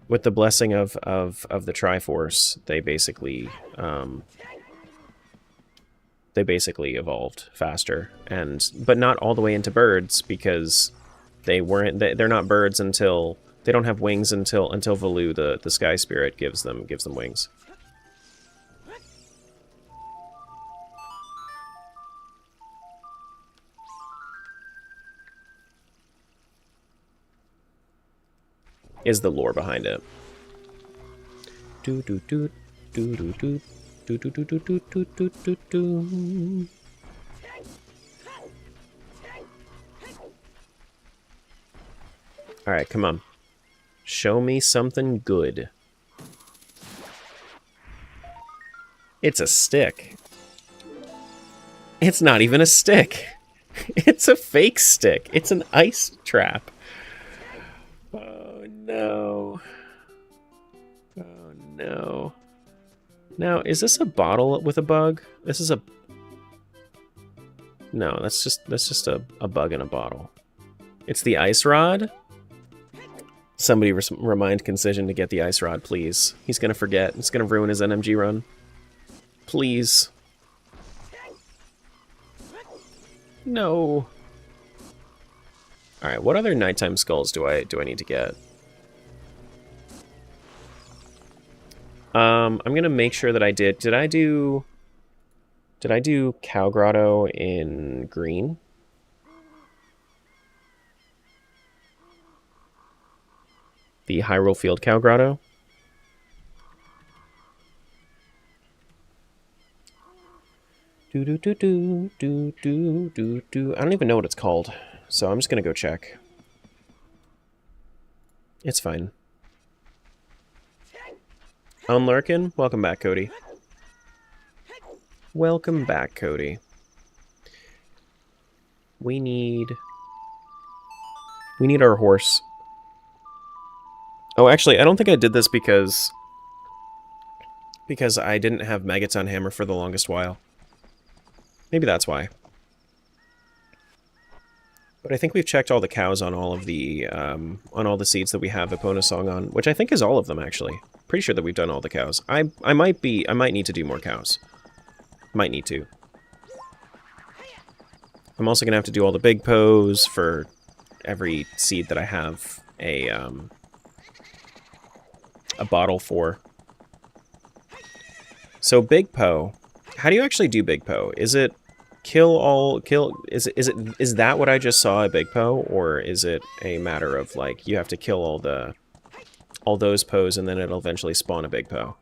the Triforce, they basically evolved faster, but not all the way into birds, because they're not birds until they don't have wings until Velu, the Sky Spirit, gives them wings. Is the lore behind it. Do do do do do do do do do do do do do do. All right, come on. Show me something good. It's a stick. It's not even a stick. It's a fake stick. It's an ice trap. Oh no. Oh no. Now, is this a bottle with a bug? This is a... No, that's just a bug in a bottle. It's the ice rod? Somebody remind Concision to get the ice rod, please. He's gonna forget. It's gonna ruin his NMG run. Please. No. Alright, what other nighttime skulls do I need to get? I'm gonna make sure that I did... Did I do Cow Grotto in green? The Hyrule Field Cow Grotto? Do do do do do do do do. I don't even know what it's called, so I'm just gonna go check. It's fine. Unlurkin, welcome back, Cody. Welcome back, Cody. We need our horse. Oh, actually, I don't think I did this because I didn't have Megaton Hammer for the longest while. Maybe that's why. But I think we've checked all the cows on all of the seeds that we have Epona Song on, which I think is all of them actually. Pretty sure that we've done all the cows. I might need to do more cows. Might need to. I'm also gonna have to do all the big pose for every seed that I have a bottle for. So Big Po, how do you actually do Big Po? Is it is that what I just saw at Big Po, or is it a matter of like you have to kill all those Poes and then it'll eventually spawn a Big Po?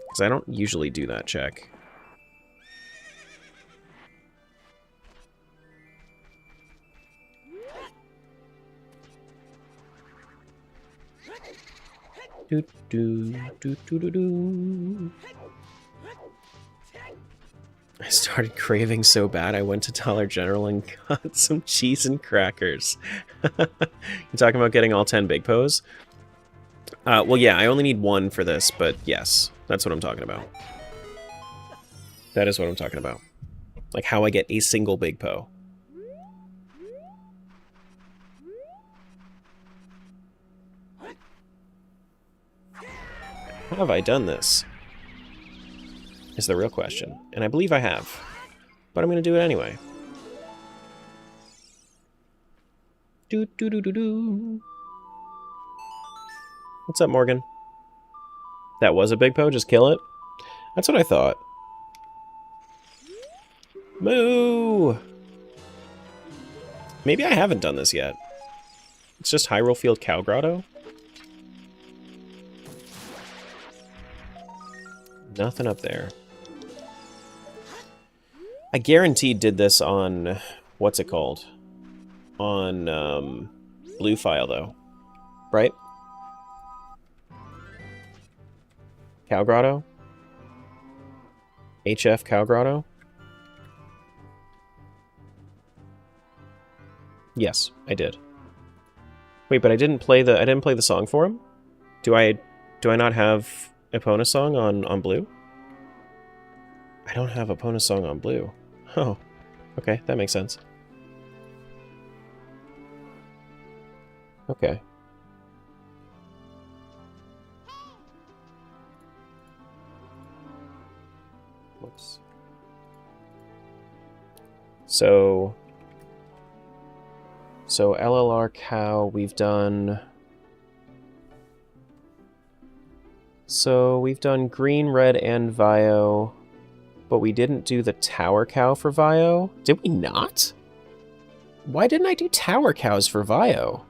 Because I don't usually do that check. Do do do do do do. I started craving so bad I went to Dollar General and got some cheese and crackers. You're talking about getting all 10 Big Poes? Well, yeah, I only need one for this, but yes, that's what I'm talking about. That is what I'm talking about. Like how I get a single Big Po. How have I done this? Is the real question. And I believe I have. But I'm going to do it anyway. Do do do do do. What's up, Morgan? That was a Big Po? Just kill it? That's what I thought. Moo! Maybe I haven't done this yet. It's just Hyrule Field Cow Grotto? Nothing up there. I guaranteed did this on... what's it called? On, Blue File, though. Right? Cow Grotto? HF Cow Grotto? Yes, I did. Wait, but I didn't play the song for him? Do I not have Epona Song on Blue? I don't have Epona Song on Blue. Oh, okay, that makes sense. Okay. Whoops. So LLR Cow, we've done... So we've done green, red, and Vio, but we didn't do the Tower Cow for Vio. Did we not? Why didn't I do Tower Cows for Vio?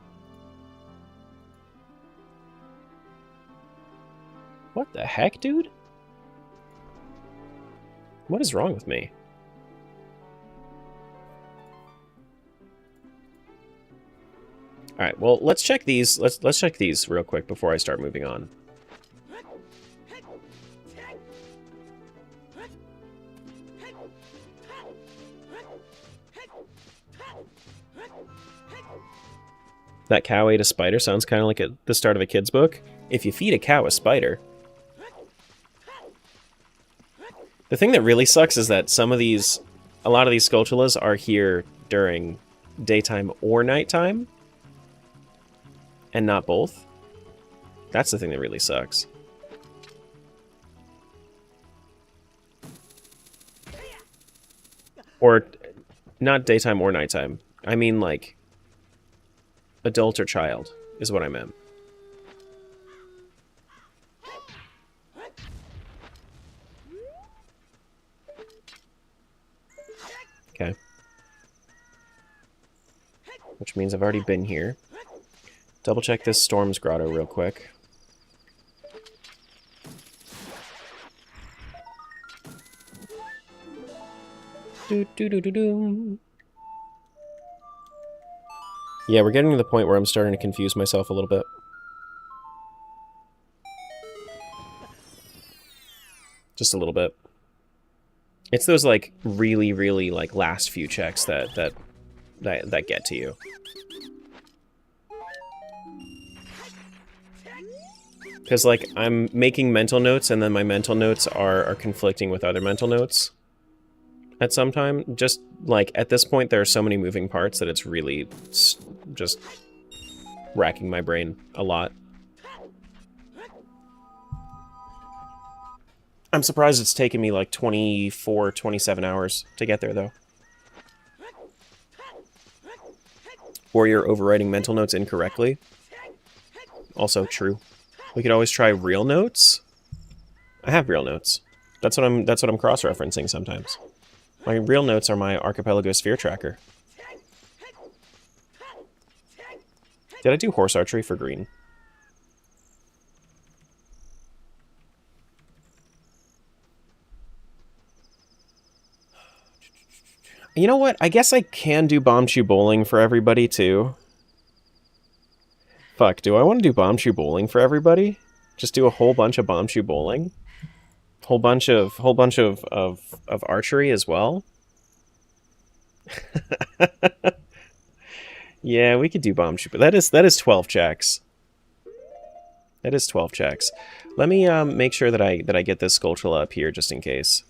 What the heck, dude? What is wrong with me? Alright, well, let's check these. Let's check these real quick before I start moving on. That cow ate a spider sounds kind of like the start of a kid's book. If you feed a cow a spider. The thing that really sucks is that a lot of these Skulltulas are here during daytime or nighttime. And not both. That's the thing that really sucks. Or, not daytime or nighttime. I mean, like, adult or child, is what I meant. Okay. Which means I've already been here. Double check this Storm's Grotto real quick. Do. Yeah, we're getting to the point where I'm starting to confuse myself a little bit. Just a little bit. It's those, like, really, really, like, last few checks that get to you. Because, like, I'm making mental notes, and then my mental notes are conflicting with other mental notes at some time. Just, like, at this point, there are so many moving parts that it's really just racking my brain a lot. I'm surprised it's taken me, like, 24, 27 hours to get there, though. Or you're overwriting mental notes incorrectly. Also true. We could always try real notes. I have real notes. That's what I'm cross-referencing sometimes. My real notes are my Archipelago Sphere Tracker. Did I do horse archery for green? You know what? I guess I can do Bombchu Bowling for everybody, too. Fuck, do I want to do Bombchu Bowling for everybody? Just do a whole bunch of Bombchu Bowling? Whole bunch of archery as well? Yeah, we could do Bombchu, but that is 12 checks. That is 12 checks. Let me make sure that I get this Skulltula up here just in case.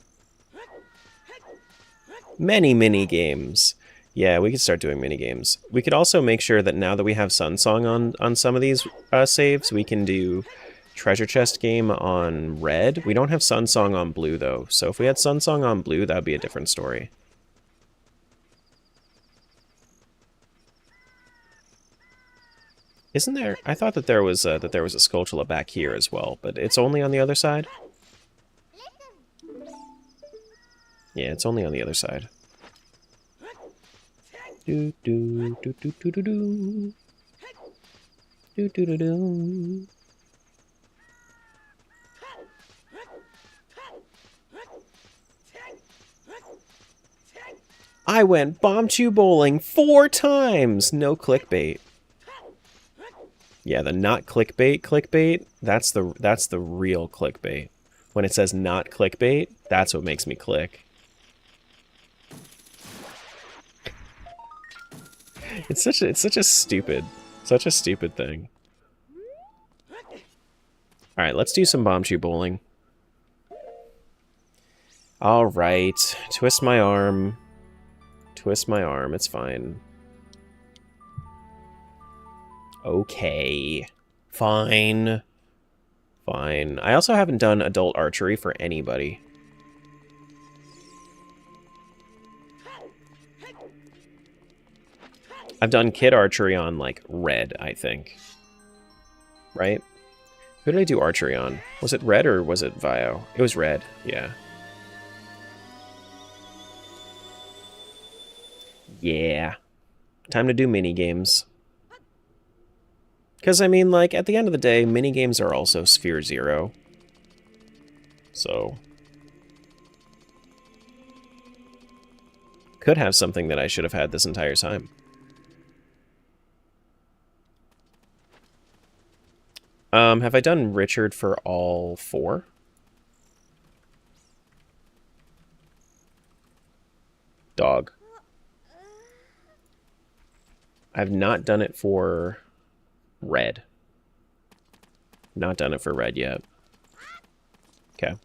Many mini games. Yeah, we could start doing mini games. We could also make sure that now that we have Sun Song on some of these saves, we can do treasure chest game on red. We don't have Sun Song on blue though, so if we had Sun Song on blue, that'd be a different story. Isn't there? I thought that there was a Skulltula back here as well, but it's only on the other side. Yeah, it's only on the other side. Do do do do do do do do do do do. I went Bombchu Bowling 4 times. No clickbait. Yeah, the not clickbait, that's the real clickbait. When it says not clickbait, that's what makes me click. It's such a stupid thing. All right, let's do some Bombchu Bowling. All right, twist my arm. Twist my arm, it's fine. Okay. Fine. Fine. I also haven't done adult archery for anybody. I've done kid archery on, like, red, I think. Right? Who did I do archery on? Was it red or was it Vio? It was red, yeah. Yeah. Time to do mini-games. Because, I mean, like, at the end of the day, mini-games are also Sphere Zero. So... could have something that I should have had this entire time. Have I done Richard for all 4? Dog. I've not done it for red. Not done it for red yet. Okay.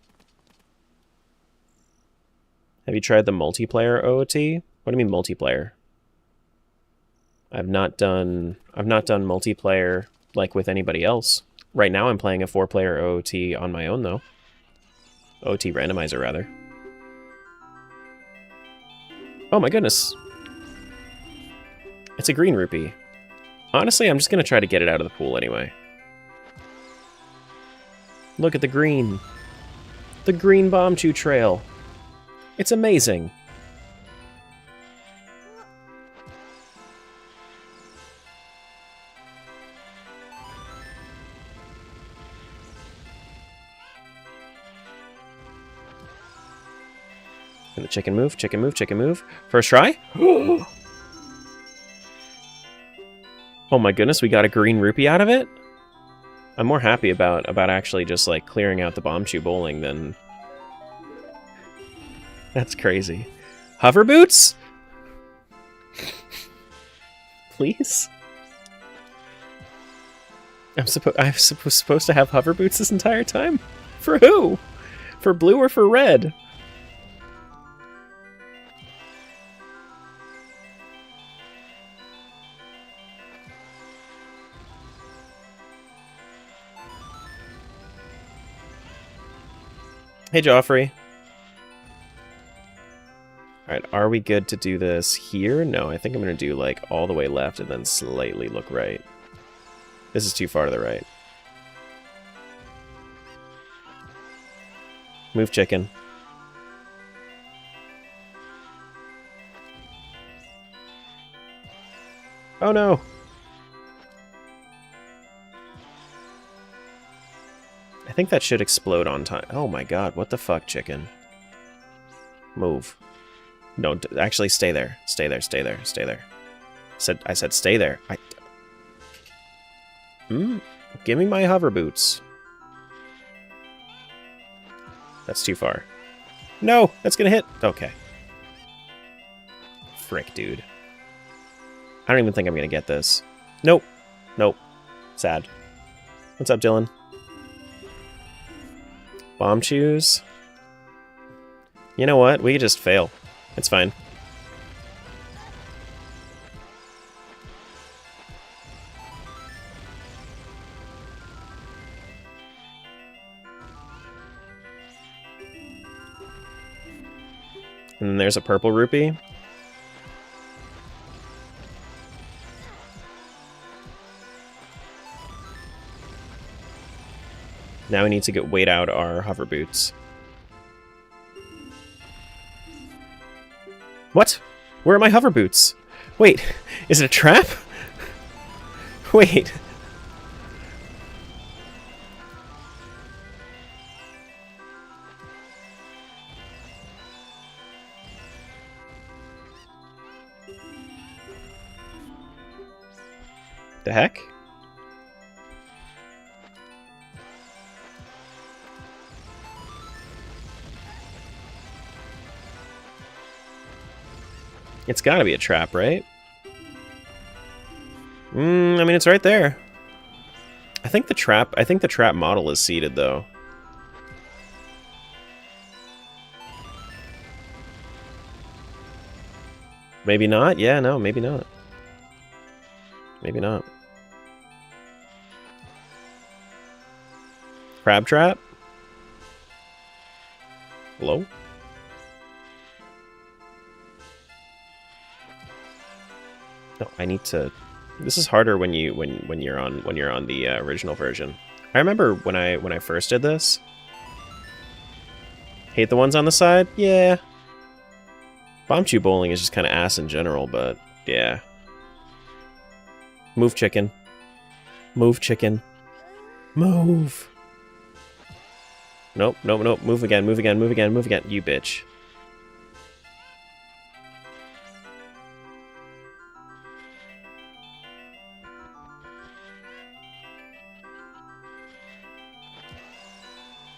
Have you tried the multiplayer OoT? What do you mean multiplayer? I've not done multiplayer like with anybody else. Right now I'm playing a 4-player OoT on my own though. OoT Randomizer rather. Oh my goodness. It's a green rupee. Honestly, I'm just gonna try to get it out of the pool anyway. Look at the green. The green Bombchu trail. It's amazing. And the chicken move, chicken move, chicken move. First try? Oh my goodness, we got a green rupee out of it? I'm more happy about actually just like clearing out the Bombchu Bowling than That's crazy. Hover boots? Please? I'm supposed to have hover boots this entire time? For who? For blue or for red? Hey, Joffrey. Alright, are we good to do this here? No, I think I'm going to do, like, all the way left and then slightly look right. This is too far to the right. Move, chicken. Oh, no! I think that should explode on time. Oh my god, what the fuck, chicken? Move. No, actually stay there. Stay there, stay there, stay there. I said stay there. Give me my hover boots. That's too far. No, that's gonna hit. Okay. Frick, dude. I don't even think I'm gonna get this. Nope. Nope. Sad. What's up, Dylan? Bomb choose. You know what? We could just fail. It's fine. And then there's a purple rupee. Now we need to wait out our hover boots. What? Where are my hover boots? Wait, is it a trap? Wait. The heck? It's gotta be a trap, right? I mean, it's right there. I think the trap model is seated, though. Maybe not? Yeah, no, maybe not. Maybe not. Crab trap? Hello? No, I need to. This is harder when you're on the original version. I remember when I first did this. Hate the ones on the side? Yeah. Bomb chew bowling is just kind of ass in general, but yeah. Move, chicken. Move, chicken. Move. Nope, nope, nope. Move again, move again, move again, move again. You bitch.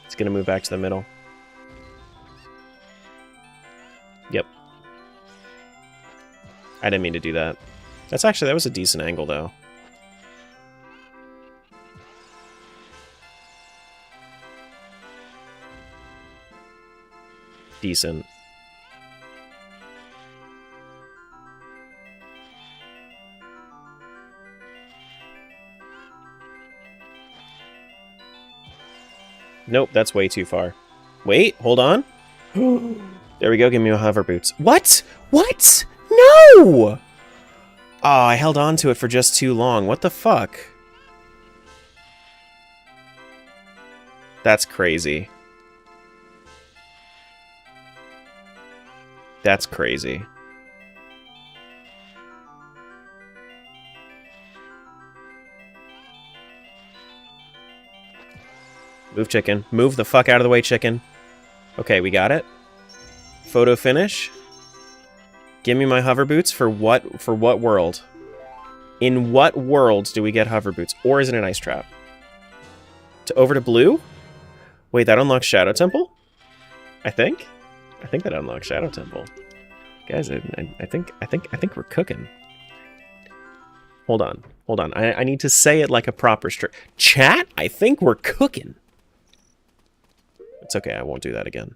It's gonna move back to the middle. Yep. I didn't mean to do that. That was a decent angle, though. Decent. Nope, that's way too far. Wait, hold on. There we go, give me my hover boots. What? What? No! Oh, I held on to it for just too long. What the fuck? That's crazy. That's crazy. Move, chicken. Move the fuck out of the way, chicken. Okay, we got it. Photo finish. Give me my hover boots for what world? In what world do we get hover boots? Or is it an ice trap? Over to blue? Wait, that unlocks Shadow Temple? I think? I think that unlocks Shadow Temple. Guys, I think we're cooking. Hold on. I need to say it like a proper chat, I think we're cooking. It's okay, I won't do that again.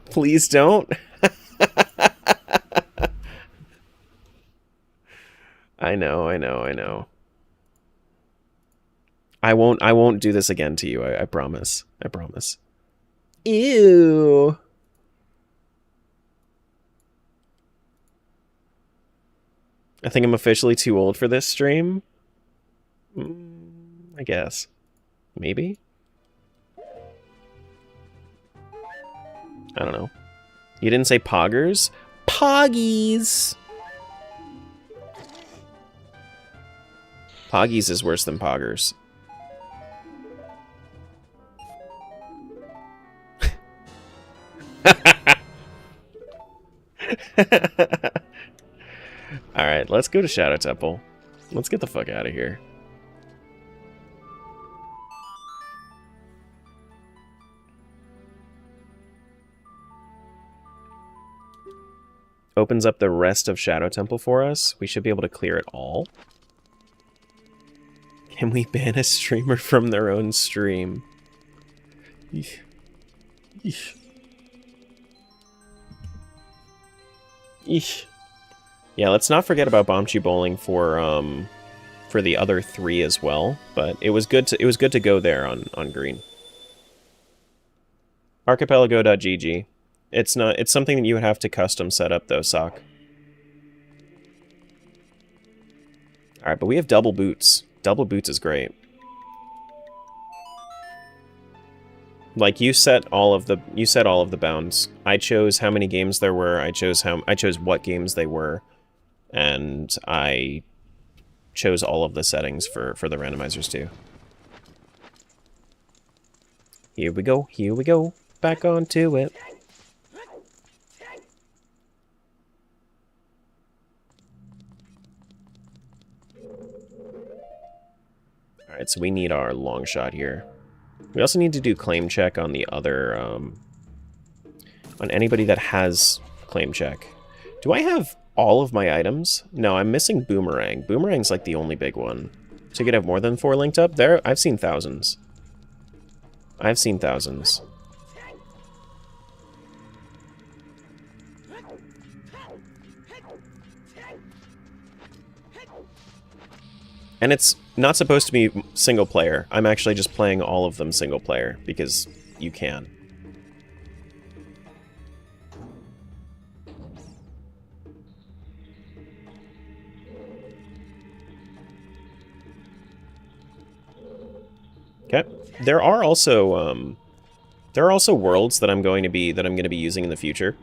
Please don't. I know. I won't do this again to you. I promise. I promise. Ew. I think I'm officially too old for this stream. I guess. Maybe? I don't know. You didn't say poggers? Poggies! Poggies is worse than poggers. Alright, let's go to Shadow Temple. Let's get the fuck out of here. Opens up the rest of Shadow Temple for us. We should be able to clear it all. Can we ban a streamer from their own stream? Eesh. Eesh. Eesh. Yeah, let's not forget about Bombchi Bowling for the other 3 as well. But it was good to go there on green. Archipelago.gg. It's something that you would have to custom set up though, Sock. Alright, but we have double boots. Double boots is great. Like you set all of the bounds. I chose how many games there were. I chose what games they were, and I chose all of the settings for the randomizers too. Here we go. Here we go. Back onto it. Alright, so we need our long shot here. We also need to do claim check on the other, on anybody that has claim check. Do I have all of my items? No, I'm missing Boomerang. Boomerang's like the only big one. So you could have more than 4 linked up? There, I've seen thousands. I've seen thousands. And it's not supposed to be single player. I'm actually just playing all of them single player, because you can. Okay. There are also worlds that I'm going to be using in the future.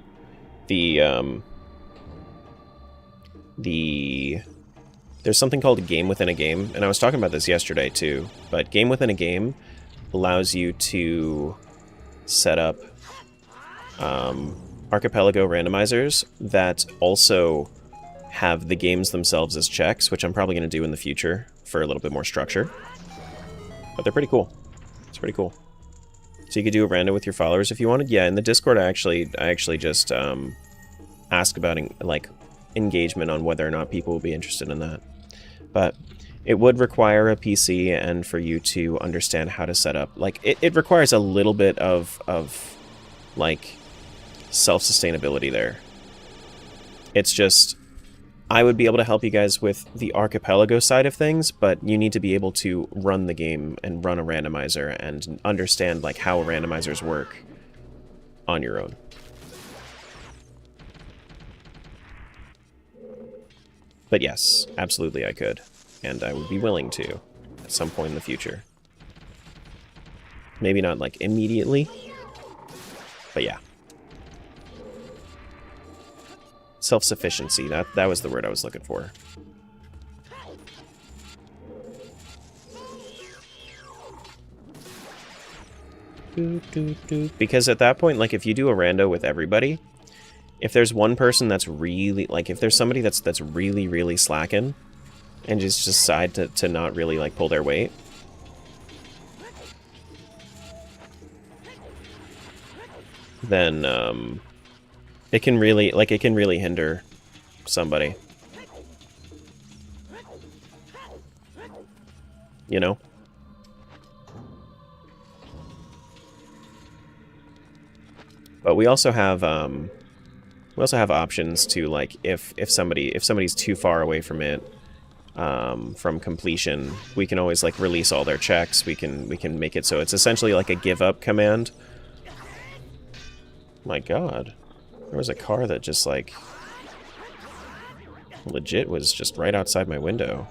There's something called a game within a game, and I was talking about this yesterday too, but game within a game allows you to set up archipelago randomizers that also have the games themselves as checks, which I'm probably going to do in the future for a little bit more structure. But they're pretty cool. It's pretty cool. So you could do a rando with your followers if you wanted. Yeah, in the Discord I actually just ask about like engagement on whether or not people will be interested in that. But it would require a PC and for you to understand how to set up. Like, it requires a little bit of like, self-sustainability there. It's just, I would be able to help you guys with the archipelago side of things, but you need to be able to run the game and run a randomizer and understand, like, how randomizers work on your own. But yes, absolutely I could. And I would be willing to at some point in the future. Maybe not, like, immediately. But yeah. Self-sufficiency, that was the word I was looking for. Because at that point, like, if you do a rando with everybody, if there's one person that's really, like, if there's somebody that's really, really slacking, and just decide to not really, like, pull their weight, then, it can really, like, it can really hinder somebody. You know? But we also have options to, like, if somebody's too far away from it, from completion, we can always, like, release all their checks. We can make it so it's essentially like a give up command. My God, there was a car that just, like, legit was just right outside my window.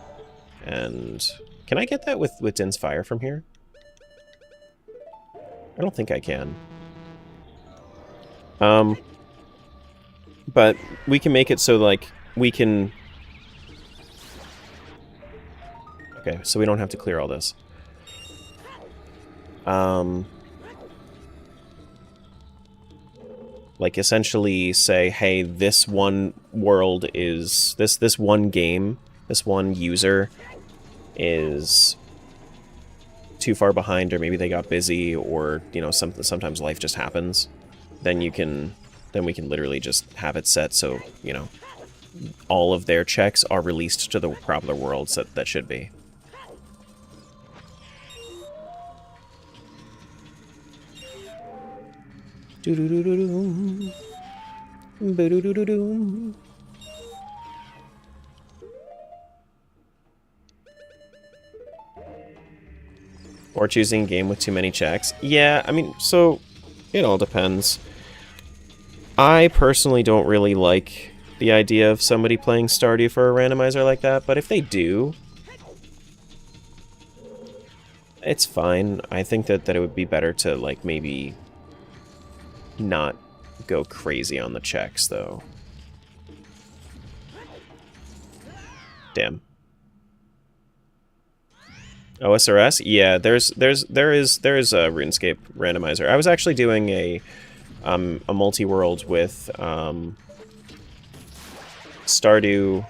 And can I get that with Din's Fire from here? I don't think I can. But we can make it so, like, we can... Okay, so we don't have to clear all this. Like, essentially say, hey, this one world is... This one game, this one user is too far behind, or maybe they got busy, or, you know, sometimes life just happens. Then we can literally just have it set so, you know, all of their checks are released to the proper worlds that should be. Or choosing a game with too many checks. Yeah, I mean, so it all depends. I personally don't really like the idea of somebody playing Stardew for a randomizer like that, but if they do, it's fine. I think that it would be better to, like, maybe not go crazy on the checks, though. Damn. OSRS? Yeah, there is a RuneScape randomizer. I was actually doing a multi-world with Stardew,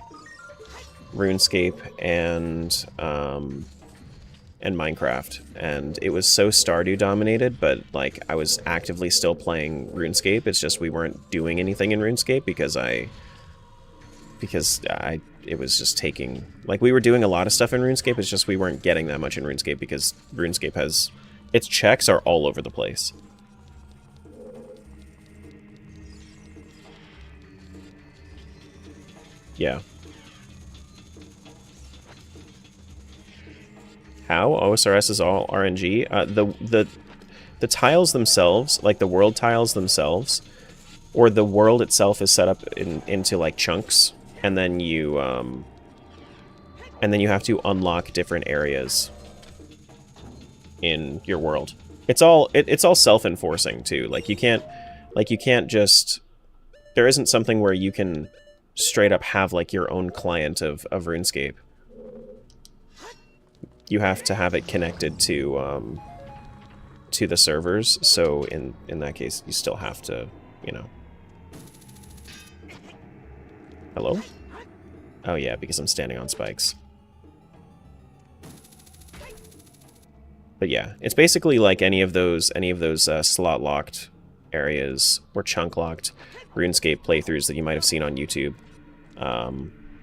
RuneScape, and Minecraft, and it was so Stardew dominated, but, like, I was actively still playing RuneScape. It's just we weren't doing anything in RuneScape because it was just taking, like, we were doing a lot of stuff in RuneScape, it's just we weren't getting that much in RuneScape because RuneScape has, its checks are all over the place. Yeah. How? OSRS is all RNG? The tiles themselves, like the world tiles themselves, or the world itself is set up into, like, chunks, and then you have to unlock different areas in your world. It's all self-enforcing too. Like, you can't just, there isn't something where you can straight up have, like, your own client of RuneScape. You have to have it connected to the servers, so in that case, you still have to, you know. Hello? Oh yeah, because I'm standing on spikes. But yeah, it's basically like any of those slot-locked areas or chunk-locked RuneScape playthroughs that you might have seen on YouTube.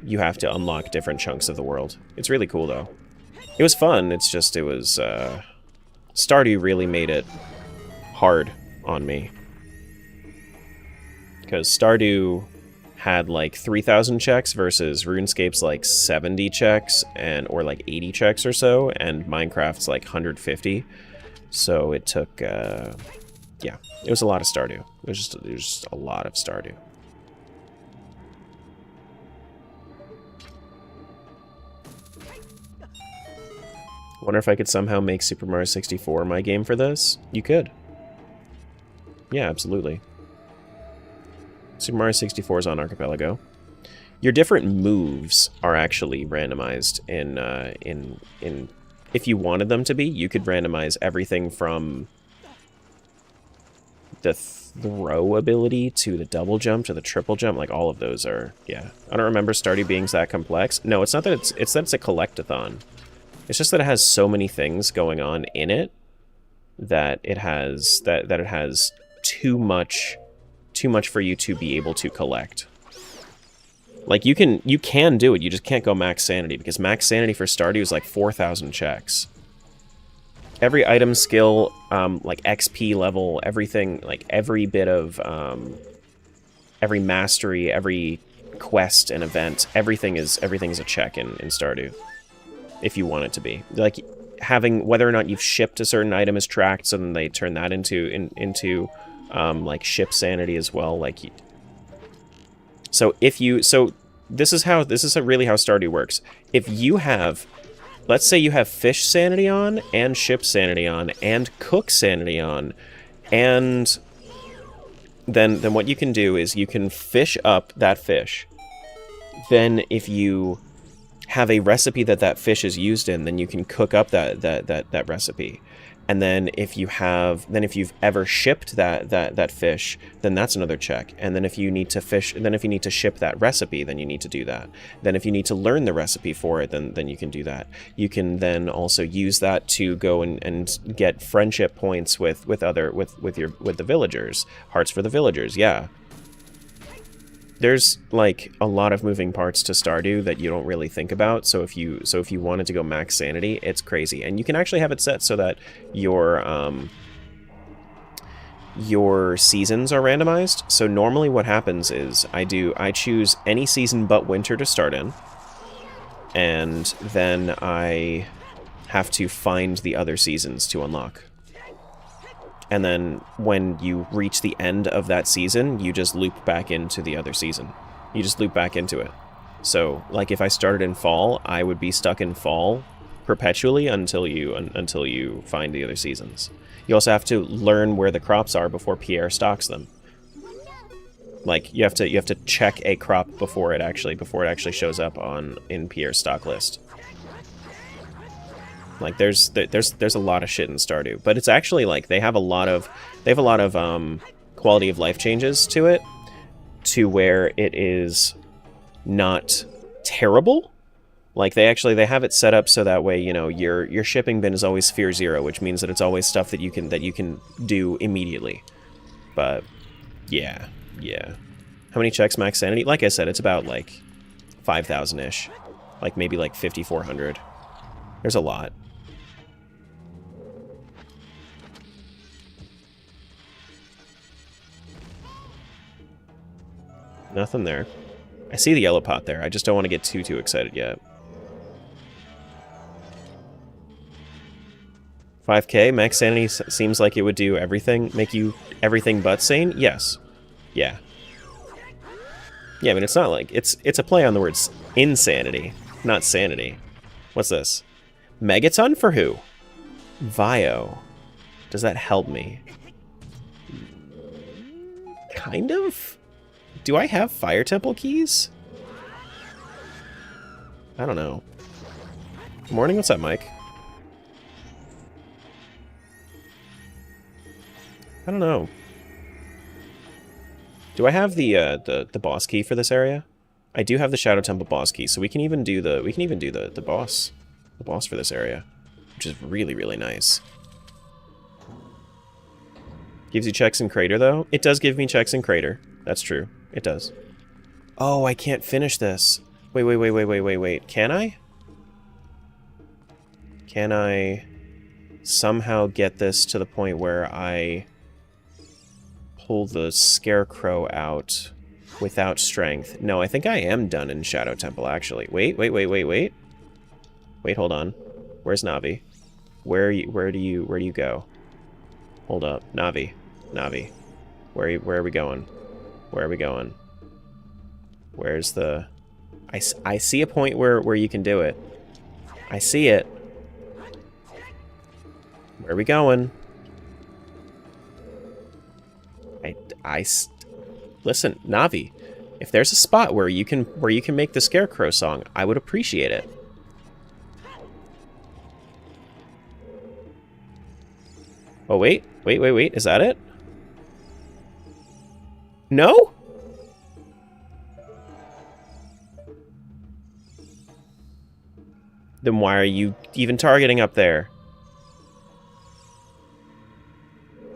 You have to unlock different chunks of the world. It's really cool, though. It was fun, it's just, it was, Stardew really made it hard on me. Because Stardew had, like, 3,000 checks versus RuneScape's, like, 70 checks, or, like, 80 checks or so, and Minecraft's, like, 150. So it took, yeah, it was a lot of Stardew. It was just a lot of Stardew. Wonder if I could somehow make Super Mario 64 my game for this? You could. Yeah, absolutely. Super Mario 64 is on Archipelago. Your different moves are actually randomized in if you wanted them to be, you could randomize everything from the throw ability to the double jump to the triple jump, like all of those are, yeah. I don't remember Stardew being that complex. No, it's not that it's that it's a collectathon. It's just that it has so many things going on in it that it has that it has too much for you to be able to collect. Like you can do it, you just can't go max sanity, because max sanity for Stardew is like 4,000 checks. Every item, skill, like XP level, everything, like every bit of, every mastery, every quest and event, everything is a check in Stardew. If you want it to be. Like, having, whether or not you've shipped a certain item is tracked, so then they turn that into like, ship sanity as well. Like, so if you, this is really how Stardew works. If you have, let's say you have fish sanity on, and ship sanity on, and cook sanity on, and then what you can do is you can fish up that fish. Then if you have a recipe that fish is used in, then you can cook up that recipe. And then if you've ever shipped that fish, then that's another check. And then if you need to ship that recipe, then you need to do that. Then if you need to learn the recipe for it, then you can do that. You can then also use that to go and get friendship points with the villagers. Hearts for the villagers, yeah. There's like a lot of moving parts to Stardew that you don't really think about. So if you wanted to go max sanity, it's crazy. And you can actually have it set so that your seasons are randomized. So normally what happens is I choose any season but winter to start in, and then I have to find the other seasons to unlock. And then when you reach the end of that season, you just loop back into the other season. You just loop back into it. So, like, if I started in fall, I would be stuck in fall perpetually until you find the other seasons. You also have to learn where the crops are before Pierre stocks them. Like, you have to check a crop before it actually shows up in Pierre's stock list. Like, there's a lot of shit in Stardew, but it's actually, like, they have a lot of quality of life changes to it, to where it is not terrible. Like, they have it set up so that way, you know, your shipping bin is always Fear 0, which means that it's always stuff that you can do immediately. But yeah. How many checks max sanity? Like I said, it's about like 5,000-ish, like maybe like 5,400. There's a lot. Nothing there. I see the yellow pot there. I just don't want to get too excited yet. 5K, max sanity seems like it would do everything, make you everything but sane? Yes. Yeah. Yeah, I mean, it's not like, it's a play on the words insanity, not sanity. What's this? Megaton for who? Vio. Does that help me? Kind of? Do I have Fire Temple keys? I don't know. Good morning, what's up, Mike? I don't know. Do I have the boss key for this area? I do have the Shadow Temple boss key, so we can even do the boss for this area, which is really nice. Gives you checks in Crater though. It does give me checks in Crater. That's true. It does. Oh, I can't finish this. Wait. Can I? Can I somehow get this to the point where I pull the Scarecrow out without strength? No, I think I am done in Shadow Temple, actually. Wait. Wait, hold on. Where's Navi? Where do you go? Hold up. Navi. Where are we going? Where are we going? Where's the... I see a point where you can do it. I see it. Where are we going? Listen, Navi, if there's a spot where you can make the Scarecrow song, I would appreciate it. Oh, wait, is that it? No? Then why are you even targeting up there?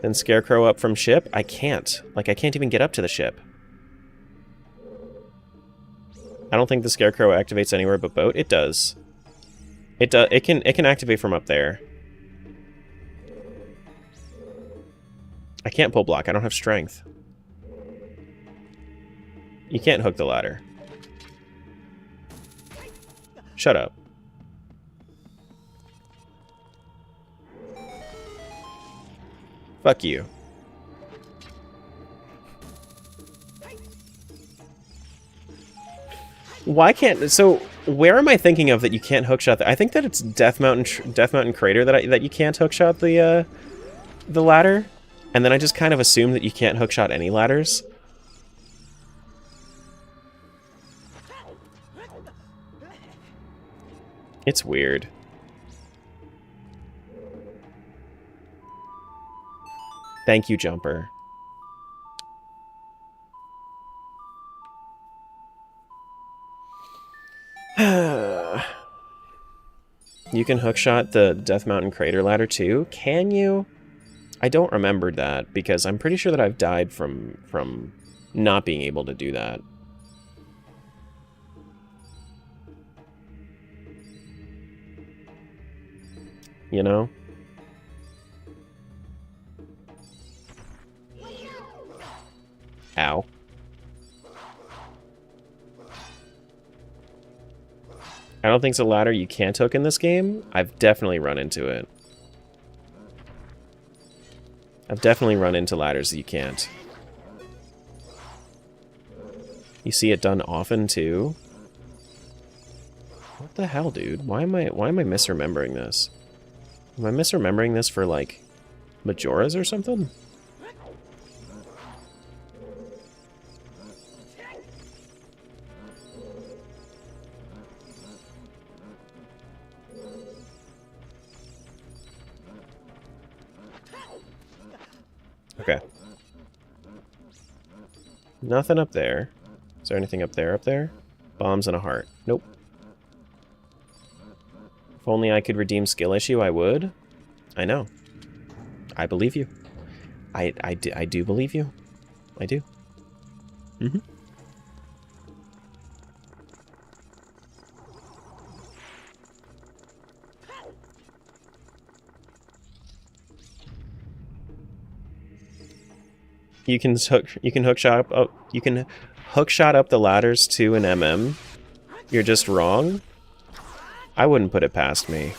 Then Scarecrow up from ship? I can't. Like, I can't even get up to the ship. I don't think the Scarecrow activates anywhere but boat. It does. It can activate from up there. I can't pull block. I don't have strength. You can't hook the ladder. Shut up. Fuck you. Why can't... So, where am I thinking of that you can't hookshot... I think that it's Death Mountain Crater that you can't hookshot the ladder. And then I just kind of assume that you can't hookshot any ladders. It's weird. Thank you, Jumper. You can hookshot the Death Mountain Crater ladder too? Can you? I don't remember that, because I'm pretty sure that I've died from not being able to do that. You know? Ow. I don't think it's a ladder you can't hook in this game. I've definitely run into it. I've definitely run into ladders that you can't. You see it done often too. What the hell, dude? Why am I misremembering this? Am I misremembering this for like Majora's or something? Okay. Nothing up there. Is there anything up there? Bombs and a heart. Nope. If only I could redeem skill issue, I would. I know. I believe you. I do believe you. I do. Mm-hmm. You can hookshot up the ladders to an MM. You're just wrong. I wouldn't put it past me.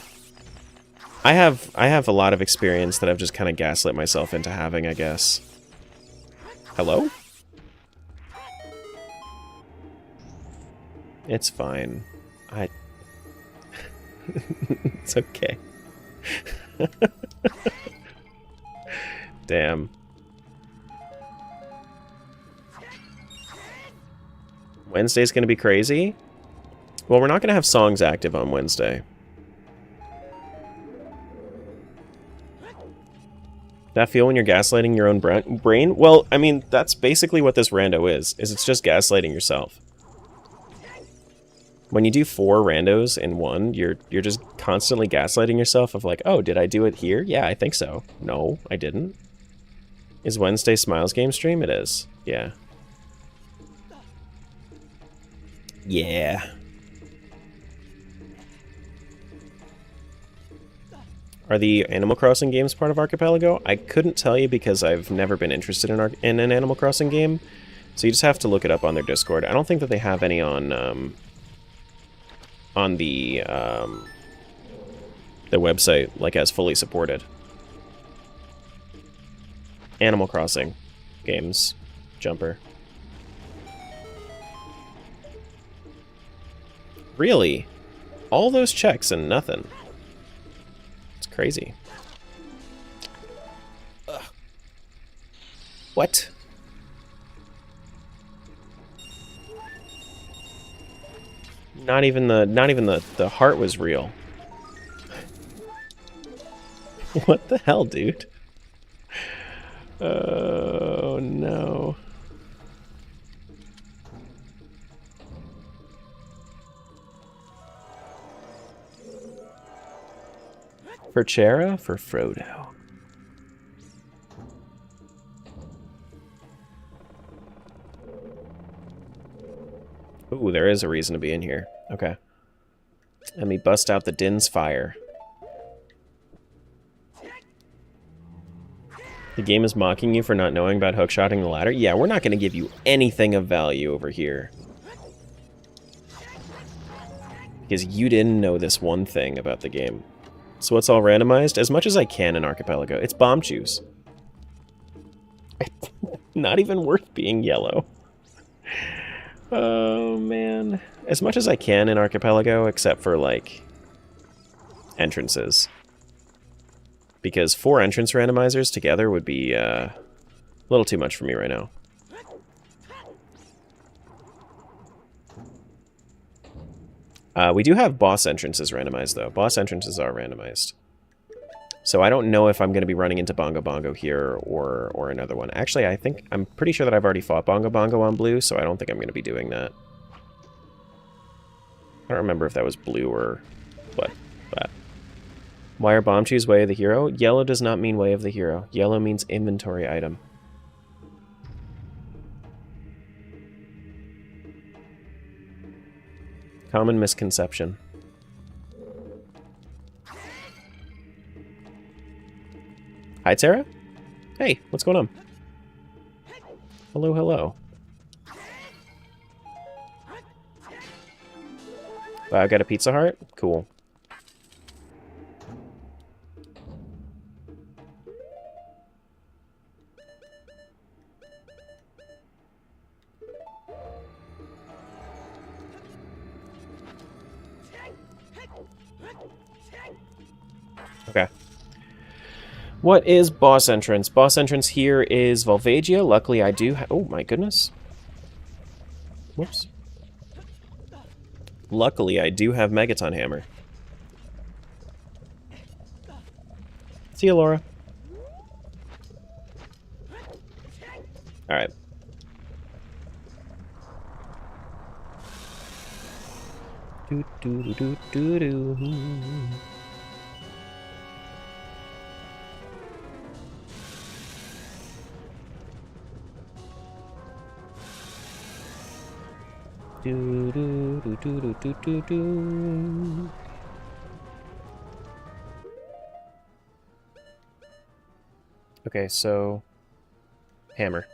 I have a lot of experience that I've just kind of gaslit myself into having, I guess. Hello? It's fine. It's okay. Damn. Wednesday's gonna be crazy? Well, we're not gonna have songs active on Wednesday. That feel when you're gaslighting your own brain? Well, I mean, that's basically what this rando is it's just gaslighting yourself. When you do 4 randos in one, you're just constantly gaslighting yourself of like, oh, did I do it here? Yeah, I think so. No, I didn't. Is Wednesday Smiles game stream? It is. Yeah. Yeah. Are the Animal Crossing games part of Archipelago? I couldn't tell you because I've never been interested in an Animal Crossing game. So you just have to look it up on their Discord. I don't think that they have any on the website, like, as fully supported. Animal Crossing games. Jumper. Really? All those checks and nothing. It's crazy. Ugh. What? Not even the heart was real. What the hell, dude? Oh no. For Chera, for Frodo. Ooh, there is a reason to be in here. Okay. Let me bust out the Din's Fire. The game is mocking you for not knowing about hookshotting the ladder? Yeah, we're not going to give you anything of value over here. Because you didn't know this one thing about the game. So what's all randomized? As much as I can in Archipelago. It's bomb juice. Not even worth being yellow. Oh, man. As much as I can in Archipelago, except for, like, entrances. Because 4 entrance randomizers together would be a little too much for me right now. We do have boss entrances randomized, though. Boss entrances are randomized. So I don't know if I'm going to be running into Bongo Bongo here or another one. Actually, I'm pretty sure that I've already fought Bongo Bongo on blue, so I don't think I'm going to be doing that. I don't remember if that was blue or what, but... Why are bomb shoes way of the hero? Yellow does not mean way of the hero. Yellow means inventory item. Common misconception. Hi, Tara? Hey, what's going on? Hello, hello. Wow, I got a Pizza Heart? Cool. Okay. What is boss entrance? Boss entrance here is Volvagia. Luckily, I do oh my goodness. Whoops. Luckily, I do have Megaton Hammer. See you, Laura. Alright. Do do do do do do. Do do do do do do do. Okay, so hammer.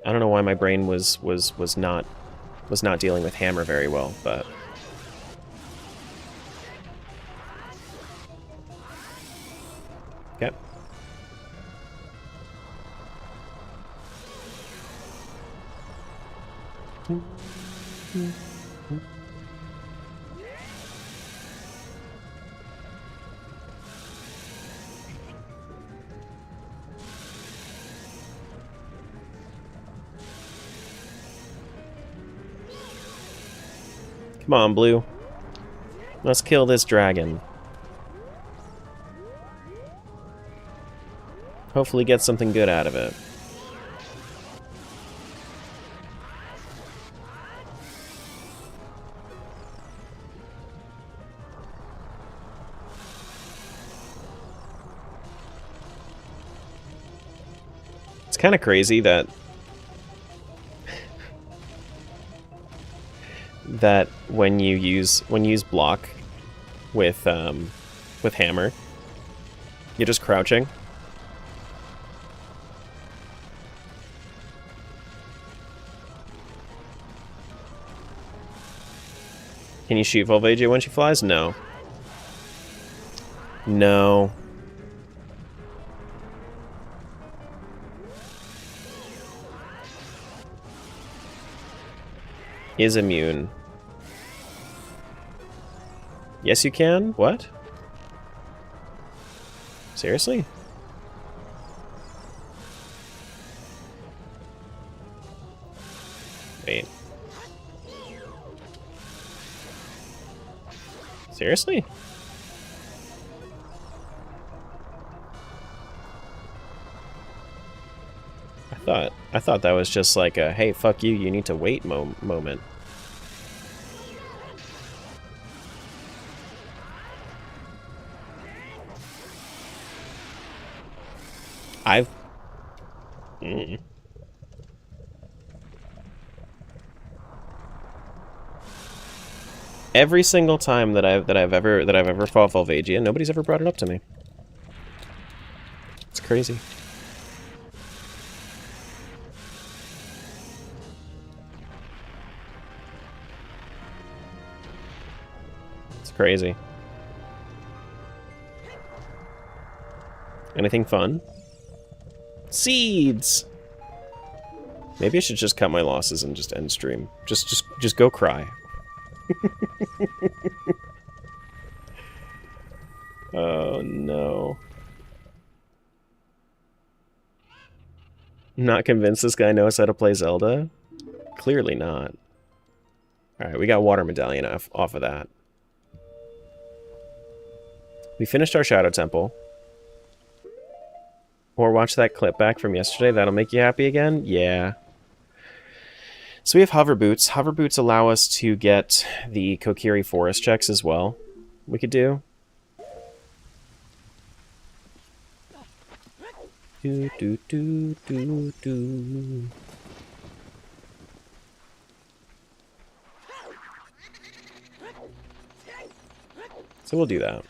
I don't know why my brain was not dealing with hammer very well, but okay. Come on, Blue. Let's kill this dragon. Hopefully get something good out of it. It's kind of crazy that when you use block with hammer, you're just crouching. Can you shoot Volvagia when she flies? No. No. Is immune. Yes, you can? What? Seriously? Wait. Seriously? I thought that was just like a, hey, fuck you, you need to wait moment. I've... Mm. Every single time that I've ever fought Volvagia, nobody's ever brought it up to me. It's crazy. It's crazy. Anything fun? Seeds! Maybe I should just cut my losses and just end stream. Just go cry. Oh no. Not convinced this guy knows how to play Zelda? Clearly not. Alright, we got Water Medallion off of that. We finished our Shadow Temple. Or watch that clip back from yesterday. That'll make you happy again? Yeah. So we have Hover Boots. Hover Boots allow us to get the Kokiri Forest checks as well. We could do. Do, do, do, do, do. So we'll do that.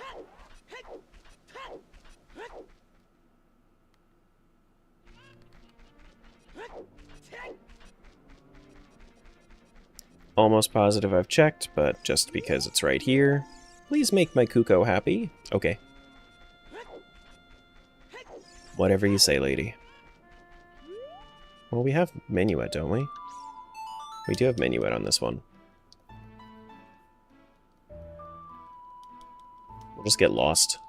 Almost positive I've checked, but just because it's right here. Please make my Kuko happy. Okay. Whatever you say, lady. Well, we have Minuet, don't we? We do have Minuet on this one. We'll just get lost.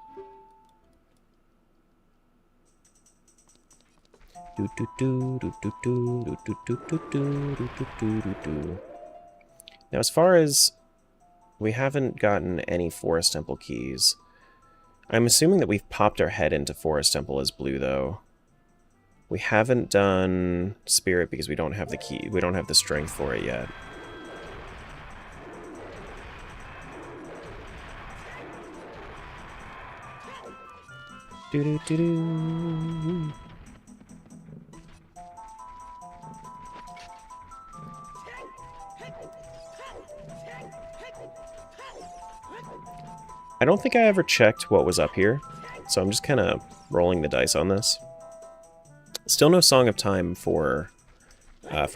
Now, as far as we haven't gotten any Forest Temple keys, I'm assuming that we've popped our head into Forest Temple as blue, though. We haven't done Spirit because we don't have the key. We don't have the strength for it yet. Do-do-do-do. I don't think I ever checked what was up here, so I'm just kind of rolling the dice on this. Still no Song of Time for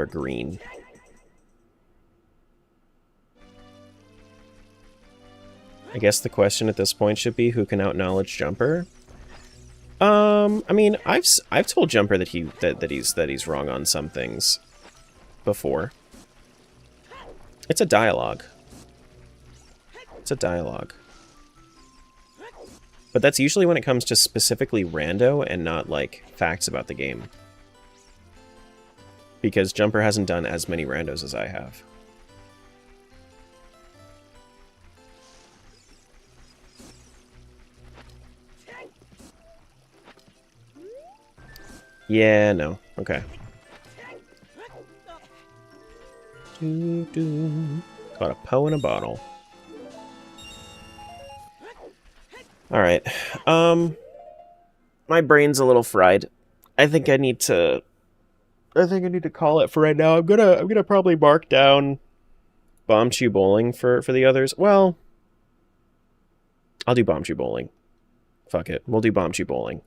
green. I guess the question at this point should be who can out-knowledge Jumper. I mean, I've told Jumper that he's wrong on some things before. It's a dialogue. It's a dialogue. But that's usually when it comes to specifically rando and not, like, facts about the game. Because Jumper hasn't done as many randos as I have. Yeah, no. Okay. Got a Poe in a bottle. Alright, my brain's a little fried. I think I need to call it for right now. I'm gonna probably mark down Bombchu Bowling for the others. Well, I'll do Bombchu Bowling. Fuck it. We'll do Bombchu Bowling.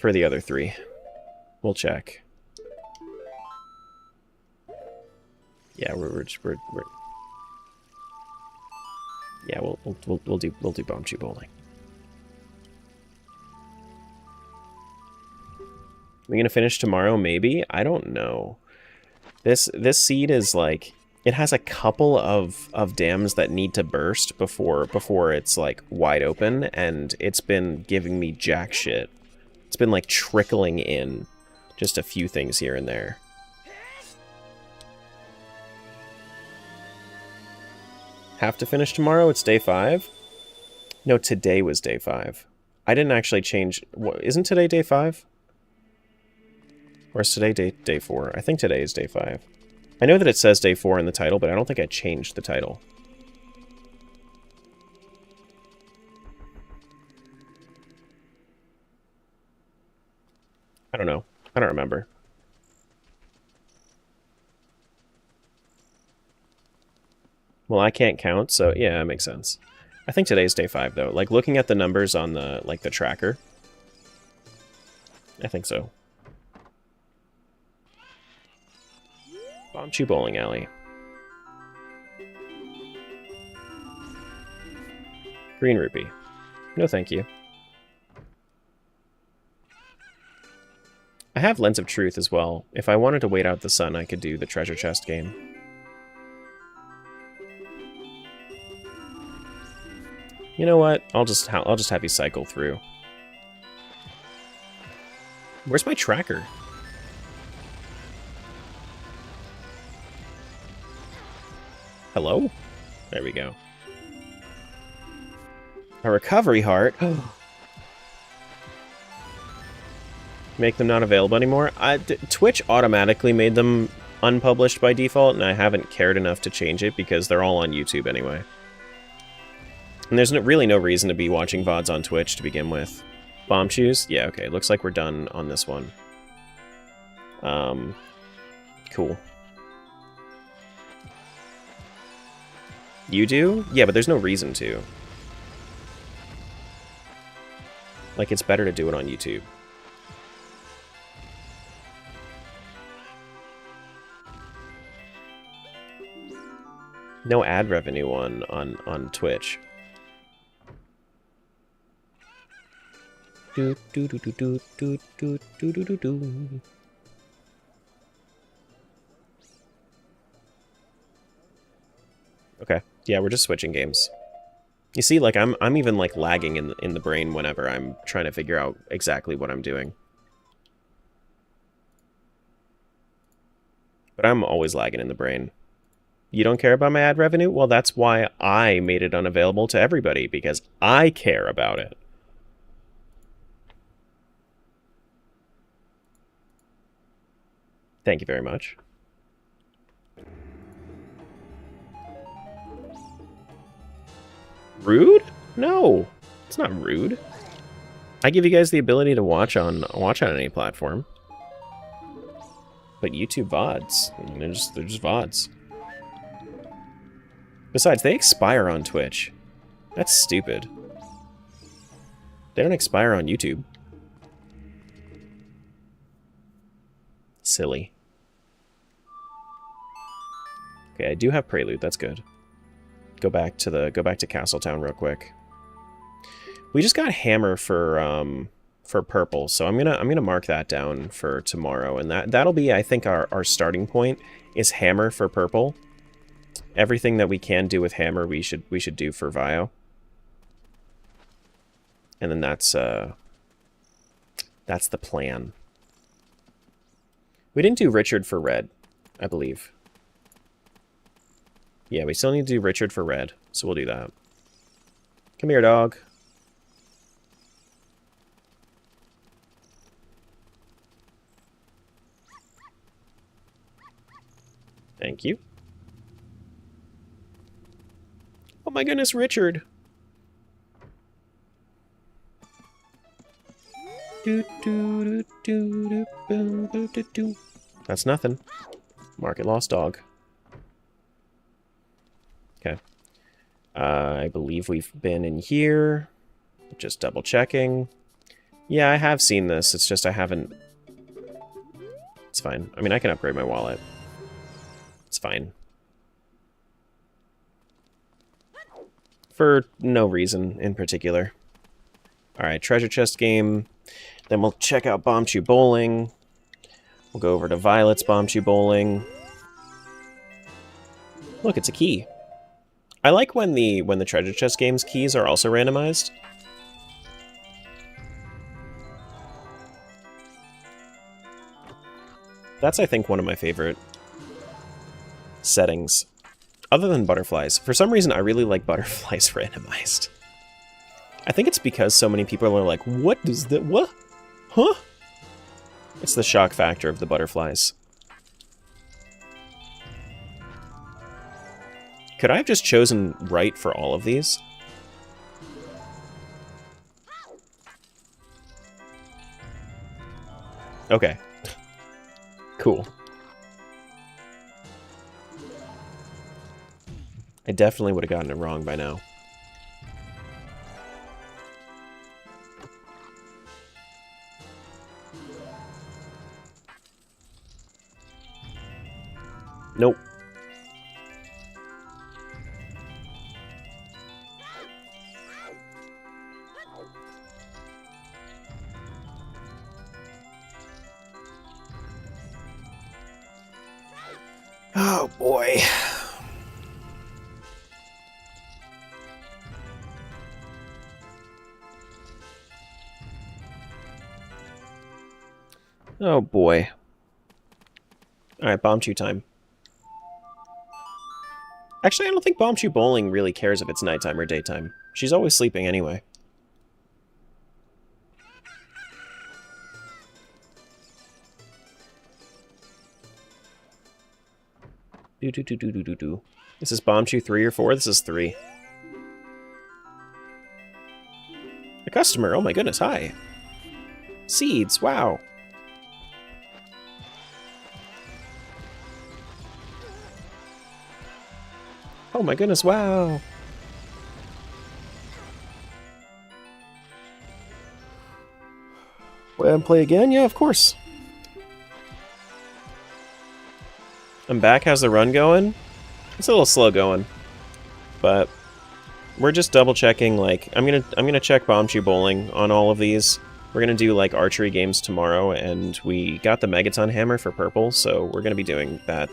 For the other three. We'll check. Yeah, we're yeah, we'll do Bombchu Bowling. We gonna finish tomorrow? Maybe? I don't know. This seed is like, it has a couple of dams that need to burst before it's like wide open, and it's been giving me jack shit. It's been like trickling in just a few things here and there. Have to finish tomorrow? It's day 5? No, today was day 5. I didn't actually change... Isn't today day 5? Or is today day 4? I think today is day 5. I know that it says day 4 in the title, but I don't think I changed the title. I don't know. I don't remember. Well, I can't count, so yeah, it makes sense. I think today's day 5, though. Like, looking at the numbers on the, like, the tracker. I think so. Bombchu Bowling Alley. Green rupee. No thank you. I have Lens of Truth as well. If I wanted to wait out the sun, I could do the treasure chest game. You know what? I'll just have you cycle through. Where's my tracker? Hello? There we go. A recovery heart. Make them not available anymore. Twitch automatically made them unpublished by default, and I haven't cared enough to change it because they're all on YouTube anyway. And there's really no reason to be watching VODs on Twitch to begin with. Bombchus? Yeah, okay. Looks like we're done on this one. Cool. You do? Yeah, but there's no reason to. Like, it's better to do it on YouTube. No ad revenue on Twitch. Do do do do do do do do do do do. Okay. Yeah, we're just switching games. You see, like I'm even like lagging in the brain whenever I'm trying to figure out exactly what I'm doing. But I'm always lagging in the brain. You don't care about my ad revenue? Well, that's why I made it unavailable to everybody, because I care about it. Thank you very much. Rude? No, it's not rude. I give you guys the ability to watch on any platform. But YouTube VODs, I mean, they're just VODs. Besides, they expire on Twitch. That's stupid. They don't expire on YouTube. Silly. Okay, I do have Prelude. That's good. Go back to Castletown real quick. We just got Hammer for purple, so I'm gonna mark that down for tomorrow, and that'll be, I think, our starting point is Hammer for purple. Everything that we can do with Hammer, we should do for Vio. And then that's the plan. We didn't do Richard for red, I believe. Yeah, we still need to do Richard for red, so we'll do that. Come here, dog. Thank you. Oh my goodness, Richard! That's nothing. Market lost dog. Okay. I believe we've been in here. Just double checking. Yeah, I have seen this. It's just I haven't... It's fine. I mean, I can upgrade my wallet. It's fine. For no reason in particular. Alright, treasure chest game. Then we'll check out Bombchu Bowling. We'll go over to Violet's Bombchu Bowling. Look, it's a key. I like when the treasure chest game's keys are also randomized. That's, I think, one of my favorite settings. Other than butterflies. For some reason, I really like butterflies randomized. I think it's because so many people are like, what is that? What? Huh? It's the shock factor of the butterflies. Could I have just chosen right for all of these? Okay. Cool. I definitely would have gotten it wrong by now. Nope. Oh boy. Oh boy. Alright, Bomb Chew time. Actually, I don't think Bomb Chew Bowling really cares if it's nighttime or daytime. She's always sleeping anyway. Do. This is Bomb Chew 3 or 4? This is 3. A customer, oh my goodness, hi. Seeds, wow. Oh my goodness, wow. Well, and play again? Yeah, of course. I'm back. How's the run going? It's a little slow going, but we're just double checking. Like, I'm gonna check Bomb Chew Bowling on all of these. We're gonna do like archery games tomorrow, and we got the Megaton Hammer for purple, so we're gonna be doing that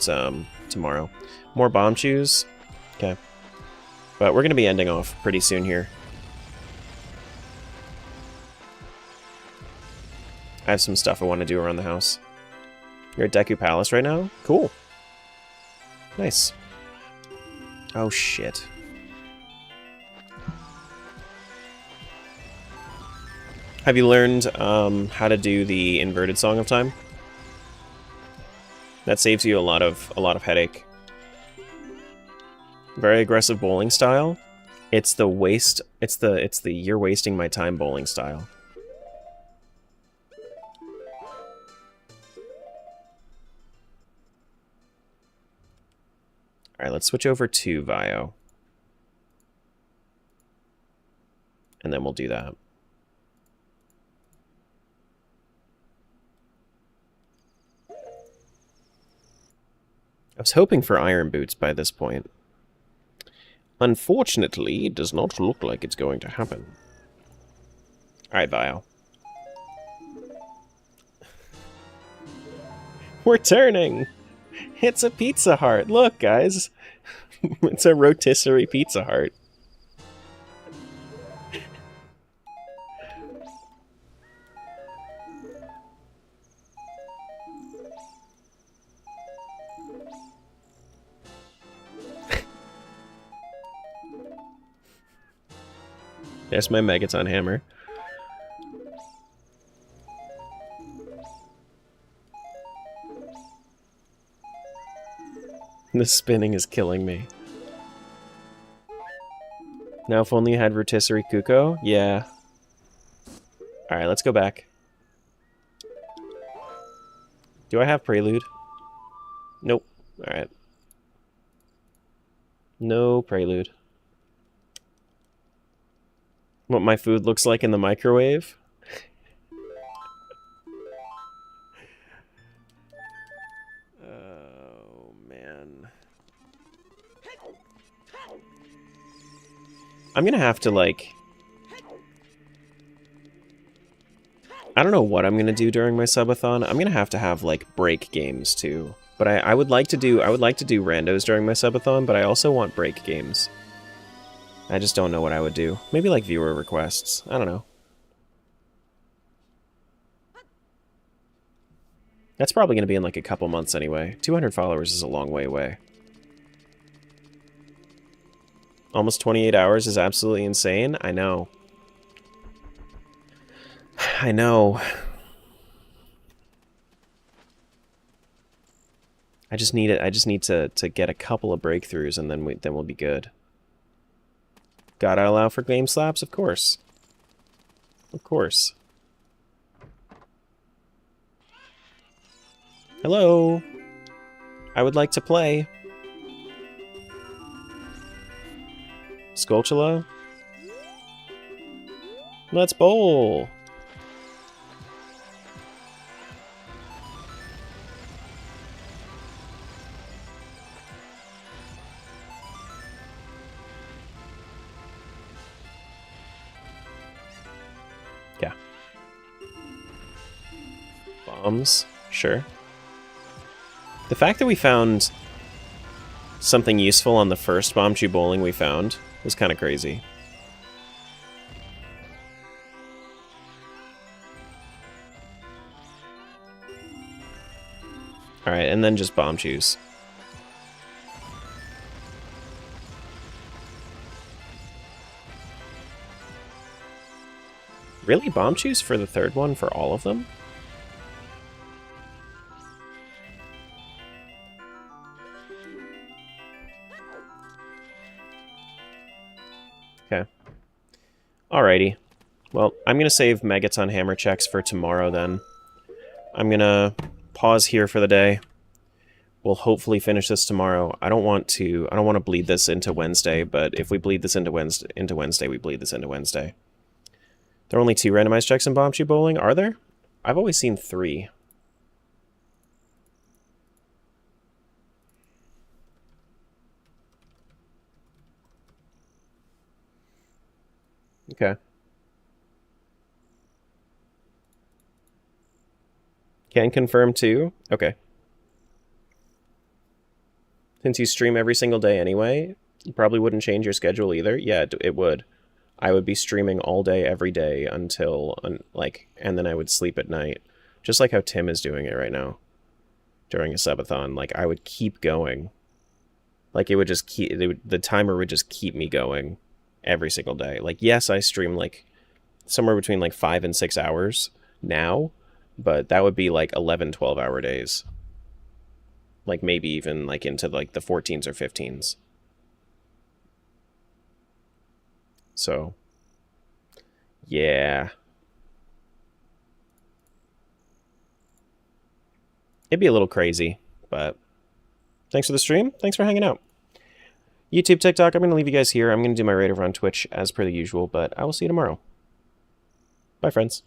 tomorrow. More Bomb Chews, okay. But we're gonna be ending off pretty soon here. I have some stuff I want to do around the house. You're at Deku Palace right now? Cool. Nice. Oh, shit. Have you learned how to do the inverted Song of Time? That saves you a lot of headache. Very aggressive bowling style. It's the waste. It's the you're wasting my time bowling style. Alright, let's switch over to Vio. And then we'll do that. I was hoping for Iron Boots by this point. Unfortunately, it does not look like it's going to happen. Alright, Vio. We're turning! It's a Pizza Heart. Look, guys. It's a rotisserie Pizza Heart. There's my Megaton Hammer. The spinning is killing me. Now if only you had rotisserie Kuko? Yeah. Alright, let's go back. Do I have Prelude? Nope. Alright. No Prelude. What my food looks like in the microwave? Oh, man. I'm gonna have to, like... I don't know what I'm gonna do during my subathon. I'm gonna have to have, like, break games, too. But I would like to do randos during my subathon, but I also want break games. I just don't know what I would do. Maybe like viewer requests. I don't know. That's probably going to be in like a couple months anyway. 200 followers is a long way away. Almost 28 hours is absolutely insane. I know. I know. I just need it. I just need to get a couple of breakthroughs, and then we'll be good. Gotta allow for game slaps? Of course. Of course. Hello. I would like to play. Skulltula. Let's bowl. Yeah. Bombs. Sure. The fact that we found something useful on the first Bomb Chew Bowling we found was kind of crazy. Alright, and then just Bomb Chews. Really? Bomb Chews for the third one for all of them? Okay. Alrighty. Well, I'm going to save Megaton hammer checks for tomorrow then. I'm going to pause here for the day. We'll hopefully finish this tomorrow. I don't want to bleed this into Wednesday, but if we bleed this into Wednesday, we bleed this into Wednesday. There are only 2 randomized checks in Bomb Chew Bowling, are there? I've always seen 3. Okay. Can confirm too? Okay. Since you stream every single day anyway, you probably wouldn't change your schedule either. Yeah, it would. I would be streaming all day, every day until, and then I would sleep at night. Just like how Tim is doing it right now. During a subathon. Like, I would keep going. Like, it would just keep, the timer would just keep me going every single day. Like, yes, I stream, like, somewhere between, like, 5 and 6 hours now, but that would be, like, 11, 12-hour days. Like, maybe even, like, into, like, the 14s or 15s. So, yeah. It'd be a little crazy, but thanks for the stream. Thanks for hanging out. YouTube, TikTok, I'm going to leave you guys here. I'm going to do my raid over on Twitch as per the usual, but I will see you tomorrow. Bye, friends.